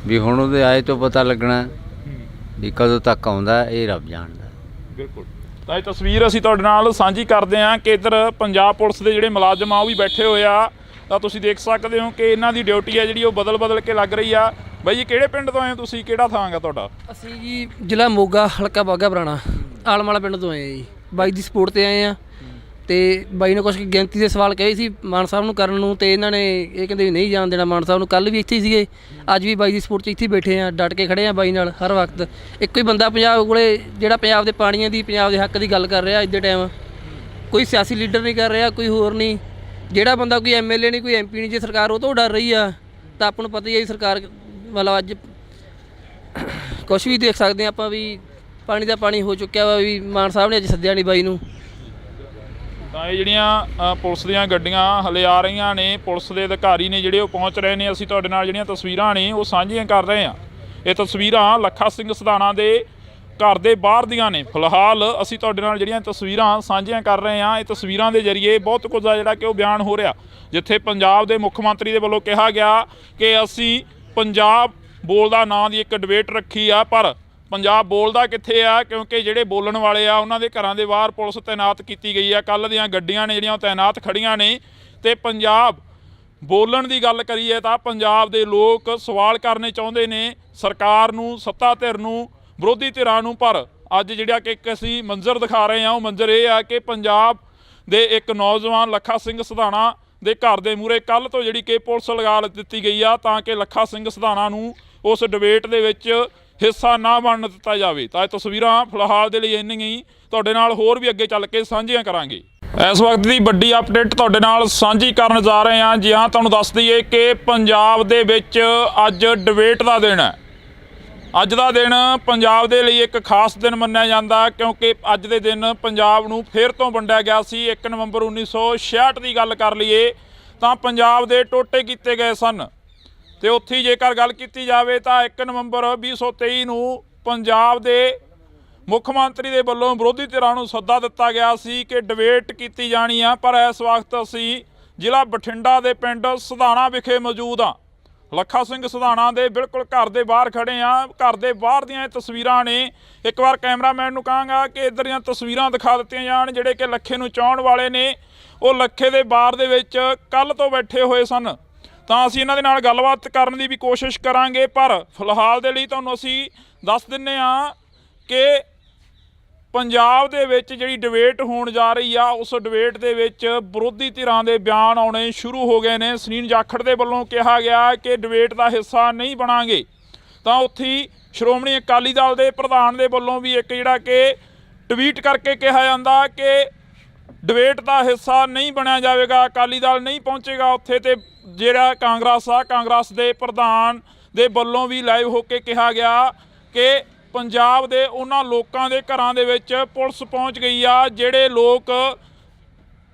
ਵੀ ਹੁਣ ਉਹਦੇ ਆਏ ਤੋਂ ਪਤਾ ਲੱਗਣਾ ਵੀ ਕਦੋਂ ਤੱਕ ਆਉਂਦਾ, ਇਹ ਰੱਬ ਜਾਣਦਾ। ਬਿਲਕੁਲ। ਤਾਂ ਇਹ ਤਸਵੀਰ ਅਸੀਂ ਤੁਹਾਡੇ ਨਾਲ ਸਾਂਝੀ ਕਰਦੇ ਹਾਂ ਕਿ ਇੱਧਰ ਪੰਜਾਬ ਪੁਲਿਸ ਦੇ ਜਿਹੜੇ ਮੁਲਾਜ਼ਮ ਆ ਉਹ ਵੀ ਬੈਠੇ ਹੋਏ ਆ। ਤਾਂ ਤੁਸੀਂ ਦੇਖ ਸਕਦੇ ਹੋ ਕਿ ਇਹਨਾਂ ਦੀ ਡਿਊਟੀ ਹੈ ਜਿਹੜੀ ਉਹ ਬਦਲ ਕੇ ਲੱਗ ਰਹੀ ਆ। ਬਾਈ ਜੀ, ਕਿਹੜੇ ਪਿੰਡ ਤੋਂ ਆਏ ਹੋ ਤੁਸੀਂ? ਕਿਹੜਾ ਥਾਂ ਗਾ ਤੁਹਾਡਾ? ਅਸੀਂ ਜੀ ਜ਼ਿਲ੍ਹਾ ਮੋਗਾ, ਹਲਕਾ ਬਾਘਾ ਪੁਰਾਣਾ, ਆਲਮ ਵਾਲਾ ਪਿੰਡ ਤੋਂ ਆਏ ਆ ਜੀ। ਬਾਈ ਦੀ ਸਪੋਰਟ ਤੇ ਆਏ ਆ। ਤੇ ਬਾਈ ਨੇ ਕੁਛ ਗਿਣਤੀ ਦੇ ਸਵਾਲ ਕਹੇ ਸੀ ਮਾਨ ਸਾਹਿਬ ਨੂੰ ਕਰਨ ਨੂੰ, ਤੇ ਇਹਨਾਂ ਨੇ ਇਹ ਕਹਿੰਦੇ ਵੀ ਨਹੀਂ ਜਾਣ ਦੇਣਾ ਮਾਨ ਸਾਹਿਬ ਨੂੰ। ਕੱਲ੍ਹ ਵੀ ਇੱਥੇ ਹੀ ਸੀਗੇ, ਅੱਜ ਵੀ ਬਾਈ ਦੀ ਸਪੋਰਟ 'ਚ ਇੱਥੇ ਬੈਠੇ ਆ, ਡਟ ਕੇ ਖੜੇ ਆ ਬਾਈ ਨਾਲ ਹਰ ਵਕਤ। ਇੱਕੋ ਹੀ ਬੰਦਾ ਪੰਜਾਬ ਕੋਲੇ ਜਿਹੜਾ ਪੰਜਾਬ ਦੇ ਪਾਣੀਆਂ ਦੀ, ਪੰਜਾਬ ਦੇ ਹੱਕ ਦੀ ਗੱਲ ਕਰ ਰਿਹਾ ਅੱਜ ਦੇ ਟਾਈਮ। ਕੋਈ ਸਿਆਸੀ ਲੀਡਰ ਨਹੀਂ ਕਰ ਰਿਹਾ, ਕੋਈ ਹੋਰ ਨਹੀਂ। ਜਿਹੜਾ ਬੰਦਾ ਕੋਈ MLA ਨਹੀਂ, ਕੋਈ MP ਨਹੀਂ, ਜੇ ਸਰਕਾਰ ਉਹ ਤੋਂ ਡਰ ਰਹੀ ਆ ਤਾਂ ਆਪਾਂ ਨੂੰ ਪਤਾ ਹੀ ਹੈ ਸਰਕਾਰ ਮਤਲਬ ਅੱਜ ਕੁਛ ਵੀ ਦੇਖ ਸਕਦੇ ਹਾਂ ਆਪਾਂ ਵੀ ਪਾਣੀ ਦਾ ਪਾਣੀ ਹੋ ਚੁੱਕਿਆ ਵਾ। ਵੀ ਮਾਨ ਸਾਹਿਬ ਨੇ ਅੱਜ ਸੱਦਿਆ ਨਹੀਂ ਬਾਈ ਨੂੰ। ਤਾਂ ਇਹ ਜਿਹੜੀਆਂ ਪੁਲਿਸ ਦੀਆਂ ਗੱਡੀਆਂ ਹਲੇ ਆ ਰਹੀਆਂ ਨੇ, ਪੁਲਿਸ ਦੇ ਅਧਿਕਾਰੀ ਨੇ ਜਿਹੜੇ ਉਹ ਪਹੁੰਚ ਰਹੇ ਨੇ। ਅਸੀਂ ਤੁਹਾਡੇ ਨਾਲ ਜਿਹੜੀਆਂ ਤਸਵੀਰਾਂ ਨੇ ਉਹ ਸਾਂਝੀਆਂ ਕਰ ਰਹੇ ਹਾਂ। ਇਹ ਤਸਵੀਰਾਂ ਲੱਖਾ ਸਿੰਘ ਸਿਧਾਣਾ ਦੇ ਘਰ ਦੇ ਬਾਹਰ ਦੀਆਂ ਨੇ। ਫਿਲਹਾਲ ਅਸੀਂ ਤੁਹਾਡੇ ਨਾਲ ਜਿਹੜੀਆਂ ਤਸਵੀਰਾਂ ਸਾਂਝੀਆਂ ਕਰ ਰਹੇ ਹਾਂ, ਇਹ ਤਸਵੀਰਾਂ ਦੇ ਜ਼ਰੀਏ ਬਹੁਤ ਕੁਝ ਆ ਜਿਹੜਾ ਕਿ ਉਹ ਬਿਆਨ ਹੋ ਰਿਹਾ। ਜਿੱਥੇ ਪੰਜਾਬ ਦੇ ਮੁੱਖ ਮੰਤਰੀ ਦੇ ਵੱਲੋਂ ਕਿਹਾ ਗਿਆ ਕਿ ਅਸੀਂ ਪੰਜਾਬ ਬੋਲਦਾ ਨਾਂ ਦੀ ਇੱਕ ਡਿਬੇਟ ਰੱਖੀ ਆ, ਪਰ ਪੰਜਾਬ ਬੋਲਦਾ ਕਿੱਥੇ ਆ? ਕਿਉਂਕਿ ਜਿਹੜੇ ਬੋਲਣ ਵਾਲੇ ਆ ਉਹਨਾਂ ਦੇ ਘਰਾਂ ਦੇ ਬਾਹਰ ਪੁਲਿਸ ਤਾਇਨਾਤ ਕੀਤੀ ਗਈ ਆ। ਕੱਲ੍ਹ ਦੀਆਂ ਗੱਡੀਆਂ ਨੇ ਜਿਹੜੀਆਂ ਉਹ ਤਾਇਨਾਤ ਖੜੀਆਂ ਨੇ। ਤੇ ਪੰਜਾਬ ਬੋਲਣ ਦੀ ਗੱਲ ਕਰੀਏ ਤਾਂ ਪੰਜਾਬ ਦੇ ਲੋਕ ਸਵਾਲ ਕਰਨੇ ਚਾਹੁੰਦੇ ਨੇ ਸਰਕਾਰ ਨੂੰ, ਸੱਤਾ ਧਿਰ ਨੂੰ, ਵਿਰੋਧੀ ਧਿਰਾਂ ਨੂੰ। ਪਰ ਅੱਜ ਜਿਹੜਾ ਕਿ ਇੱਕ ਅਸੀਂ ਮੰਜ਼ਰ ਦਿਖਾ ਰਹੇ ਹਾਂ, ਉਹ ਮੰਜ਼ਰ ਇਹ ਆ ਕਿ ਪੰਜਾਬ ਦੇ ਇੱਕ ਨੌਜਵਾਨ ਲੱਖਾ ਸਿੰਘ ਸਿਧਾਣਾ ਦੇ ਘਰ ਦੇ ਮੂਹਰੇ ਕੱਲ੍ਹ ਤੋਂ ਜਿਹੜੀ ਕਿ ਪੁਲਿਸ ਲਗਾ ਦਿੱਤੀ ਗਈ ਆ, ਤਾਂ ਕਿ ਲੱਖਾ ਸਿੰਘ ਸਿਧਾਣਾ ਨੂੰ ਉਸ ਡਿਬੇਟ ਦੇ ਵਿੱਚ ਹਿੱਸਾ ਨਾ ਬਣਨ ਦਿੱਤਾ ਜਾਵੇ। ਤਾਂ ਇਹ ਤਸਵੀਰਾਂ ਫਿਲਹਾਲ ਦੇ ਲਈ ਇੰਨੀਆਂ ਹੀ, ਤੁਹਾਡੇ ਨਾਲ ਹੋਰ ਵੀ ਅੱਗੇ ਚੱਲ ਕੇ ਸਾਂਝੀਆਂ ਕਰਾਂਗੇ। ਇਸ ਵਕਤ ਦੀ ਵੱਡੀ ਅਪਡੇਟ ਤੁਹਾਡੇ ਨਾਲ ਸਾਂਝੀ ਕਰਨ ਜਾ ਰਹੇ ਹਾਂ। ਜੀ ਹਾਂ, ਤੁਹਾਨੂੰ ਦੱਸ ਦਈਏ ਕਿ ਪੰਜਾਬ ਦੇ ਵਿੱਚ ਅੱਜ ਡਿਬੇਟ ਦਾ ਦਿਨ ਹੈ। ਅੱਜ ਦਾ ਦਿਨ ਪੰਜਾਬ ਦੇ ਲਈ ਇੱਕ ਖਾਸ ਦਿਨ ਮੰਨਿਆ ਜਾਂਦਾ, ਕਿਉਂਕਿ ਅੱਜ ਦੇ ਦਿਨ ਪੰਜਾਬ ਨੂੰ ਫਿਰ ਤੋਂ ਵੰਡਿਆ ਗਿਆ ਸੀ। 1 ਨਵੰਬਰ 1966 ਦੀ ਗੱਲ ਕਰ ਲਈਏ ਤਾਂ ਪੰਜਾਬ ਦੇ ਟੋਟੇ ਕੀਤੇ ਗਏ ਸਨ ਤੇ ਉੱਥੇ ਜੇਕਰ ਗੱਲ ਕੀਤੀ ਜਾਵੇ ਤਾਂ 1 ਨਵੰਬਰ 2023 ਨੂੰ ਪੰਜਾਬ ਦੇ ਮੁੱਖ ਮੰਤਰੀ ਦੇ ਵੱਲੋਂ ਵਿਰੋਧੀ ਧਿਰਾਂ ਨੂੰ ਸੱਦਾ ਦਿੱਤਾ ਗਿਆ ਸੀ ਕਿ ਡਿਬੇਟ ਕੀਤੀ ਜਾਣੀ ਆ। ਪਰ ਇਸ ਵਕਤ ਅਸੀਂ ਜ਼ਿਲ੍ਹਾ ਬਠਿੰਡਾ ਦੇ ਪਿੰਡ ਸਧਾਣਾ ਵਿਖੇ ਮੌਜੂਦ ਹਾਂ। ਲੱਖਾ ਸਿੰਘ ਸਧਾਣਾ ਦੇ ਬਿਲਕੁਲ ਘਰ ਦੇ ਬਾਹਰ ਖੜੇ ਆ। ਘਰ ਦੇ ਬਾਹਰ ਦੀਆਂ ਇਹ ਤਸਵੀਰਾਂ ਨੇ। ਇੱਕ ਵਾਰ ਕੈਮਰਾਮੈਨ ਨੂੰ ਕਹਾਂਗਾ ਕਿ ਇੱਧਰ ਦੀਆਂ ਤਸਵੀਰਾਂ ਦਿਖਾ ਦਿੱਤੀਆਂ ਜਾਣ। ਜਿਹੜੇ ਕਿ ਲੱਖੇ ਨੂੰ ਚਾਹੁਣ ਵਾਲੇ ਨੇ ਉਹ ਲੱਖੇ ਦੇ ਬਾਰ ਦੇ ਵਿੱਚ ਕੱਲ੍ਹ ਤੋਂ ਬੈਠੇ ਹੋਏ ਸਨ। ਤਾਂ ਅਸੀਂ ਇਹਨਾਂ ਦੇ ਨਾਲ ਗੱਲਬਾਤ ਕਰਨ ਦੀ ਵੀ ਕੋਸ਼ਿਸ਼ ਕਰਾਂਗੇ। ਪਰ ਫਿਲਹਾਲ ਦੇ ਲਈ ਤੁਹਾਨੂੰ ਅਸੀਂ ਦੱਸ ਦਿੰਦੇ ਹਾਂ ਕਿ ਪੰਜਾਬ ਦੇ ਵਿੱਚ ਜਿਹੜੀ ਡਿਬੇਟ ਹੋਣ ਜਾ ਰਹੀ ਆ, ਉਸ ਡਿਬੇਟ ਦੇ ਵਿੱਚ ਵਿਰੋਧੀ ਧਿਰਾਂ ਦੇ ਬਿਆਨ ਆਉਣੇ ਸ਼ੁਰੂ ਹੋ ਗਏ ਨੇ। ਸੁਨੀਲ ਜਾਖੜ ਦੇ ਵੱਲੋਂ ਕਿਹਾ ਗਿਆ ਕਿ ਡਿਬੇਟ ਦਾ ਹਿੱਸਾ ਨਹੀਂ ਬਣਾਂਗੇ। ਤਾਂ ਉੱਥੇ ਸ਼੍ਰੋਮਣੀ ਅਕਾਲੀ ਦਲ ਦੇ ਪ੍ਰਧਾਨ ਦੇ ਵੱਲੋਂ ਵੀ ਇੱਕ ਜਿਹੜਾ ਕਿ ਟਵੀਟ ਕਰਕੇ ਕਿਹਾ ਜਾਂਦਾ ਕਿ ਡਿਬੇਟ ਦਾ ਹਿੱਸਾ ਨਹੀਂ ਬਣਿਆ ਜਾਵੇਗਾ, ਅਕਾਲੀ ਦਲ ਨਹੀਂ ਪਹੁੰਚੇਗਾ ਉੱਥੇ। ਤੇ ਜਿਹੜਾ ਕਾਂਗਰਸ ਦੇ ਪ੍ਰਧਾਨ ਦੇ ਵੱਲੋਂ ਵੀ ਲਾਈਵ ਹੋ ਕੇ ਕਿਹਾ ਗਿਆ ਕਿ ਪੰਜਾਬ ਦੇ ਉਹਨਾਂ ਲੋਕਾਂ ਦੇ ਘਰਾਂ ਦੇ ਵਿੱਚ ਪੁਲਿਸ ਪਹੁੰਚ ਗਈ ਆ, ਜਿਹੜੇ ਲੋਕ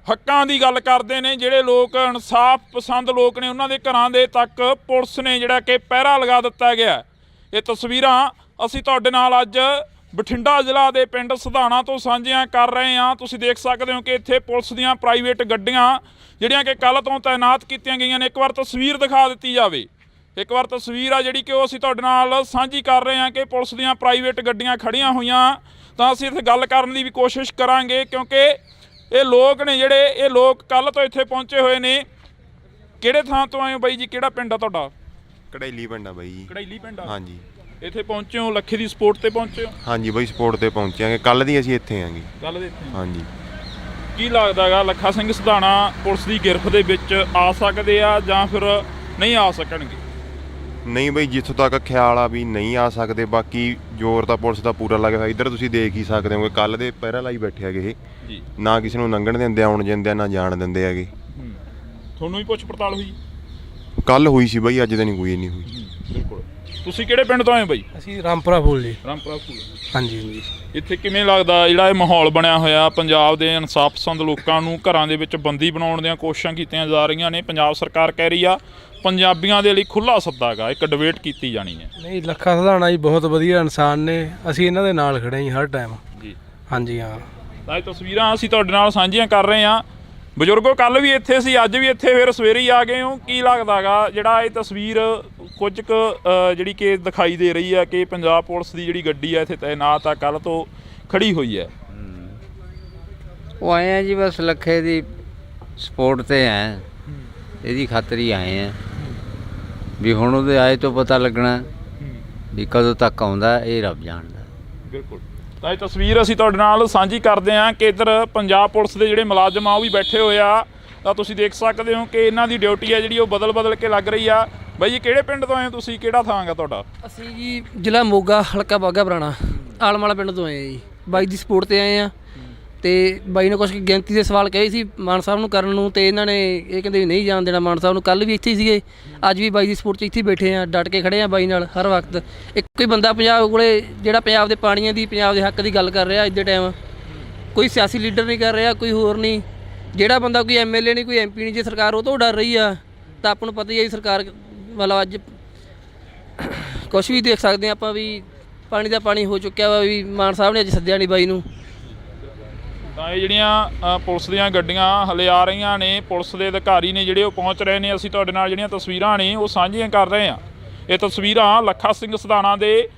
ਹੱਕਾਂ ਦੀ ਗੱਲ ਕਰਦੇ ਨੇ, ਜਿਹੜੇ ਲੋਕ ਇਨਸਾਫ ਪਸੰਦ ਲੋਕ ਨੇ, ਉਹਨਾਂ ਦੇ ਘਰਾਂ ਦੇ ਤੱਕ ਪੁਲਿਸ ਨੇ ਜਿਹੜਾ ਕਿ ਪਹਿਰਾ ਲਗਾ ਦਿੱਤਾ ਗਿਆ। ਇਹ ਤਸਵੀਰਾਂ ਅਸੀਂ ਤੁਹਾਡੇ ਨਾਲ ਅੱਜ ਬਠਿੰਡਾ ਜ਼ਿਲ੍ਹਾ ਦੇ ਪਿੰਡ ਸਧਾਣਾ ਤੋਂ ਸਾਂਝੀਆਂ ਕਰ ਰਹੇ ਹਾਂ। ਤੁਸੀਂ ਦੇਖ ਸਕਦੇ ਹੋ ਕਿ ਇੱਥੇ ਪੁਲਿਸ ਦੀਆਂ ਪ੍ਰਾਈਵੇਟ ਗੱਡੀਆਂ ਜਿਹੜੀਆਂ ਕਿ ਕੱਲ੍ਹ ਤੋਂ ਤਾਇਨਾਤ ਕੀਤੀਆਂ ਗਈਆਂ ਨੇ। ਇੱਕ ਵਾਰ ਤਸਵੀਰ ਦਿਖਾ ਦਿੱਤੀ ਜਾਵੇ। ਇੱਕ ਵਾਰ ਤਸਵੀਰ ਆ ਜਿਹੜੀ ਕਿ ਉਹ ਅਸੀਂ ਤੁਹਾਡੇ ਨਾਲ ਸਾਂਝੀ ਕਰ ਰਹੇ ਹਾਂ ਕਿ ਪੁਲਿਸ ਦੀਆਂ ਪ੍ਰਾਈਵੇਟ ਗੱਡੀਆਂ ਖੜੀਆਂ ਹੋਈਆਂ। ਤਾਂ ਅਸੀਂ ਇੱਥੇ ਗੱਲ ਕਰਨ ਦੀ ਵੀ ਕੋਸ਼ਿਸ਼ ਕਰਾਂਗੇ ਕਿਉਂਕਿ ਇਹ ਲੋਕ ਨੇ ਜਿਹੜੇ ਇਹ ਲੋਕ ਕੱਲ੍ਹ ਤੋਂ ਇੱਥੇ ਪਹੁੰਚੇ ਹੋਏ ਨੇ। ਕਿਹੜੇ ਥਾਂ ਤੋਂ ਆਏ ਹੋ ਬਾਈ ਜੀ? ਕਿਹੜਾ ਪਿੰਡ ਆ ਤੁਹਾਡਾ? ਕੜੈਲੀ ਪਿੰਡ ਆ ਬਾਈ ਜੀ। ਕੜੈਲੀ ਪਿੰਡ ਆ? ਹਾਂਜੀ। ਇੱਥੇ ਪਹੁੰਚੇ ਹੋ ਲੱਖੇ ਦੀ ਸਪੋਰਟ ਤੇ ਪਹੁੰਚੇ ਹੋ? ਹਾਂਜੀ ਬਾਈ, ਸਪੋਰਟ ਤੇ ਪਹੁੰਚਾਂਗੇ। ਕੱਲ ਦੀ ਅਸੀਂ ਇੱਥੇ ਆਂਗੇ। ਕੱਲ੍ਹ ਦੇ ਇੱਥੇ? ਹਾਂਜੀ। ਕੀ ਲੱਗਦਾ ਗਾ ਲੱਖਾ ਸਿੰਘ ਸਧਾਣਾ ਪੁਲਿਸ ਦੀ ਗਿਰਫ ਦੇ ਵਿੱਚ ਆ ਸਕਦੇ ਆ ਜਾਂ ਫਿਰ ਨਹੀਂ ਆ ਸਕਣਗੇ? ਨਹੀਂ ਬਈ, ਜਿੱਥੋਂ ਤੱਕ ਖਿਆਲ ਆ ਵੀ ਨਹੀਂ ਆ ਸਕਦੇ। ਬਾਕੀ ਜ਼ੋਰ ਤਾਂ ਪੁਲਿਸ ਦਾ ਪੂਰਾ ਲੱਗਿਆ ਹੋਇਆ। ਇੱਧਰ ਤੁਸੀਂ ਦੇਖ ਹੀ ਸਕਦੇ ਹੋ ਕੱਲ੍ਹ ਦੇ ਪਹਿਰਾ ਲਾਈ ਬੈਠੇ ਹੈਗੇ ਇਹ। ਜੀ। ਨਾ ਕਿਸੇ ਨੂੰ ਲੰਘਣ ਦਿੰਦੇ, ਆਉਣ ਦਿੰਦੇ, ਨਾ ਜਾਣ ਦਿੰਦੇ ਹੈਗੇ। ਤੁਹਾਨੂੰ ਵੀ ਪੁੱਛ ਪੜਤਾਲ ਹੋਈ? ਕੱਲ੍ਹ ਹੋਈ ਸੀ ਬਈ, ਅੱਜ ਤਾਂ ਨਹੀਂ ਕੋਈ ਨਹੀਂ ਹੋਈ। ਬਿਲਕੁਲ। ਤੁਸੀਂ ਕਿਹੜੇ ਪਿੰਡ ਤੋਂ ਆਏ ਬਾਈ? ਅਸੀਂ ਰਾਮਪੁਰਾ ਫੂਲ ਜੀ। ਰਾਮਪੁਰਾ ਫੂਲ। ਹਾਂਜੀ। ਇੱਥੇ ਕਿਵੇਂ ਲੱਗਦਾ ਜਿਹੜਾ ਇਹ ਮਾਹੌਲ ਬਣਿਆ ਹੋਇਆ? ਪੰਜਾਬ ਦੇ ਇਨਸਾਫ ਪਸੰਦ ਲੋਕਾਂ ਨੂੰ ਘਰਾਂ ਦੇ ਵਿੱਚ ਬੰਦੀ ਬਣਾਉਣ ਦੀਆਂ ਕੋਸ਼ਿਸ਼ਾਂ ਕੀਤੀਆਂ ਜਾ ਰਹੀਆਂ ਨੇ। ਪੰਜਾਬ ਸਰਕਾਰ ਕਹਿ ਰਹੀ ਆ ਪੰਜਾਬੀਆਂ ਦੇ ਲਈ ਖੁੱਲ੍ਹਾ ਸੱਦਾ ਗਾ, ਇੱਕ ਡਿਬੇਟ ਕੀਤੀ ਜਾਣੀ ਹੈ। ਨਹੀਂ, ਲੱਖਾ ਸਧਾਣਾ ਜੀ ਬਹੁਤ ਵਧੀਆ ਇਨਸਾਨ ਨੇ। ਅਸੀਂ ਇਹਨਾਂ ਦੇ ਨਾਲ ਖੜੇ ਹਾਂ ਹਰ ਟਾਈਮ। ਜੀ। ਹਾਂਜੀ ਹਾਂ। ਤਾਂ ਇਹ ਤਸਵੀਰਾਂ ਅਸੀਂ ਤੁਹਾਡੇ ਨਾਲ ਸਾਂਝੀਆਂ ਕਰ ਰਹੇ ਹਾਂ। ਬਜ਼ੁਰਗੋ ਕੱਲ੍ਹ ਵੀ ਇੱਥੇ ਸੀ, ਅੱਜ ਵੀ ਇੱਥੇ, ਫਿਰ ਸਵੇਰੇ ਹੀ ਆ ਗਏ ਹੋ। ਕੀ ਲੱਗਦਾ ਗਾ ਜਿਹੜਾ ਇਹ ਤਸਵੀਰ ਕੁਝ ਕੁ ਜਿਹੜੀ ਕਿ ਦਿਖਾਈ ਦੇ ਰਹੀ ਹੈ ਕਿ ਪੰਜਾਬ ਪੁਲਿਸ ਦੀ ਜਿਹੜੀ ਗੱਡੀ ਹੈ ਇੱਥੇ ਤਾਇਨਾਤ ਆ, ਕੱਲ੍ਹ ਤੋਂ ਖੜੀ ਹੋਈ ਹੈ? ਉਹ ਆਏ ਆ ਜੀ ਬਸ ਲੱਖੇ ਦੀ ਸਪੋਰਟ ਤੇ ਆਏ, ਇਹਦੀ ਖਾਤਰ ਹੀ ਆਏ ਆ ਵੀ ਹੁਣ ਉਹਦੇ ਆਏ ਤੋਂ ਪਤਾ ਲੱਗਣਾ ਵੀ ਕਦੋਂ ਤੱਕ ਆਉਂਦਾ, ਇਹ ਰੱਬ ਜਾਣਦਾ। ਬਿਲਕੁਲ। ਤਾਂ ਇਹ ਤਸਵੀਰ ਅਸੀਂ ਤੁਹਾਡੇ ਨਾਲ ਸਾਂਝੀ ਕਰਦੇ ਹਾਂ ਕਿ ਇੱਧਰ ਪੰਜਾਬ ਪੁਲਿਸ ਦੇ ਜਿਹੜੇ ਮੁਲਾਜ਼ਮ ਆ ਉਹ ਵੀ ਬੈਠੇ ਹੋਏ ਆ। ਤਾਂ ਤੁਸੀਂ ਦੇਖ ਸਕਦੇ ਹੋ ਕਿ ਇਹਨਾਂ ਦੀ ਡਿਊਟੀ ਹੈ ਜਿਹੜੀ ਉਹ ਬਦਲ ਕੇ ਲੱਗ ਰਹੀ ਆ। ਬਾਈ ਜੀ ਕਿਹੜੇ ਪਿੰਡ ਤੋਂ ਆਏ ਹੋ ਤੁਸੀਂ? ਕਿਹੜਾ ਥਾਂ ਗਾ ਤੁਹਾਡਾ? ਅਸੀਂ ਜੀ ਜ਼ਿਲ੍ਹਾ ਮੋਗਾ, ਹਲਕਾ ਬਾਘਾ ਪੁਰਾਣਾ, ਆਲਮ ਵਾਲਾ ਪਿੰਡ ਤੋਂ ਆਏ ਆ ਜੀ। ਬਾਈ ਦੀ ਸਪੋਰਟ ਤੇ ਆਏ ਆ। ਤੇ ਬਾਈ ਨੇ ਕੁਛ ਗਿਣਤੀ ਦੇ ਸਵਾਲ ਕਹੇ ਸੀ ਮਾਨ ਸਾਹਿਬ ਨੂੰ ਕਰਨ ਨੂੰ, ਤੇ ਇਹਨਾਂ ਨੇ ਇਹ ਕਹਿੰਦੇ ਵੀ ਨਹੀਂ ਜਾਣ ਦੇਣਾ ਮਾਨ ਸਾਹਿਬ ਨੂੰ। ਕੱਲ੍ਹ ਵੀ ਇੱਥੇ ਹੀ ਸੀਗੇ, ਅੱਜ ਵੀ ਬਾਈ ਦੀ ਸਪੋਰਟ 'ਚ ਇੱਥੇ ਬੈਠੇ ਆ, ਡਟ ਕੇ ਖੜੇ ਆ ਬਾਈ ਨਾਲ ਹਰ ਵਕਤ। ਇੱਕੋ ਹੀ ਬੰਦਾ ਪੰਜਾਬ ਕੋਲੇ ਜਿਹੜਾ ਪੰਜਾਬ ਦੇ ਪਾਣੀਆਂ ਦੀ, ਪੰਜਾਬ ਦੇ ਹੱਕ ਦੀ ਗੱਲ ਕਰ ਰਿਹਾ ਅੱਜ ਦੇ ਟਾਈਮ। ਕੋਈ ਸਿਆਸੀ ਲੀਡਰ ਨਹੀਂ ਕਰ ਰਿਹਾ, ਕੋਈ ਹੋਰ ਨਹੀਂ। ਜਿਹੜਾ ਬੰਦਾ ਕੋਈ MLA ਨਹੀਂ, ਕੋਈ MP ਨਹੀਂ, ਜੇ ਸਰਕਾਰ ਉਹ ਤੋਂ ਡਰ ਰਹੀ ਆ ਤਾਂ ਆਪਾਂ ਨੂੰ ਪਤਾ ਹੀ ਹੈ ਸਰਕਾਰ ਮਤਲਬ ਅੱਜ ਕੁਛ ਵੀ ਦੇਖ ਸਕਦੇ ਹਾਂ ਆਪਾਂ ਵੀ ਪਾਣੀ ਦਾ ਪਾਣੀ ਹੋ ਚੁੱਕਿਆ ਵਾ। ਵੀ ਮਾਨ ਸਾਹਿਬ ਨੇ ਅੱਜ ਸੱਦਿਆ ਨਹੀਂ ਬਾਈ ਨੂੰ। ਤਾਂ ਇਹ ਜਿਹੜੀਆਂ ਪੁਲਿਸ ਦੀਆਂ ਗੱਡੀਆਂ ਹਲੇ ਆ ਰਹੀਆਂ ਨੇ, ਪੁਲਿਸ ਦੇ ਅਧਿਕਾਰੀ ਨੇ ਜਿਹੜੇ ਉਹ ਪਹੁੰਚ ਰਹੇ ਨੇ। ਅਸੀਂ ਤੁਹਾਡੇ ਨਾਲ ਜਿਹੜੀਆਂ ਤਸਵੀਰਾਂ ਨੇ ਉਹ ਸਾਂਝੀਆਂ ਕਰ ਰਹੇ ਹਾਂ। ਇਹ ਤਸਵੀਰਾਂ ਲੱਖਾ ਸਿੰਘ ਸਧਾਣਾ ਦੇ